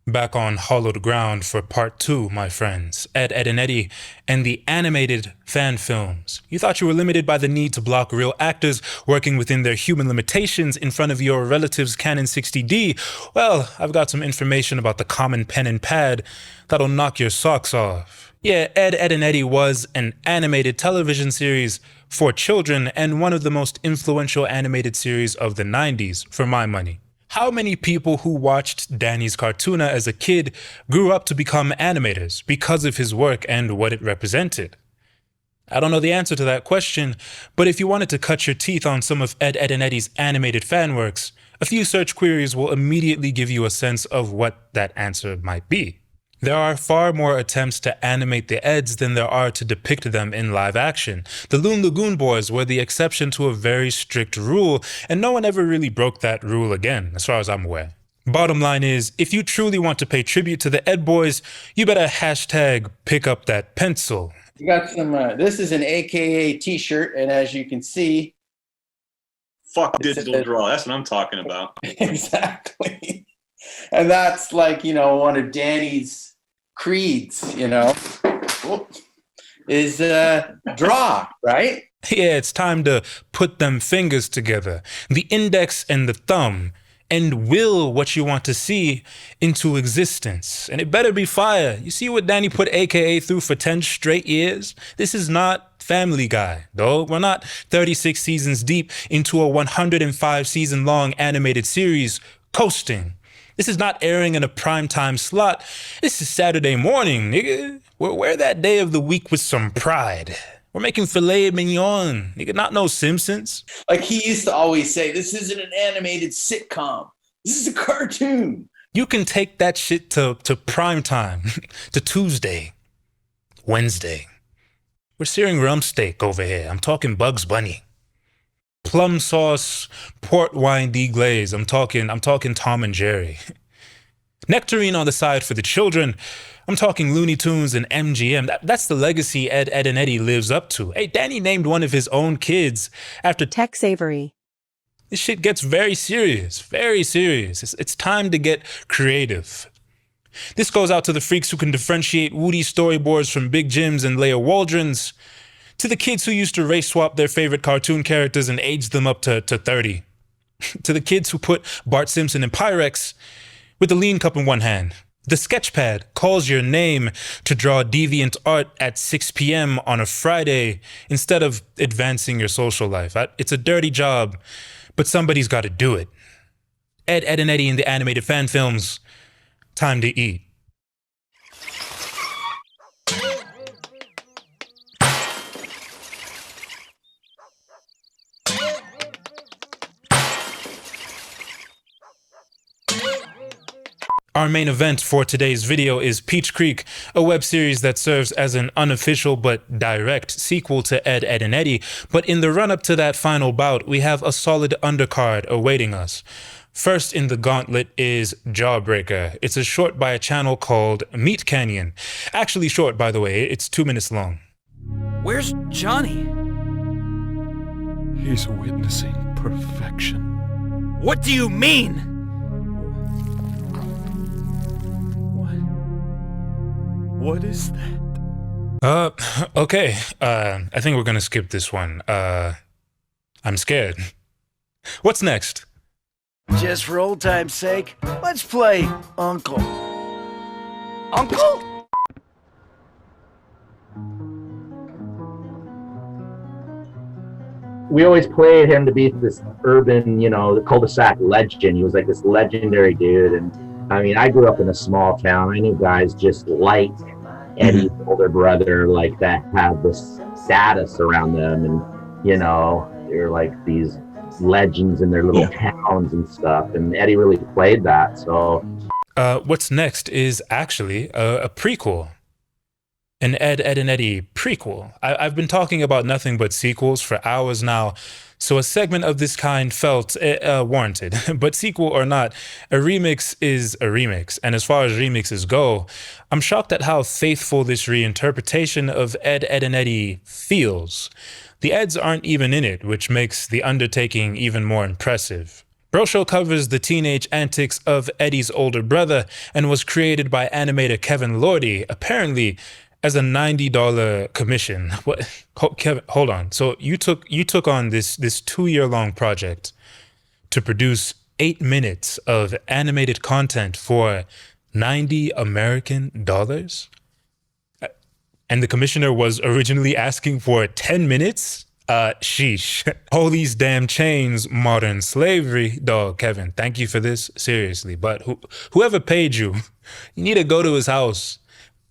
Back on hollowed ground for part 2, my friends. Ed, and Eddy, and the animated fan films. You thought you were limited by the need to block real actors working within their human limitations in front of your relative's Canon 60D? Well, I've got some information about the common pen and pad that'll knock your socks off. Yeah, Ed, and Eddy was an animated television series for children and one of the most influential animated series of the 90s, for my money. How many people who watched Danny's Cartoona as a kid grew up to become animators because of his work and what it represented? I don't know the answer to that question, but if you wanted to cut your teeth on some of Ed, and Eddy's animated fan works, a few search queries will immediately give you a sense of what that answer might be. There are far more attempts to animate the Eds than there are to depict them in live action. The Loon Lagoon Boys were the exception to a very strict rule, and no one ever really broke that rule again, as far as I'm aware. Bottom line is, if you truly want to pay tribute to the Ed Boys, you better hashtag pick up that pencil. You got some, this is an a.k.a. t-shirt, and as you can see... Fuck digital draw, that's what I'm talking about. Exactly. And that's like, you know, one of Danny's creeds, you know. is draw, right? Yeah, it's time to put them fingers together, the index and the thumb, and will what you want to see into existence. And it better be fire. You see what Danny put a.k.a. through for 10 straight years? This is not Family Guy, though. We're not 36 seasons deep into a 105 season long animated series coasting. This is not airing in a primetime slot. This is Saturday morning, nigga. We're that day of the week with some pride. We're making filet mignon, nigga, not no Simpsons. Like he used to always say, this isn't an animated sitcom. This is a cartoon. You can take that shit to prime time, to Tuesday, Wednesday. We're searing rump steak over here. I'm talking Bugs Bunny. Plum sauce, port wine deglaze. I'm talking Tom and Jerry. Nectarine on the side for the children. I'm talking Looney Tunes and MGM. That's the legacy Ed, and Eddy lives up to. Hey, Danny named one of his own kids after Tex Avery. This shit gets very serious, very serious. It's time to get creative. This goes out to the freaks who can differentiate Woody storyboards from Big Jims and Leia Waldron's, to the kids who used to race swap their favorite cartoon characters and age them up to 30, to the kids who put Bart Simpson in Pyrex with the lean cup in one hand. The sketchpad calls your name to draw deviant art at 6 p.m. on a Friday instead of advancing your social life. It's a dirty job, but somebody's got to do it. Ed, and Eddy in the animated fan films. Time to eat. Our main event for today's video is Peach Creek, a web series that serves as an unofficial but direct sequel to Ed, and Eddy. But in the run-up to that final bout, we have a solid undercard awaiting us. First in the gauntlet is Jawbreaker. It's a short by a channel called Meat Canyon. Actually short, by the way, it's 2 minutes long. Where's Jonny? He's witnessing perfection. What do you mean? What is that? Okay. I think we're gonna skip this one. I'm scared. What's next? Just for old time's sake, let's play Uncle. Uncle? We always played him to be this urban, cul-de-sac legend. He was like this legendary dude. And I mean, I grew up in a small town. I knew guys just like Eddy's older brother, like that have this status around them. And, they're like these legends in their little towns and stuff. And Eddy really played that. So what's next is actually a prequel. An Ed, and Eddy prequel. I've been talking about nothing but sequels for hours now, so a segment of this kind felt warranted. But sequel or not, a remix is a remix. And as far as remixes go, I'm shocked at how faithful this reinterpretation of Ed, and Eddy feels. The Eds aren't even in it, which makes the undertaking even more impressive. Bro Show covers the teenage antics of Eddy's older brother and was created by animator Kevin Lordy, apparently as a $90 commission. What? Kevin, hold on. So you took on this 2-year-long project to produce 8 minutes of animated content for $90 American dollars? And the commissioner was originally asking for 10 minutes? Sheesh. All these damn chains, modern slavery. Dog, Kevin, thank you for this, seriously. But whoever paid you, you need to go to his house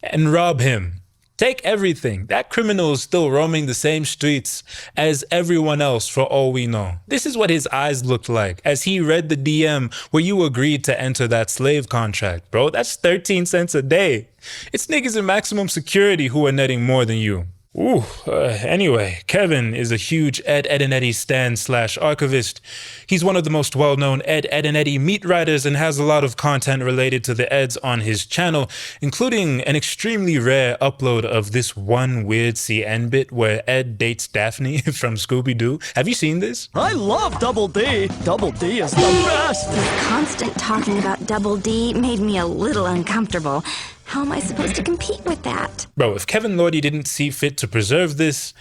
and rob him. Take everything. That criminal is still roaming the same streets as everyone else for all we know. This is what his eyes looked like as he read the DM where you agreed to enter that slave contract, bro. That's 13 cents a day. It's niggas in maximum security who are netting more than you. Ooh, anyway, Kevin is a huge Ed, and Eddy stan/archivist. He's one of the most well-known Ed, and Eddy meat writers and has a lot of content related to the Eds on his channel, including an extremely rare upload of this one weird CN bit where Ed dates Daphne from Scooby-Doo. Have you seen this? I love Double D. Double D is the best. His constant talking about Double D made me a little uncomfortable. How am I supposed to compete with that? Bro, if Kevin Lordy didn't see fit to preserve this,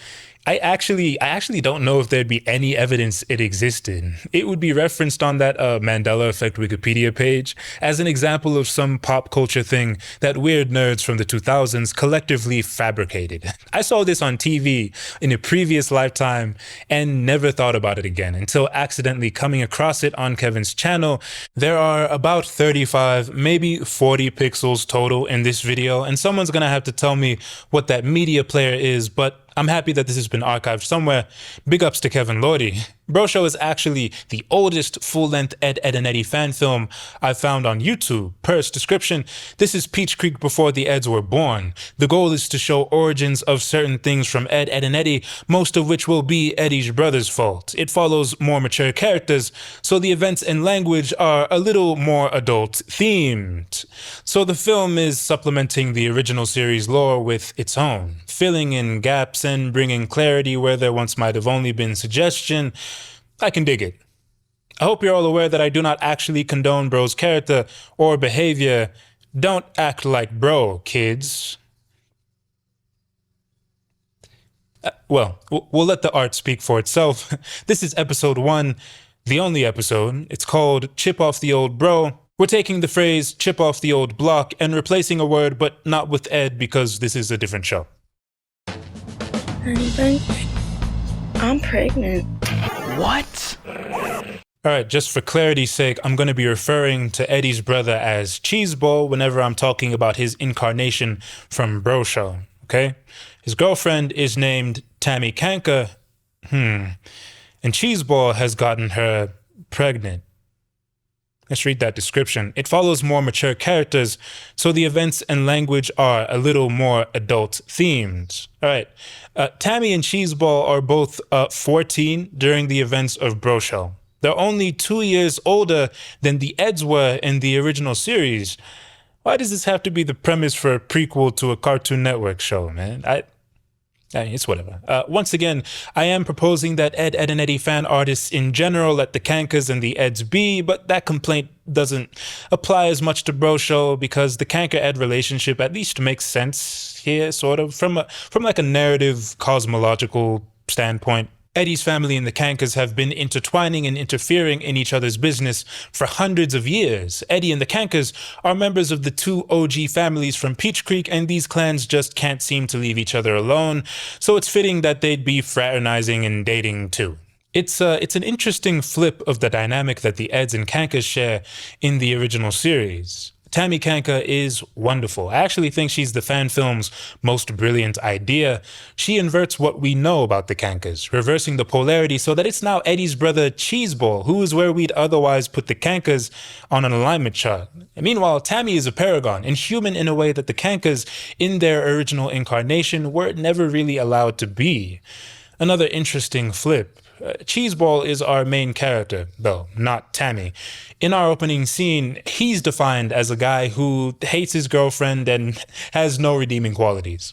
I actually don't know if there'd be any evidence it existed. It would be referenced on that Mandela Effect Wikipedia page as an example of some pop culture thing that weird nerds from the 2000s collectively fabricated. I saw this on TV in a previous lifetime and never thought about it again until accidentally coming across it on Kevin's channel. There are about 35, maybe 40 pixels total in this video, and someone's gonna have to tell me what that media player is, but I'm happy that this has been archived somewhere. Big ups to Kevin Lordy. Bro Show is actually the oldest full-length Ed, and Eddy fan film I've found on YouTube. Per its description, this is Peach Creek before the Eds were born. The goal is to show origins of certain things from Ed, and Eddy, most of which will be Eddy's brother's fault. It follows more mature characters, so the events and language are a little more adult-themed. So the film is supplementing the original series lore with its own, filling in gaps and bringing clarity where there once might have only been suggestion. I can dig it. I hope you're all aware that I do not actually condone Bro's character or behavior. Don't act like Bro, kids. Well, we'll let the art speak for itself. This is episode 1, the only episode. It's called Chip Off the Old Bro. We're taking the phrase chip off the old block and replacing a word, but not with Ed because this is a different show. Honey Bunch, I'm pregnant. What? Alright, just for clarity's sake, I'm going to be referring to Eddy's brother as Cheeseball whenever I'm talking about his incarnation from Bro Show, okay? His girlfriend is named Tammy Kanker, and Cheeseball has gotten her pregnant. Let's read that description. It follows more mature characters, so the events and language are a little more adult-themed. All right, Tammy and Cheeseball are both 14 during the events of Bro Show. They're only 2 years older than the Eds were in the original series. Why does this have to be the premise for a prequel to a Cartoon Network show, man? It's whatever. Once again, I am proposing that Ed, and Eddy fan artists in general let the Kankers and the Eds be, but that complaint doesn't apply as much to Bro Show because the Kanker-Ed relationship at least makes sense here, sort of, from like a narrative, cosmological standpoint. Eddy's family and the Kankers have been intertwining and interfering in each other's business for hundreds of years. Eddy and the Kankers are members of the 2 OG families from Peach Creek, and these clans just can't seem to leave each other alone, so it's fitting that they'd be fraternizing and dating too. It's an interesting flip of the dynamic that the Eds and Kankers share in the original series. Tammy Kanker is wonderful. I actually think she's the fan film's most brilliant idea. She inverts what we know about the Kankers, reversing the polarity so that it's now Eddy's brother Cheeseball, who is where we'd otherwise put the Kankers on an alignment chart. And meanwhile, Tammy is a paragon, inhuman in a way that the Kankers, in their original incarnation, were never really allowed to be. Another interesting flip. Cheeseball is our main character, though, not Tammy. In our opening scene, he's defined as a guy who hates his girlfriend and has no redeeming qualities.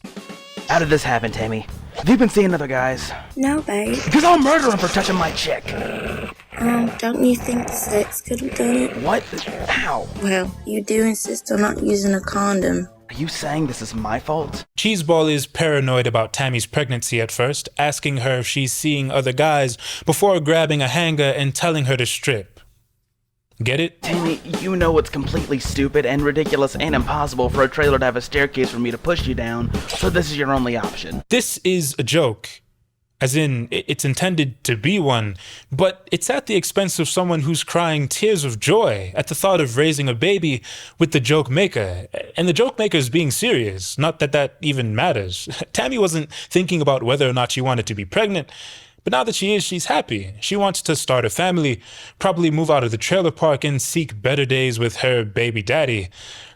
How did this happen, Tammy? Have you been seeing other guys? No, babe. Because I'll murder him for touching my chick. Don't you think the sex could have done it? What? How? Well, you do insist on not using a condom. Are you saying this is my fault? Cheeseball is paranoid about Tammy's pregnancy at first, asking her if she's seeing other guys before grabbing a hanger and telling her to strip. Get it? Tammy, you know it's completely stupid and ridiculous and impossible for a trailer to have a staircase for me to push you down, so this is your only option. This is a joke. As in, it's intended to be one, but it's at the expense of someone who's crying tears of joy at the thought of raising a baby with the joke maker. And the joke maker is being serious, not that that even matters. Tammy wasn't thinking about whether or not she wanted to be pregnant, but now that she is, she's happy. She wants to start a family, probably move out of the trailer park and seek better days with her baby daddy.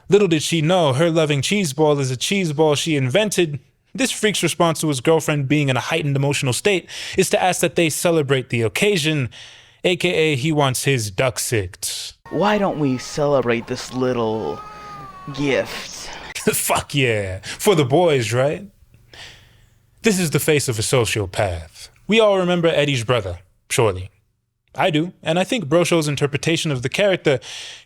Little did she know, her loving Cheeseball is a cheeseball she invented. This freak's response to his girlfriend being in a heightened emotional state is to ask that they celebrate the occasion, a.k.a. he wants his duck sicked. Why don't we celebrate this little gift? Fuck yeah, for the boys, right? This is the face of a sociopath. We all remember Eddy's brother, surely. I do, and I think Bro Show's interpretation of the character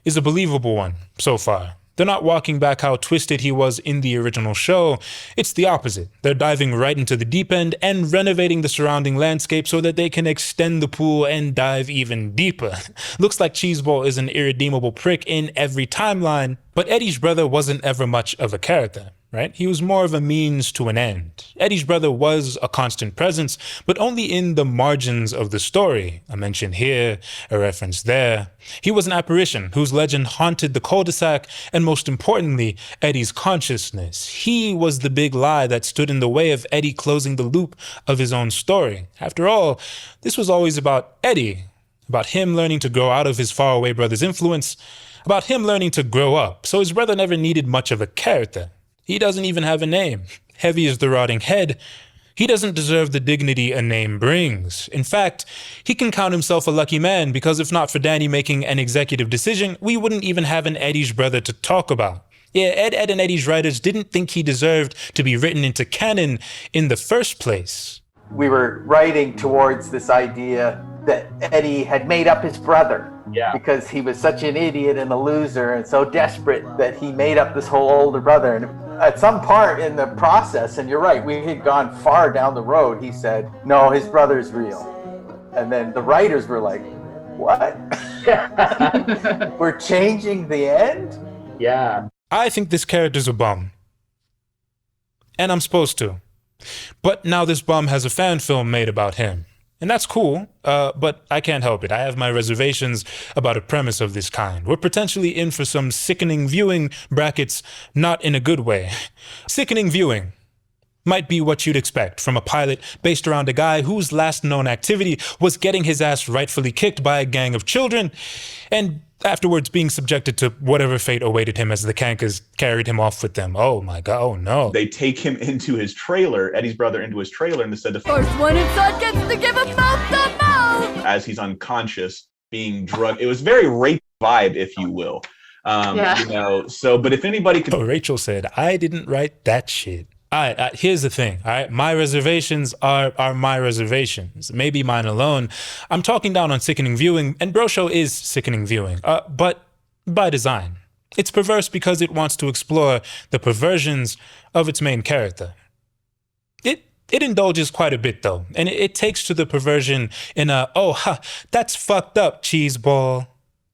is a believable one so far. They're not walking back how twisted he was in the original show. It's the opposite. They're diving right into the deep end and renovating the surrounding landscape so that they can extend the pool and dive even deeper. Looks like Cheeseball is an irredeemable prick in every timeline, but Eddy's brother wasn't ever much of a character, right? He was more of a means to an end. Eddy's brother was a constant presence, but only in the margins of the story. A mention here, a reference there. He was an apparition whose legend haunted the cul-de-sac and, most importantly, Eddy's consciousness. He was the big lie that stood in the way of Eddy closing the loop of his own story. After all, this was always about Eddy, about him learning to grow out of his faraway brother's influence, about him learning to grow up, so his brother never needed much of a character. He doesn't even have a name. Heavy as the rotting head, he doesn't deserve the dignity a name brings. In fact, he can count himself a lucky man, because if not for Danny making an executive decision, we wouldn't even have an Eddy's brother to talk about. Yeah, Ed, and Eddy's writers didn't think he deserved to be written into canon in the first place. We were writing towards this idea that Eddy had made up his brother. Yeah. Because he was such an idiot and a loser and so desperate that he made up this whole older brother. And at some part in the process, and you're right, we had gone far down the road, he said, no, his brother's real. And then the writers were like, what? We're changing the end? Yeah. I think this character's a bum. And I'm supposed to. But now this bum has a fan film made about him. And that's cool, but I can't help it. I have my reservations about a premise of this kind. We're potentially in for some sickening viewing, brackets, not in a good way. Sickening viewing might be what you'd expect from a pilot based around a guy whose last known activity was getting his ass rightfully kicked by a gang of children, and afterwards being subjected to whatever fate awaited him as the Kankers carried him off with them. Oh my god, oh no. They take him into his trailer, Eddy's brother into his trailer, and instead of first one inside gets to give him mouth to mouth as he's unconscious, being drugged. It was very rape vibe, if you will. You know, so, but if anybody could... Oh, Rachel said, I didn't write that shit. All right, here's the thing, all right? My reservations are my reservations, maybe mine alone. I'm talking down on sickening viewing, and Bro Show is sickening viewing, but by design. It's perverse because it wants to explore the perversions of its main character. It indulges quite a bit, though, and it takes to the perversion in a, oh, ha, that's fucked up, cheeseball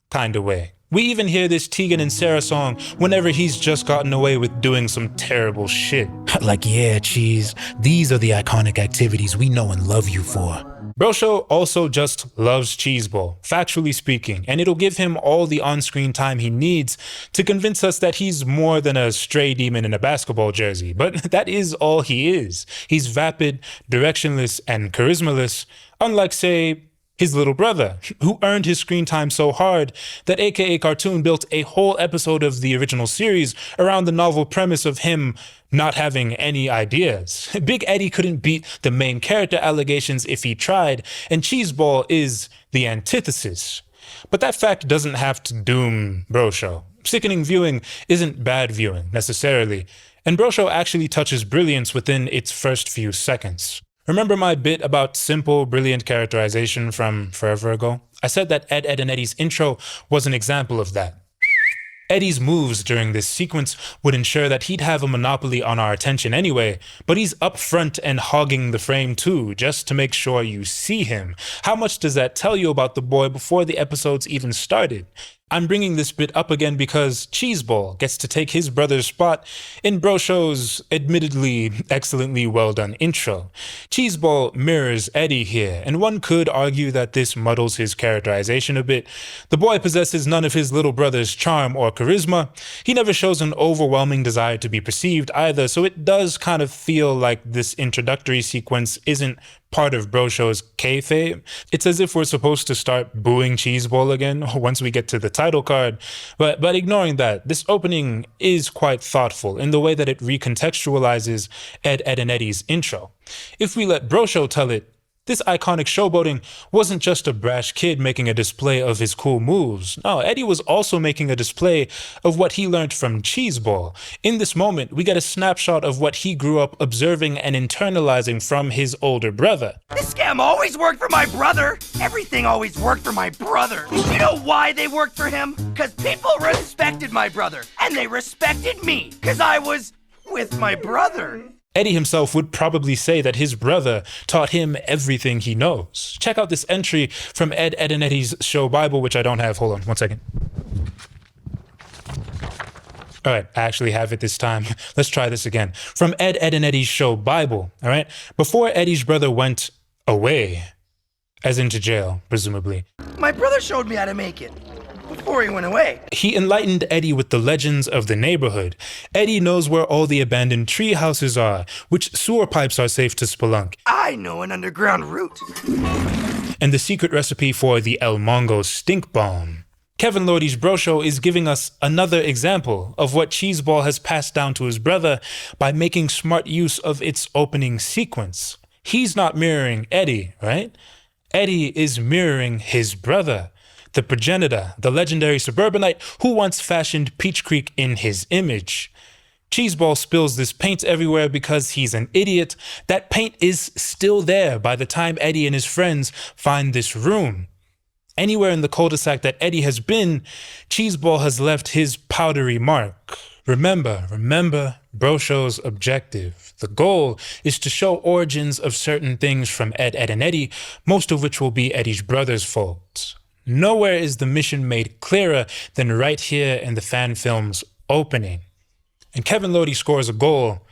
kind of way. We even hear this Tegan and Sarah song whenever he's just gotten away with doing some terrible shit. Like, yeah, Cheese, these are the iconic activities we know and love you for. Bro Show also just loves Cheeseball, factually speaking, and it'll give him all the on-screen time he needs to convince us that he's more than a stray demon in a basketball jersey. But that is all he is. He's vapid, directionless, and charismaless, unlike, say, his little brother, who earned his screen time so hard that a.k.a. Cartoon built a whole episode of the original series around the novel premise of him not having any ideas. Big Eddy couldn't beat the main character allegations if he tried, and Cheeseball is the antithesis. But that fact doesn't have to doom Bro Show. Sickening viewing isn't bad viewing, necessarily, and Bro Show actually touches brilliance within its first few seconds. Remember my bit about simple, brilliant characterization from forever ago? I said that Ed, and Eddy's intro was an example of that. Eddy's moves during this sequence would ensure that he'd have a monopoly on our attention anyway, but he's up front and hogging the frame too, just to make sure you see him. How much does that tell you about the boy before the episodes even started? I'm bringing this bit up again because Cheeseball gets to take his brother's spot in Bro Show's admittedly excellently well done intro. Cheeseball mirrors Eddy here, and one could argue that this muddles his characterization a bit. The boy possesses none of his little brother's charm or charisma. He never shows an overwhelming desire to be perceived either, so it does kind of feel like this introductory sequence isn't part of Bro Show's kayfabe. It's as if we're supposed to start booing Cheeseball again once we get to the title card. But ignoring that, this opening is quite thoughtful in the way that it recontextualizes Ed, and Eddy's intro. If we let Bro Show tell it, This iconic showboating wasn't just a brash kid making a display of his cool moves. No, Eddy was also making a display of what he learned from Cheeseball. In this moment, we get a snapshot of what he grew up observing and internalizing from his older brother. This scam always worked for my brother. Everything always worked for my brother. You know why they worked for him? Because people respected my brother. And they respected me. Because I was with my brother. Eddy himself would probably say that his brother taught him everything he knows. Check out this entry from Ed, and Eddy's show Bible, which I don't have. Hold on one second. All right, I actually have it this time. Let's try this again. From Ed, and Eddy's show Bible, all right? Before Eddy's brother went away, as into jail, presumably. My brother showed me how to make it. Before he went away. He enlightened Eddy with the legends of the neighborhood. Eddy knows where all the abandoned tree houses are, which sewer pipes are safe to spelunk. I know an underground route. And the secret recipe for the El Mongo stink bomb. Kevin Lordy's Bro Show is giving us another example of what Cheeseball has passed down to his brother by making smart use of its opening sequence. He's not mirroring Eddy, right? Eddy is mirroring his brother, the progenitor, the legendary suburbanite who once fashioned Peach Creek in his image. Cheeseball spills this paint everywhere because he's an idiot. That paint is still there by the time Eddy and his friends find this room. Anywhere in the cul-de-sac that Eddy has been, Cheeseball has left his powdery mark. Remember Bro Show's objective. The goal is to show origins of certain things from Ed, and Eddy, most of which will be Eddy's brother's fault. Nowhere is the mission made clearer than right here in the fan film's opening. And Kevin Lordy scores a goal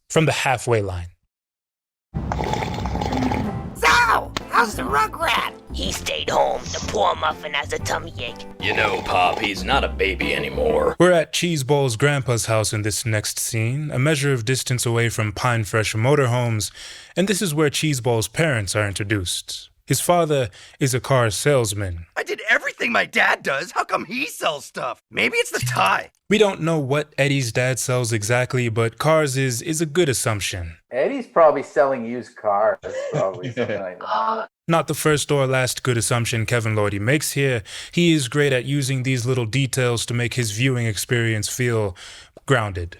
from the halfway line. So, how's the rugrat? He stayed home. The poor muffin has a tummy ache. You know, Pop, he's not a baby anymore. We're at Cheeseball's grandpa's house in this next scene, a measure of distance away from Pine Fresh motorhomes, and this is where Cheeseball's parents are introduced. His father is a car salesman. I did everything my dad does. How come he sells stuff? Maybe it's the tie. We don't know what Eddy's dad sells exactly, but cars is a good assumption. Eddy's probably selling used cars, probably something like that. Not the first or last good assumption Kevin Lordy makes here. He is great at using these little details to make his viewing experience feel grounded.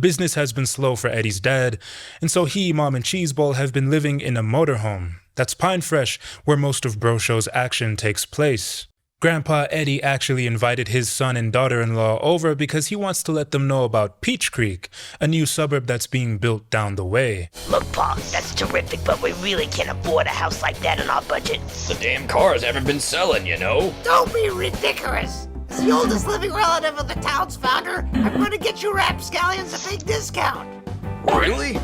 Business has been slow for Eddy's dad, and so he, Mom, and Cheeseball have been living in a motorhome. That's Pine Fresh, where most of Bro Show's action takes place. Grandpa Eddy actually invited his son and daughter-in-law over because he wants to let them know about Peach Creek, a new suburb that's being built down the way. Look, Pa, that's terrific, but we really can't afford a house like that on our budget. The damn cars haven't been selling, you know. Don't be ridiculous. As the oldest living relative of the town's founder, I'm going to get you rapscallions a big discount. Really?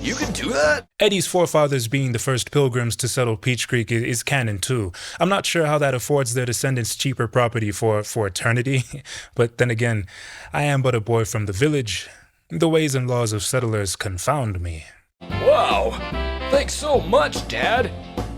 You can do that? Eddy's forefathers being the first pilgrims to settle Peach Creek is canon too. I'm not sure how that affords their descendants cheaper property for eternity, but then again, I am but a boy from the village. The ways and laws of settlers confound me. Wow! Thanks so much, Dad.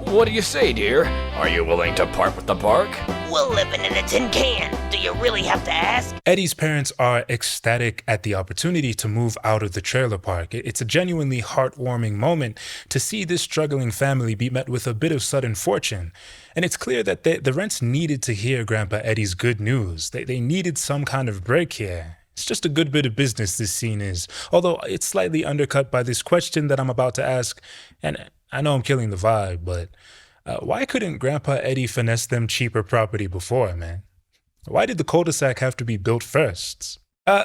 What do you say, dear? Are you willing to part with the park? We're living in a tin can. Do you really have to ask? Eddy's parents are ecstatic at the opportunity to move out of the trailer park. It's a genuinely heartwarming moment to see this struggling family be met with a bit of sudden fortune. And it's clear that the rents needed to hear Grandpa Eddy's good news. They needed some kind of break here. It's just a good bit of business, this scene is. Although it's slightly undercut by this question that I'm about to ask. And I know I'm killing the vibe, but why couldn't Grandpa Eddy finesse them cheaper property before, man? Why did the cul-de-sac have to be built first?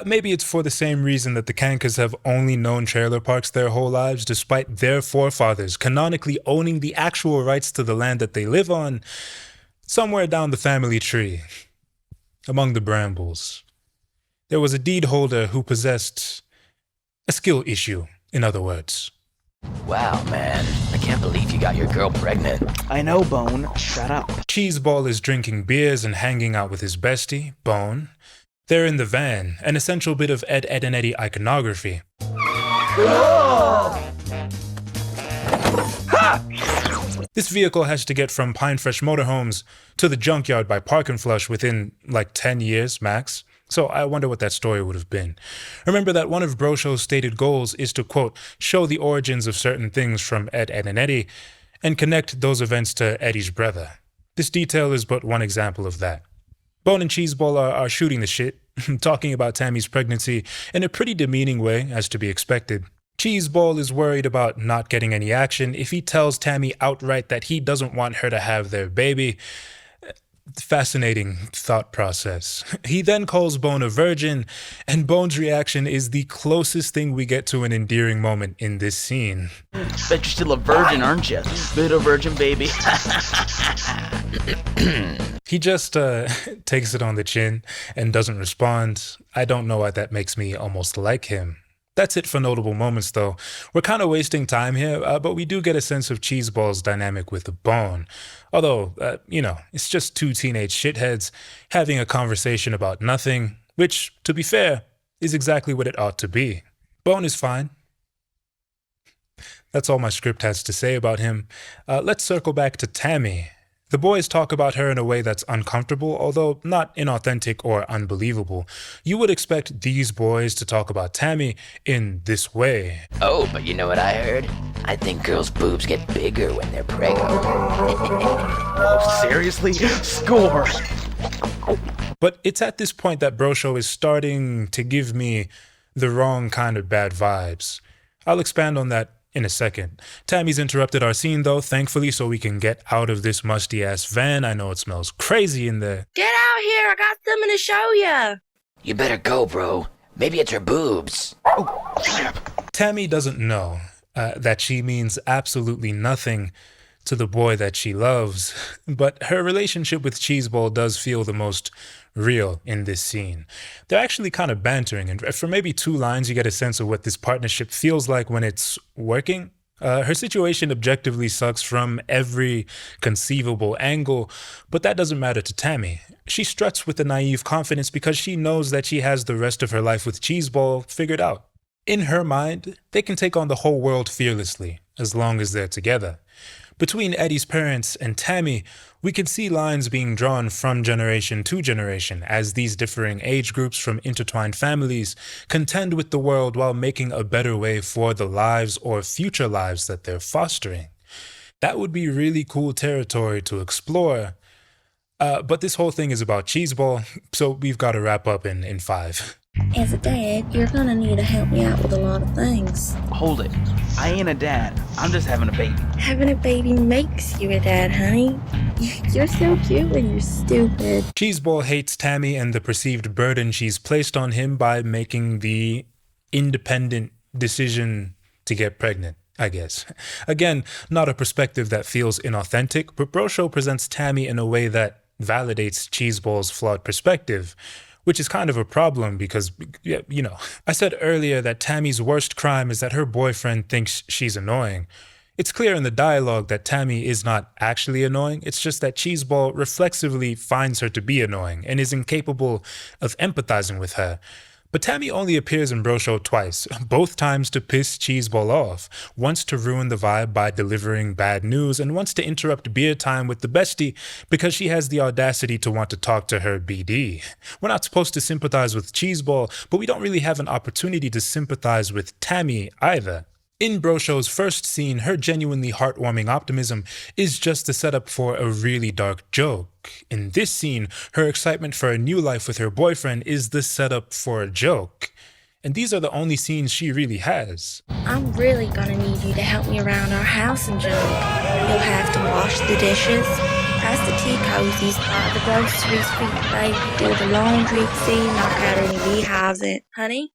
Maybe it's for the same reason that the Kankers have only known trailer parks their whole lives, despite their forefathers canonically owning the actual rights to the land that they live on, somewhere down the family tree, among the brambles. There was a deed holder who possessed a skill issue, in other words. Wow, man. I can't believe you got your girl pregnant. I know, Bone. Shut up. Cheeseball is drinking beers and hanging out with his bestie, Bone. They're in the van, an essential bit of Ed, and Eddy iconography. This vehicle has to get from Pine Fresh motorhomes to the junkyard by Park and Flush within like 10 years max. So I wonder what that story would have been. Remember that one of Bro Show's stated goals is to, quote, show the origins of certain things from Ed, and Eddy. and connect those events to Eddy's brother. This detail is but one example of that. Bone and Cheeseball are shooting the shit, talking about Tammy's pregnancy in a pretty demeaning way, as to be expected. Cheeseball is worried about not getting any action if he tells Tammy outright that he doesn't want her to have their baby. Fascinating thought process. He then calls Bone a virgin, and Bone's reaction is the closest thing we get to an endearing moment in this scene. Bet you're still a virgin, aren't you? Little virgin baby. He just takes it on the chin and doesn't respond. I don't know why that makes me almost like him. That's it for notable moments, though. We're kind of wasting time here, but we do get a sense of Cheeseball's dynamic with Bone. Although, it's just two teenage shitheads having a conversation about nothing, which, to be fair, is exactly what it ought to be. Bone is fine. That's all my script has to say about him. Let's circle back to Tammy. The boys talk about her in a way that's uncomfortable, although not inauthentic or unbelievable. You would expect these boys to talk about Tammy in this way. Oh, but you know what I heard? I think girls' boobs get bigger when they're pregnant. Oh, seriously? Score! But it's at this point that Brosho is starting to give me the wrong kind of bad vibes. I'll expand on that in a second. Tammy's interrupted our scene, though, thankfully, so we can get out of this musty-ass van. I know it smells crazy in there. Get out here, I got something to show ya. You better go, bro. Maybe it's her boobs. Oh, crap. Tammy doesn't know that she means absolutely nothing to the boy that she loves, but her relationship with Cheeseball does feel the most real in this scene. They're actually kind of bantering, and for maybe 2 lines you get a sense of what this partnership feels like when it's working. Her situation objectively sucks from every conceivable angle, but that doesn't matter to Tammy. She struts with a naive confidence because she knows that she has the rest of her life with Cheeseball figured out. In her mind, they can take on the whole world fearlessly, as long as they're together. Between Eddy's parents and Tammy, we can see lines being drawn from generation to generation as these differing age groups from intertwined families contend with the world while making a better way for the lives or future lives that they're fostering. That would be really cool territory to explore, but this whole thing is about Cheeseball, so we've got to wrap up in 5. As a dad, you're gonna need to help me out with a lot of things. Hold it. I ain't a dad. I'm just having a baby. Having a baby makes you a dad, honey. You're so cute when you're stupid. Cheeseball hates Tammy and the perceived burden she's placed on him by making the independent decision to get pregnant, I guess. Again, not a perspective that feels inauthentic, but Brosho presents Tammy in a way that validates Cheeseball's flawed perspective, which is kind of a problem because, I said earlier that Tammy's worst crime is that her boyfriend thinks she's annoying. It's clear in the dialogue that Tammy is not actually annoying, it's just that Cheeseball reflexively finds her to be annoying and is incapable of empathizing with her. But Tammy only appears in Brosho twice, both times to piss Cheeseball off, once to ruin the vibe by delivering bad news, and once to interrupt beer time with the bestie because she has the audacity to want to talk to her BD. We're not supposed to sympathize with Cheeseball, but we don't really have an opportunity to sympathize with Tammy either. In Brosho's first scene, her genuinely heartwarming optimism is just the setup for a really dark joke. In this scene, her excitement for a new life with her boyfriend is the setup for a joke. And these are the only scenes she really has. I'm really gonna need you to help me around our house and junk. You'll have to wash the dishes, pass the tea cozies, buy the groceries for your baby, do the laundry, see, knock out any beehives in. Honey?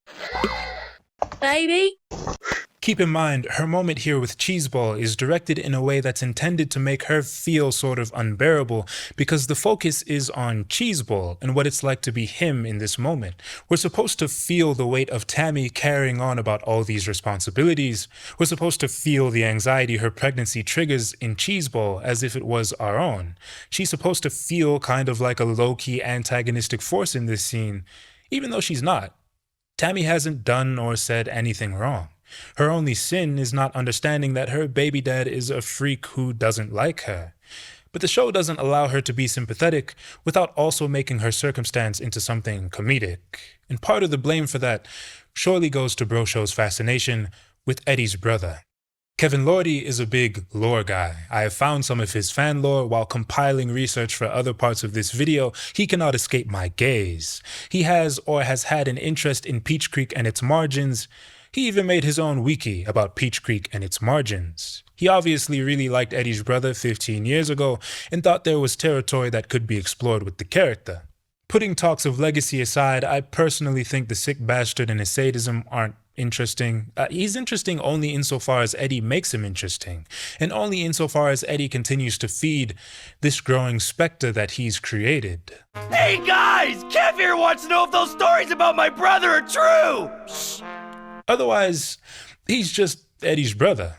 Baby? Keep in mind, her moment here with Cheeseball is directed in a way that's intended to make her feel sort of unbearable because the focus is on Cheeseball and what it's like to be him in this moment. We're supposed to feel the weight of Tammy carrying on about all these responsibilities. We're supposed to feel the anxiety her pregnancy triggers in Cheeseball as if it was our own. She's supposed to feel kind of like a low-key antagonistic force in this scene, even though she's not. Tammy hasn't done or said anything wrong. Her only sin is not understanding that her baby dad is a freak who doesn't like her. But the show doesn't allow her to be sympathetic without also making her circumstance into something comedic. And part of the blame for that surely goes to Brosho's fascination with Eddy's brother. Kevin Lordy is a big lore guy. I have found some of his fan lore while compiling research for other parts of this video. He cannot escape my gaze. He has or has had an interest in Peach Creek and its margins. He even made his own wiki about Peach Creek and its margins. He obviously really liked Eddy's brother 15 years ago and thought there was territory that could be explored with the character. Putting talks of legacy aside, I personally think the sick bastard and his sadism aren't interesting. He's interesting only insofar as Eddy makes him interesting, and only insofar as Eddy continues to feed this growing specter that he's created. Hey guys! Kev here wants to know if those stories about my brother are true! Otherwise, he's just Eddy's brother.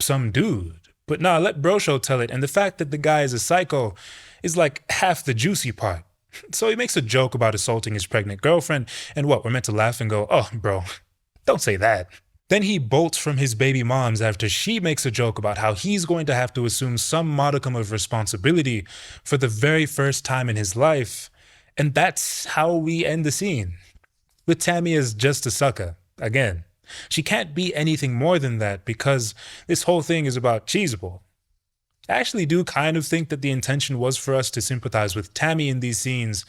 Some dude. But nah, let Brosho tell it, and the fact that the guy is a psycho is like half the juicy part. So he makes a joke about assaulting his pregnant girlfriend, and what, we're meant to laugh and go, oh, bro, don't say that. Then he bolts from his baby moms after she makes a joke about how he's going to have to assume some modicum of responsibility for the very first time in his life, and that's how we end the scene. With Tammy as just a sucker, again. She can't be anything more than that because this whole thing is about Cheeseball. I actually do kind of think that the intention was for us to sympathize with Tammy in these scenes.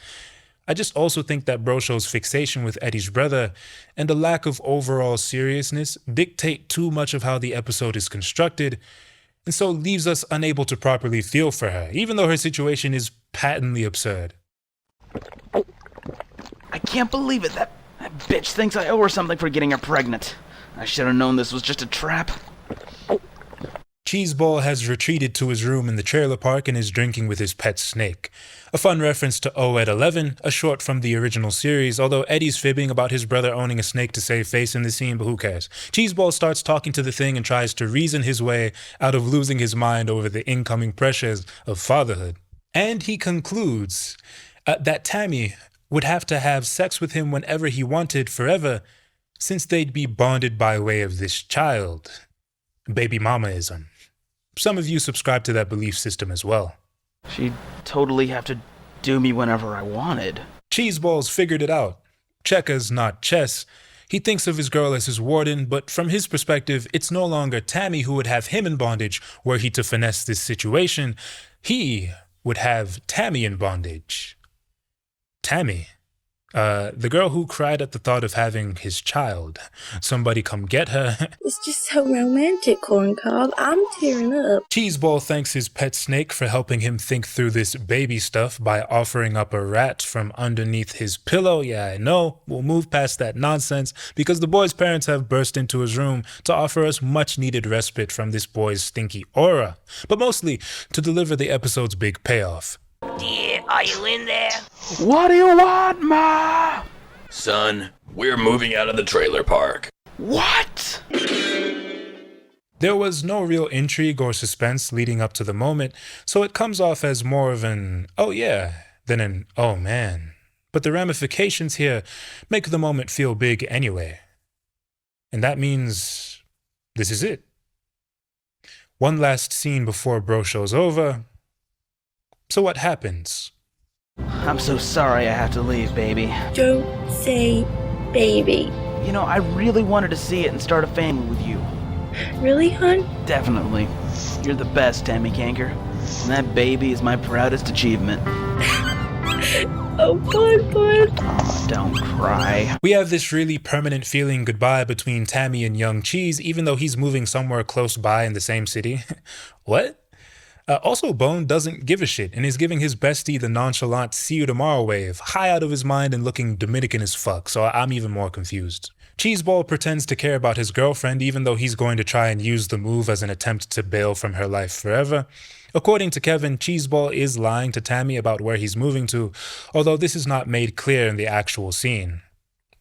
I just also think that Brosho's fixation with Eddy's brother and a lack of overall seriousness dictate too much of how the episode is constructed, and so leaves us unable to properly feel for her, even though her situation is patently absurd. I can't believe it. That bitch thinks I owe her something for getting her pregnant. I should have known this was just a trap. Cheeseball has retreated to his room in the trailer park and is drinking with his pet snake. A fun reference to OED 11, a short from the original series, although Eddy's fibbing about his brother owning a snake to save face in the scene, but who cares? Cheeseball starts talking to the thing and tries to reason his way out of losing his mind over the incoming pressures of fatherhood. And he concludes that Tammy would have to have sex with him whenever he wanted forever, since they'd be bonded by way of this child. Baby mamaism. Some of you subscribe to that belief system as well. She'd totally have to do me whenever I wanted. Cheeseball's figured it out. Checkers, not chess. He thinks of his girl as his warden, but from his perspective, it's no longer Tammy who would have him in bondage were he to finesse this situation. He would have Tammy in bondage. Tammy. The girl who cried at the thought of having his child. Somebody come get her. It's just so romantic, Corn Cob. I'm tearing up. Cheeseball thanks his pet snake for helping him think through this baby stuff by offering up a rat from underneath his pillow. Yeah, I know. We'll move past that nonsense because the boy's parents have burst into his room to offer us much needed respite from this boy's stinky aura, but mostly to deliver the episode's big payoff. Dear, are you in there? What do you want, Ma? Son, we're moving out of the trailer park. What? There was no real intrigue or suspense leading up to the moment, so it comes off as more of an oh yeah than an oh man. But the ramifications here make the moment feel big anyway. And that means this is it. One last scene before Brosho's over. So what happens? I'm so sorry I have to leave, baby. Don't say baby. You know, I really wanted to see it and start a family with you. Really, hun? Definitely. You're the best, Tammy Kanker. And that baby is my proudest achievement. Oh, bud. Oh, don't cry. We have this really permanent feeling goodbye between Tammy and young Cheese, even though he's moving somewhere close by in the same city. What? Also, Bone doesn't give a shit and is giving his bestie the nonchalant see you tomorrow wave, high out of his mind and looking Dominican as fuck, so I'm even more confused. Cheeseball pretends to care about his girlfriend even though he's going to try and use the move as an attempt to bail from her life forever. According to Kevin, Cheeseball is lying to Tammy about where he's moving to, although this is not made clear in the actual scene.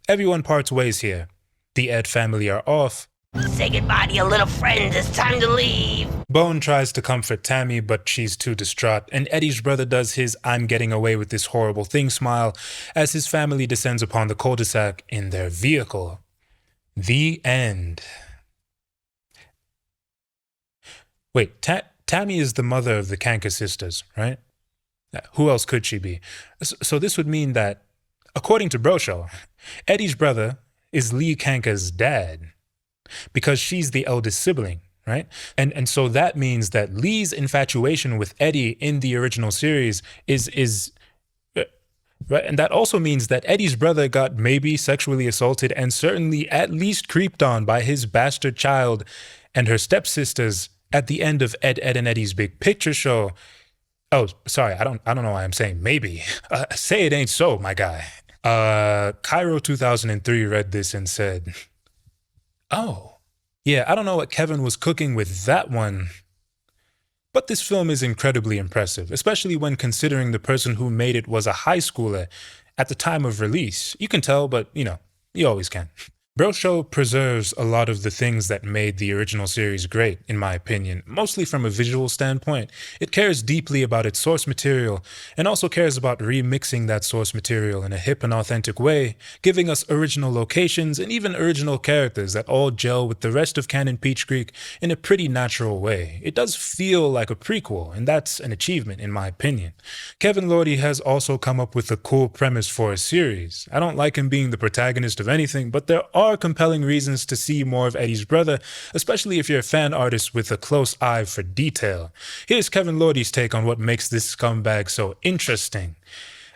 Everyone parts ways here. The Ed family are off. Say goodbye to your little friends. It's time to leave. Bone tries to comfort Tammy, but she's too distraught, and Eddy's brother does his I'm getting away with this horrible thing smile as his family descends upon the cul-de-sac in their vehicle. The end. Wait, Tammy is the mother of the Kankers sisters, right? Who else could she be? So this would mean that, according to Brosho, Eddy's brother is Lee Kanker's dad, because she's the eldest sibling, right? And so that means that Lee's infatuation with Eddy in the original series is right, and that also means that Eddy's brother got maybe sexually assaulted and certainly at least creeped on by his bastard child and her stepsisters at the end of Ed, Edd and Eddy's Big Picture show. Oh, sorry, I don't know why I'm saying maybe. Say it ain't so, my guy. Cairo 2003 read this and said, "Oh, yeah, I don't know what Kevin was cooking with that one. But this film is incredibly impressive, especially when considering the person who made it was a high schooler at the time of release. You can tell, but you know, you always can." Bro Show preserves a lot of the things that made the original series great, in my opinion, mostly from a visual standpoint. It cares deeply about its source material, and also cares about remixing that source material in a hip and authentic way, giving us original locations and even original characters that all gel with the rest of Canon Peach Creek in a pretty natural way. It does feel like a prequel, and that's an achievement in my opinion. Kevin Lordy has also come up with a cool premise for a series. I don't like him being the protagonist of anything, but there are compelling reasons to see more of Eddy's brother, especially if you're a fan artist with a close eye for detail. Here's Kevin Lordy's take on what makes this scumbag so interesting.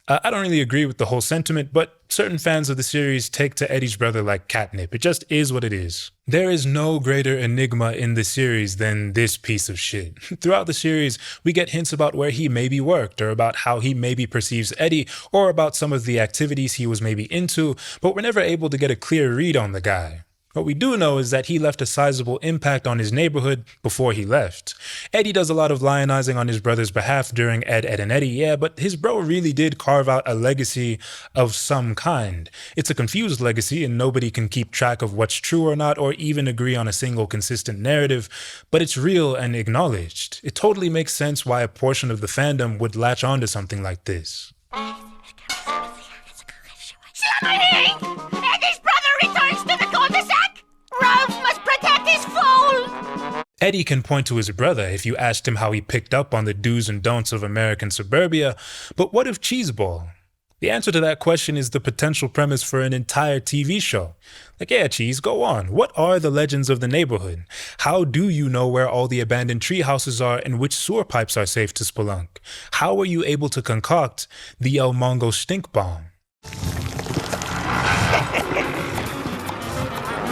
I don't really agree with the whole sentiment, but certain fans of the series take to Eddy's brother like catnip. It just is what it is. There is no greater enigma in the series than this piece of shit. Throughout the series, we get hints about where he maybe worked, or about how he maybe perceives Eddy, or about some of the activities he was maybe into, but we're never able to get a clear read on the guy. What we do know is that he left a sizable impact on his neighborhood before he left. Eddy does a lot of lionizing on his brother's behalf during Ed, Edd and Eddy, yeah, but his bro really did carve out a legacy of some kind. It's a confused legacy and nobody can keep track of what's true or not or even agree on a single consistent narrative, but it's real and acknowledged. It totally makes sense why a portion of the fandom would latch onto something like this. Eddy's brother returns to the cul-de-sac! Rolf must protect his foal! Eddy can point to his brother if you asked him how he picked up on the do's and don'ts of American suburbia, but what of Cheeseball? The answer to that question is the potential premise for an entire TV show. Like, yeah, Cheese, go on. What are the legends of the neighborhood? How do you know where all the abandoned tree houses are and which sewer pipes are safe to spelunk? How were you able to concoct the El Mongo stink bomb?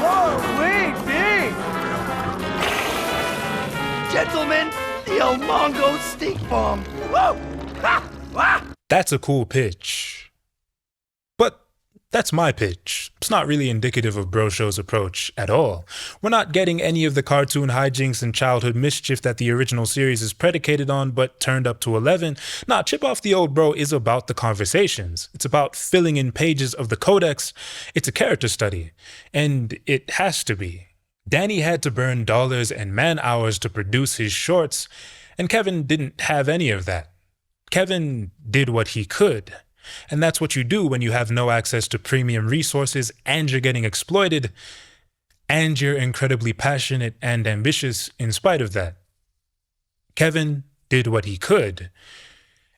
Whoa, wait, me! Gentlemen, the El Mongo stink bomb. Whoa! Ha! Wah! That's a cool pitch. But that's my pitch. It's not really indicative of Bro Show's approach at all. We're not getting any of the cartoon hijinks and childhood mischief that the original series is predicated on, but turned up to 11. Nah, Chip Off the Old Bro is about the conversations. It's about filling in pages of the codex. It's a character study. And it has to be. Danny had to burn dollars and man hours to produce his shorts, and Kevin didn't have any of that. Kevin did what he could. And that's what you do when you have no access to premium resources and you're getting exploited, and you're incredibly passionate and ambitious in spite of that. Kevin did what he could.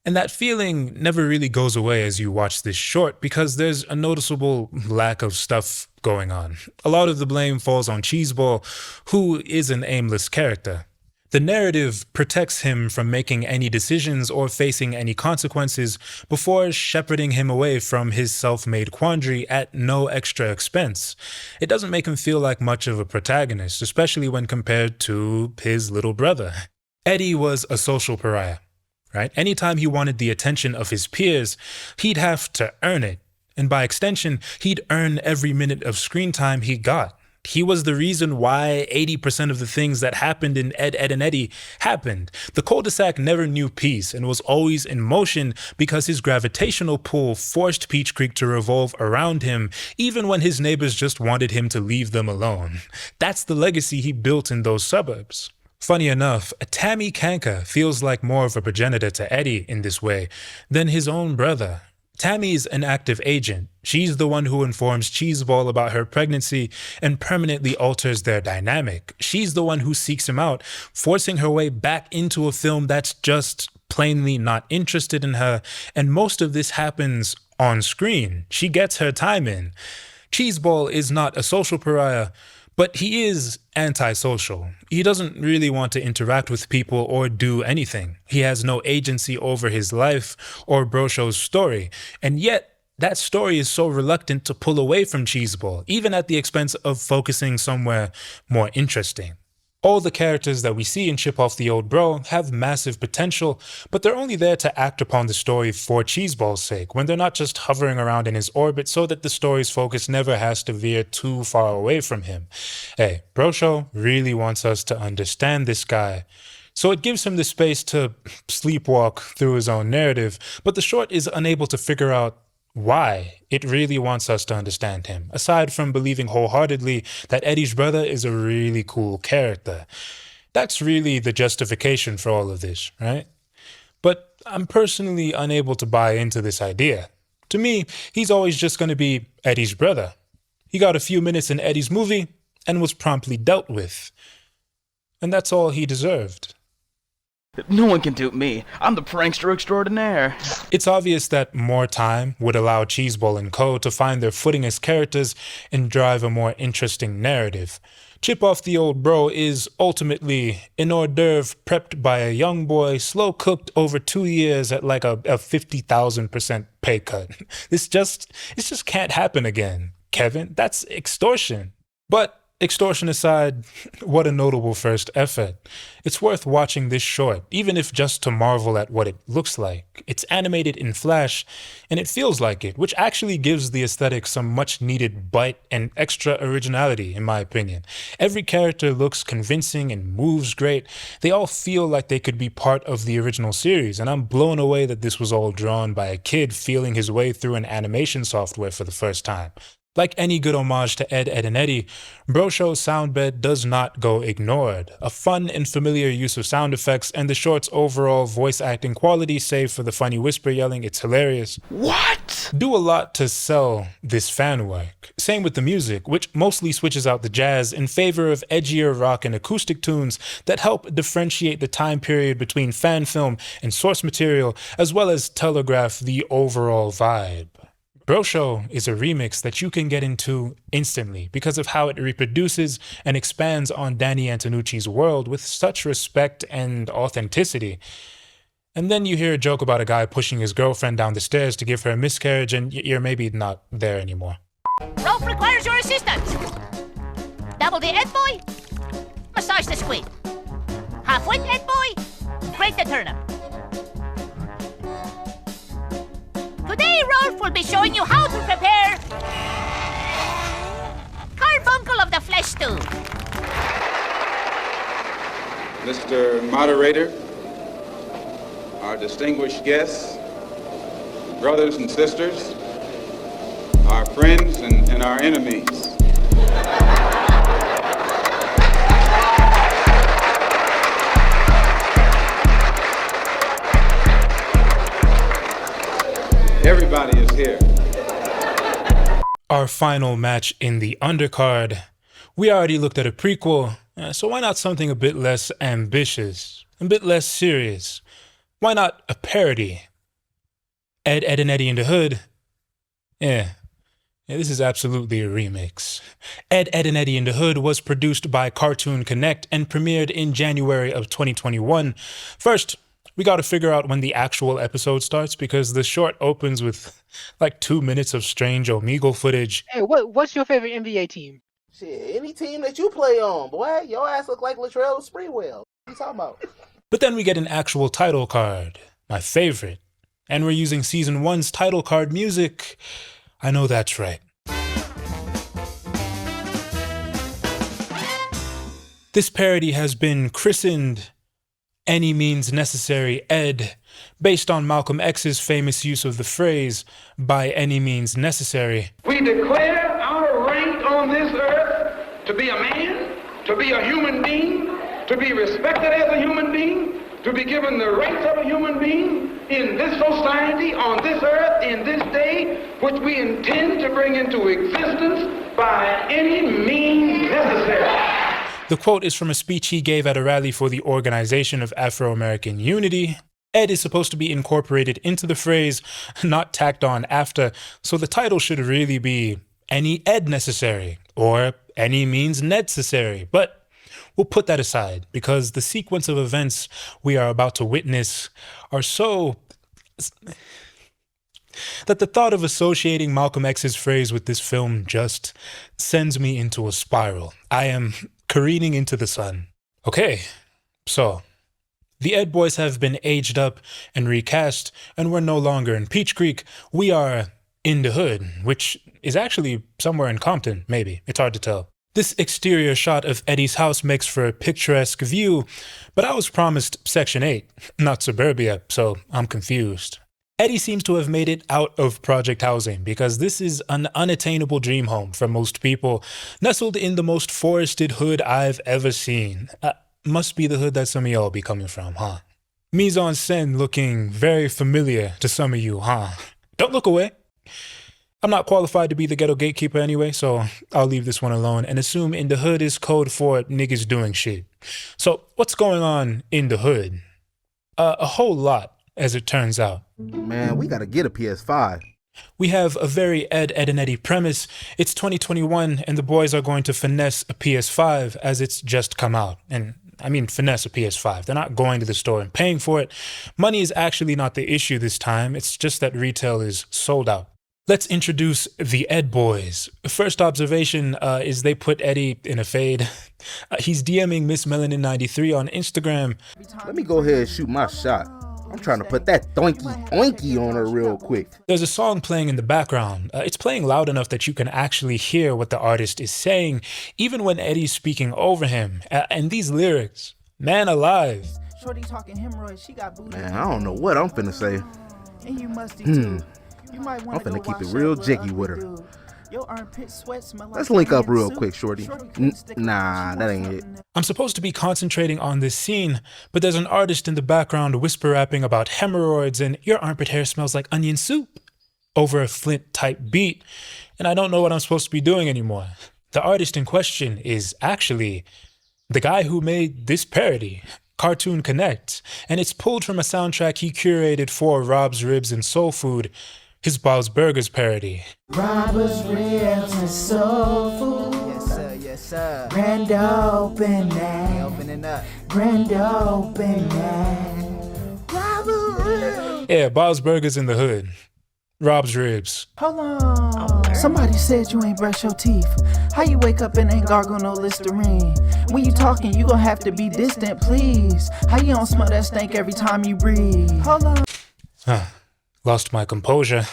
And that feeling never really goes away as you watch this short because there's a noticeable lack of stuff going on. A lot of the blame falls on Cheeseball, who is an aimless character. The narrative protects him from making any decisions or facing any consequences before shepherding him away from his self-made quandary at no extra expense. It doesn't make him feel like much of a protagonist, especially when compared to his little brother. Eddy was a social pariah, right? Anytime he wanted the attention of his peers, he'd have to earn it. And by extension, he'd earn every minute of screen time he got. He was the reason why 80% of the things that happened in Ed, Edd and Eddy happened. The cul-de-sac never knew peace and was always in motion because his gravitational pull forced Peach Creek to revolve around him, even when his neighbors just wanted him to leave them alone. That's the legacy he built in those suburbs. Funny enough, Tammy Kanker feels like more of a progenitor to Eddy in this way than his own brother. Tammy's an active agent. She's the one who informs Cheeseball about her pregnancy and permanently alters their dynamic. She's the one who seeks him out, forcing her way back into a film that's just plainly not interested in her, and most of this happens on screen. She gets her time in. Cheeseball is not a social pariah, But he is antisocial. He doesn't really want to interact with people or do anything. He has no agency over his life or Brosho's story, and yet that story is so reluctant to pull away from Cheeseball, even at the expense of focusing somewhere more interesting. All the characters that we see in Chip Off the Old Bro have massive potential, but they're only there to act upon the story for Cheeseball's sake, when they're not just hovering around in his orbit so that the story's focus never has to veer too far away from him. Hey, Brosho really wants us to understand this guy, so it gives him the space to sleepwalk through his own narrative, but the short is unable to figure out why it really wants us to understand him, aside from believing wholeheartedly that Eddy's brother is a really cool character. That's really the justification for all of this, right? But I'm personally unable to buy into this idea. To me, he's always just going to be Eddy's brother. He got a few minutes in Eddy's movie and was promptly dealt with. And that's all he deserved. No one can dupe me. I'm the prankster extraordinaire. It's obvious that more time would allow Cheeseball and co. to find their footing as characters and drive a more interesting narrative. Chip Off the Old Bro is ultimately an hors d'oeuvre prepped by a young boy, slow cooked over 2 years at like a 50,000% pay cut. This just can't happen again, Kevin. That's extortion. But extortion aside, what a notable first effort. It's worth watching this short, even if just to marvel at what it looks like. It's animated in Flash, and it feels like it, which actually gives the aesthetic some much-needed bite and extra originality, in my opinion. Every character looks convincing and moves great. They all feel like they could be part of the original series, and I'm blown away that this was all drawn by a kid feeling his way through an animation software for the first time. Like any good homage to Ed, and Eddy, Brosho's soundbed does not go ignored. A fun and familiar use of sound effects, and the short's overall voice acting quality, save for the funny whisper yelling, it's hilarious. What? Do a lot to sell this fan work. Same with the music, which mostly switches out the jazz in favor of edgier rock and acoustic tunes that help differentiate the time period between fan film and source material, as well as telegraph the overall vibe. Brosho is a remix that you can get into instantly because of how it reproduces and expands on Danny Antonucci's world with such respect and authenticity. And then you hear a joke about a guy pushing his girlfriend down the stairs to give her a miscarriage, and you're maybe not there anymore. Rolf requires your assistance. Double the Ed boy. Massage the squid. Half-wit Ed boy. Grate the turnip. Today, Rolf will be showing you how to prepare carbuncle of the flesh stew. Mr. Moderator, our distinguished guests, brothers and sisters, our friends and our enemies. Everybody is here. Our final match in the undercard. We already looked at a prequel, so why not something a bit less ambitious, a bit less serious? Why not a parody? Ed, and Eddy in the Hood? Yeah, this is absolutely a remix. Ed, and Eddy in the Hood was produced by Cartoon Connect and premiered in January of 2021. First, we gotta figure out when the actual episode starts because the short opens with like 2 minutes of strange Omegle footage. Hey, what's your favorite NBA team? Shit, any team that you play on, boy. Your ass look like Latrell Sprewell. What you talking about? But then we get an actual title card, my favorite. And we're using Season 1's title card music. I know that's right. This parody has been christened Any Means Necessary Ed, based on Malcolm X's famous use of the phrase, by any means necessary. We declare our right on this earth to be a man, to be a human being, to be respected as a human being, to be given the rights of a human being in this society, on this earth, in this day, which we intend to bring into existence by any means necessary. The quote is from a speech he gave at a rally for the Organization of Afro-American Unity. Ed is supposed to be incorporated into the phrase, not tacked on after, so the title should really be Any Ed Necessary, or any means necessary. But we'll put that aside because the sequence of events we are about to witness are so that the thought of associating Malcolm X's phrase with this film just sends me into a spiral. I am careening into the sun. Okay, so the Ed Boys have been aged up and recast, and we're no longer in Peach Creek. We are in the hood, which is actually somewhere in Compton, maybe. It's hard to tell. This exterior shot of Eddy's house makes for a picturesque view, but I was promised Section 8, not suburbia, so I'm confused. Eddy seems to have made it out of project housing because this is an unattainable dream home for most people, nestled in the most forested hood I've ever seen. Must be the hood that some of y'all be coming from, huh? Mise en scène looking very familiar to some of you, huh? Don't look away. I'm not qualified to be the ghetto gatekeeper anyway, so I'll leave this one alone and assume in the hood is code for niggas doing shit. So what's going on in the hood? A whole lot, as it turns out. Man, we gotta get a PS5. We have a very Ed, and Eddy premise. It's 2021 and the boys are going to finesse a PS5 as it's just come out. And I mean finesse a PS5. They're not going to the store and paying for it. Money is actually not the issue this time. It's just that retail is sold out. Let's introduce the Ed Boys. First observation is they put Eddy in a fade. He's DMing Miss Melanin93 on Instagram. Let me go ahead and shoot my shot. I'm trying to put that oinky on her real quick. There's a song playing in the background. It's playing loud enough that you can actually hear what the artist is saying, even when Eddy's speaking over him. And these lyrics, man alive. Man, I don't know what I'm finna say. I'm finna keep it real jiggy with her. Let's link up real quick, shorty. Nah, that ain't it. I'm supposed to be concentrating on this scene, but there's an artist in the background whisper rapping about hemorrhoids and your armpit hair smells like onion soup over a Flint type beat, and I don't know what I'm supposed to be doing anymore. The artist in question is actually the guy who made this parody, Cartoon Connect, and it's pulled from a soundtrack he curated for Rob's Ribs and Soul Food, his Bob's Burgers parody. Robbers, ribs, and soul food. Yes, sir. Yes, sir. Grand opening. Opening up. Grand opening. Robbers, ribs. Yeah, Bob's Burgers in the hood. Rob's Ribs. Hold on. Somebody said you ain't brush your teeth. How you wake up and ain't gargle no Listerine? When you talking, you gon' have to be distant, please. How you don't smell that stank every time you breathe? Hold on. Lost my composure.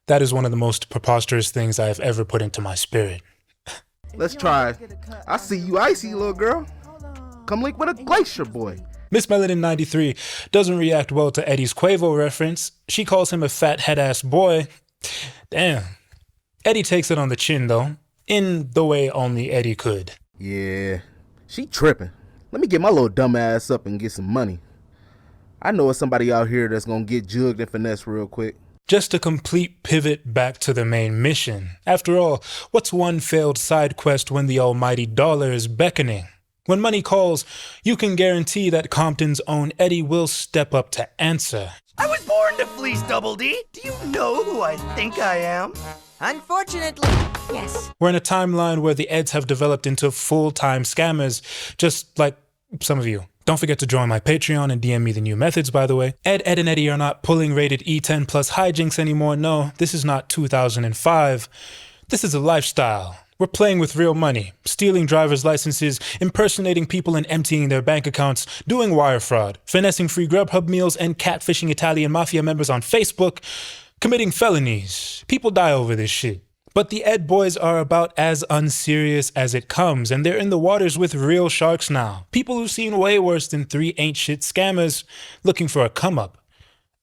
That is one of the most preposterous things I have ever put into my spirit. Let's try. I see you icy, little girl. Come link with a glacier boy. Miss Melanin93 doesn't react well to Eddy's Quavo reference. She calls him a fat head-ass boy. Damn. Eddy takes it on the chin, though, in the way only Eddy could. Yeah, she tripping. Let me get my little dumb ass up and get some money. I know it's somebody out here that's gonna get jugged and finesse real quick. Just a complete pivot back to the main mission. After all, what's one failed side quest when the almighty dollar is beckoning? When money calls, you can guarantee that Compton's own Eddy will step up to answer. I was born to fleece, Double D. Do you know who I think I am? Unfortunately, yes. We're in a timeline where the Eds have developed into full-time scammers, just like some of you. Don't forget to join my Patreon and DM me the new methods, by the way. Ed, and Eddy are not pulling rated E10 plus hijinks anymore. No, this is not 2005. This is a lifestyle. We're playing with real money, stealing driver's licenses, impersonating people and emptying their bank accounts, doing wire fraud, finessing free Grubhub meals, and catfishing Italian mafia members on Facebook, committing felonies. People die over this shit. But the Ed Boys are about as unserious as it comes, and they're in the waters with real sharks now. People who've seen way worse than 3 ain't shit scammers looking for a come-up.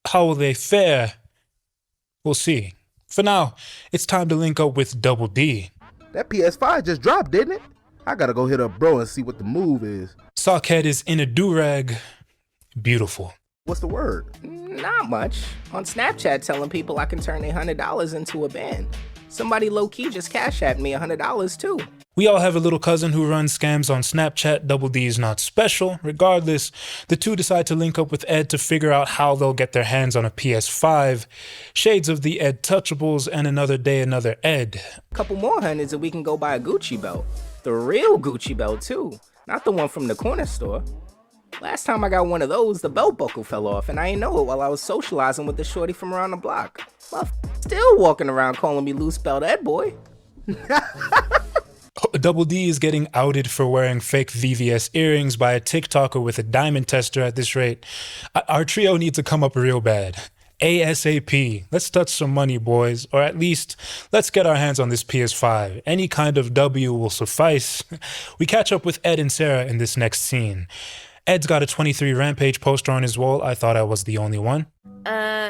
How will they fare? We'll see. For now, it's time to link up with Double D. That PS5 just dropped, didn't it? I gotta go hit up bro and see what the move is. Sockhead is in a do-rag. Beautiful. What's the word? Not much. On Snapchat telling people I can turn $100 into a band. Somebody low-key just cash at me $100 too. We all have a little cousin who runs scams on Snapchat. Double D is not special. Regardless, the two decide to link up with Ed to figure out how they'll get their hands on a PS5. Shades of the Ed Touchables, and another day, another Ed. Couple more hundreds and we can go buy a Gucci belt. The real Gucci belt too, not the one from the corner store. Last time I got one of those, the belt buckle fell off and I ain't know it while I was socializing with the shorty from around the block. Well, still walking around calling me loose belt Ed boy. Double D is getting outed for wearing fake VVS earrings by a TikToker with a diamond tester at this rate. Our trio needs to come up real bad. ASAP. Let's touch some money, boys. Or at least, let's get our hands on this PS5. Any kind of W will suffice. We catch up with Ed and Sarah in this next scene. Ed's got a 23 Rampage poster on his wall. I thought I was the only one.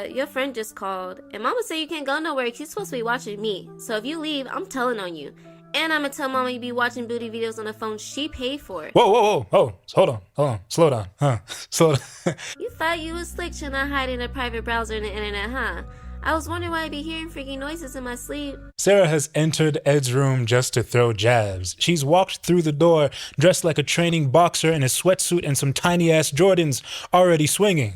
Your friend just called, and Mama said you can't go nowhere. She's supposed to be watching me. So if you leave, I'm telling on you. And I'm gonna tell Mama you be watching booty videos on the phone she paid for. Whoa. Oh, hold on. Slow down. Slow down. You thought you was slick to not hiding a private browser in the internet, huh? I was wondering why I'd be hearing freaky noises in my sleep. Sarah has entered Ed's room just to throw jabs. She's walked through the door, dressed like a training boxer in a sweatsuit and some tiny-ass Jordans, already swinging.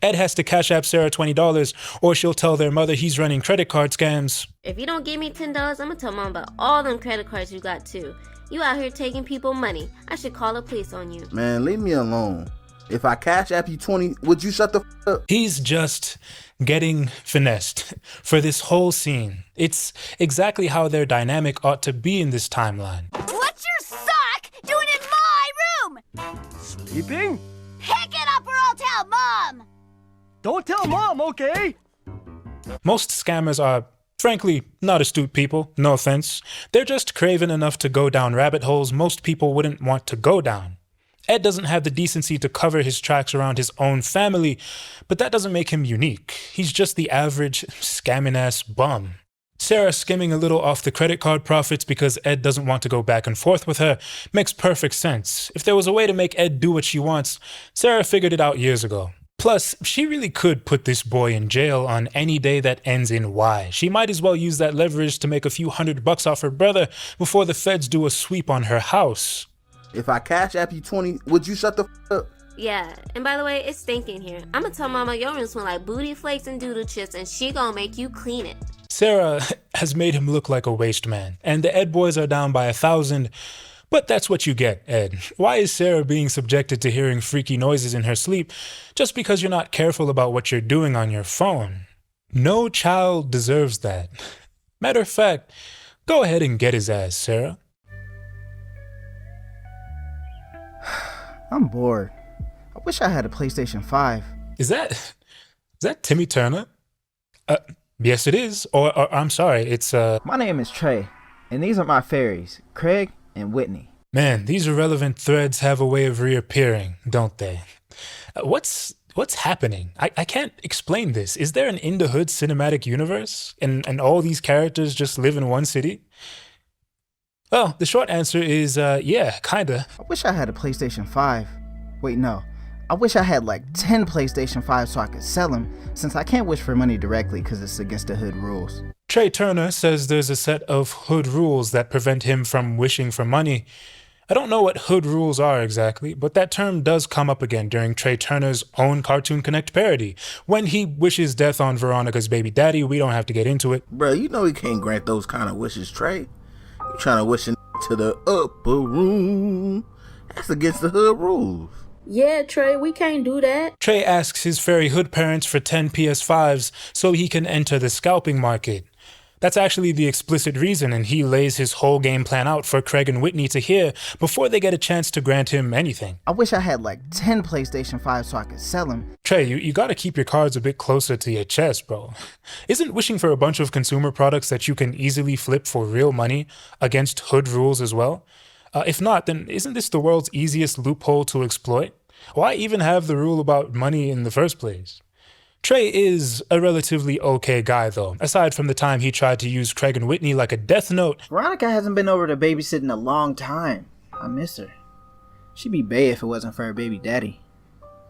Ed has to cash app Sarah $20 or she'll tell their mother he's running credit card scams. If you don't give me $10, I'm gonna tell Mom about all them credit cards you got too. You out here taking people money. I should call the police on you. Man, leave me alone. If I cash app you 20, would you shut the f up? He's just getting finessed for this whole scene. It's exactly how their dynamic ought to be in this timeline. What's your sock doing in my room? Sleeping? Pick it up or I'll tell Mom! Don't tell Mom, okay? Most scammers are, frankly, not astute people, no offense. They're just craven enough to go down rabbit holes most people wouldn't want to go down. Ed doesn't have the decency to cover his tracks around his own family, but that doesn't make him unique. He's just the average scamming-ass bum. Sarah skimming a little off the credit card profits because Ed doesn't want to go back and forth with her makes perfect sense. If there was a way to make Ed do what she wants, Sarah figured it out years ago. Plus, she really could put this boy in jail on any day that ends in Y. She might as well use that leverage to make a few $100 off her brother before the feds do a sweep on her house. If I cash app you 20, would you shut the f up? Yeah, and by the way, it's stinking here. I'm gonna tell Mama your room smell like booty flakes and doodle chips and she gonna make you clean it. Sarah has made him look like a waste man, and the Ed boys are down by 1,000. But that's what you get, Ed. Why is Sarah being subjected to hearing freaky noises in her sleep just because you're not careful about what you're doing on your phone? No child deserves that. Matter of fact, go ahead and get his ass, Sarah. I'm bored. I wish I had a PlayStation 5. Is that Timmy Turner? Yes it is. Or I'm sorry, it's My name is Trey, and these are my fairies, Craig and Whitney. Man, these irrelevant threads have a way of reappearing, don't they? What's happening? I can't explain this. Is there an In the Hood cinematic universe? And all these characters just live in one city? Well, the short answer is, yeah, kinda. I wish I had a PlayStation 5. Wait, no. I wish I had like 10 PlayStation 5 so I could sell them, since I can't wish for money directly because it's against the Hood rules. Trey Turner says there's a set of Hood rules that prevent him from wishing for money. I don't know what Hood rules are exactly, but that term does come up again during Trey Turner's own Cartoon Connect parody. When he wishes death on Veronica's baby daddy, we don't have to get into it. Bruh, you know he can't grant those kind of wishes, Trey. You trying to wish to the upper room. That's against the Hood rules. Yeah, Trey, we can't do that. Trey asks his fairy Hood parents for 10 PS5s so he can enter the scalping market. That's actually the explicit reason, and he lays his whole game plan out for Craig and Whitney to hear before they get a chance to grant him anything. I wish I had like 10 PlayStation 5 so I could sell them. Trey, you gotta keep your cards a bit closer to your chest, bro. Isn't wishing for a bunch of consumer products that you can easily flip for real money against Hood rules as well? If not, then isn't this the world's easiest loophole to exploit? Why even have the rule about money in the first place? Trey is a relatively okay guy, though, aside from the time he tried to use Craig and Whitney like a death note. Veronica hasn't been over to babysit in a long time. I miss her. She'd be bae if it wasn't for her baby daddy.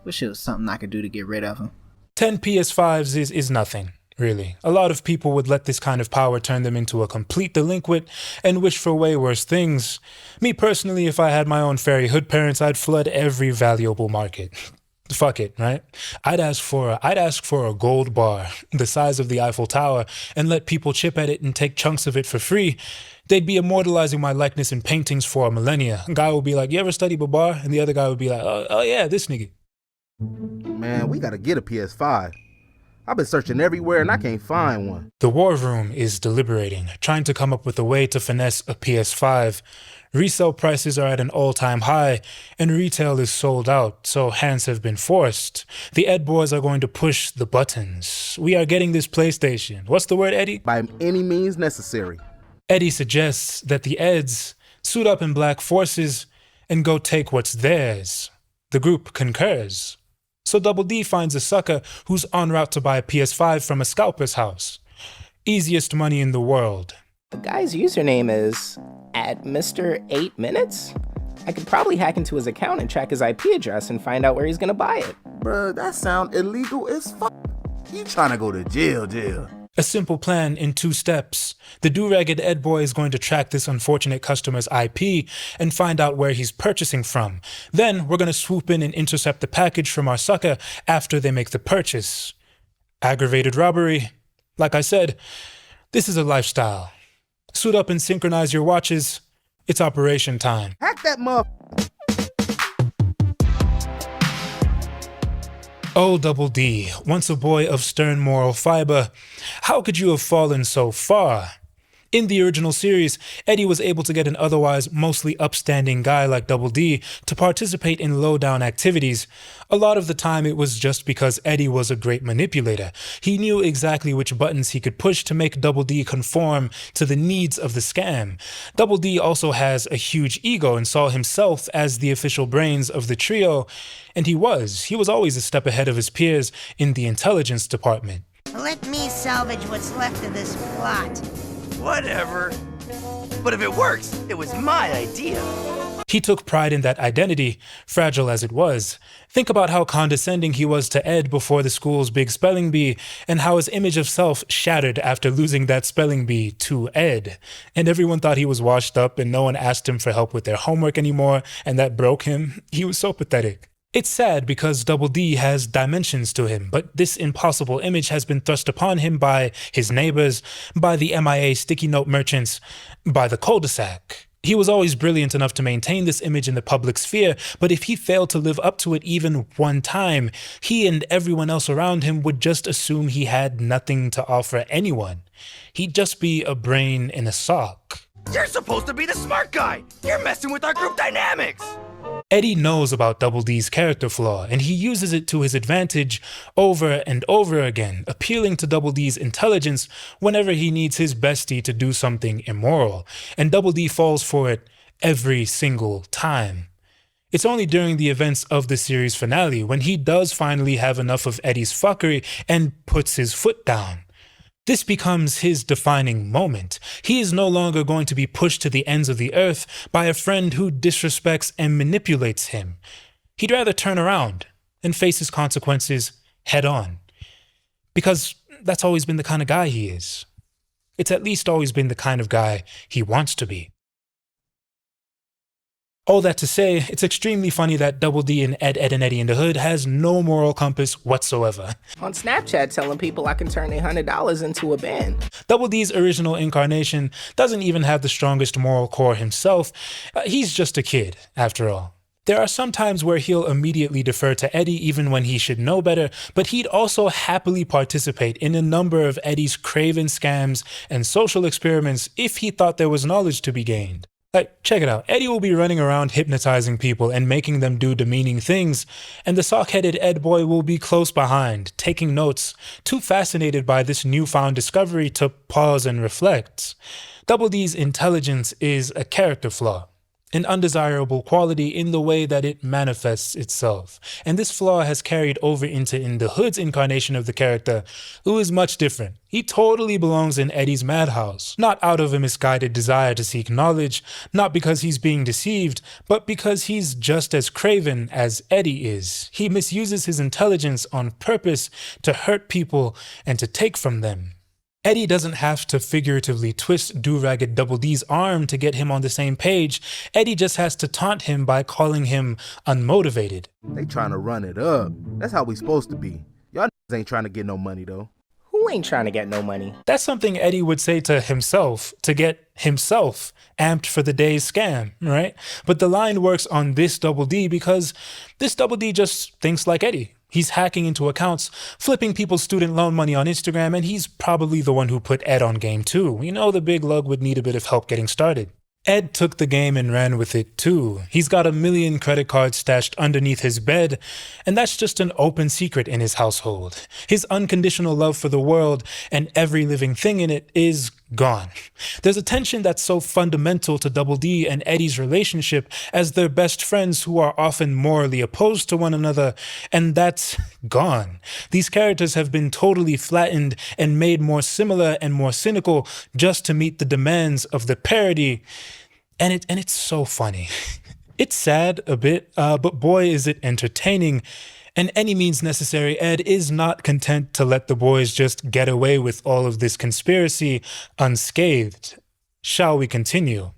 Wish it was something I could do to get rid of him. 10 PS5s is nothing. really. A lot of people would let this kind of power turn them into a complete delinquent and wish for way worse things. Me personally, if I had my own fairy hood parents, I'd flood every valuable market. Fuck it, right? I'd ask for a gold bar the size of the Eiffel Tower and let people chip at it and take chunks of it for free. They'd be immortalizing my likeness in paintings for a millennia. A guy would be like, "You ever study Babar?" And the other guy would be like, oh yeah, this nigga. Man, we gotta get a PS5. I've been searching everywhere and I can't find one. The war room is deliberating, trying to come up with a way to finesse a PS5. Resale prices are at an all-time high, and retail is sold out, so hands have been forced. The Ed boys are going to push the buttons. We are getting this PlayStation. What's the word, Eddy? By any means necessary. Eddy suggests that the Eds suit up in black forces and go take what's theirs. The group concurs. So Double D finds a sucker who's en route to buy a PS5 from a scalper's house. Easiest money in the world. The guy's username is @Mr.8Minutes? I could probably hack into his account and track his IP address and find out where he's gonna buy it. Bruh, that sound illegal as fuck. You trying to go to jail. A simple plan in 2 steps. The do-ragged Ed boy is going to track this unfortunate customer's IP and find out where he's purchasing from. Then we're going to swoop in and intercept the package from our sucker after they make the purchase. Aggravated robbery. Like I said, this is a lifestyle. Suit up and synchronize your watches. It's operation time. Hack that mother. Oh, Double D, once a boy of stern moral fiber, how could you have fallen so far? In the original series, Eddy was able to get an otherwise mostly upstanding guy like Double D to participate in low-down activities. A lot of the time it was just because Eddy was a great manipulator. He knew exactly which buttons he could push to make Double D conform to the needs of the scam. Double D also has a huge ego and saw himself as the official brains of the trio, and he was always a step ahead of his peers in the intelligence department. Let me salvage what's left of this plot. Whatever. But if it works, it was my idea. He took pride in that identity, fragile as it was. Think about how condescending he was to Ed before the school's big spelling bee, and how his image of self shattered after losing that spelling bee to Ed. And everyone thought he was washed up and no one asked him for help with their homework anymore, and that broke him. He was so pathetic. It's sad because Double D has dimensions to him, but this impossible image has been thrust upon him by his neighbors, by the MIA sticky note merchants, by the cul-de-sac. He was always brilliant enough to maintain this image in the public sphere, but if he failed to live up to it even one time, he and everyone else around him would just assume he had nothing to offer anyone. He'd just be a brain in a sock. You're supposed to be the smart guy! You're messing with our group dynamics! Eddy knows about Double D's character flaw, and he uses it to his advantage over and over again, appealing to Double D's intelligence whenever he needs his bestie to do something immoral, and Double D falls for it every single time. It's only during the events of the series finale when he does finally have enough of Eddy's fuckery and puts his foot down. This becomes his defining moment. He is no longer going to be pushed to the ends of the earth by a friend who disrespects and manipulates him. He'd rather turn around and face his consequences head on. Because that's always been the kind of guy he is. It's at least always been the kind of guy he wants to be. All that to say, it's extremely funny that Double D and Ed, and Eddy in the Hood has no moral compass whatsoever. On Snapchat telling people I can turn $100 into a band. Double D's original incarnation doesn't even have the strongest moral core himself. He's just a kid, after all. There are some times where he'll immediately defer to Eddy even when he should know better, but he'd also happily participate in a number of Eddy's craven scams and social experiments if he thought there was knowledge to be gained. Like, check it out. Eddy will be running around hypnotizing people and making them do demeaning things, and the sock-headed Ed boy will be close behind, taking notes, too fascinated by this newfound discovery to pause and reflect. Double D's intelligence is a character flaw. an undesirable quality in the way that it manifests itself. And this flaw has carried over into In the Hood's incarnation of the character, who is much different. He totally belongs in Eddy's madhouse, not out of a misguided desire to seek knowledge, not because he's being deceived, but because he's just as craven as Eddy is. He misuses his intelligence on purpose to hurt people and to take from them. Eddy doesn't have to figuratively twist Do-Ragged Double D's arm to get him on the same page. Eddy just has to taunt him by calling him unmotivated. They trying to run it up. That's how we supposed to be. Y'all ain't trying to get no money though. Who ain't trying to get no money? That's something Eddy would say to himself to get himself amped for the day's scam, right? But the line works on this Double D because this Double D just thinks like Eddy. He's hacking into accounts, flipping people's student loan money on Instagram, and he's probably the one who put Ed on game too. You know, the big lug would need a bit of help getting started. Ed took the game and ran with it too. He's got 1 million credit cards stashed underneath his bed, and that's just an open secret in his household. His unconditional love for the world and every living thing in it is gone. There's a tension that's so fundamental to Double D and Eddy's relationship as their best friends who are often morally opposed to one another, and that's gone. These characters have been totally flattened and made more similar and more cynical just to meet the demands of the parody, and it's so funny. It's sad a bit, but boy is it entertaining. And any means necessary, Ed is not content to let the boys just get away with all of this conspiracy unscathed. Shall we continue?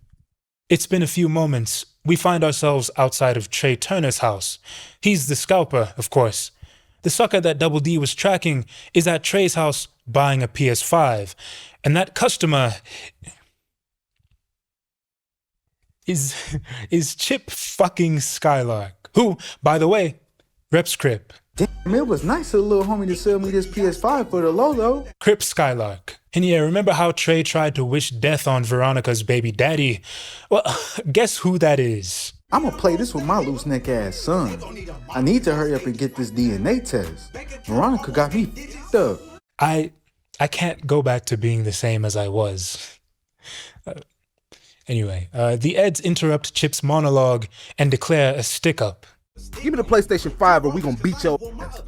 It's been a few moments. We find ourselves outside of Trey Turner's house. He's the scalper, of course. The sucker that Double D was tracking is at Trey's house buying a PS5. And that customer is Chip fucking Skylark, who, by the way, reps Crip. Damn, it was nice of the little homie to sell me this PS5 for the low though. Crip Skylark. And yeah, remember how Trey tried to wish death on Veronica's baby daddy? Well, guess who that is? I'ma play this with my loose neck ass son. I need to hurry up and get this DNA test. Veronica got me f***ed up. I can't go back to being the same as I was. Anyway, the Eds interrupt Chip's monologue and declare a stick-up. Give me the PlayStation 5 or we gonna beat your ass.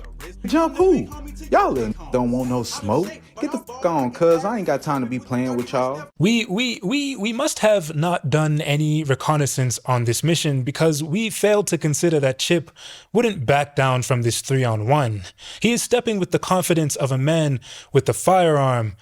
Jump who? Y'all little don't want no smoke. Get the f*** on, cuz I ain't got time to be playing with y'all. We must have not done any reconnaissance on this mission because we failed to consider that Chip wouldn't back down from this 3-on-1. He is stepping with the confidence of a man with a firearm,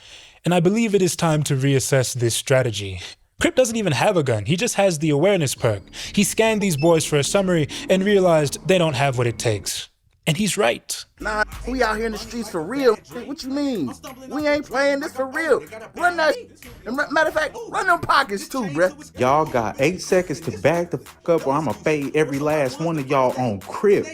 and I believe it is time to reassess this strategy. Crip doesn't even have a gun, he just has the awareness perk. He scanned these boys for a summary and realized they don't have what it takes. And he's right. Nah, we out here in the streets for real. What you mean? We ain't playing this for real. Run that and matter of fact, run them pockets too, bruh. Y'all got 8 seconds to back the f*** up or I'ma fade every last one of y'all on Crip.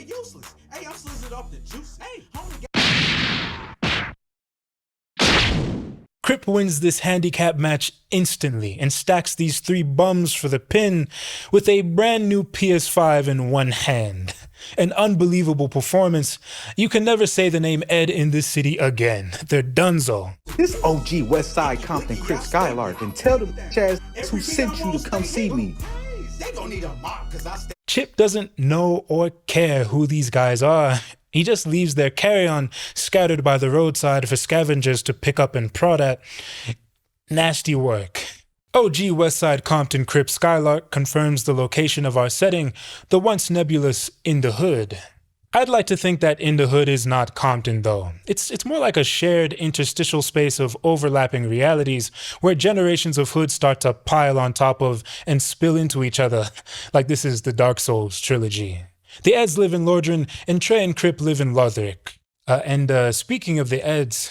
Crip wins this handicap match instantly and stacks these 3 bums for the pin with a brand new PS5 in one hand. An unbelievable performance. You can never say the name Ed in this city again. They're donezo. This OG Westside Compton Crip Skylark and tell them Chaz who sent you to come see me. Chip doesn't know or care who these guys are. He just leaves their carry-on scattered by the roadside for scavengers to pick up and prod at. Nasty work. OG Westside Compton Crip Skylark confirms the location of our setting, the once nebulous In the Hood. I'd like to think that In the Hood is not Compton though. It's more like a shared interstitial space of overlapping realities where generations of hoods start to pile on top of and spill into each other, like this is the Dark Souls trilogy. The Eds live in Lordran, and Trey and Crip live in Lothric. Speaking of the Eds,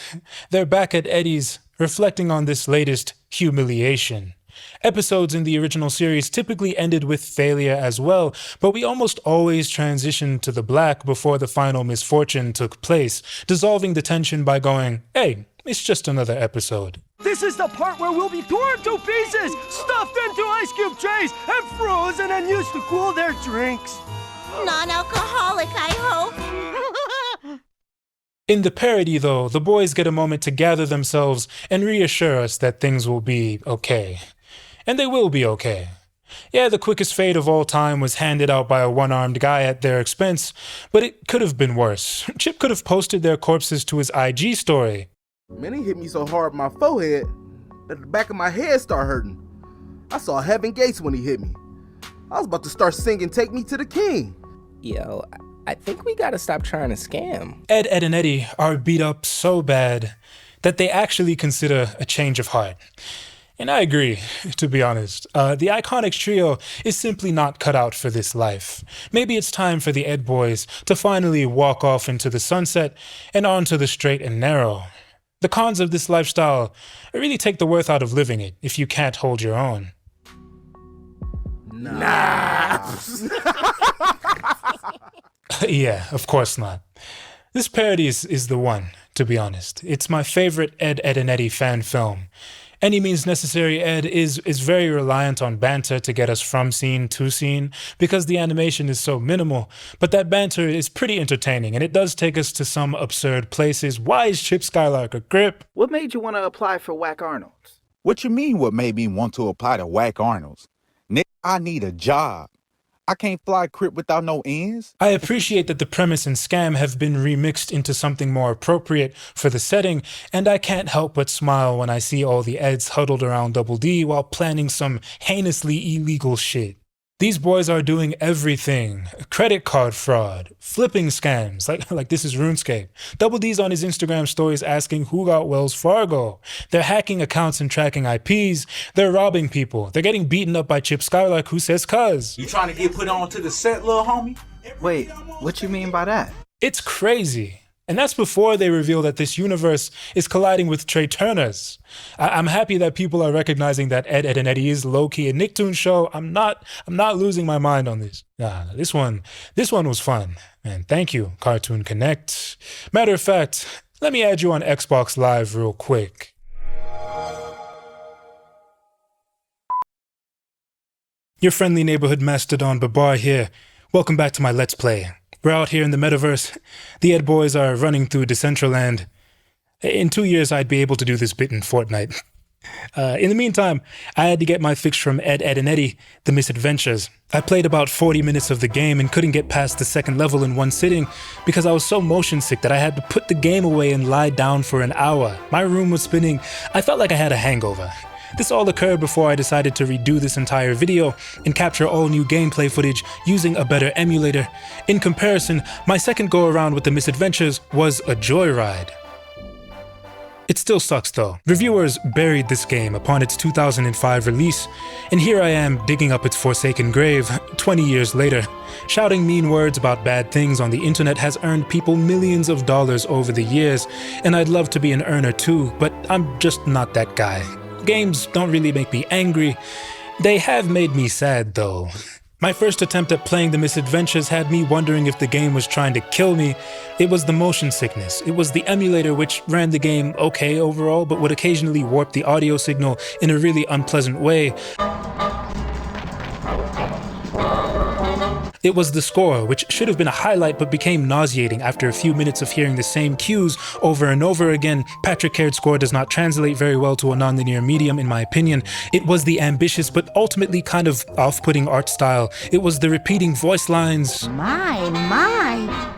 they're back at Eddy's, reflecting on this latest humiliation. Episodes in the original series typically ended with failure as well, but we almost always transitioned to the black before the final misfortune took place, dissolving the tension by going, hey, it's just another episode. This is the part where we'll be torn to pieces, stuffed into ice cube trays, and frozen and used to cool their drinks. Non-alcoholic, I hope. In the parody, though, the boys get a moment to gather themselves and reassure us that things will be okay. And they will be okay. Yeah, the quickest fade of all time was handed out by a one-armed guy at their expense, but it could have been worse. Chip could have posted their corpses to his IG story. Man, he hit me so hard in my forehead that the back of my head started hurting. I saw heaven gates when he hit me. I was about to start singing Take Me to the King. Yo, I think we gotta stop trying to scam. Ed, and Eddy are beat up so bad that they actually consider a change of heart. And I agree, to be honest. The Iconics trio is simply not cut out for this life. Maybe it's time for the Ed boys to finally walk off into the sunset and onto the straight and narrow. The cons of this lifestyle really take the worth out of living it if you can't hold your own. Nah. Yeah, of course not. This parody is the one, to be honest. It's my favorite Ed, and Eddy fan film. Any Means Necessary Ed is very reliant on banter to get us from scene to scene because the animation is so minimal, but that banter is pretty entertaining and it does take us to some absurd places. Why is Chip Skylark a grip? What made you want to apply for Whack Arnold's? What you mean what made me want to apply to Whack Arnold's? Nick, I need a job. I can't fly crip without no ends. I appreciate that the premise and scam have been remixed into something more appropriate for the setting, and I can't help but smile when I see all the Eds huddled around Double D while planning some heinously illegal shit. These boys are doing everything. Credit card fraud, flipping scams, like this is RuneScape. Double D's on his Instagram stories asking who got Wells Fargo. They're hacking accounts and tracking IPs. They're robbing people. They're getting beaten up by Chip Skylark who says cuz. You trying to get put on to the set, little homie? Wait, what you mean by that? It's crazy. And that's before they reveal that this universe is colliding with Trey Turner's. I'm happy that people are recognizing that Ed, and Eddy is low-key a Nicktoons show. I'm not losing my mind on this. This one was fun. And thank you, Cartoon Connect. Matter of fact, let me add you on Xbox Live real quick. Your friendly neighborhood mastodon Babar here. Welcome back to my Let's Play. We're out here in the metaverse. The Ed boys are running through Decentraland. In 2 years, I'd be able to do this bit in Fortnite. In the meantime, I had to get my fix from Ed, and Eddy, the Mis-Adventures. I played about 40 minutes of the game and couldn't get past the second level in one sitting because I was so motion sick that I had to put the game away and lie down for an hour. My room was spinning. I felt like I had a hangover. This all occurred before I decided to redo this entire video and capture all new gameplay footage using a better emulator. In comparison, my second go around with the Mis-Adventures was a joyride. It still sucks though. Reviewers buried this game upon its 2005 release, and here I am digging up its forsaken grave 20 years later. Shouting mean words about bad things on the internet has earned people millions of dollars over the years, and I'd love to be an earner too, but I'm just not that guy. Games don't really make me angry. They have made me sad though. My first attempt at playing the Mis-Adventures had me wondering if the game was trying to kill me. It was the motion sickness. It was the emulator which ran the game okay overall, but would occasionally warp the audio signal in a really unpleasant way. It was the score, which should have been a highlight but became nauseating after a few minutes of hearing the same cues over and over again. Patrick Caird score does not translate very well to a nonlinear medium in my opinion. It was the ambitious but ultimately kind of off-putting art style. It was the repeating voice lines. My,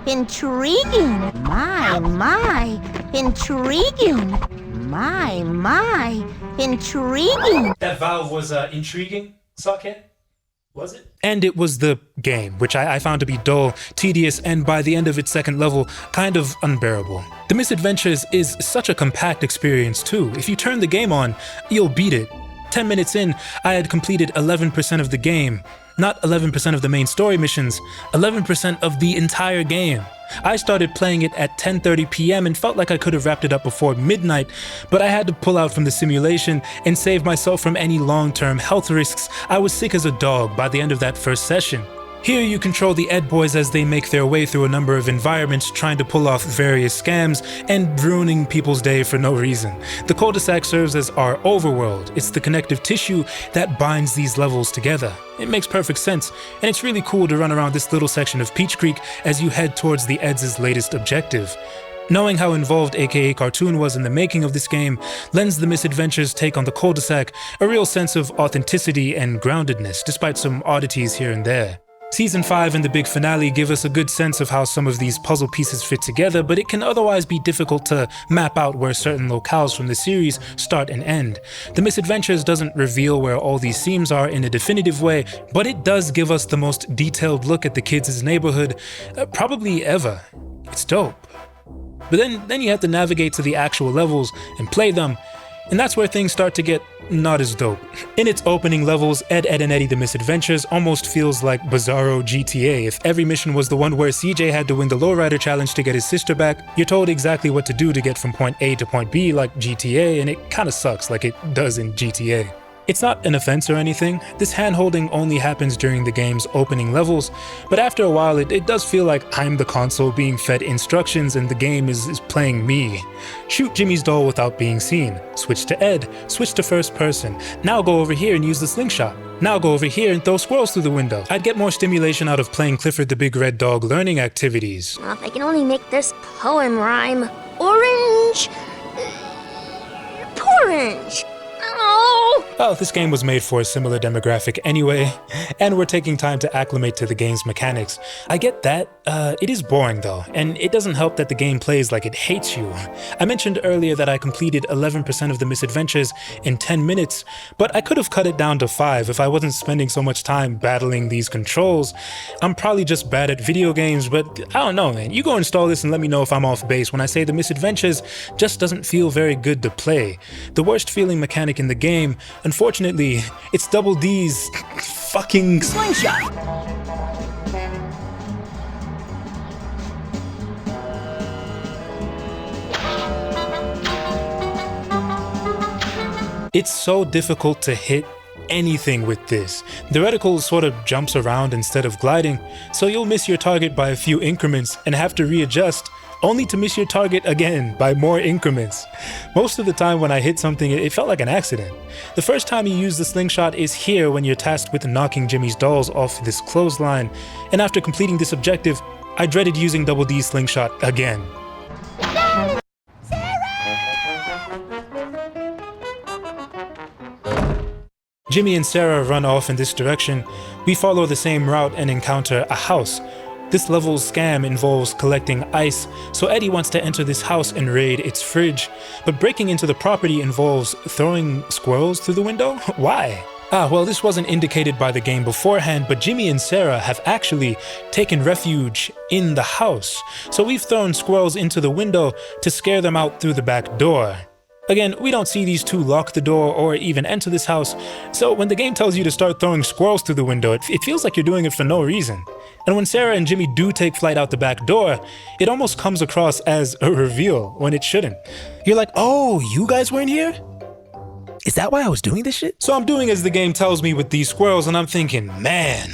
intriguing. My, intriguing. My, intriguing. That valve was intriguing, Sockhead? Was it? And it was the game, which I found to be dull, tedious, and by the end of its second level, kind of unbearable. The Mis-Adventures is such a compact experience too. If you turn the game on, you'll beat it. 10 minutes in, I had completed 11% of the game. Not 11% of the main story missions, 11% of the entire game. I started playing it at 10:30 p.m. and felt like I could have wrapped it up before midnight, but I had to pull out from the simulation and save myself from any long-term health risks. I was sick as a dog by the end of that first session. Here you control the Ed boys as they make their way through a number of environments trying to pull off various scams and ruining people's day for no reason. The cul-de-sac serves as our overworld. It's the connective tissue that binds these levels together. It makes perfect sense, and it's really cool to run around this little section of Peach Creek as you head towards the Eds' latest objective. Knowing how involved a.k.a. Cartoon was in the making of this game lends the Mis-Adventures take on the cul-de-sac a real sense of authenticity and groundedness, despite some oddities here and there. Season 5 and the big finale give us a good sense of how some of these puzzle pieces fit together, but it can otherwise be difficult to map out where certain locales from the series start and end. The Mis-Adventures doesn't reveal where all these seams are in a definitive way, but it does give us the most detailed look at the kids' neighborhood probably ever. It's dope. But then you have to navigate to the actual levels and play them, and that's where things start to get not as dope. In its opening levels, Ed, and Eddy the Mis-Adventures almost feels like Bizarro GTA. If every mission was the one where CJ had to win the lowrider challenge to get his sister back, you're told exactly what to do to get from point A to point B like GTA, and it kinda sucks like it does in GTA. It's not an offense or anything. This hand-holding only happens during the game's opening levels, but after a while it does feel like I'm the console being fed instructions and the game is playing me. Shoot Jimmy's doll without being seen. Switch to Ed. Switch to first person. Now go over here and use the slingshot. Now go over here and throw squirrels through the window. I'd get more stimulation out of playing Clifford the Big Red Dog learning activities. Well, if I can only make this poem rhyme. Orange. Porridge. Oh! Well, this game was made for a similar demographic anyway, and we're taking time to acclimate to the game's mechanics. I get that. It is boring though, and it doesn't help that the game plays like it hates you. I mentioned earlier that I completed 11% of the Mis-Adventures in 10 minutes, but I could have cut it down to 5 if I wasn't spending so much time battling these controls. I'm probably just bad at video games, but I don't know, man. You go install this and let me know if I'm off base when I say the Mis-Adventures just doesn't feel very good to play. The worst feeling mechanic in the game, unfortunately, it's Double D's fucking slingshot. It's so difficult to hit anything with this. The reticle sort of jumps around instead of gliding, so you'll miss your target by a few increments and have to readjust, only to miss your target again by more increments. Most of the time when I hit something, it felt like an accident. The first time you use the slingshot is here when you're tasked with knocking Jimmy's dolls off this clothesline, and after completing this objective, I dreaded using Double D's slingshot again. Jimmy and Sarah run off in this direction. We follow the same route and encounter a house. This level's scam involves collecting ice, so Eddy wants to enter this house and raid its fridge. But breaking into the property involves throwing squirrels through the window? Why? Well, this wasn't indicated by the game beforehand, but Jimmy and Sarah have actually taken refuge in the house. So we've thrown squirrels into the window to scare them out through the back door. Again, we don't see these two lock the door or even enter this house, so when the game tells you to start throwing squirrels through the window, it feels like you're doing it for no reason. And when Sarah and Jimmy do take flight out the back door, it almost comes across as a reveal when it shouldn't. You're like, oh, you guys weren't here? Is that why I was doing this shit? So I'm doing as the game tells me with these squirrels, and I'm thinking, man,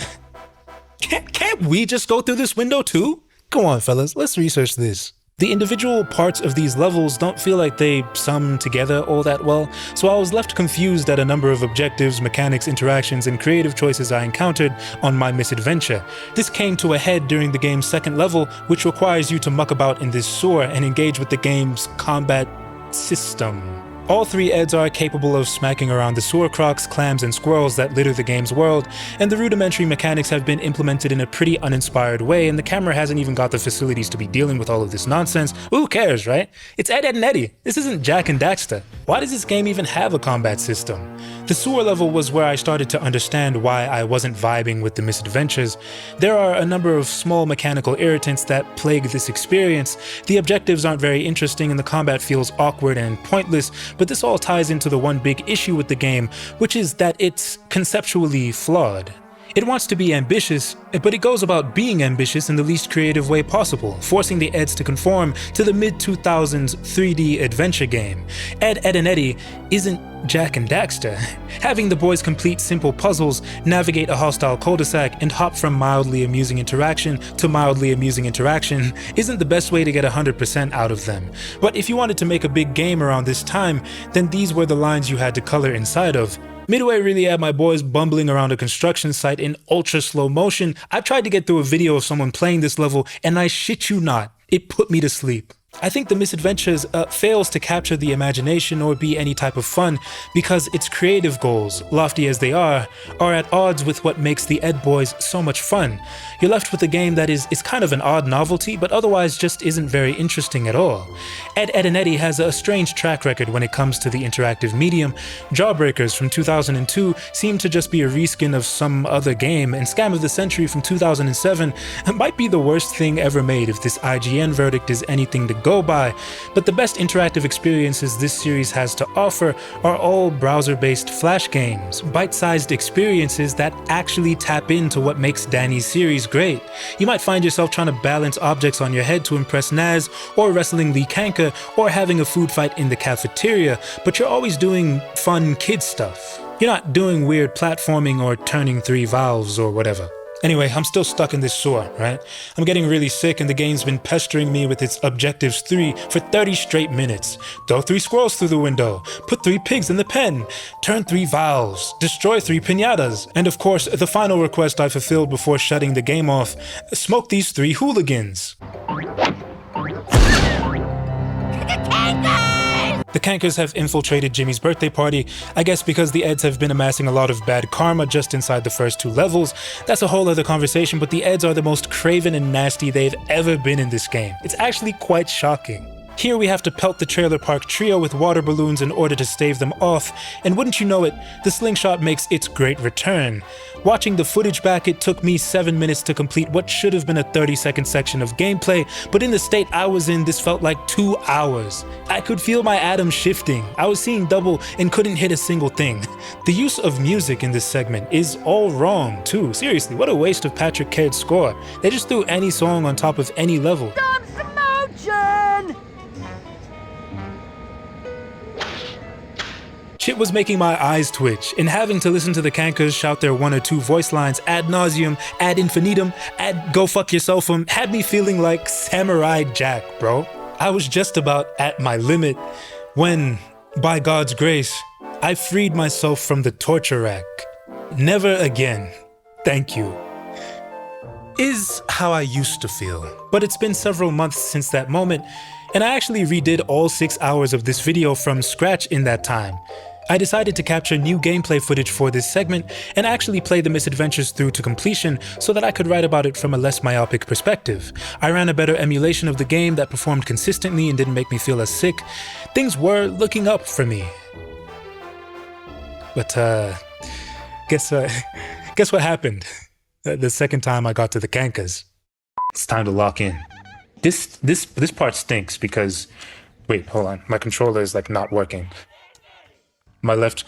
can't we just go through this window too? Come on, fellas, let's research this. The individual parts of these levels don't feel like they sum together all that well, so I was left confused at a number of objectives, mechanics, interactions, and creative choices I encountered on my misadventure. This came to a head during the game's second level, which requires you to muck about in this sewer and engage with the game's combat system. All three Eds are capable of smacking around the sewer crocs, clams, and squirrels that litter the game's world, and the rudimentary mechanics have been implemented in a pretty uninspired way, and the camera hasn't even got the facilities to be dealing with all of this nonsense. Who cares, right? It's Ed, and Eddy. This isn't Jack and Daxter. Why does this game even have a combat system? The sewer level was where I started to understand why I wasn't vibing with the Mis-Adventures. There are a number of small mechanical irritants that plague this experience. The objectives aren't very interesting and the combat feels awkward and pointless, but this all ties into the one big issue with the game, which is that it's conceptually flawed. It wants to be ambitious, but it goes about being ambitious in the least creative way possible, forcing the Eds to conform to the mid-2000s 3D adventure game. Ed, and Eddy isn't Jack and Daxter. Having the boys complete simple puzzles, navigate a hostile cul-de-sac, and hop from mildly amusing interaction to mildly amusing interaction isn't the best way to get 100% out of them. But if you wanted to make a big game around this time, then these were the lines you had to color inside of. Midway really had my boys bumbling around a construction site in ultra slow motion. I tried to get through a video of someone playing this level, and I shit you not, it put me to sleep. I think The Misadventures fails to capture the imagination or be any type of fun because its creative goals, lofty as they are at odds with what makes the Ed Boys so much fun. You're left with a game that is kind of an odd novelty, but otherwise just isn't very interesting at all. Ed, and Eddy has a strange track record when it comes to the interactive medium. Jawbreakers from 2002 seemed to just be a reskin of some other game, and Scam of the Century from 2007 might be the worst thing ever made if this IGN verdict is anything to go by, but the best interactive experiences this series has to offer are all browser-based flash games, bite-sized experiences that actually tap into what makes Danny's series great. You might find yourself trying to balance objects on your head to impress Nazz, or wrestling the Kankers, or having a food fight in the cafeteria, but you're always doing fun kid stuff. You're not doing weird platforming or turning 3 valves or whatever. Anyway, I'm still stuck in this sewer, right? I'm getting really sick and the game's been pestering me with its Objectives 3 for 30 straight minutes. Throw 3 squirrels through the window, put 3 pigs in the pen, turn 3 valves, destroy 3 piñatas, and of course, the final request I fulfilled before shutting the game off, smoke these 3 hooligans. The Kankers have infiltrated Jimmy's birthday party, I guess because the Eds have been amassing a lot of bad karma just inside the first 2 levels. That's a whole other conversation, but the Eds are the most craven and nasty they've ever been in this game. It's actually quite shocking. Here we have to pelt the trailer park trio with water balloons in order to stave them off, and wouldn't you know it, the slingshot makes its great return. Watching the footage back, it took me 7 minutes to complete what should have been a 30-second section of gameplay, but in the state I was in, this felt like 2 hours. I could feel my atoms shifting. I was seeing double and couldn't hit a single thing. The use of music in this segment is all wrong, too. Seriously, what a waste of Patrick Caird's score. They just threw any song on top of any level. Shit was making my eyes twitch, and having to listen to the Kankers shout their 1 or 2 voice lines ad nauseum, ad infinitum, ad go fuck yourselfum had me feeling like Samurai Jack, bro. I was just about at my limit when, by God's grace, I freed myself from the torture rack. Never again. Thank you. Is how I used to feel, but it's been several months since that moment, and I actually redid all 6 hours of this video from scratch in that time. I decided to capture new gameplay footage for this segment and actually play the Mis-Adventures through to completion so that I could write about it from a less myopic perspective. I ran a better emulation of the game that performed consistently and didn't make me feel as sick. Things were looking up for me. But guess what happened the second time I got to the Kankers? It's time to lock in. This part stinks because, wait, hold on, my controller is like not working. My left,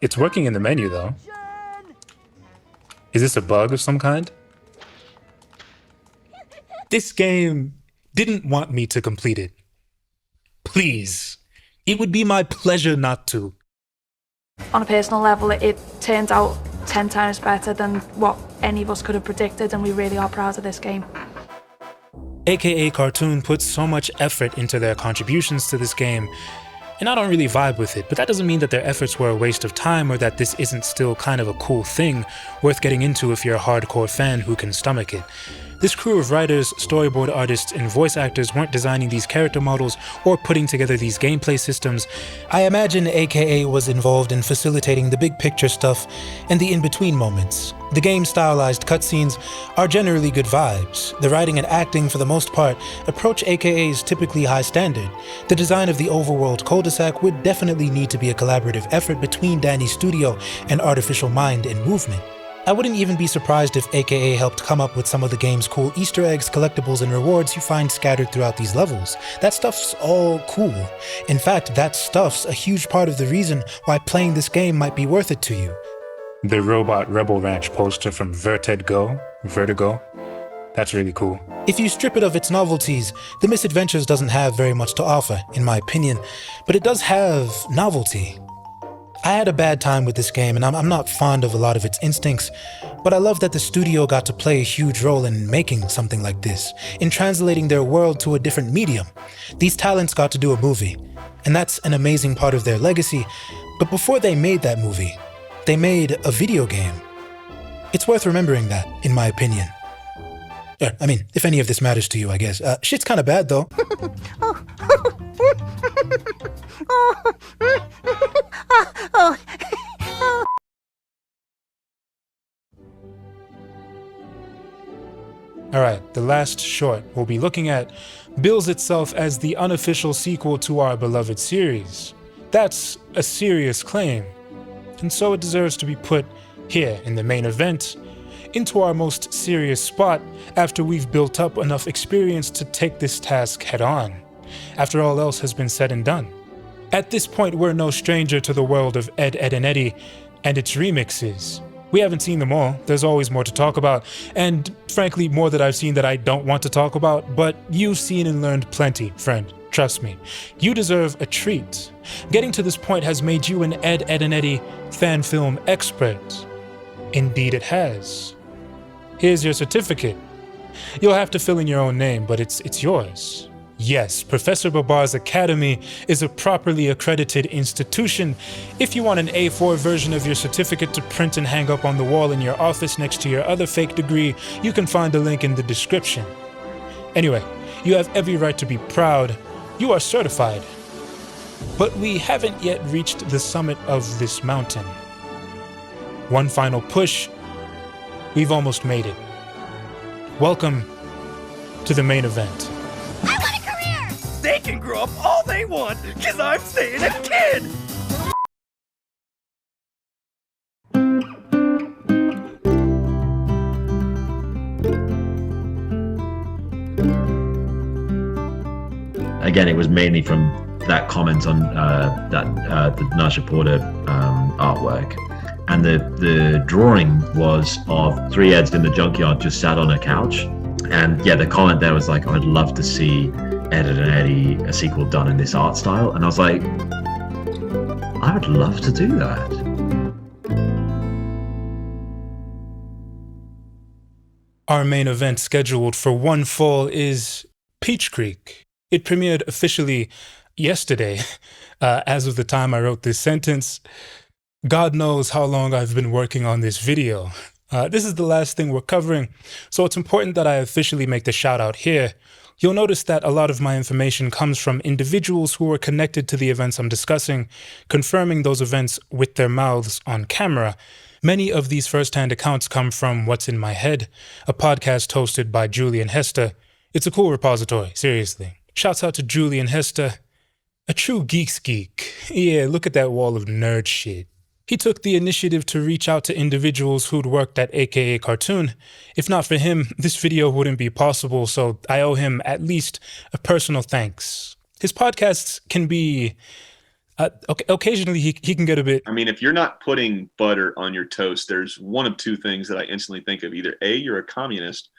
it's working in the menu though. Is this a bug of some kind? This game didn't want me to complete it. Please, it would be my pleasure not to. On a personal level, it turns out 10 times better than what any of us could have predicted, and we really are proud of this game. a.k.a. Cartoon puts so much effort into their contributions to this game, and I don't really vibe with it, but that doesn't mean that their efforts were a waste of time or that this isn't still kind of a cool thing worth getting into if you're a hardcore fan who can stomach it. This crew of writers, storyboard artists, and voice actors weren't designing these character models or putting together these gameplay systems. I imagine a.k.a. was involved in facilitating the big picture stuff and the in-between moments. The game's stylized cutscenes are generally good vibes. The writing and acting, for the most part, approach a.k.a.'s typically high standard. The design of the overworld cul-de-sac would definitely need to be a collaborative effort between Danny's studio and Artificial Mind and Movement. I wouldn't even be surprised if a.k.a. helped come up with some of the game's cool Easter eggs, collectibles, and rewards you find scattered throughout these levels. That stuff's all cool. In fact, that stuff's a huge part of the reason why playing this game might be worth it to you. The Robot Rebel Ranch poster from Vertigo, that's really cool. If you strip it of its novelties, The Mis-Adventures doesn't have very much to offer, in my opinion, but it does have novelty. I had a bad time with this game, and I'm not fond of a lot of its instincts, but I love that the studio got to play a huge role in making something like this, in translating their world to a different medium. These talents got to do a movie, and that's an amazing part of their legacy, but before they made that movie, they made a video game. It's worth remembering that, in my opinion. Yeah, I mean, if any of this matters to you, I guess. Shit's kind of bad, though. Alright, the last short we'll be looking at bills itself as the unofficial sequel to our beloved series. That's a serious claim, and so it deserves to be put here in the main event, into our most serious spot after we've built up enough experience to take this task head on, after all else has been said and done. At this point, we're no stranger to the world of Ed, and Eddy and its remixes. We haven't seen them all, there's always more to talk about, and frankly more that I've seen that I don't want to talk about, but you've seen and learned plenty, friend, trust me. You deserve a treat. Getting to this point has made you an Ed, and Eddy fan film expert. Indeed it has. Here's your certificate. You'll have to fill in your own name, but it's yours. Yes, Professor Babar's Academy is a properly accredited institution. If you want an A4 version of your certificate to print and hang up on the wall in your office next to your other fake degree, you can find the link in the description. Anyway, you have every right to be proud. You are certified. But we haven't yet reached the summit of this mountain. One final push. We've almost made it. Welcome to the main event. They can grow up all they want, cause I'm staying a kid! Again, it was mainly from that comment on the Nazz Porter artwork. And the drawing was of three Eds in the junkyard just sat on a couch. And yeah, the comment there was like, I'd love to see Ed, and Eddy, a sequel done in this art style. And I was like, I would love to do that. Our main event scheduled for one fall is Peach Creek. It premiered officially yesterday, as of the time I wrote this sentence. God knows how long I've been working on this video. This is the last thing we're covering, so it's important that I officially make the shout out here. You'll notice that a lot of my information comes from individuals who are connected to the events I'm discussing, confirming those events with their mouths on camera. Many of these first-hand accounts come from What's in My Head, a podcast hosted by Julian Hester. It's a cool repository, seriously. Shouts out to Julian Hester, a true geek's geek. Yeah, look at that wall of nerd shit. He took the initiative to reach out to individuals who'd worked at a.k.a. Cartoon. If not for him, this video wouldn't be possible, so I owe him at least a personal thanks. His podcasts can be... occasionally he can get a bit... I mean, if you're not putting butter on your toast, there's one of two things that I instantly think of. Either A, you're a communist.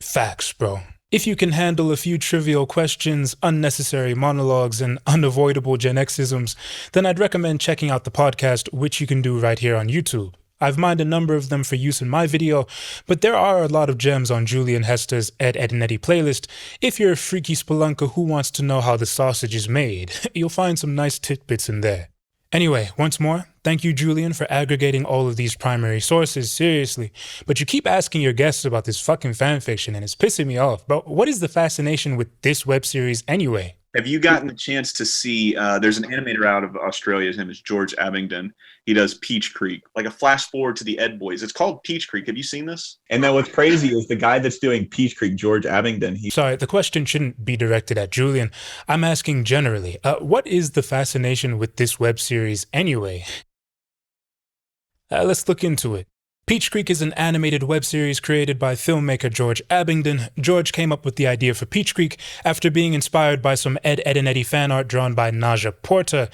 Facts, bro. If you can handle a few trivial questions, unnecessary monologues, and unavoidable Gen Xisms, then I'd recommend checking out the podcast, which you can do right here on YouTube. I've mined a number of them for use in my video, but there are a lot of gems on Julian Hester's Ed, and Eddy playlist. If you're a freaky spelunker who wants to know how the sausage is made, you'll find some nice tidbits in there. Anyway, once more, thank you, Julian, for aggregating all of these primary sources, seriously. But you keep asking your guests about this fucking fanfiction, and it's pissing me off. But what is the fascination with this web series anyway? Have you gotten a chance to see, there's an animator out of Australia, his name is George Abingdon. He does Peach Creek, like a flash forward to the Ed Boys. It's called Peach Creek. Have you seen this? And then what's crazy is the guy that's doing Peach Creek, George Abingdon. Sorry, the question shouldn't be directed at Julian. I'm asking generally, what is the fascination with this web series anyway? Let's look into it. Peach Creek is an animated web series created by filmmaker George Abingdon. George came up with the idea for Peach Creek after being inspired by some Ed, and Eddy fan art drawn by Nazz Porter.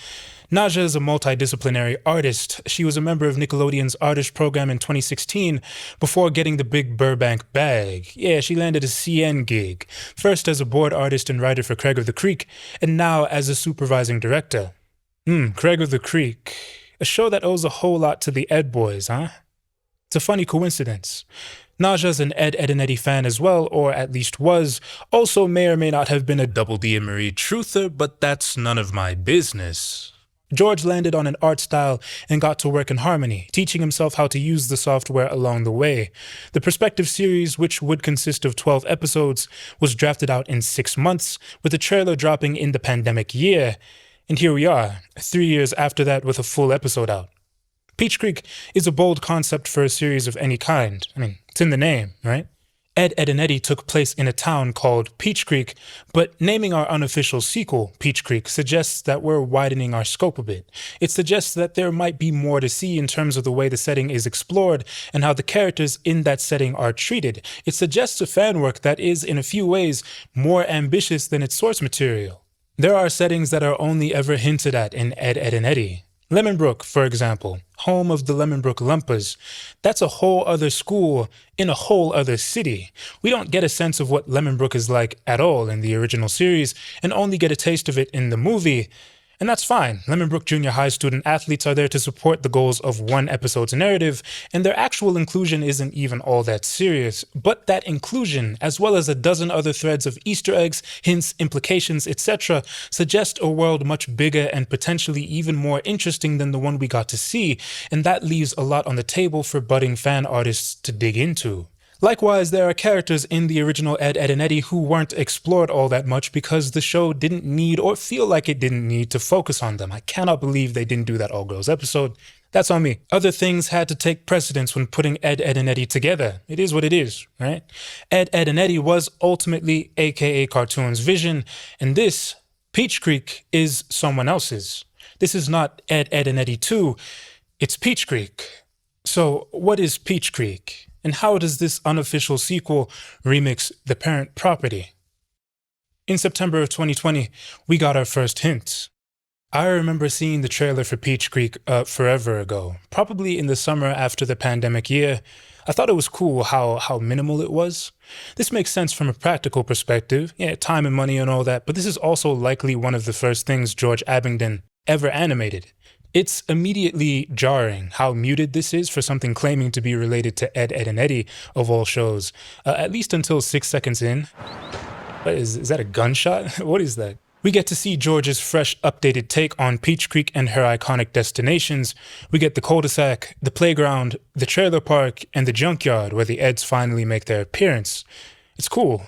Nazz is a multidisciplinary artist. She was a member of Nickelodeon's artist program in 2016 before getting the big Burbank bag. Yeah, she landed a CN gig, first as a board artist and writer for Craig of the Creek, and now as a supervising director. Craig of the Creek, a show that owes a whole lot to the Ed Boys, huh? It's a funny coincidence. Nazz an Ed, and Eddy fan as well, or at least was, also may or may not have been a Double D and Marie truther, but that's none of my business. George landed on an art style and got to work in harmony, teaching himself how to use the software along the way. The prospective series, which would consist of 12 episodes, was drafted out in 6 months, with the trailer dropping in the pandemic year. And here we are, 3 years after that with a full episode out. Peach Creek is a bold concept for a series of any kind. I mean, it's in the name, right? Ed, Edd, and Eddy took place in a town called Peach Creek, but naming our unofficial sequel, Peach Creek, suggests that we're widening our scope a bit. It suggests that there might be more to see in terms of the way the setting is explored and how the characters in that setting are treated. It suggests a fan work that is, in a few ways, more ambitious than its source material. There are settings that are only ever hinted at in Ed, Edd, and Eddy. Lemonbrook, for example, home of the Lemonbrook Lumpers. That's a whole other school in a whole other city. We don't get a sense of what Lemonbrook is like at all in the original series, and only get a taste of it in the movie. And that's fine. Lemonbrook Junior High student athletes are there to support the goals of one episode's narrative, and their actual inclusion isn't even all that serious. But that inclusion, as well as a dozen other threads of Easter eggs, hints, implications, etc., suggest a world much bigger and potentially even more interesting than the one we got to see, and that leaves a lot on the table for budding fan artists to dig into. Likewise, there are characters in the original Ed, Edd, and Eddy who weren't explored all that much because the show didn't need or feel like it didn't need to focus on them. I cannot believe they didn't do that all-girls episode. That's on me. Other things had to take precedence when putting Ed, Edd, and Eddy together. It is what it is, right? Ed, Edd, and Eddy was ultimately a.k.a. Cartoon's vision, and this, Peach Creek, is someone else's. This is not Ed, Edd, and Eddy 2. It's Peach Creek. So what is Peach Creek? And how does this unofficial sequel remix the parent property? In September of 2020, we got our first hint. I remember seeing the trailer for Peach Creek forever ago, probably in the summer after the pandemic year. I thought it was cool how minimal it was. This makes sense from a practical perspective, time and money and all that, but this is also likely one of the first things George Abingdon ever animated. It's immediately jarring how muted this is for something claiming to be related to Ed, Edd, and Eddy of all shows, at least until 6 seconds in. Is that a gunshot? What is that? We get to see George's fresh, updated take on Peach Creek and her iconic destinations. We get the cul-de-sac, the playground, the trailer park, and the junkyard where the Eds finally make their appearance. It's cool.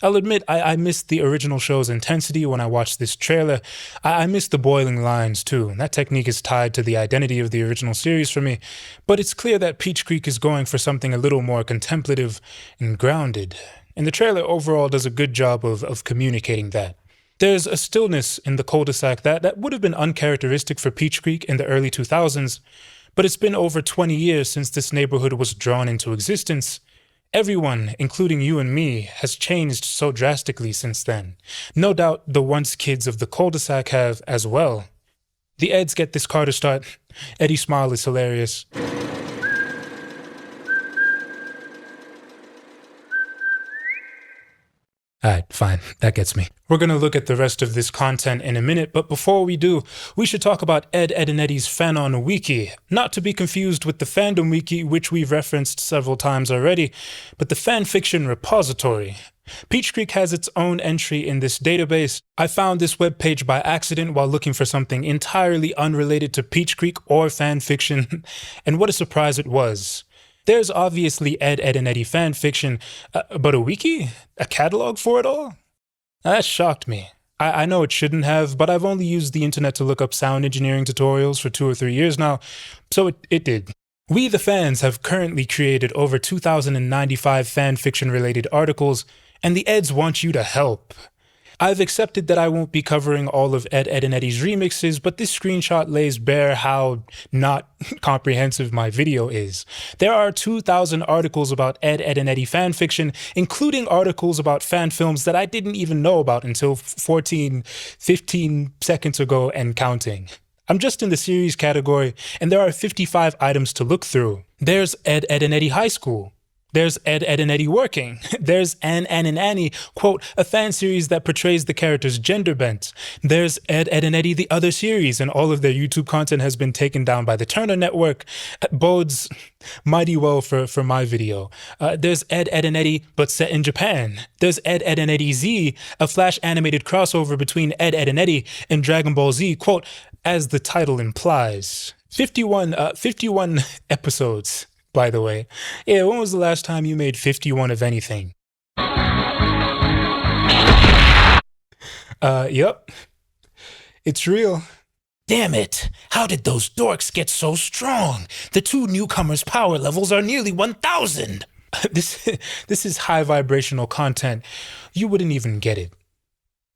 I'll admit, I missed the original show's intensity when I watched this trailer. I missed the boiling lines too. That technique is tied to the identity of the original series for me. But it's clear that Peach Creek is going for something a little more contemplative and grounded. And the trailer overall does a good job of communicating that. There's a stillness in the cul-de-sac that would have been uncharacteristic for Peach Creek in the early 2000s. But it's been over 20 years since this neighborhood was drawn into existence. Everyone, including you and me, has changed so drastically since then. No doubt the once kids of the cul-de-sac have as well. The Eds get this car to start. Eddy's smile is hilarious. Alright, fine. That gets me. We're going to look at the rest of this content in a minute, but before we do, we should talk about Ed, Edd, and Eddy's Fanon Wiki. Not to be confused with the Fandom Wiki, which we've referenced several times already, but the fanfiction repository. Peach Creek has its own entry in this database. I found this webpage by accident while looking for something entirely unrelated to Peach Creek or fanfiction, and what a surprise it was. There's obviously Ed, Edd, and Eddy fanfiction, but a wiki? A catalog for it all? That shocked me. I know it shouldn't have, but I've only used the internet to look up sound engineering tutorials for 2 or 3 years now, so it did. We, the fans, have currently created over 2,095 fanfiction-related articles, and the Eds want you to help. I've accepted that I won't be covering all of Ed, Edd, and Eddy's remixes, but this screenshot lays bare how not comprehensive my video is. There are 2,000 articles about Ed, Edd, and Eddy fanfiction, including articles about fan films that I didn't even know about until 15 seconds ago and counting. I'm just in the series category, and there are 55 items to look through. There's Ed, Edd, and Eddy High School. There's Ed, Edd, and Eddy Working. There's Ann, and Annie, quote, a fan series that portrays the character's gender bent. There's Ed, Edd, and Eddy the Other Series, and all of their YouTube content has been taken down by the Turner Network. Bodes mighty well for my video. There's Ed, Edd, and Eddy, but set in Japan. There's Ed, Edd, and Eddy Z, a Flash animated crossover between Ed, Edd, and Eddy and Dragon Ball Z, quote, as the title implies. 51 episodes, by the way. Yeah, when was the last time you made 51 of anything? Yep. It's real. Damn it! How did those dorks get so strong? The two newcomers' power levels are nearly 1,000! This is high vibrational content. You wouldn't even get it.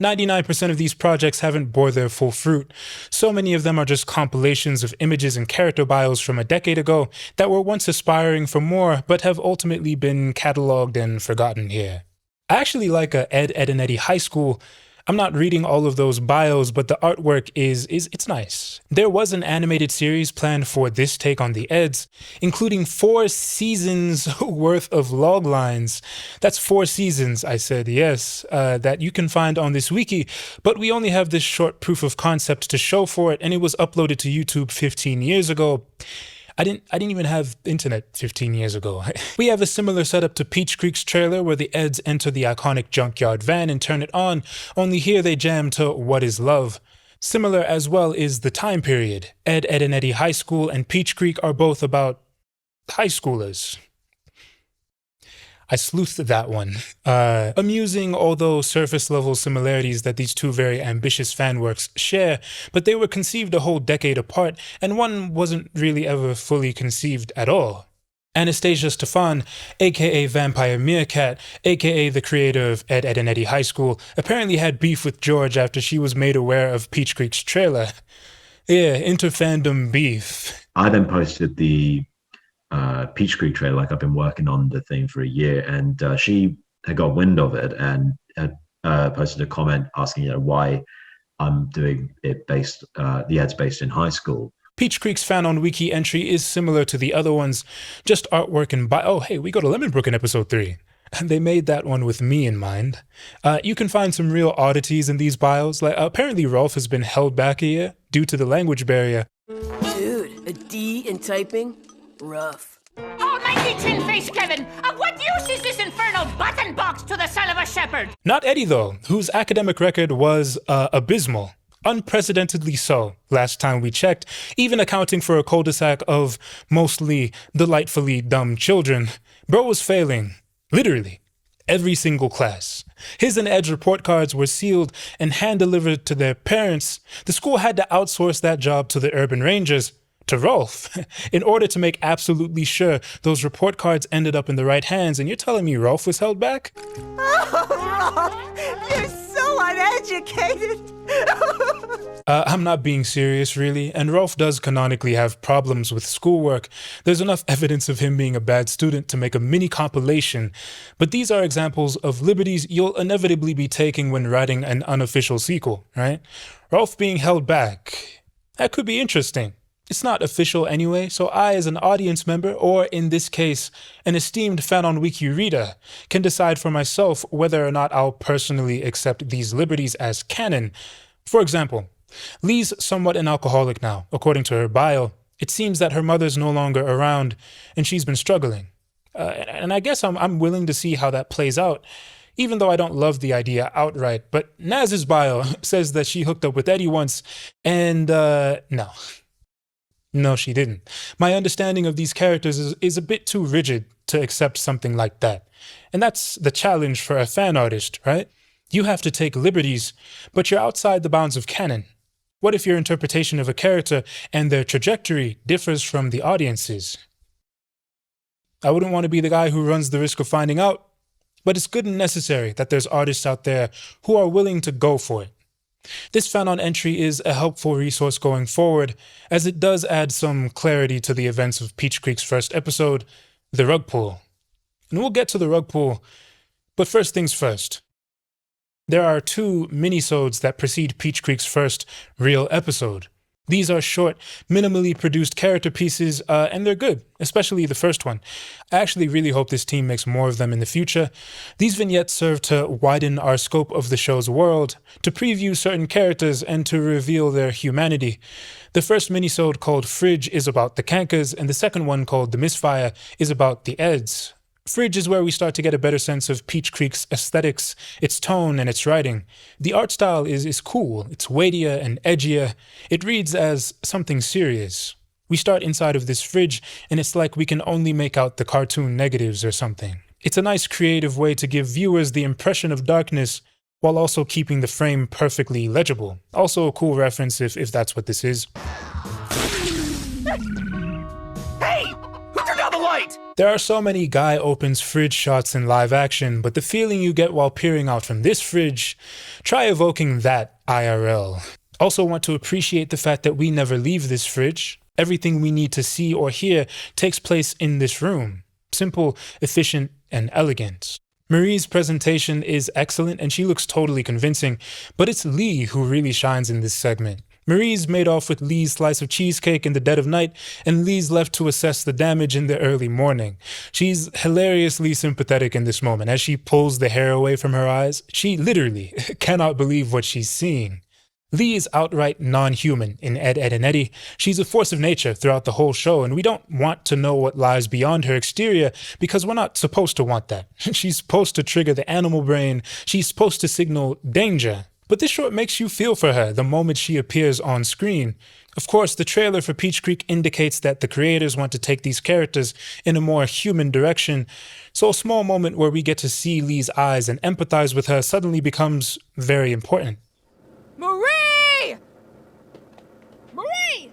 99% of these projects haven't bore their full fruit. So many of them are just compilations of images and character bios from a decade ago that were once aspiring for more, but have ultimately been cataloged and forgotten here. I actually like Ed, and Eddy High School. I'm not reading all of those bios, but the artwork it's nice. There was an animated series planned for this take on the Eds, including 4 seasons worth of log lines. That's 4 seasons, I said, yes, that you can find on this wiki, but we only have this short proof of concept to show for it, and it was uploaded to YouTube 15 years ago. I didn't even have internet 15 years ago. We have a similar setup to Peach Creek's trailer where the Eds enter the iconic junkyard van and turn it on, only here they jam to What Is Love. Similar as well is the time period. Ed, and Eddy High School and Peach Creek are both about high schoolers. I sleuthed that one. Amusing, although surface-level similarities that these two very ambitious fan works share, but they were conceived a whole decade apart, and one wasn't really ever fully conceived at all. Anastasia Stefan, a.k.a. Vampire Meerkat, a.k.a. the creator of Ed, and Eddy High School, apparently had beef with George after she was made aware of Peach Creek's trailer. Yeah, inter-fandom beef. I then posted the Peach Creek trailer, like I've been working on the thing for a year, and she had got wind of it and had posted a comment asking, why I'm doing it based, the ads based in high school. Peach Creek's fan on wiki entry is similar to the other ones, just artwork and oh hey, we go to Lemonbrook in episode 3. And they made that one with me in mind. You can find some real oddities in these bios, like apparently Rolf has been held back a year due to the language barrier. Dude, a D in typing? Rough. Almighty tin-faced Kevin! Of what use is this infernal button box to the son of a shepherd? Not Eddy, though, whose academic record was abysmal. Unprecedentedly so, last time we checked, even accounting for a cul-de-sac of mostly delightfully dumb children. Bro was failing. Literally. Every single class. His and Ed's report cards were sealed and hand-delivered to their parents. The school had to outsource that job to the Urban Rangers, to Rolf, in order to make absolutely sure those report cards ended up in the right hands. And you're telling me Rolf was held back? Oh, Rolf, you're so uneducated. I'm not being serious, really, and Rolf does canonically have problems with schoolwork. There's enough evidence of him being a bad student to make a mini compilation, but these are examples of liberties you'll inevitably be taking when writing an unofficial sequel, right? Rolf being held back, that could be interesting. It's not official anyway, so I, as an audience member, or in this case, an esteemed fan on Wiki reader, can decide for myself whether or not I'll personally accept these liberties as canon. For example, Lee's somewhat an alcoholic now, according to her bio. It seems that her mother's no longer around, and she's been struggling. And I guess I'm willing to see how that plays out, even though I don't love the idea outright. But Nazz's bio says that she hooked up with Eddy once, and no. No, she didn't. My understanding of these characters is a bit too rigid to accept something like that. And that's the challenge for a fan artist, right? You have to take liberties, but you're outside the bounds of canon. What if your interpretation of a character and their trajectory differs from the audience's? I wouldn't want to be the guy who runs the risk of finding out, but it's good and necessary that there's artists out there who are willing to go for it. This fan on entry is a helpful resource going forward, as it does add some clarity to the events of Peach Creek's first episode, the rug pull. And we'll get to the rug pull, but first things first. There are 2 minisodes that precede Peach Creek's first real episode. These are short, minimally produced character pieces, and they're good, especially the first one. I actually really hope this team makes more of them in the future. These vignettes serve to widen our scope of the show's world, to preview certain characters, and to reveal their humanity. The first minisode, called Fridge, is about the Kankers, and the second one, called The Misfire, is about the Eds. Fridge is where we start to get a better sense of Peach Creek's aesthetics, its tone, and its writing. The art style is cool, it's weightier and edgier. It reads as something serious. We start inside of this fridge, and it's like we can only make out the cartoon negatives or something. It's a nice creative way to give viewers the impression of darkness while also keeping the frame perfectly legible. Also a cool reference if that's what this is. Hey! Who turned out the light? There are so many guy opens fridge shots in live action, but the feeling you get while peering out from this fridge, try evoking that IRL. Also want to appreciate the fact that we never leave this fridge. Everything we need to see or hear takes place in this room. Simple, efficient, and elegant. Marie's presentation is excellent and she looks totally convincing, but it's Lee who really shines in this segment. Marie's made off with Lee's slice of cheesecake in the dead of night, and Lee's left to assess the damage in the early morning. She's hilariously sympathetic in this moment. As she pulls the hair away from her eyes, she literally cannot believe what she's seeing. Lee is outright non-human in Ed, Edd, and Eddy. She's a force of nature throughout the whole show, and we don't want to know what lies beyond her exterior because we're not supposed to want that. She's supposed to trigger the animal brain. She's supposed to signal danger. But this short makes you feel for her the moment she appears on screen. Of course, the trailer for Peach Creek indicates that the creators want to take these characters in a more human direction, so a small moment where we get to see Lee's eyes and empathize with her suddenly becomes very important. Marie! Marie!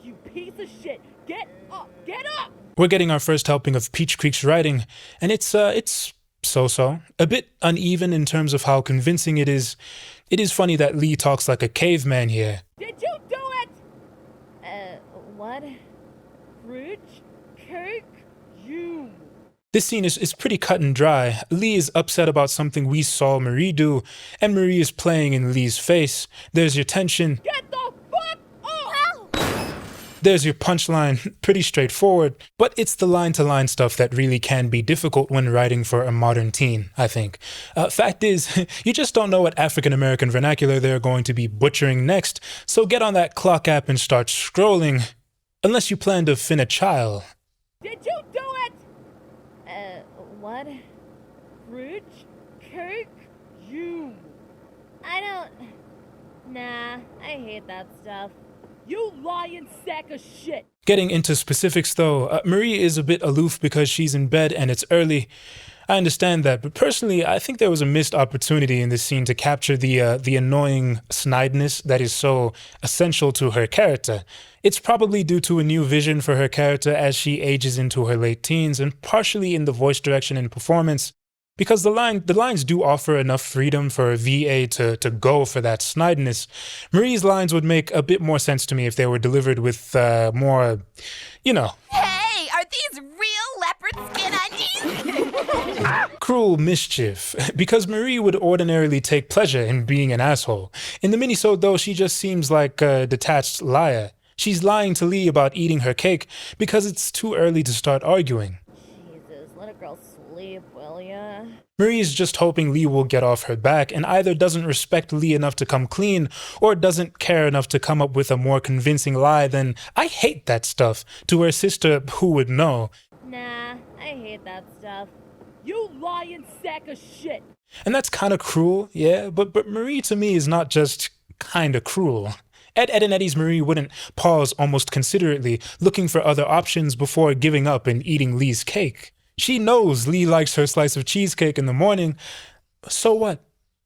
You piece of shit! Get up! Get up! We're getting our first helping of Peach Creek's writing, and it's so-so. A bit uneven in terms of how convincing it is. It is funny that Lee talks like a caveman here. Did you do it? What? Fridge? Cake? You. This scene is pretty cut and dry. Lee is upset about something we saw Marie do, and Marie is playing in Lee's face. There's your tension. Get the fuck off! There's your punchline, pretty straightforward, but it's the line-to-line stuff that really can be difficult when writing for a modern teen, I think. Fact is, you just don't know what African-American vernacular they're going to be butchering next, so get on that clock app and start scrolling. Unless you plan to fin a child. Did you do it? What? Fridge? Cake? You. I don't... Nah, I hate that stuff. You lying sack of shit! Getting into specifics though, Marie is a bit aloof because she's in bed and it's early. I understand that, but personally, I think there was a missed opportunity in this scene to capture the annoying snideness that is so essential to her character. It's probably due to a new vision for her character as she ages into her late teens, and partially in the voice direction and performance, because the lines do offer enough freedom for a VA to go for that snideness. Marie's lines would make a bit more sense to me if they were delivered with more, you know. Hey, are these real leopard skin undies? Cruel mischief, because Marie would ordinarily take pleasure in being an asshole. In the minisode though, she just seems like a detached liar. She's lying to Lee about eating her cake because it's too early to start arguing. Jesus, let a girl sleep, will ya? Marie's just hoping Lee will get off her back and either doesn't respect Lee enough to come clean or doesn't care enough to come up with a more convincing lie than, "I hate that stuff," to her sister who would know. Nah, I hate that stuff. You lying sack of shit! And that's kinda cruel, yeah, but Marie to me is not just kinda cruel. Ed, Edd, and Eddy's Marie wouldn't pause almost considerately, looking for other options before giving up and eating Lee's cake. She knows Lee likes her slice of cheesecake in the morning. So what?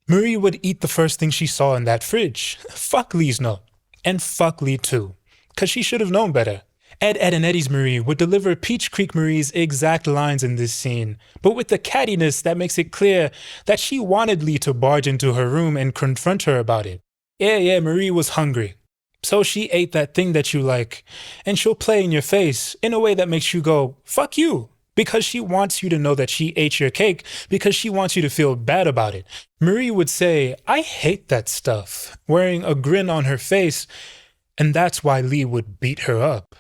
Marie would eat the first thing she saw in that fridge. Fuck Lee's note. And fuck Lee too. 'Cause she should have known better. Ed, Edd, and Eddy's Marie would deliver Peach Creek Marie's exact lines in this scene, but with the cattiness that makes it clear that she wanted Lee to barge into her room and confront her about it. Yeah, Marie was hungry. So she ate that thing that you like, and she'll play in your face in a way that makes you go, fuck you, because she wants you to know that she ate your cake, because she wants you to feel bad about it. Marie would say, "I hate that stuff," wearing a grin on her face, and that's why Lee would beat her up.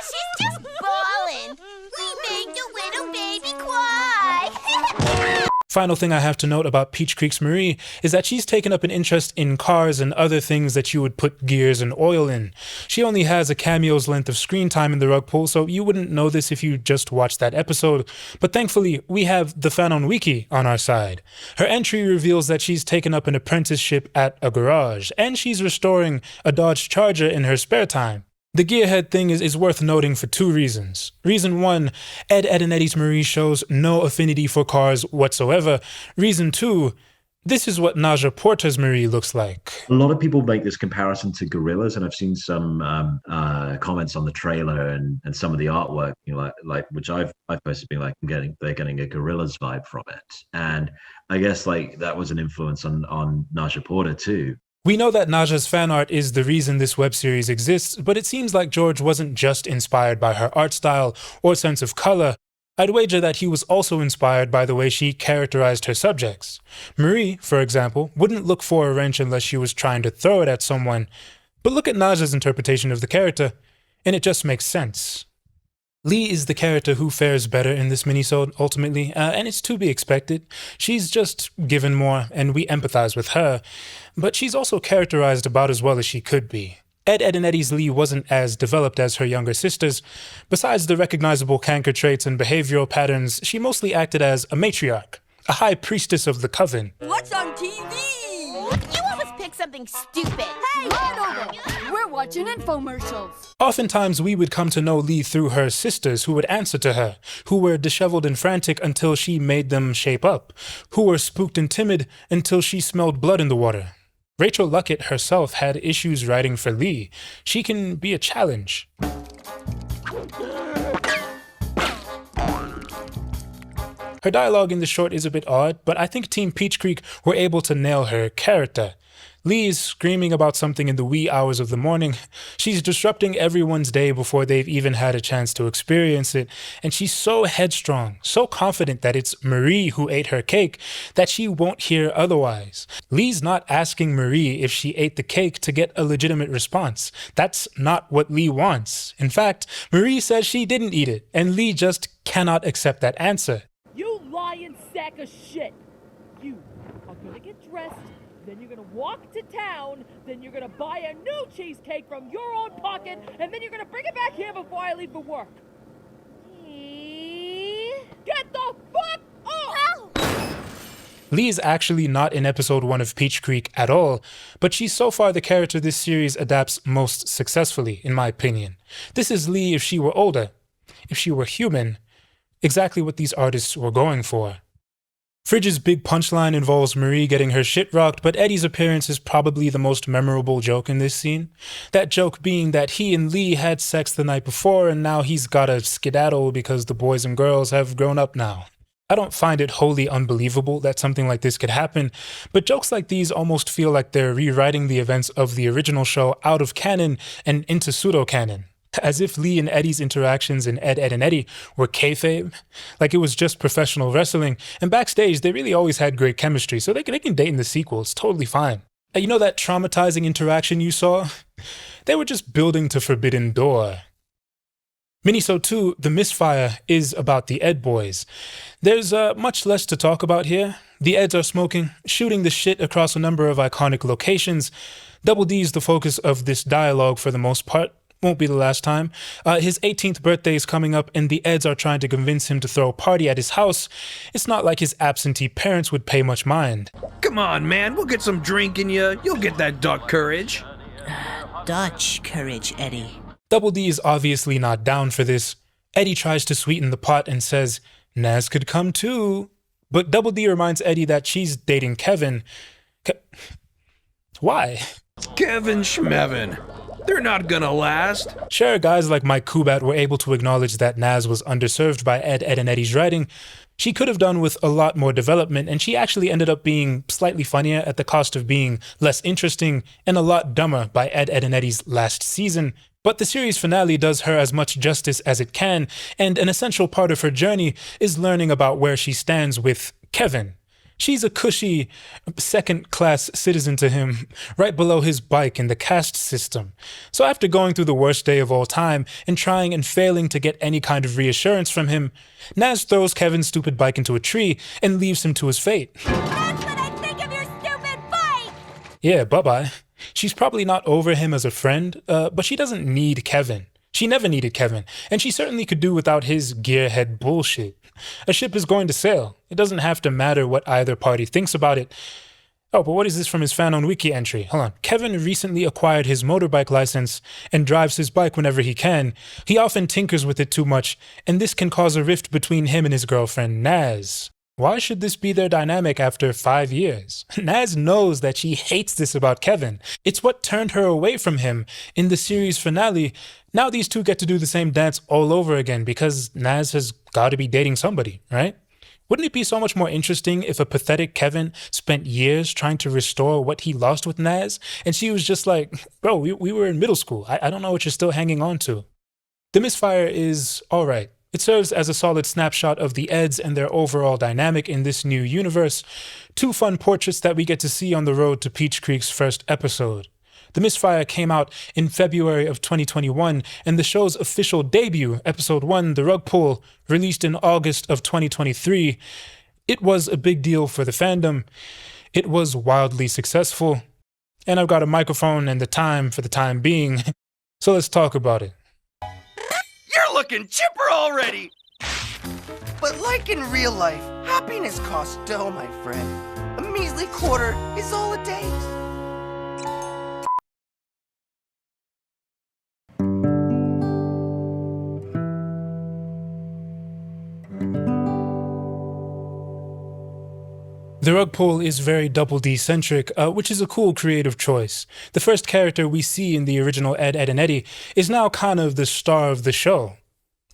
She's just bawling. We made the little baby cry. Final thing I have to note about Peach Creek's Marie is that she's taken up an interest in cars and other things that you would put gears and oil in. She only has a cameo's length of screen time in the rug pull, so you wouldn't know this if you just watched that episode, but thankfully we have the fan on Wiki on our side. Her entry reveals that she's taken up an apprenticeship at a garage, and she's restoring a Dodge Charger in her spare time. The gearhead thing is worth noting for two reasons. Reason one, Ed, and Eddy's Marie shows no affinity for cars whatsoever. Reason two, this is what Naja Porter's Marie looks like. A lot of people make this comparison to gorillas, and I've seen some comments on the trailer and some of the artwork, you know, like which I've posted, being like, they're getting a gorillas vibe from it, and I guess like that was an influence on Naja Porter too. We know that Naja's fan art is the reason this web series exists, but it seems like George wasn't just inspired by her art style or sense of color. I'd wager that he was also inspired by the way she characterized her subjects. Marie, for example, wouldn't look for a wrench unless she was trying to throw it at someone. But look at Naja's interpretation of the character, and it just makes sense. Lee is the character who fares better in this minisode, ultimately, and it's to be expected. She's just given more, and we empathize with her, but she's also characterized about as well as she could be. Ed, and Eddy's Lee wasn't as developed as her younger sisters. Besides the recognizable Kanker traits and behavioral patterns, she mostly acted as a matriarch, a high priestess of the coven. What's on TV? You always pick something stupid. Hey, we're watching infomercials. Oftentimes, we would come to know Lee through her sisters who would answer to her, who were disheveled and frantic until she made them shape up, who were spooked and timid until she smelled blood in the water. Rachel Luckett herself had issues writing for Lee. She can be a challenge. Her dialogue in the short is a bit odd, but I think Team Peach Creek were able to nail her character. Lee is screaming about something in the wee hours of the morning. She's disrupting everyone's day before they've even had a chance to experience it, and she's so headstrong, so confident that it's Marie who ate her cake, that she won't hear otherwise. Lee's not asking Marie if she ate the cake to get a legitimate response. That's not what Lee wants. In fact, Marie says she didn't eat it, and Lee just cannot accept that answer. You lying sack of shit! You are gonna get dressed, then you're gonna walk to town, then you're gonna buy a new cheesecake from your own pocket, and then you're gonna bring it back here before I leave for work. Get the fuck off! Lee's actually not in episode 1 of Peach Creek at all, but she's so far the character this series adapts most successfully, in my opinion. This is Lee if she were older, if she were human, exactly what these artists were going for. Fridge's big punchline involves Marie getting her shit rocked, but Eddy's appearance is probably the most memorable joke in this scene. That joke being that he and Lee had sex the night before and now he's gotta skedaddle because the boys and girls have grown up now. I don't find it wholly unbelievable that something like this could happen, but jokes like these almost feel like they're rewriting the events of the original show out of canon and into pseudo-canon. As if Lee and Eddy's interactions in Ed, and Eddy were kayfabe, like it was just professional wrestling, and backstage they really always had great chemistry, so they can date in the sequel, it's totally fine. You know that traumatizing interaction you saw? They were just building to Forbidden Door. Minisode 2, The Misfire, is about the Ed boys. There's much less to talk about here. The Eds are smoking, shooting the shit across a number of iconic locations. Double D's the focus of this dialogue for the most part. Won't be the last time. His 18th birthday is coming up and the Eds are trying to convince him to throw a party at his house. It's not like his absentee parents would pay much mind. Come on, man, we'll get some drink in you. You'll get that Dutch courage. Dutch courage, Eddy. Double D is obviously not down for this. Eddy tries to sweeten the pot and says, Nazz could come too. But Double D reminds Eddy that she's dating Kevin. Why? Kevin Schmevin. They're not gonna last. Sure, guys like Mike Kubat were able to acknowledge that Nazz was underserved by Ed, and Eddy's writing. She could have done with a lot more development, and she actually ended up being slightly funnier at the cost of being less interesting and a lot dumber by Ed, and Eddy's last season. But the series finale does her as much justice as it can, and an essential part of her journey is learning about where she stands with Kevin. She's a cushy second-class citizen to him, right below his bike in the caste system. So after going through the worst day of all time and trying and failing to get any kind of reassurance from him, Nazz throws Kevin's stupid bike into a tree and leaves him to his fate. That's what I think of your stupid bike! Yeah, bye-bye. She's probably not over him as a friend, but she doesn't need Kevin. She never needed Kevin, and she certainly could do without his gearhead bullshit. A ship is going to sail. It doesn't have to matter what either party thinks about it. Oh, but what is this from his fan on Wiki entry? Hold on. Kevin recently acquired his motorbike license and drives his bike whenever he can. He often tinkers with it too much, and this can cause a rift between him and his girlfriend, Nazz. Why should this be their dynamic after 5 years? Nazz knows that she hates this about Kevin. It's what turned her away from him in the series finale. Now these two get to do the same dance all over again because Nazz has got to be dating somebody, right? Wouldn't it be so much more interesting if a pathetic Kevin spent years trying to restore what he lost with Nazz, and she was just like, bro, we were in middle school. I don't know what you're still hanging on to. The misfire is all right. It serves as a solid snapshot of the Eds and their overall dynamic in this new universe. 2 fun portraits that we get to see on the road to Peach Creek's first episode. The Misfire came out in February of 2021, and the show's official debut, Episode 1, The Rug Pull, released in August of 2023. It was a big deal for the fandom. It was wildly successful. And I've got a microphone and the time for the time being, so let's talk about it. You're looking chipper already! But like in real life, happiness costs dough, my friend. A measly quarter is all it takes. The rug pull is very Double D-centric, which is a cool creative choice. The first character we see in the original Ed, and Eddy is now kind of the star of the show.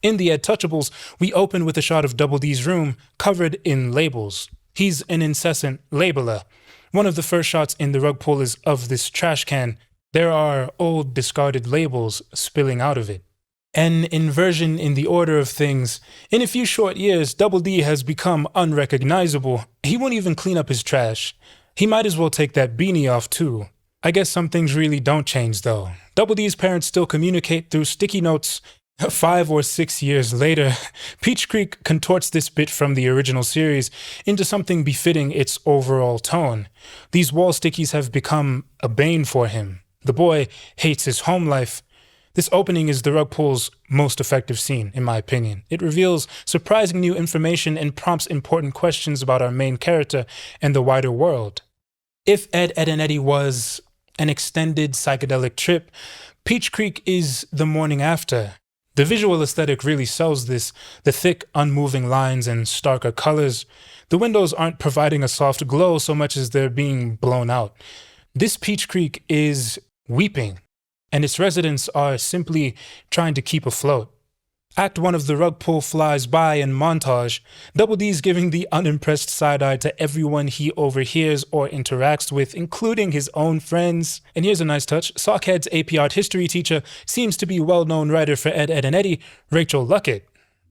In the Ed Touchables, we open with a shot of Double D's room covered in labels. He's an incessant labeler. One of the first shots in the rug pull is of this trash can. There are old discarded labels spilling out of it. An inversion in the order of things. In a few short years, Double D has become unrecognizable. He won't even clean up his trash. He might as well take that beanie off too. I guess some things really don't change though. Double D's parents still communicate through sticky notes. 5 or 6 years later, Peach Creek contorts this bit from the original series into something befitting its overall tone. These wall stickies have become a bane for him. The boy hates his home life. This opening is the rug pull's most effective scene, in my opinion. It reveals surprising new information and prompts important questions about our main character and the wider world. If Ed, and Eddy was an extended psychedelic trip, Peach Creek is the morning after. The visual aesthetic really sells this, the thick, unmoving lines and starker colors. The windows aren't providing a soft glow so much as they're being blown out. This Peach Creek is weeping, and its residents are simply trying to keep afloat. Act 1 of the rug pull flies by in montage, Double D's giving the unimpressed side-eye to everyone he overhears or interacts with, including his own friends. And here's a nice touch. Sockhead's AP Art history teacher seems to be well-known writer for Ed, and Eddy, Rachel Luckett.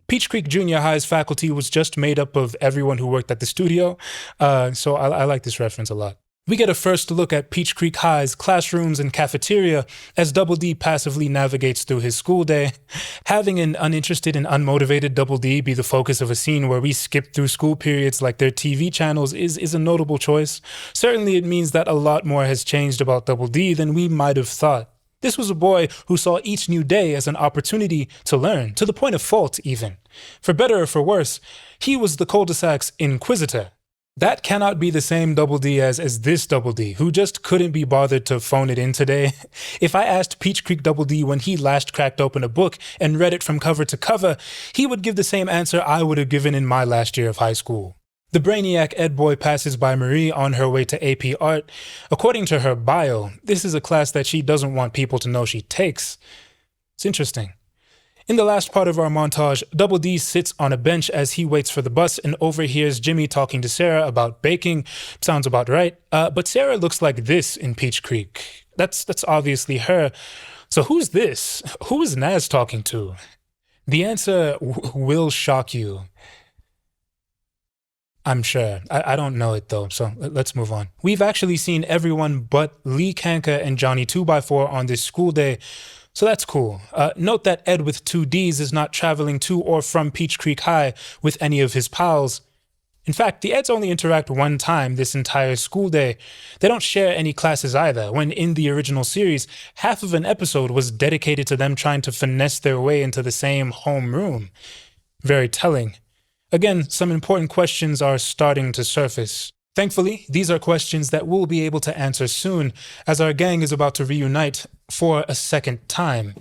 Peach Creek Junior High's faculty was just made up of everyone who worked at the studio, so I like this reference a lot. We get a first look at Peach Creek High's classrooms and cafeteria as Double D passively navigates through his school day. Having an uninterested and unmotivated Double D be the focus of a scene where we skip through school periods like their TV channels is a notable choice. Certainly it means that a lot more has changed about Double D than we might have thought. This was a boy who saw each new day as an opportunity to learn, to the point of fault even. For better or for worse, he was the cul-de-sac's inquisitor. That cannot be the same Double D as this Double D, who just couldn't be bothered to phone it in today. If I asked Peach Creek Double D when he last cracked open a book and read it from cover to cover, he would give the same answer I would have given in my last year of high school. The brainiac Ed boy passes by Marie on her way to AP Art. According to her bio, this is a class that she doesn't want people to know she takes. It's interesting. In the last part of our montage, Double D sits on a bench as he waits for the bus and overhears Jimmy talking to Sarah about baking. Sounds about right. But Sarah looks like this in Peach Creek. That's obviously her. So who's this? Who is Nazz talking to? The answer will shock you. I'm sure. I don't know it though, so let's move on. We've actually seen everyone but Lee Kanker and Jonny 2x4 on this school day, so that's cool. Note that Ed with 2 Ds is not traveling to or from Peach Creek High with any of his pals. In fact, the Eds only interact one time this entire school day. They don't share any classes either, when in the original series, half of an episode was dedicated to them trying to finesse their way into the same homeroom. Very telling. Again, some important questions are starting to surface. Thankfully, these are questions that we'll be able to answer soon, as our gang is about to reunite for a second time.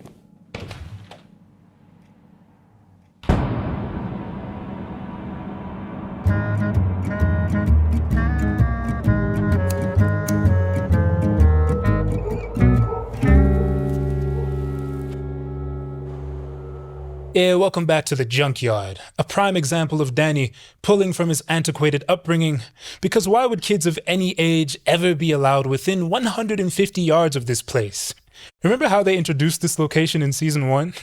Yeah, welcome back to the junkyard, a prime example of Danny pulling from his antiquated upbringing, because why would kids of any age ever be allowed within 150 yards of this place? Remember how they introduced this location in season 1?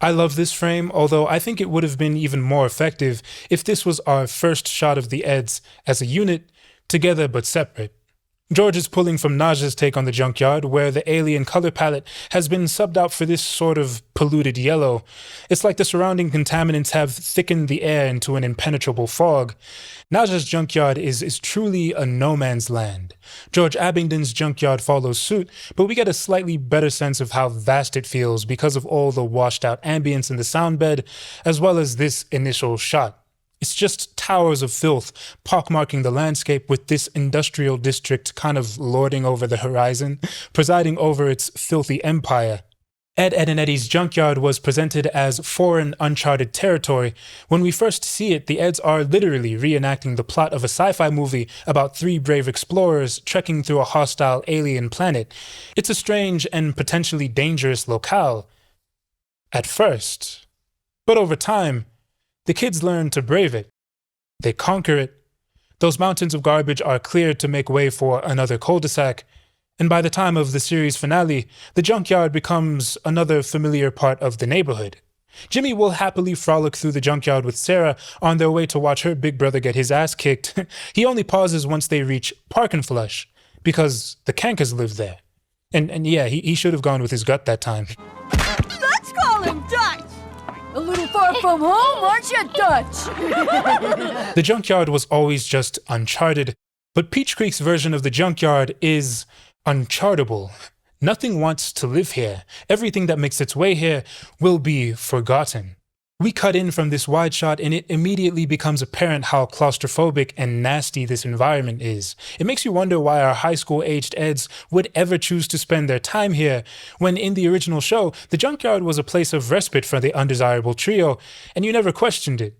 I love this frame, although I think it would have been even more effective if this was our first shot of the Eds as a unit, together but separate. George is pulling from Nazz's take on the junkyard, where the alien color palette has been subbed out for this sort of polluted yellow. It's like the surrounding contaminants have thickened the air into an impenetrable fog. Nazz's junkyard is truly a no man's land. George Abingdon's junkyard follows suit, but we get a slightly better sense of how vast it feels because of all the washed out ambience in the sound bed, as well as this initial shot. It's just towers of filth pockmarking the landscape, with this industrial district kind of lording over the horizon, presiding over its filthy empire. Ed, and Eddy's junkyard was presented as foreign, uncharted territory. When we first see it, the Eds are literally reenacting the plot of a sci-fi movie about 3 brave explorers trekking through a hostile alien planet. It's a strange and potentially dangerous locale. At first. But over time, the kids learn to brave it. They conquer it. Those mountains of garbage are cleared to make way for another cul-de-sac, and by the time of the series finale, the junkyard becomes another familiar part of the neighborhood. Jimmy will happily frolic through the junkyard with Sarah on their way to watch her big brother get his ass kicked. He only pauses once they reach Park and Flush, because the Kankers live there. And yeah, he should have gone with his gut that time. Let's call him Dutch! A little far from home, aren't you, Dutch? The junkyard was always just uncharted, but Peach Creek's version of the junkyard is unchartable. Nothing wants to live here. Everything that makes its way here will be forgotten. We cut in from this wide shot and it immediately becomes apparent how claustrophobic and nasty this environment is. It makes you wonder why our high school aged Eds would ever choose to spend their time here, when in the original show, the junkyard was a place of respite for the undesirable trio, and you never questioned it.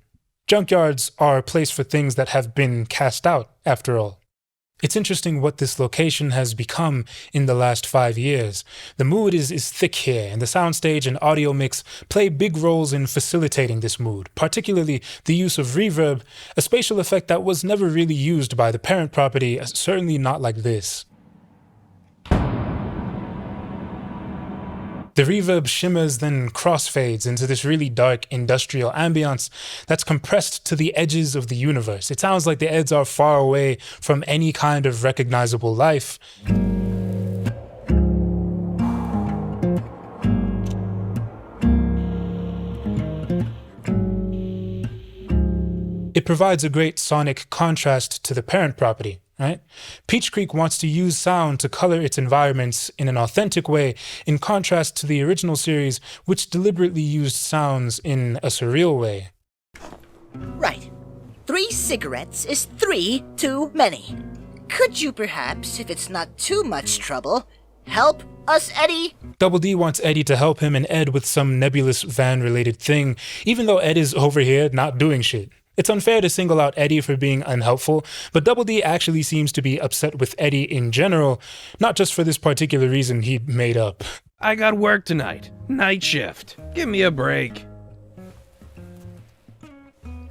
Junkyards are a place for things that have been cast out, after all. It's interesting what this location has become in the last 5 years. The mood is thick here, and the soundstage and audio mix play big roles in facilitating this mood, particularly the use of reverb, a spatial effect that was never really used by the parent property, certainly not like this. The reverb shimmers then crossfades into this really dark industrial ambience that's compressed to the edges of the universe. It sounds like the Eds are far away from any kind of recognizable life. It provides a great sonic contrast to the parent property. Right? Peach Creek wants to use sound to color its environments in an authentic way, in contrast to the original series, which deliberately used sounds in a surreal way. Right. 3 cigarettes is 3 too many. Could you perhaps, if it's not too much trouble, help us, Eddy? Double D wants Eddy to help him and Ed with some nebulous van-related thing, even though Ed is over here not doing shit. It's unfair to single out Eddy for being unhelpful, but Double D actually seems to be upset with Eddy in general, not just for this particular reason he made up. I got work tonight. Night shift. Give me a break.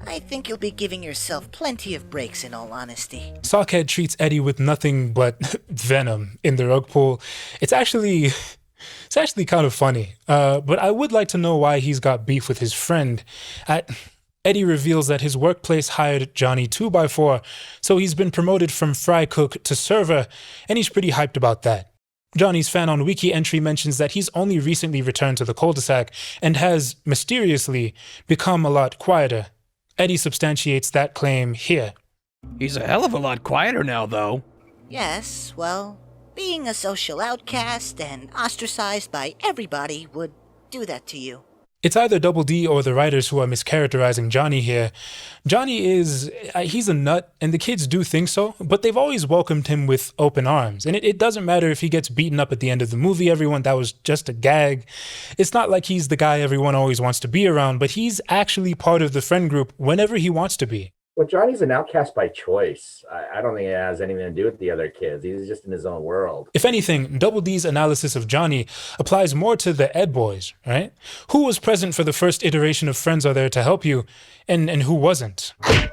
I think you'll be giving yourself plenty of breaks, in all honesty. Sockhead treats Eddy with nothing but venom in the rug pull. It's actually kind of funny. But I would like to know why he's got beef with his friend. Eddy reveals that his workplace hired Jonny 2x4, so he's been promoted from fry cook to server, and he's pretty hyped about that. Johnny's fan on Wiki entry mentions that he's only recently returned to the cul-de-sac and has, mysteriously, become a lot quieter. Eddy substantiates that claim here. He's a hell of a lot quieter now, though. Yes, well, being a social outcast and ostracized by everybody would do that to you. It's either Double D or the writers who are mischaracterizing Jonny here. Jonny he's a nut, and the kids do think so, but they've always welcomed him with open arms. And it doesn't matter if he gets beaten up at the end of the movie, everyone, that was just a gag. It's not like he's the guy everyone always wants to be around, but he's actually part of the friend group whenever he wants to be. Well, Johnny's an outcast by choice. I don't think it has anything to do with the other kids. He's just in his own world. If anything, Double D's analysis of Jonny applies more to the Ed boys, right? Who was present for the first iteration of Friends Are There to Help You, and who wasn't? Get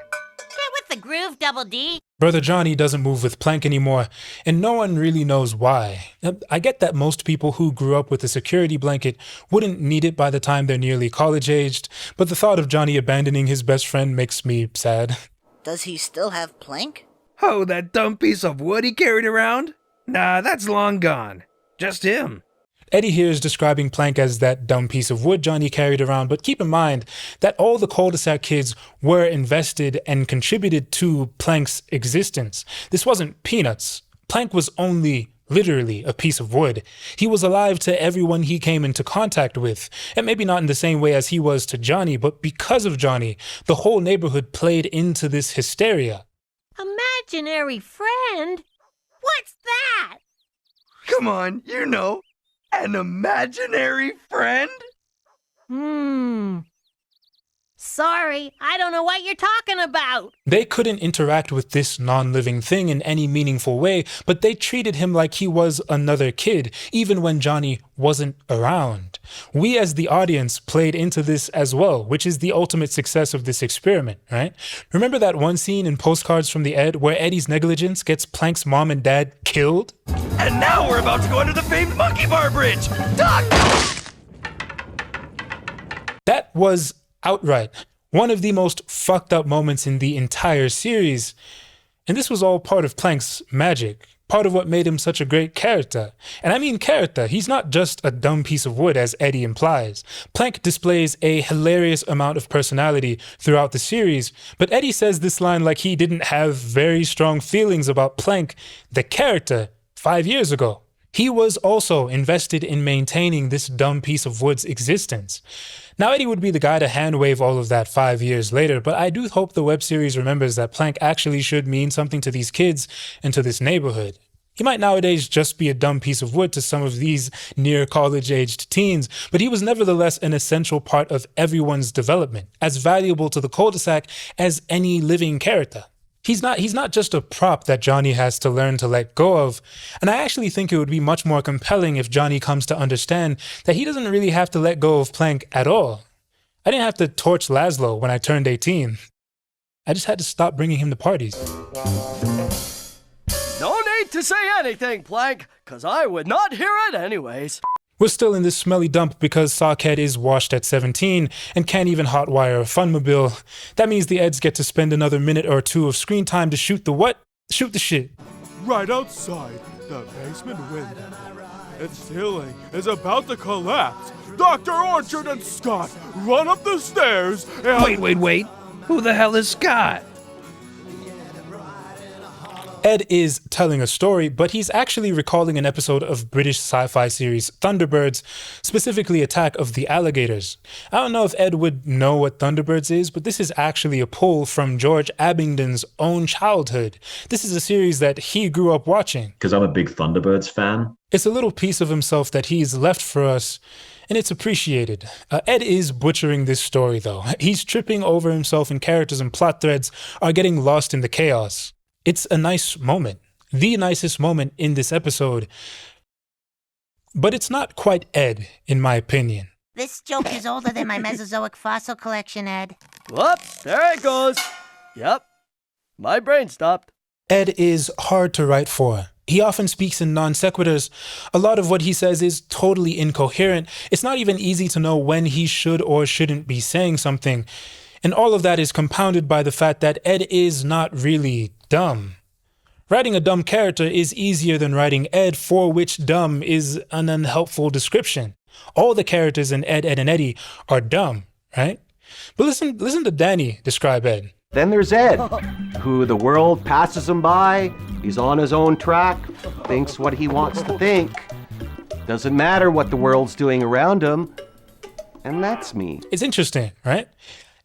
with the groove, Double D. Brother Jonny doesn't move with Plank anymore, and no one really knows why. I get that most people who grew up with a security blanket wouldn't need it by the time they're nearly college-aged, but the thought of Jonny abandoning his best friend makes me sad. Does he still have Plank? Oh, that dumb piece of wood he carried around? Nah, that's long gone. Just him. Eddy here is describing Plank as that dumb piece of wood Jonny carried around, but keep in mind that all the cul-de-sac kids were invested and contributed to Plank's existence. This wasn't peanuts. Plank was only literally a piece of wood. He was alive to everyone he came into contact with, and maybe not in the same way as he was to Jonny, but because of Jonny, the whole neighborhood played into this hysteria. Imaginary friend? What's that? Come on, you know. An imaginary friend? Sorry, I don't know what you're talking about. They couldn't interact with this non-living thing in any meaningful way, but they treated him like he was another kid, even when Jonny wasn't around. We as the audience played into this as well, which is the ultimate success of this experiment, right? Remember that one scene in Postcards from the Ed where Eddy's negligence gets Plank's mom and dad killed? And now we're about to go under the famed Monkey Bar Bridge! Doc! That was outright one of the most fucked up moments in the entire series. And this was all part of Plank's magic, part of what made him such a great character. And I mean character, he's not just a dumb piece of wood as Eddy implies. Plank displays a hilarious amount of personality throughout the series, but Eddy says this line like he didn't have very strong feelings about Plank, the character, 5 years ago. He was also invested in maintaining this dumb piece of wood's existence. Now, Eddy would be the guy to hand-wave all of that 5 years later, but I do hope the web series remembers that Plank actually should mean something to these kids and to this neighborhood. He might nowadays just be a dumb piece of wood to some of these near college-aged teens, but he was nevertheless an essential part of everyone's development, as valuable to the cul-de-sac as any living character. He's not just a prop that Jonny has to learn to let go of, and I actually think it would be much more compelling if Jonny comes to understand that he doesn't really have to let go of Plank at all. I didn't have to torch Laszlo when I turned 18. I just had to stop bringing him to parties. No need to say anything, Plank, 'cause I would not hear it anyways. We're still in this smelly dump because Sockhead is washed at 17 and can't even hotwire a funmobile. That means the Eds get to spend another minute or two of screen time to shoot the what? Shoot the shit. Right outside the basement window. Its ceiling is about to collapse. Dr. Orchard and Scott run up the stairs and... Wait. Who the hell is Scott? Ed is telling a story, but he's actually recalling an episode of British sci-fi series Thunderbirds, specifically Attack of the Alligators. I don't know if Ed would know what Thunderbirds is, but this is actually a pull from George Abingdon's own childhood. This is a series that he grew up watching. Because I'm a big Thunderbirds fan. It's a little piece of himself that he's left for us, and it's appreciated. Ed is butchering this story, though. He's tripping over himself, and characters and plot threads are getting lost in the chaos. It's a nice moment, the nicest moment in this episode, but it's not quite Ed, in my opinion. This joke is older than my Mesozoic fossil collection, Ed. Whoop, there it goes. Yep, my brain stopped. Ed is hard to write for. He often speaks in non sequiturs. A lot of what he says is totally incoherent. It's not even easy to know when he should or shouldn't be saying something. And all of that is compounded by the fact that Ed is not really dumb. Writing a dumb character is easier than writing Ed, for which dumb is an unhelpful description. All the characters in Ed, Edd, and Eddy are dumb, right? But listen to Danny describe Ed. Then there's Ed, who the world passes him by. He's on his own track, thinks what he wants to think. Doesn't matter what the world's doing around him. And that's me. It's interesting, right?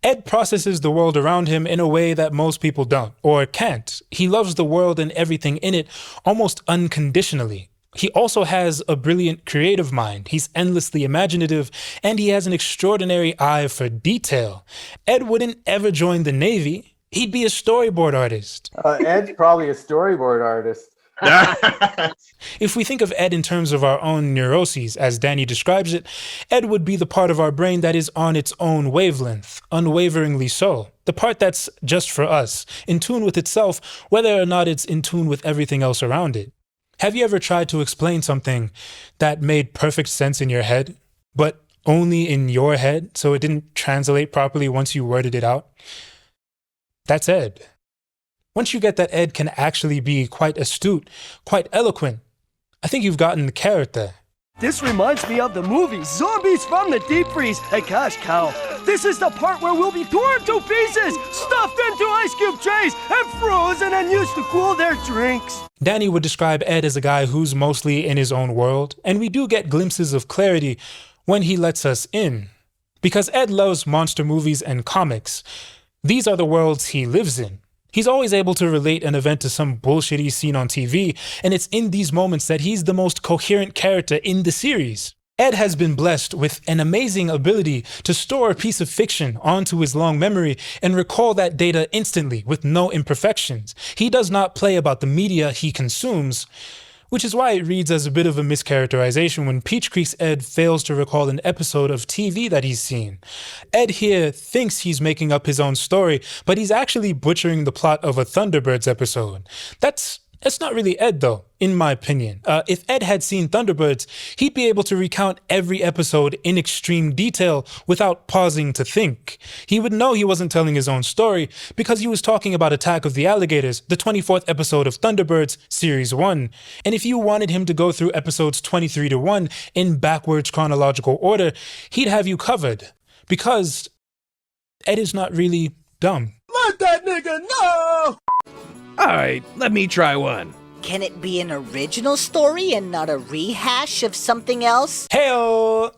Ed processes the world around him in a way that most people don't, or can't. He loves the world and everything in it almost unconditionally. He also has a brilliant creative mind. He's endlessly imaginative, and he has an extraordinary eye for detail. Ed wouldn't ever join the Navy. He'd be a storyboard artist. Ed's probably a storyboard artist. If we think of Ed in terms of our own neuroses, as Danny describes it, Ed would be the part of our brain that is on its own wavelength, unwaveringly so. The part that's just for us, in tune with itself, whether or not it's in tune with everything else around it. Have you ever tried to explain something that made perfect sense in your head, but only in your head, so it didn't translate properly once you worded it out? That's Ed. Once you get that Ed can actually be quite astute, quite eloquent, I think you've gotten the character. This reminds me of the movie Zombies from the Deep Freeze. Hey, cash cow. This is the part where we'll be torn to pieces, stuffed into ice cube trays, and frozen and used to cool their drinks. Danny would describe Ed as a guy who's mostly in his own world, and we do get glimpses of clarity when he lets us in. Because Ed loves monster movies and comics. These are the worlds he lives in. He's always able to relate an event to some bullshit he's seen on TV, and it's in these moments that he's the most coherent character in the series. Ed has been blessed with an amazing ability to store a piece of fiction onto his long memory and recall that data instantly with no imperfections. He does not play about the media he consumes, which is why it reads as a bit of a mischaracterization when Peach Creek's Ed fails to recall an episode of TV that he's seen. Ed here thinks he's making up his own story, but he's actually butchering the plot of a Thunderbirds episode. That's not really Ed though, in my opinion. If Ed had seen Thunderbirds, he'd be able to recount every episode in extreme detail without pausing to think. He would know he wasn't telling his own story because he was talking about Attack of the Alligators, the 24th episode of Thunderbirds, Series 1. And if you wanted him to go through episodes 23 to 1 in backwards chronological order, he'd have you covered. Because Ed is not really dumb. Let that nigga know! Alright, let me try one. Can it be an original story and not a rehash of something else? Heyo!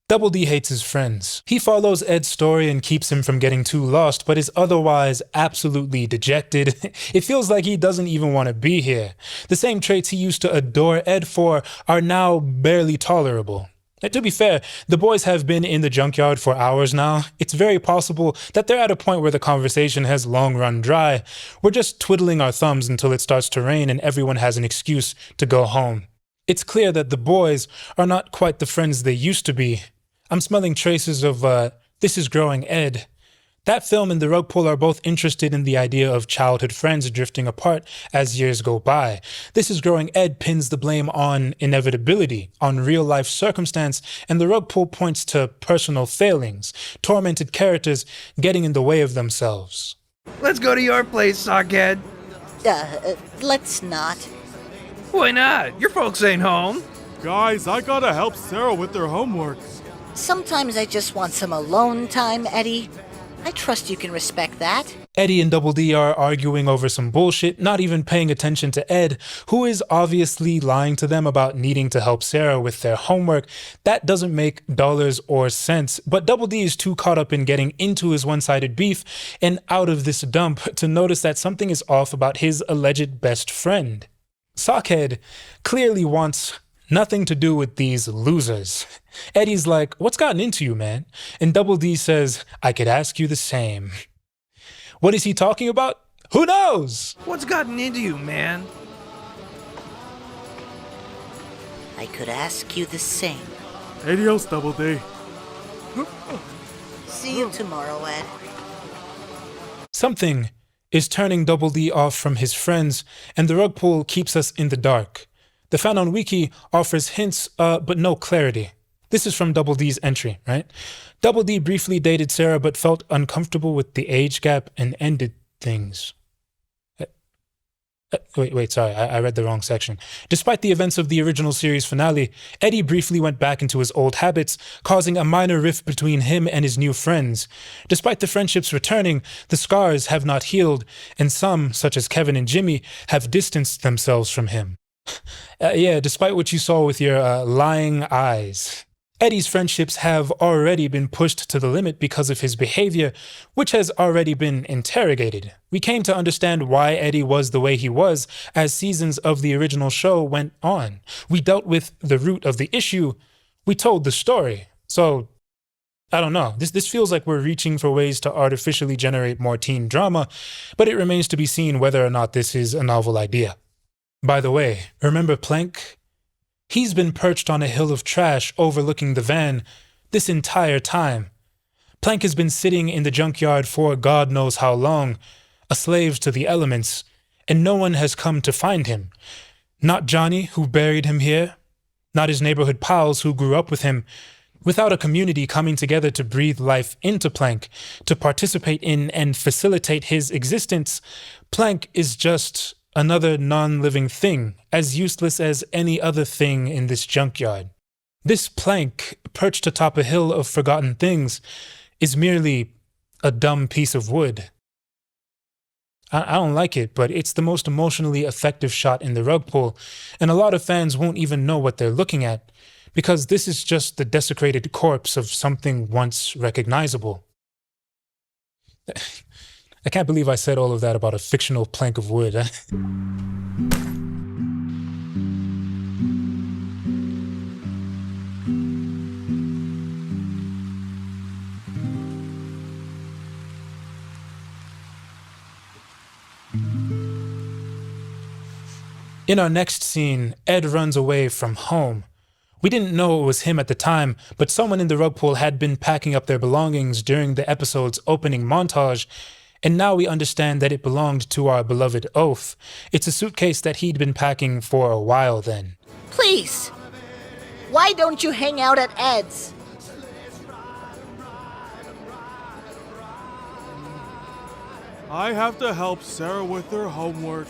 Double D hates his friends. He follows Ed's story and keeps him from getting too lost, but is otherwise absolutely dejected. It feels like he doesn't even want to be here. The same traits he used to adore Ed for are now barely tolerable. To be fair, the boys have been in the junkyard for hours now. It's very possible that they're at a point where the conversation has long run dry. We're just twiddling our thumbs until it starts to rain and everyone has an excuse to go home. It's clear that the boys are not quite the friends they used to be. I'm smelling traces of, This Is Growing Ed. That film and The Rug Pull are both interested in the idea of childhood friends drifting apart as years go by. This Is Growing Ed pins the blame on inevitability, on real-life circumstance, and The Rug Pull points to personal failings, tormented characters getting in the way of themselves. Let's go to your place, Sockhead. Let's not. Why not? Your folks ain't home. Guys, I gotta help Sarah with their homework. Sometimes I just want some alone time, Eddy. I trust you can respect that. Eddy and Double D are arguing over some bullshit, not even paying attention to Ed, who is obviously lying to them about needing to help Sarah with their homework. That doesn't make dollars or cents, but Double D is too caught up in getting into his one-sided beef and out of this dump to notice that something is off about his alleged best friend. Sockhead clearly wants nothing to do with these losers. Eddy's like, what's gotten into you, man? And Double D says, I could ask you the same. What is he talking about? Who knows? What's gotten into you, man? I I could ask you the same. Adios, Double D. See you tomorrow, Ed. Something is turning Double D off from his friends, and the rug pull keeps us in the dark. The fan on Wiki offers hints, but no clarity. This is from Double D's entry, right? Double D briefly dated Sarah but felt uncomfortable with the age gap and ended things. Sorry, I read the wrong section. Despite the events of the original series finale, Eddy briefly went back into his old habits, causing a minor rift between him and his new friends. Despite the friendships returning, the scars have not healed, and some, such as Kevin and Jimmy, have distanced themselves from him. Despite what you saw with your lying eyes. Eddy's friendships have already been pushed to the limit because of his behavior, which has already been interrogated. We came to understand why Eddy was the way he was as seasons of the original show went on. We dealt with the root of the issue. We told the story. So, I don't know. This feels like we're reaching for ways to artificially generate more teen drama, but it remains to be seen whether or not this is a novel idea. By the way, remember Plank? He's been perched on a hill of trash overlooking the van this entire time. Plank has been sitting in the junkyard for God knows how long, a slave to the elements, and no one has come to find him. Not Jonny, who buried him here, not his neighborhood pals who grew up with him. Without a community coming together to breathe life into Plank, to participate in and facilitate his existence, Plank is just another non-living thing, as useless as any other thing in this junkyard. This Plank, perched atop a hill of forgotten things, is merely a dumb piece of wood. I don't like it, but it's the most emotionally effective shot in the rug pull, and a lot of fans won't even know what they're looking at, because this is just the desecrated corpse of something once recognizable. I can't believe I said all of that about a fictional plank of wood. In our next scene, Ed runs away from home. We didn't know it was him at the time, but someone in the rug pool had been packing up their belongings during the episode's opening montage, and now we understand that it belonged to our beloved Oaf. It's a suitcase that he'd been packing for a while then. Please! Why don't you hang out at Ed's? I have to help Sarah with her homework.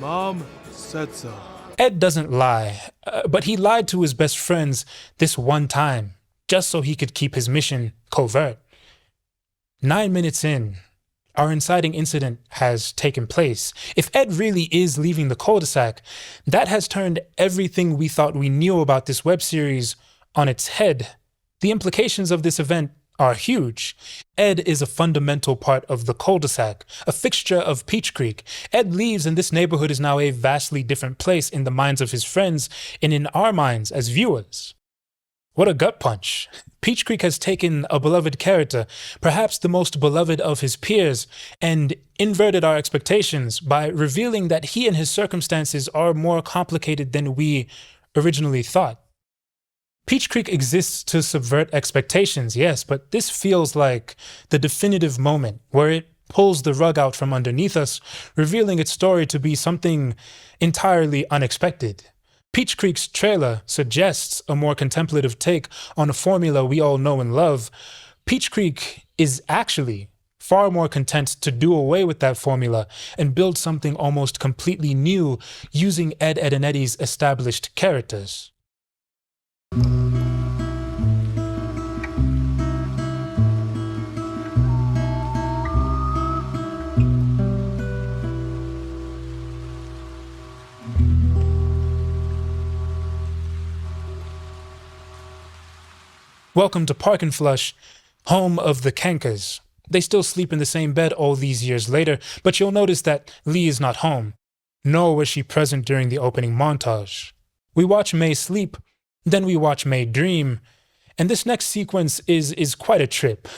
Mom said so. Ed doesn't lie, but he lied to his best friends this one time, just so he could keep his mission covert. 9 minutes in, our inciting incident has taken place. If Ed really is leaving the cul-de-sac, that has turned everything we thought we knew about this web series on its head. The implications of this event are huge. Ed is a fundamental part of the cul-de-sac, a fixture of Peach Creek. Ed leaves and this neighborhood is now a vastly different place in the minds of his friends and in our minds as viewers. What a gut punch. Peach Creek has taken a beloved character, perhaps the most beloved of his peers, and inverted our expectations by revealing that he and his circumstances are more complicated than we originally thought. Peach Creek exists to subvert expectations, yes, but this feels like the definitive moment where it pulls the rug out from underneath us, revealing its story to be something entirely unexpected. Peach Creek's trailer suggests a more contemplative take on a formula we all know and love. Peach Creek is actually far more content to do away with that formula and build something almost completely new using Ed, and Eddy's established characters. Welcome to Park and Flush, home of the Kankers. They still sleep in the same bed all these years later, but you'll notice that Lee is not home, nor was she present during the opening montage. We watch May sleep, then we watch May dream, And this next sequence is quite a trip.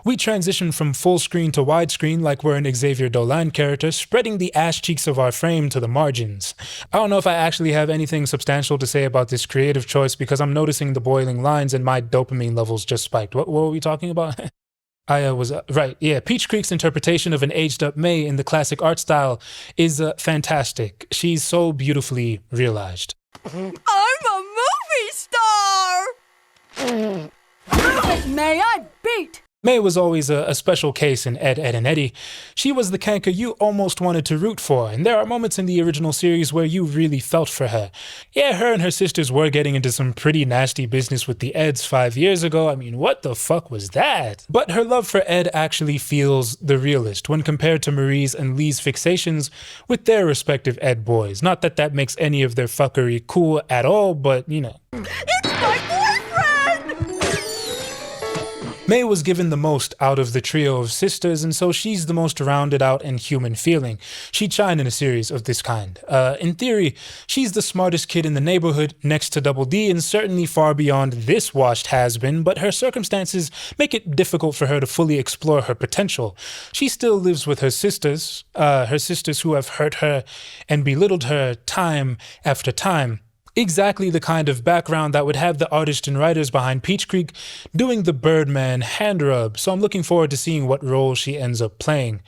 We transition from full screen to widescreen like we're an Xavier Dolan character, spreading the ass cheeks of our frame to the margins. I don't know if I actually have anything substantial to say about this creative choice because I'm noticing the boiling lines and my dopamine levels just spiked. What were we talking about? I was right. Yeah, Peach Creek's interpretation of an aged-up May in the classic art style is fantastic. She's so beautifully realized. I'm a movie star! May I beat? May was always a special case in Ed, Edd, and Eddy. She was the Kanker you almost wanted to root for, and there are moments in the original series where you really felt for her. Yeah, her and her sisters were getting into some pretty nasty business with the Eds 5 years ago. I mean, what the fuck was that? But her love for Ed actually feels the realest when compared to Marie's and Lee's fixations with their respective Ed boys. Not that that makes any of their fuckery cool at all, but you know. It's my boyfriend! May was given the most out of the trio of sisters, and so she's the most rounded out and human feeling. She'd shine in a series of this kind. In theory, she's the smartest kid in the neighborhood, next to Double D, and certainly far beyond this washed has-been, but her circumstances make it difficult for her to fully explore her potential. She still lives with her sisters who have hurt her and belittled her time after time. Exactly the kind of background that would have the artists and writers behind Peach Creek doing the Birdman hand rub, so I'm looking forward to seeing what role she ends up playing.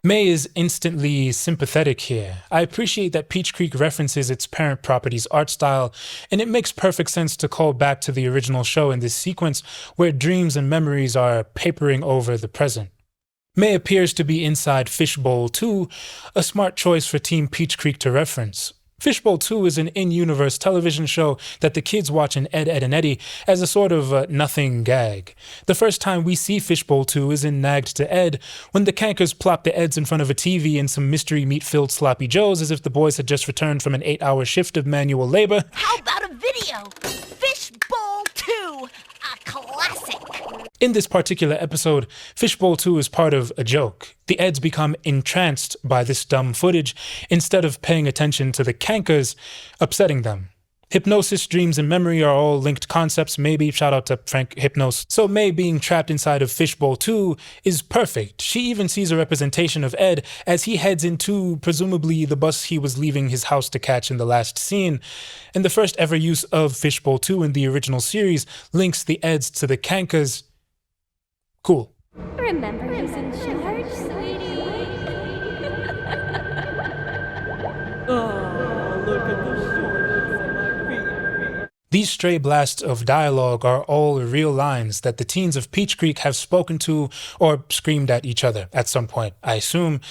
May is instantly sympathetic here. I appreciate that Peach Creek references its parent property's art style, and it makes perfect sense to call back to the original show in this sequence where dreams and memories are papering over the present. May appears to be inside Fishbowl 2, a smart choice for Team Peach Creek to reference. Fishbowl 2 is an in-universe television show that the kids watch in Ed, Edd, and Eddy as a sort of nothing gag. The first time we see Fishbowl 2 is in Nagged to Ed, when the Kankers plop the Eds in front of a TV and some mystery meat-filled sloppy joes as if the boys had just returned from an 8-hour shift of manual labor. How about a video? Fishbowl 2, a classic. In this particular episode, Fishbowl 2 is part of a joke. The Eds become entranced by this dumb footage instead of paying attention to the Kankers upsetting them. Hypnosis, dreams, and memory are all linked concepts, maybe. Shout out to Frank Hypnos. So May being trapped inside of Fishbowl 2 is perfect. She even sees a representation of Ed as he heads into, presumably, the bus he was leaving his house to catch in the last scene. And the first ever use of Fishbowl 2 in the original series links the Eds to the Kankers. Cool. Remember who's in charge, sweetie? Oh, look at the shortness of my feet. These stray blasts of dialogue are all real lines that the teens of Peach Creek have spoken to or screamed at each other at some point, I assume.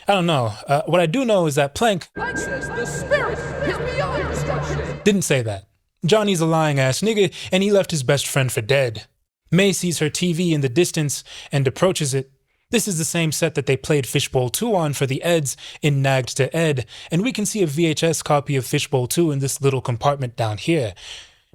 I don't know. What I do know is that Plank says the spirit is beyond destruction. didn't say that. Jonny's a lying ass nigga, and he left his best friend for dead. May sees her TV in the distance and approaches it. This is the same set that they played Fishbowl 2 on for the Eds in Nagged to Ed, and we can see a VHS copy of Fishbowl 2 in this little compartment down here.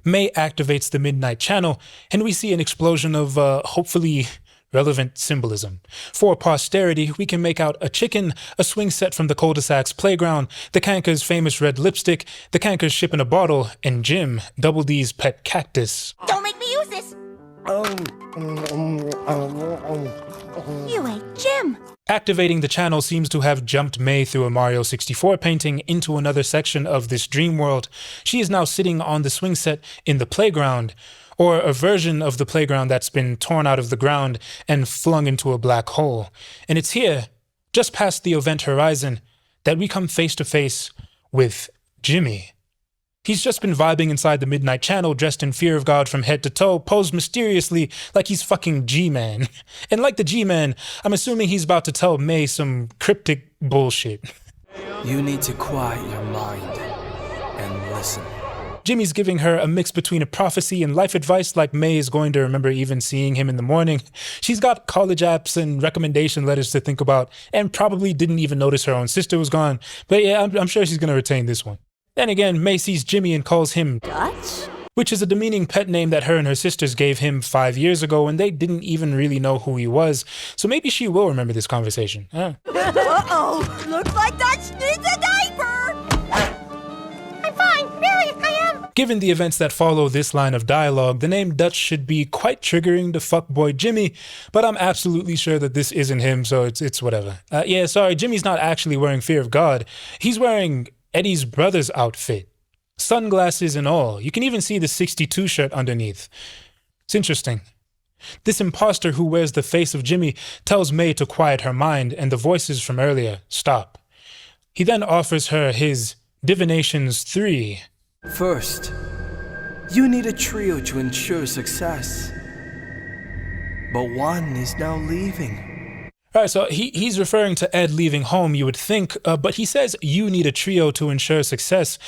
May activates the Midnight Channel, and we see an explosion of, hopefully, relevant symbolism. For posterity, we can make out a chicken, a swing set from the cul-de-sac's playground, the Kankers' famous red lipstick, the Kankers' ship in a bottle, and Jim, Double D's pet cactus. Don't make me use this. You ate Jim. Activating the channel seems to have jumped May through a Mario 64 painting into another section of this dream world. She is now sitting on the swing set in the playground, or a version of the playground that's been torn out of the ground and flung into a black hole. And it's here, just past the event horizon, that we come face to face with Jimmy. He's just been vibing inside the Midnight Channel, dressed in fear of God from head to toe, posed mysteriously like he's fucking G-Man. And like the G-Man, I'm assuming he's about to tell May some cryptic bullshit. You need to quiet your mind and listen. Jimmy's giving her a mix between a prophecy and life advice like May is going to remember even seeing him in the morning. She's got college apps and recommendation letters to think about, and probably didn't even notice her own sister was gone. But yeah, I'm sure she's going to retain this one. Then again, May sees Jimmy and calls him Dutch? which is a demeaning pet name that her and her sisters gave him 5 years ago when they didn't even really know who he was, so maybe she will remember this conversation. Uh-oh, looks like Dutch needs a diaper! I'm fine, really, I am. Given the events that follow this line of dialogue, the name Dutch should be quite triggering to fuckboy Jimmy, but I'm absolutely sure that this isn't him, so it's whatever. Yeah, sorry, Jimmy's not actually wearing Fear of God. He's wearing Eddie's brother's outfit. Sunglasses and all. You can even see the 62 shirt underneath. It's interesting. This imposter who wears the face of Jimmy tells May to quiet her mind and the voices from earlier stop. He then offers her his Divinations 3. First, you need a trio to ensure success. But one is now leaving. Alright, so he's referring to Ed leaving home, you would think, but he says you need a trio to ensure success.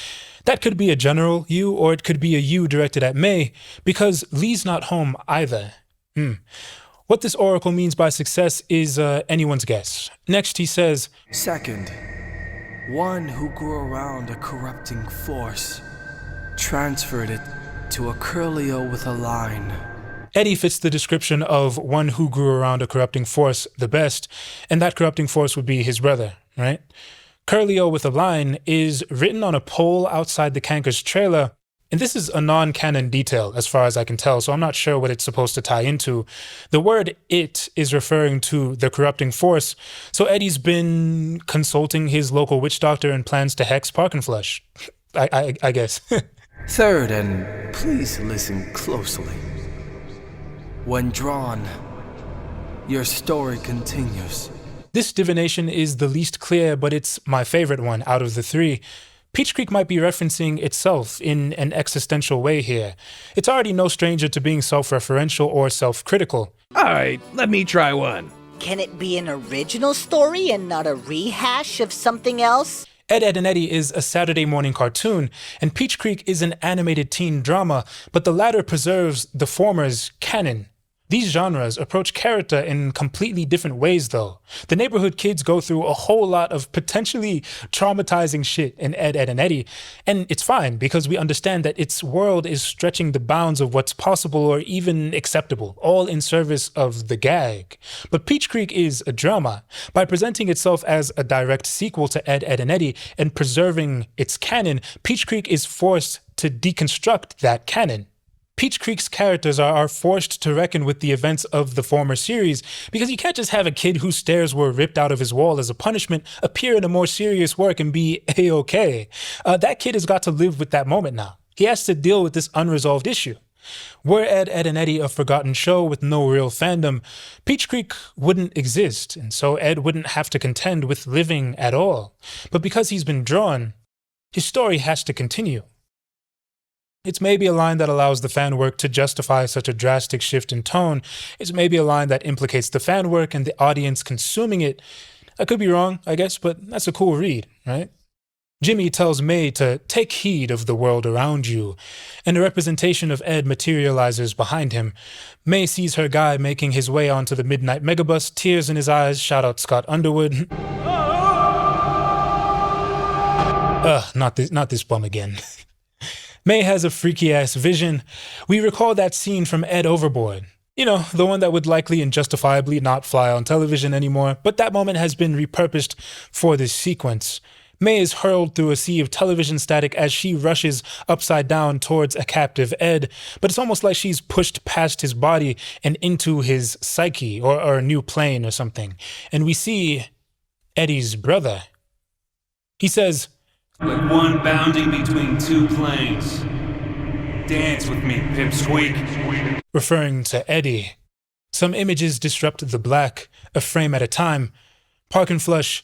That could be a general you, or it could be a you directed at May, because Lee's not home either. What this oracle means by success is anyone's guess. Next he says, Second, one who grew around a corrupting force, transferred it to a curlio with a line. Eddy fits the description of one who grew around a corrupting force the best, and that corrupting force would be his brother, right? Curlio with a line is written on a pole outside the Kankers trailer, and this is a non-canon detail as far as I can tell, so I'm not sure what it's supposed to tie into. The word it is referring to the corrupting force, so Eddy's been consulting his local witch doctor and plans to hex Parkenflush. I guess. Third, and please listen closely. When drawn, your story continues. This divination is the least clear, but it's my favorite one out of the three. Peach Creek might be referencing itself in an existential way here. It's already no stranger to being self-referential or self-critical. Alright, let me try one. Can it be an original story and not a rehash of something else? Ed, Edd and Eddy is a Saturday morning cartoon, and Peach Creek is an animated teen drama, but the latter preserves the former's canon. These genres approach character in completely different ways, though. The neighborhood kids go through a whole lot of potentially traumatizing shit in Ed, Edd and Eddy, and it's fine because we understand that its world is stretching the bounds of what's possible or even acceptable, all in service of the gag. But Peach Creek is a drama. By presenting itself as a direct sequel to Ed, Edd and Eddy and preserving its canon, Peach Creek is forced to deconstruct that canon. Peach Creek's characters are forced to reckon with the events of the former series, because you can't just have a kid whose stairs were ripped out of his wall as a punishment appear in a more serious work and be a-okay. That kid has got to live with that moment now. He has to deal with this unresolved issue. Were Ed, Edd and Eddy a forgotten show with no real fandom, Peach Creek wouldn't exist, and so Ed wouldn't have to contend with living at all. But because he's been drawn, his story has to continue. It's maybe a line that allows the fan work to justify such a drastic shift in tone. It's maybe a line that implicates the fan work and the audience consuming it. I could be wrong, I guess, but that's a cool read, right? Jimmy tells May to take heed of the world around you, and a representation of Ed materializes behind him. May sees her guy making his way onto the midnight megabus, tears in his eyes, shout out Scott Underwood. Not this bum again. May has a freaky-ass vision. We recall that scene from Ed Overboard. You know, the one that would likely and justifiably not fly on television anymore, but that moment has been repurposed for this sequence. May is hurled through a sea of television static as she rushes upside down towards a captive Ed, but it's almost like she's pushed past his body and into his psyche, or a new plane or something. And we see Eddie's brother. He says, "Like one bounding between two planes. Dance with me, pipsqueak." Referring to Eddy. Some images disrupt the black, a frame at a time. Parkenflush,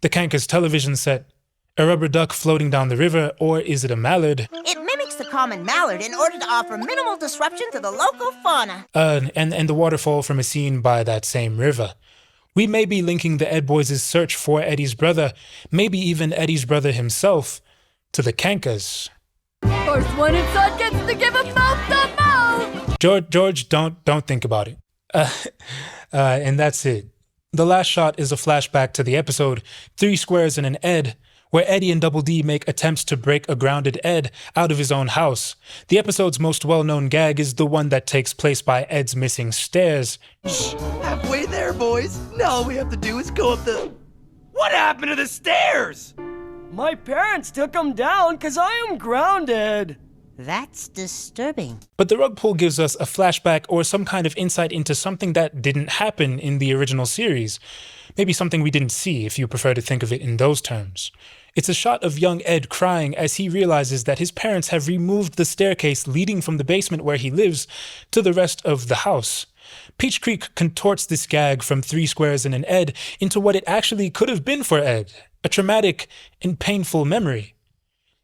the Kankers television set, a rubber duck floating down the river, or is it a mallard? It mimics the common mallard in order to offer minimal disruption to the local fauna. And the waterfall from a scene by that same river. We may be linking the Ed Boys' search for Eddie's brother, maybe even Eddie's brother himself, to the Kankers. First one inside gets to give him mouth-to-mouth! George, don't think about it. And that's it. The last shot is a flashback to the episode, 3 squares and an Ed, where Eddy and Double D make attempts to break a grounded Ed out of his own house. The episode's most well-known gag is the one that takes place by Ed's missing stairs. Halfway there, boys. Now all we have to do is go up the... What happened to the stairs? My parents took them down because I am grounded. That's disturbing. But the rug pull gives us a flashback or some kind of insight into something that didn't happen in the original series. Maybe something we didn't see, if you prefer to think of it in those terms. It's a shot of young Ed crying as he realizes that his parents have removed the staircase leading from the basement where he lives to the rest of the house. Peach Creek contorts this gag from 3 squares and an Ed into what it actually could have been for Ed, a traumatic and painful memory.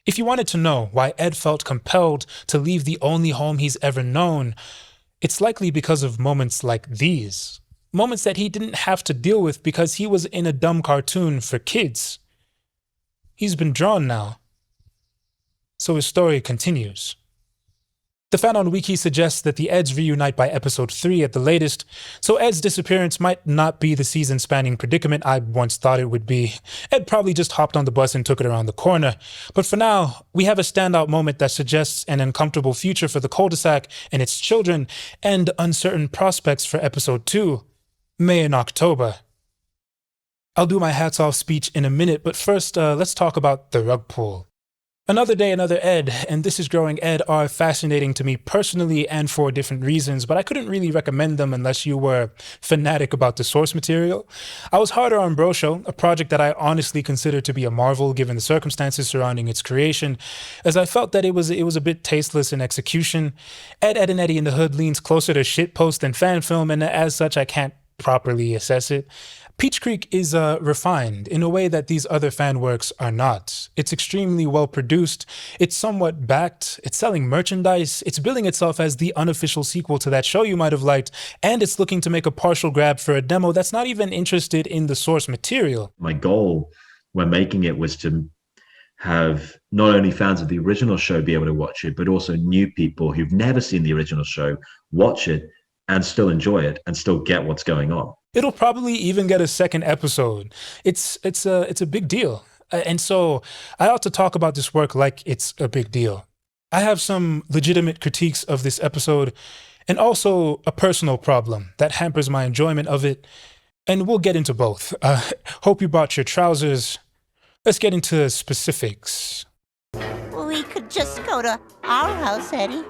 If you wanted to know why Ed felt compelled to leave the only home he's ever known, it's likely because of moments like these. Moments that he didn't have to deal with because he was in a dumb cartoon for kids. He's been drawn now, so his story continues. The fan on Wiki suggests that the Eds reunite by episode 3 at the latest, so Ed's disappearance might not be the season-spanning predicament I once thought it would be. Ed probably just hopped on the bus and took it around the corner. But for now, we have a standout moment that suggests an uncomfortable future for the cul-de-sac and its children, and uncertain prospects for episode 2, May and October. I'll do my hats off speech in a minute, but first, let's talk about the rug pull. Another Day, Another Ed, and This Is Growing Ed are fascinating to me personally and for different reasons, but I couldn't really recommend them unless you were fanatic about the source material. I was harder on Bro Show, a project that I honestly consider to be a marvel given the circumstances surrounding its creation, as I felt that it was a bit tasteless in execution. Ed, Ed and Eddy in the Hood leans closer to shitpost than fan film, and as such I can't properly assess it. Peach Creek is refined in a way that these other fan works are not. It's extremely well produced, it's somewhat backed, it's selling merchandise, it's billing itself as the unofficial sequel to that show you might have liked, and it's looking to make a partial grab for a demo that's not even interested in the source material. My goal when making it was to have not only fans of the original show be able to watch it, but also new people who've never seen the original show watch it and still enjoy it and still get what's going on. It'll probably even get a second episode. It's a big deal. And so I ought to talk about this work like it's a big deal. I have some legitimate critiques of this episode and also a personal problem that hampers my enjoyment of it. And we'll get into both. Hope you brought your trousers. Let's get into specifics. We could just go to our house, Eddy.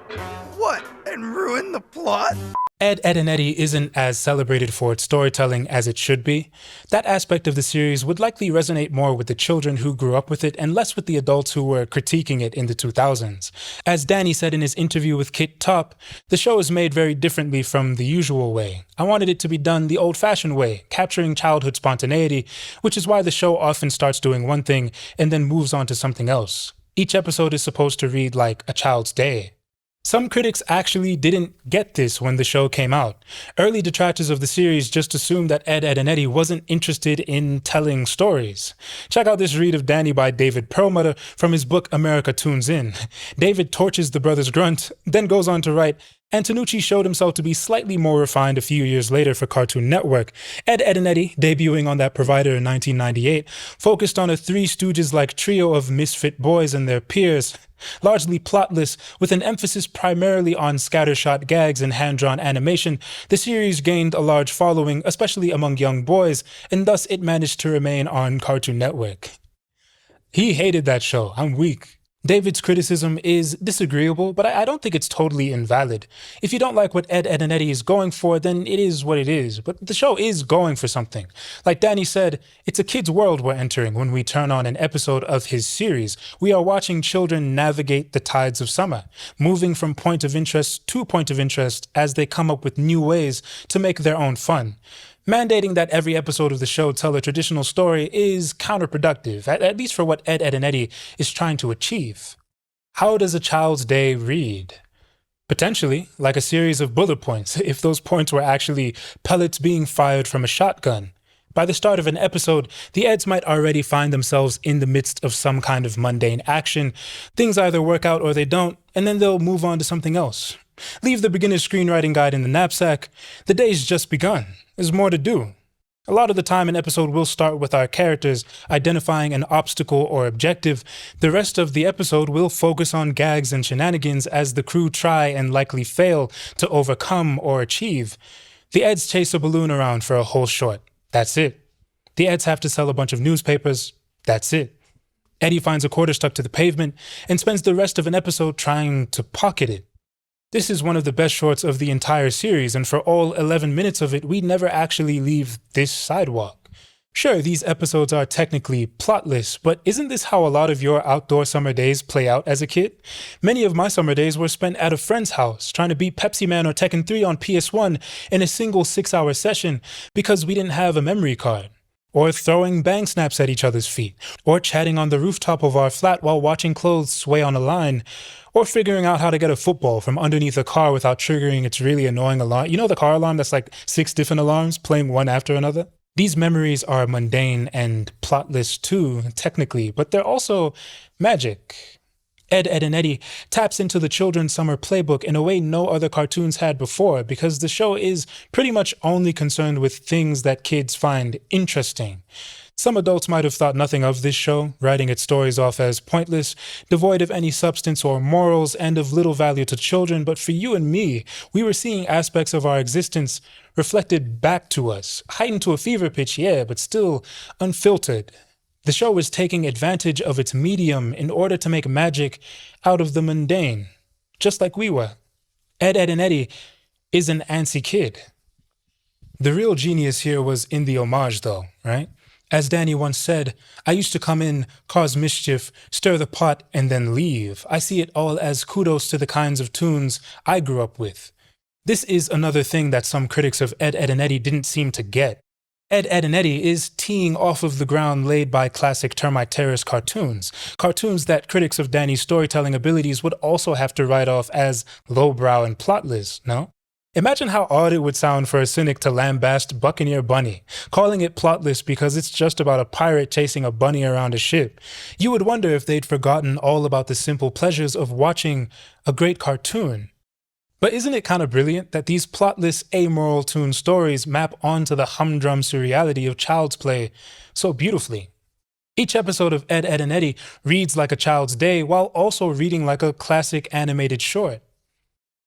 What? And ruin the plot? Ed, Ed and Eddy isn't as celebrated for its storytelling as it should be. That aspect of the series would likely resonate more with the children who grew up with it and less with the adults who were critiquing it in the 2000s. As Danny said in his interview with Kit Top, the show is made very differently from the usual way. I wanted it to be done the old-fashioned way, capturing childhood spontaneity, which is why the show often starts doing one thing and then moves on to something else. Each episode is supposed to read like a child's day. Some critics actually didn't get this when the show came out. Early detractors of the series just assumed that Ed, Ed and Eddy wasn't interested in telling stories. Check out this read of Danny by David Perlmutter from his book America Tunes In. David torches the brothers Grunt, then goes on to write, Antonucci showed himself to be slightly more refined a few years later for Cartoon Network. Ed, Ed and Eddy, debuting on that provider in 1998, focused on a Three Stooges-like trio of misfit boys and their peers. Largely plotless, with an emphasis primarily on scattershot gags and hand-drawn animation, the series gained a large following, especially among young boys, and thus it managed to remain on Cartoon Network. He hated that show. I'm weak. David's criticism is disagreeable, but I don't think it's totally invalid. If you don't like what Ed, Ed and Eddy is going for, then it is what it is. But the show is going for something. Like Danny said, it's a kid's world we're entering when we turn on an episode of his series. We are watching children navigate the tides of summer, moving from point of interest to point of interest as they come up with new ways to make their own fun. Mandating that every episode of the show tell a traditional story is counterproductive, at least for what Ed, Ed and Eddy is trying to achieve. How does a child's day read? Potentially, like a series of bullet points, if those points were actually pellets being fired from a shotgun. By the start of an episode, the Eds might already find themselves in the midst of some kind of mundane action. Things either work out or they don't, and then they'll move on to something else. Leave the beginner's screenwriting guide in the knapsack. The day's just begun. There's more to do. A lot of the time, an episode will start with our characters identifying an obstacle or objective. The rest of the episode will focus on gags and shenanigans as the crew try and likely fail to overcome or achieve. The Eds chase a balloon around for a whole short. That's it. The Eds have to sell a bunch of newspapers. That's it. Eddy finds a quarter stuck to the pavement and spends the rest of an episode trying to pocket it. This is one of the best shorts of the entire series, and for all 11 minutes of it, we never actually leave this sidewalk. Sure, these episodes are technically plotless, but isn't this how a lot of your outdoor summer days play out as a kid? Many of my summer days were spent at a friend's house, trying to beat Pepsi Man or Tekken 3 on PS1 in a single 6-hour session because we didn't have a memory card. Or throwing bang snaps at each other's feet, or chatting on the rooftop of our flat while watching clothes sway on a line, or figuring out how to get a football from underneath a car without triggering its really annoying alarm. You know the car alarm that's like 6 different alarms playing one after another? These memories are mundane and plotless too, technically, but they're also magic. Ed, Edd, and Eddy taps into the children's summer playbook in a way no other cartoons had before, because the show is pretty much only concerned with things that kids find interesting. Some adults might have thought nothing of this show, writing its stories off as pointless, devoid of any substance or morals, and of little value to children, but for you and me, we were seeing aspects of our existence reflected back to us, heightened to a fever pitch, yeah, but still unfiltered. The show was taking advantage of its medium in order to make magic out of the mundane, just like we were. Ed, Edd, and Eddy is an antsy kid. The real genius here was in the homage, though, right? As Danny once said, I used to come in, cause mischief, stir the pot, and then leave. I see it all as kudos to the kinds of tunes I grew up with. This is another thing that some critics of Ed, Edd, and Eddy didn't seem to get. Ed, Edd, and Eddy is teeing off of the ground laid by classic Termite Terrace cartoons. Cartoons that critics of Danny's storytelling abilities would also have to write off as lowbrow and plotless, no? Imagine how odd it would sound for a cynic to lambast Buccaneer Bunny, calling it plotless because it's just about a pirate chasing a bunny around a ship. You would wonder if they'd forgotten all about the simple pleasures of watching a great cartoon. But isn't it kind of brilliant that these plotless, amoral toon stories map onto the humdrum surreality of child's play so beautifully? Each episode of Ed, Edd, and Eddy reads like a child's day while also reading like a classic animated short.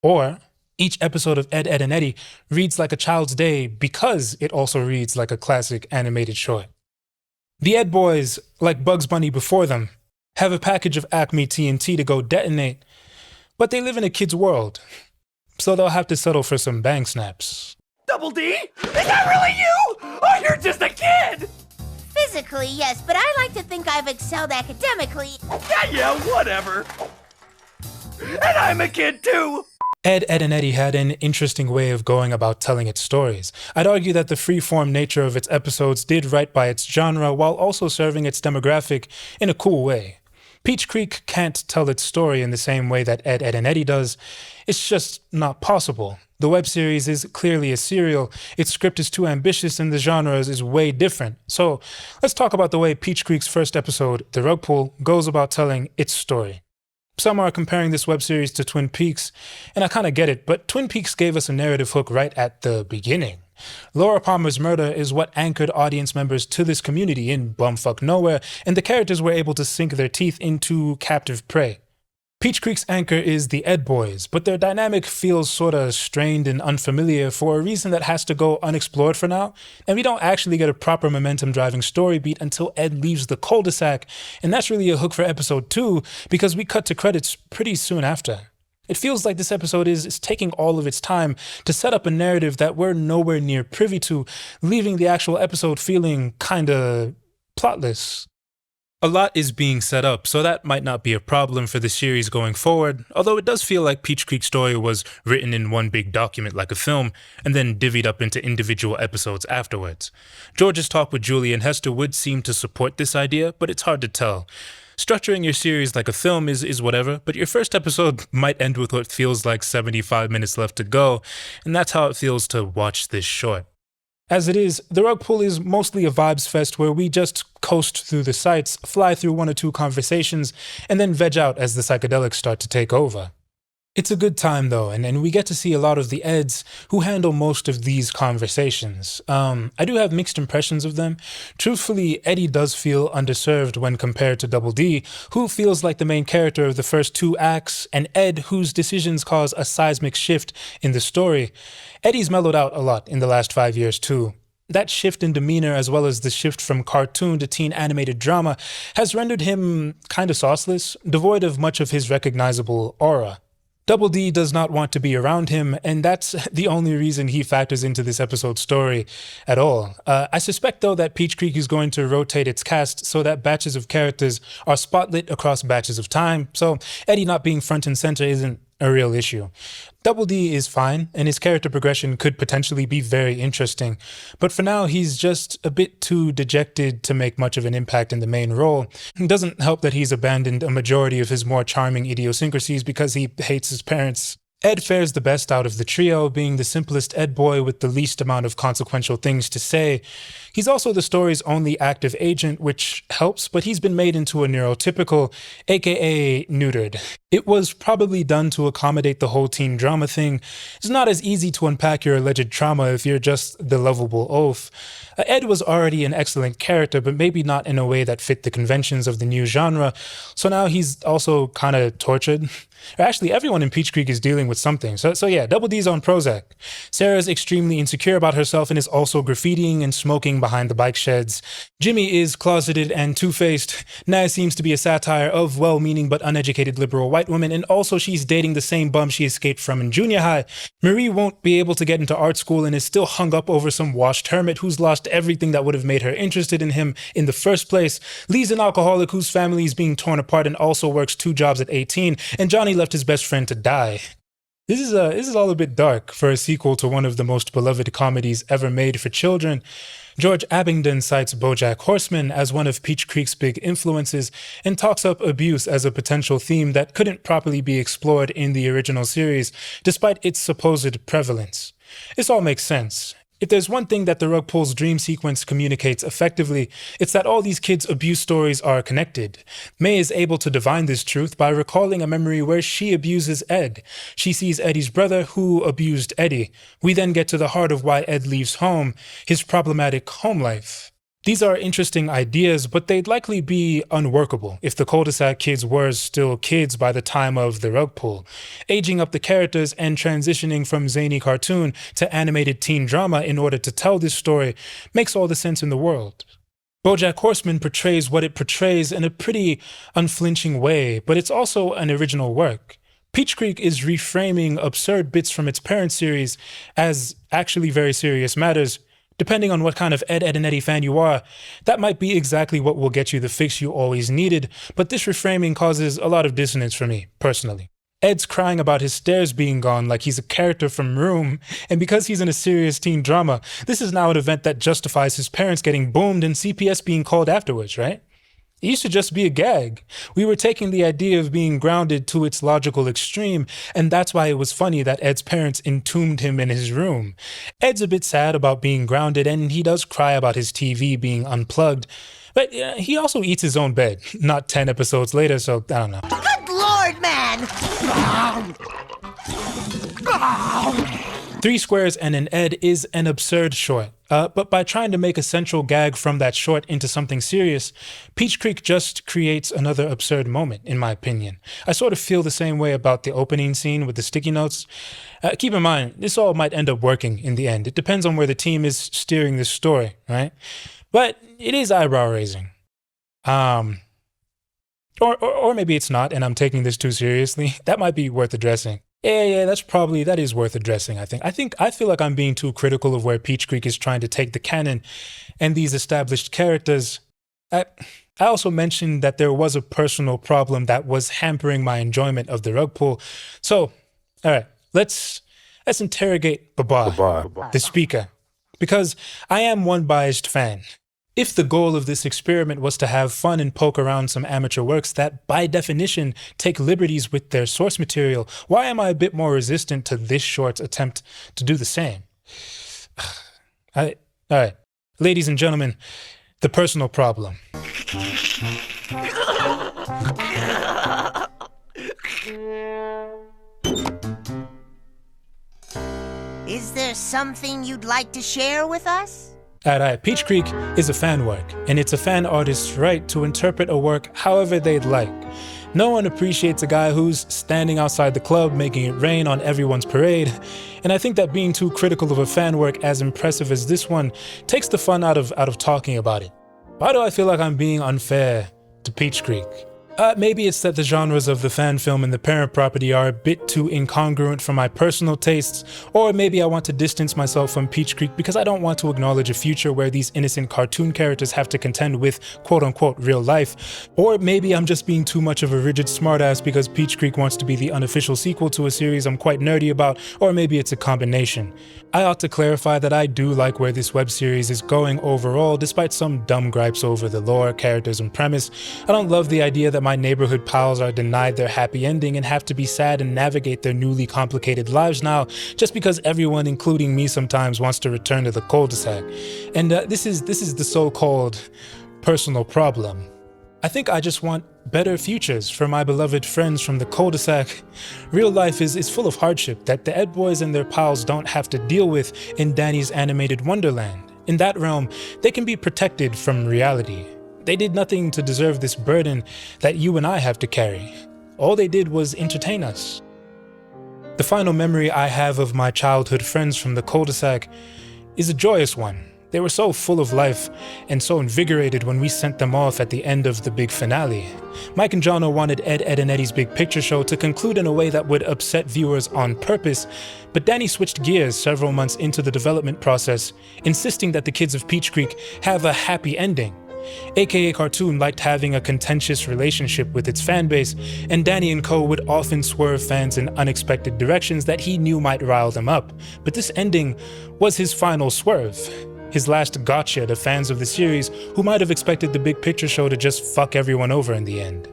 Or each episode of Ed, Edd, and Eddy reads like a child's day because it also reads like a classic animated short. The Ed Boys, like Bugs Bunny before them, have a package of Acme TNT to go detonate, but they live in a kid's world, so they'll have to settle for some bang snaps. Double D? Is that really you? Oh, you're just a kid! Physically, yes, but I like to think I've excelled academically. Yeah, whatever. And I'm a kid too! Ed, Edd, and Eddy had an interesting way of going about telling its stories. I'd argue that the free-form nature of its episodes did right by its genre while also serving its demographic in a cool way. Peach Creek can't tell its story in the same way that Ed, Edd, and Eddy does. It's just not possible. The web series is clearly a serial, its script is too ambitious, and the genres is way different. So let's talk about the way Peach Creek's first episode, The Rug Pull, goes about telling its story. Some are comparing this web series to Twin Peaks, and I kinda get it, but Twin Peaks gave us a narrative hook right at the beginning. Laura Palmer's murder is what anchored audience members to this community in bumfuck nowhere, and the characters were able to sink their teeth into captive prey. Peach Creek's anchor is the Ed Boys, but their dynamic feels sorta strained and unfamiliar for a reason that has to go unexplored for now, and we don't actually get a proper momentum-driving story beat until Ed leaves the cul-de-sac, and that's really a hook for episode 2 because we cut to credits pretty soon after. It feels like this episode is taking all of its time to set up a narrative that we're nowhere near privy to, leaving the actual episode feeling kinda plotless. A lot is being set up, so that might not be a problem for the series going forward, although it does feel like Peach Creek's story was written in one big document like a film, and then divvied up into individual episodes afterwards. George's talk with Julie and Hester would seem to support this idea, but it's hard to tell. Structuring your series like a film is whatever, but your first episode might end with what feels like 75 minutes left to go, and that's how it feels to watch this short. As it is, The Rug Pull is mostly a vibes fest where we just coast through the sights, fly through 1 or 2 conversations, and then veg out as the psychedelics start to take over. It's a good time, though, and we get to see a lot of the Eds who handle most of these conversations. I do have mixed impressions of them. Truthfully, Eddy does feel underserved when compared to Double D, who feels like the main character of the first 2 acts, and Ed, whose decisions cause a seismic shift in the story. Eddy's mellowed out a lot in the last 5 years, too. That shift in demeanor, as well as the shift from cartoon to teen animated drama, has rendered him kinda sauceless, devoid of much of his recognizable aura. Double D does not want to be around him, and that's the only reason he factors into this episode's story at all. I suspect, though, that Peach Creek is going to rotate its cast so that batches of characters are spotlit across batches of time, so Eddy not being front and center isn't a real issue. Double D is fine, and his character progression could potentially be very interesting, but for now he's just a bit too dejected to make much of an impact in the main role. It doesn't help that he's abandoned a majority of his more charming idiosyncrasies because he hates his parents. Ed fares the best out of the trio, being the simplest Ed boy with the least amount of consequential things to say. He's also the story's only active agent, which helps, but he's been made into a neurotypical, a.k.a. neutered. It was probably done to accommodate the whole teen drama thing. It's not as easy to unpack your alleged trauma if you're just the lovable oaf. Ed was already an excellent character, but maybe not in a way that fit the conventions of the new genre, so now he's also kinda tortured. Actually, everyone in Peach Creek is dealing with something, so yeah, Double D's on Prozac. Sarah's extremely insecure about herself and is also graffitiing and smoking behind the bike sheds. Jimmy is closeted and two-faced. Nazz seems to be a satire of well-meaning but uneducated liberal white women, and also she's dating the same bum she escaped from in junior high. Marie won't be able to get into art school and is still hung up over some washed hermit who's lost everything that would have made her interested in him in the first place. Lee's an alcoholic whose family is being torn apart and also works 2 jobs at 18, and Jonny left his best friend to die. This is all a bit dark for a sequel to one of the most beloved comedies ever made for children. George Abingdon cites BoJack Horseman as one of Peach Creek's big influences and talks up abuse as a potential theme that couldn't properly be explored in the original series, despite its supposed prevalence. This all makes sense. If there's one thing that the rug pull's dream sequence communicates effectively, it's that all these kids' abuse stories are connected. May is able to divine this truth by recalling a memory where she abuses Ed. She sees Eddy's brother who abused Eddy. We then get to the heart of why Ed leaves home, his problematic home life. These are interesting ideas, but they'd likely be unworkable if the cul-de-sac kids were still kids by the time of the rug pull. Aging up the characters and transitioning from zany cartoon to animated teen drama in order to tell this story makes all the sense in the world. BoJack Horseman portrays what it portrays in a pretty unflinching way, but it's also an original work. Peach Creek is reframing absurd bits from its parent series as actually very serious matters. Depending on what kind of Ed, and Eddy fan you are, that might be exactly what will get you the fix you always needed, but this reframing causes a lot of dissonance for me, personally. Ed's crying about his stairs being gone like he's a character from Room, and because he's in a serious teen drama, this is now an event that justifies his parents getting boomed and CPS being called afterwards, right? It used to just be a gag. We were taking the idea of being grounded to its logical extreme, and that's why it was funny that Ed's parents entombed him in his room. Ed's a bit sad about being grounded, and he does cry about his TV being unplugged, but he also eats his own bed, not 10 episodes later, so I don't know. Good Lord, man! 3 Squares and an Ed is an absurd short, but by trying to make a central gag from that short into something serious, Peach Creek just creates another absurd moment, in my opinion. I sort of feel the same way about the opening scene with the sticky notes. Keep in mind, this all might end up working in the end. It depends on where the team is steering this story, right? But it is eyebrow-raising. Or maybe it's not, and I'm taking this too seriously. That might be worth addressing. Yeah, that is worth addressing, I think. I feel like I'm being too critical of where Peach Creek is trying to take the canon and these established characters. I also mentioned that there was a personal problem that was hampering my enjoyment of the rug pull. So, alright, let's interrogate Babar, the speaker, because I am one biased fan. If the goal of this experiment was to have fun and poke around some amateur works that, by definition, take liberties with their source material, why am I a bit more resistant to this short's attempt to do the same? Alright, ladies and gentlemen, the personal problem. Is there something you'd like to share with us? Alright, Peach Creek is a fan work, and it's a fan artist's right to interpret a work however they'd like. No one appreciates a guy who's standing outside the club making it rain on everyone's parade, and I think that being too critical of a fan work as impressive as this one takes the fun out of talking about it. Why do I feel like I'm being unfair to Peach Creek? Maybe it's that the genres of the fan film and the parent property are a bit too incongruent for my personal tastes, or maybe I want to distance myself from Peach Creek because I don't want to acknowledge a future where these innocent cartoon characters have to contend with quote-unquote real life, or maybe I'm just being too much of a rigid smartass because Peach Creek wants to be the unofficial sequel to a series I'm quite nerdy about, or maybe it's a combination. I ought to clarify that I do like where this web series is going overall, despite some dumb gripes over the lore, characters, and premise. I don't love the idea that my neighborhood pals are denied their happy ending and have to be sad and navigate their newly complicated lives now, just because everyone, including me sometimes, wants to return to the cul-de-sac. And this is the so-called personal problem. I think I just want better futures for my beloved friends from the cul-de-sac. Real life is full of hardship that the Ed Boys and their pals don't have to deal with in Danny's animated Wonderland. In that realm, they can be protected from reality. They did nothing to deserve this burden that you and I have to carry. All they did was entertain us. The final memory I have of my childhood friends from the cul-de-sac is a joyous one. They were so full of life and so invigorated when we sent them off at the end of the big finale. Mike and Jonny wanted Ed, and Eddy's Big Picture Show to conclude in a way that would upset viewers on purpose, but Danny switched gears several months into the development process, insisting that the kids of Peach Creek have a happy ending. a.k.a. Cartoon liked having a contentious relationship with its fanbase, and Danny and co would often swerve fans in unexpected directions that he knew might rile them up. But this ending was his final swerve. His last gotcha to fans of the series who might have expected the Big Picture Show to just fuck everyone over in the end.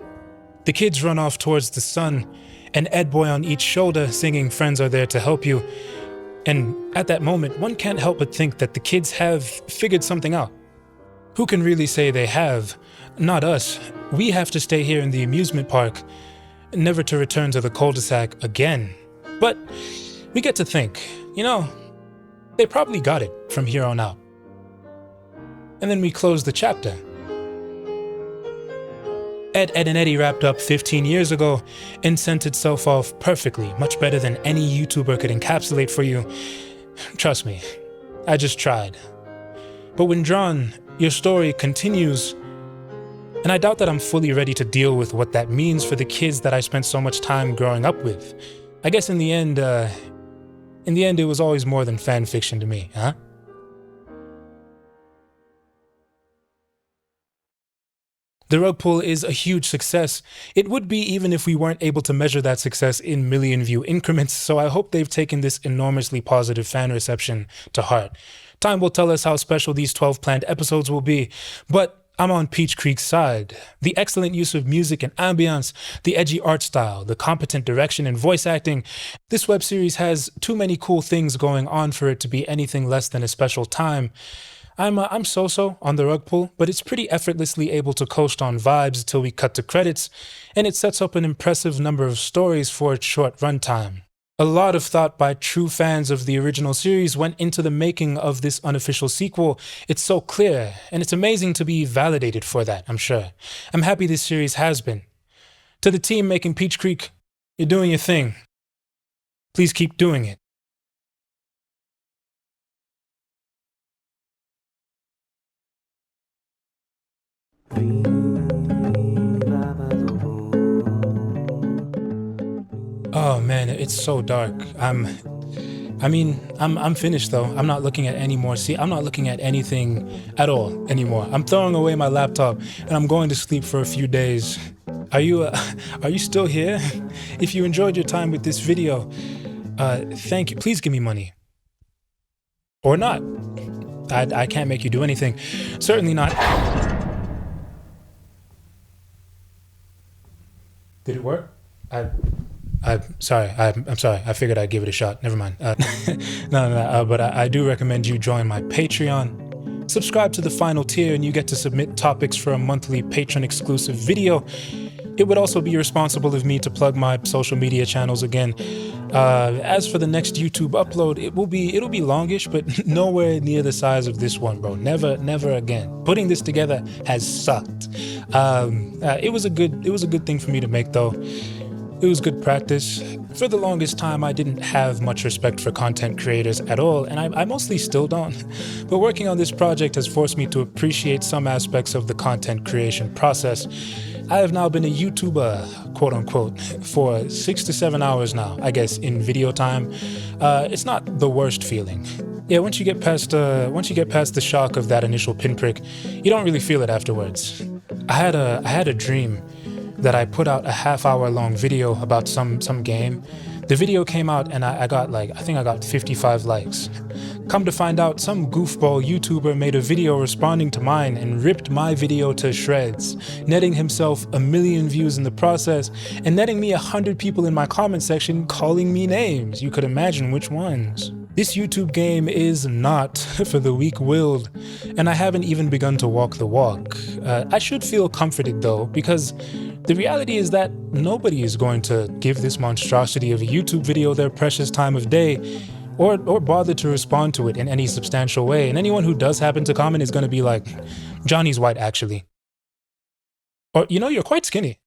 The kids run off towards the sun, an Ed Boy on each shoulder singing "Friends Are There to Help You." And at that moment, one can't help but think that the kids have figured something out. Who can really say they have? Not us. We have to stay here in the amusement park, never to return to the cul-de-sac again. But we get to think, they probably got it from here on out. And then we close the chapter. Ed, and Eddy wrapped up 15 years ago and sent itself off perfectly, much better than any YouTuber could encapsulate for you. Trust me, I just tried. But when drawn, your story continues, and I doubt that I'm fully ready to deal with what that means for the kids that I spent so much time growing up with. I guess in the end, it was always more than fan fiction to me, huh? The rug pull is a huge success. It would be even if we weren't able to measure that success in million view increments, so I hope they've taken this enormously positive fan reception to heart. Time will tell us how special these 12 planned episodes will be, but I'm on Peach Creek's side. The excellent use of music and ambience, the edgy art style, the competent direction and voice acting. This web series has too many cool things going on for it to be anything less than a special time. I'm so-so on the rug pull, but it's pretty effortlessly able to coast on vibes until we cut to credits, and it sets up an impressive number of stories for its short runtime. A lot of thought by true fans of the original series went into the making of this unofficial sequel. It's so clear, and it's amazing to be validated for that, I'm sure. I'm happy this series has been. To the team making Peach Creek, you're doing your thing. Please keep doing it. Oh man, it's so dark. I'm finished though. I'm not looking at any more. See, I'm not looking at anything at all anymore. I'm throwing away my laptop and I'm going to sleep for a few days. Are you still here? If you enjoyed your time with this video, thank you. Please give me money. Or not. I can't make you do anything. Certainly not. Did it work? I'm sorry. I figured I'd give it a shot. Never mind. But I do recommend you join my Patreon. Subscribe to the final tier and you get to submit topics for a monthly patron exclusive video. It would also be irresponsible of me to plug my social media channels again. As for the next YouTube upload, it'll be longish, but nowhere near the size of this one, bro. Never again. Putting this together has sucked. It was a good thing for me to make, though. It was good practice. For the longest time, I didn't have much respect for content creators at all, and I mostly still don't. But working on this project has forced me to appreciate some aspects of the content creation process. I have now been a YouTuber, quote unquote, for 6 to 7 hours now, I guess, in video time. It's not the worst feeling. Yeah, once you get past the shock of that initial pinprick, you don't really feel it afterwards. I had a dream that I put out a half-hour-long video about some game. The video came out and I think I got 55 likes. Come to find out, some goofball YouTuber made a video responding to mine and ripped my video to shreds, netting himself 1 million views in the process and netting me 100 people in my comment section calling me names. You could imagine which ones. This YouTube game is not for the weak-willed, and I haven't even begun to walk the walk. I should feel comforted though, because the reality is that nobody is going to give this monstrosity of a YouTube video their precious time of day, or bother to respond to it in any substantial way. And anyone who does happen to comment is going to be like, Johnny's white actually. Or, you're quite skinny.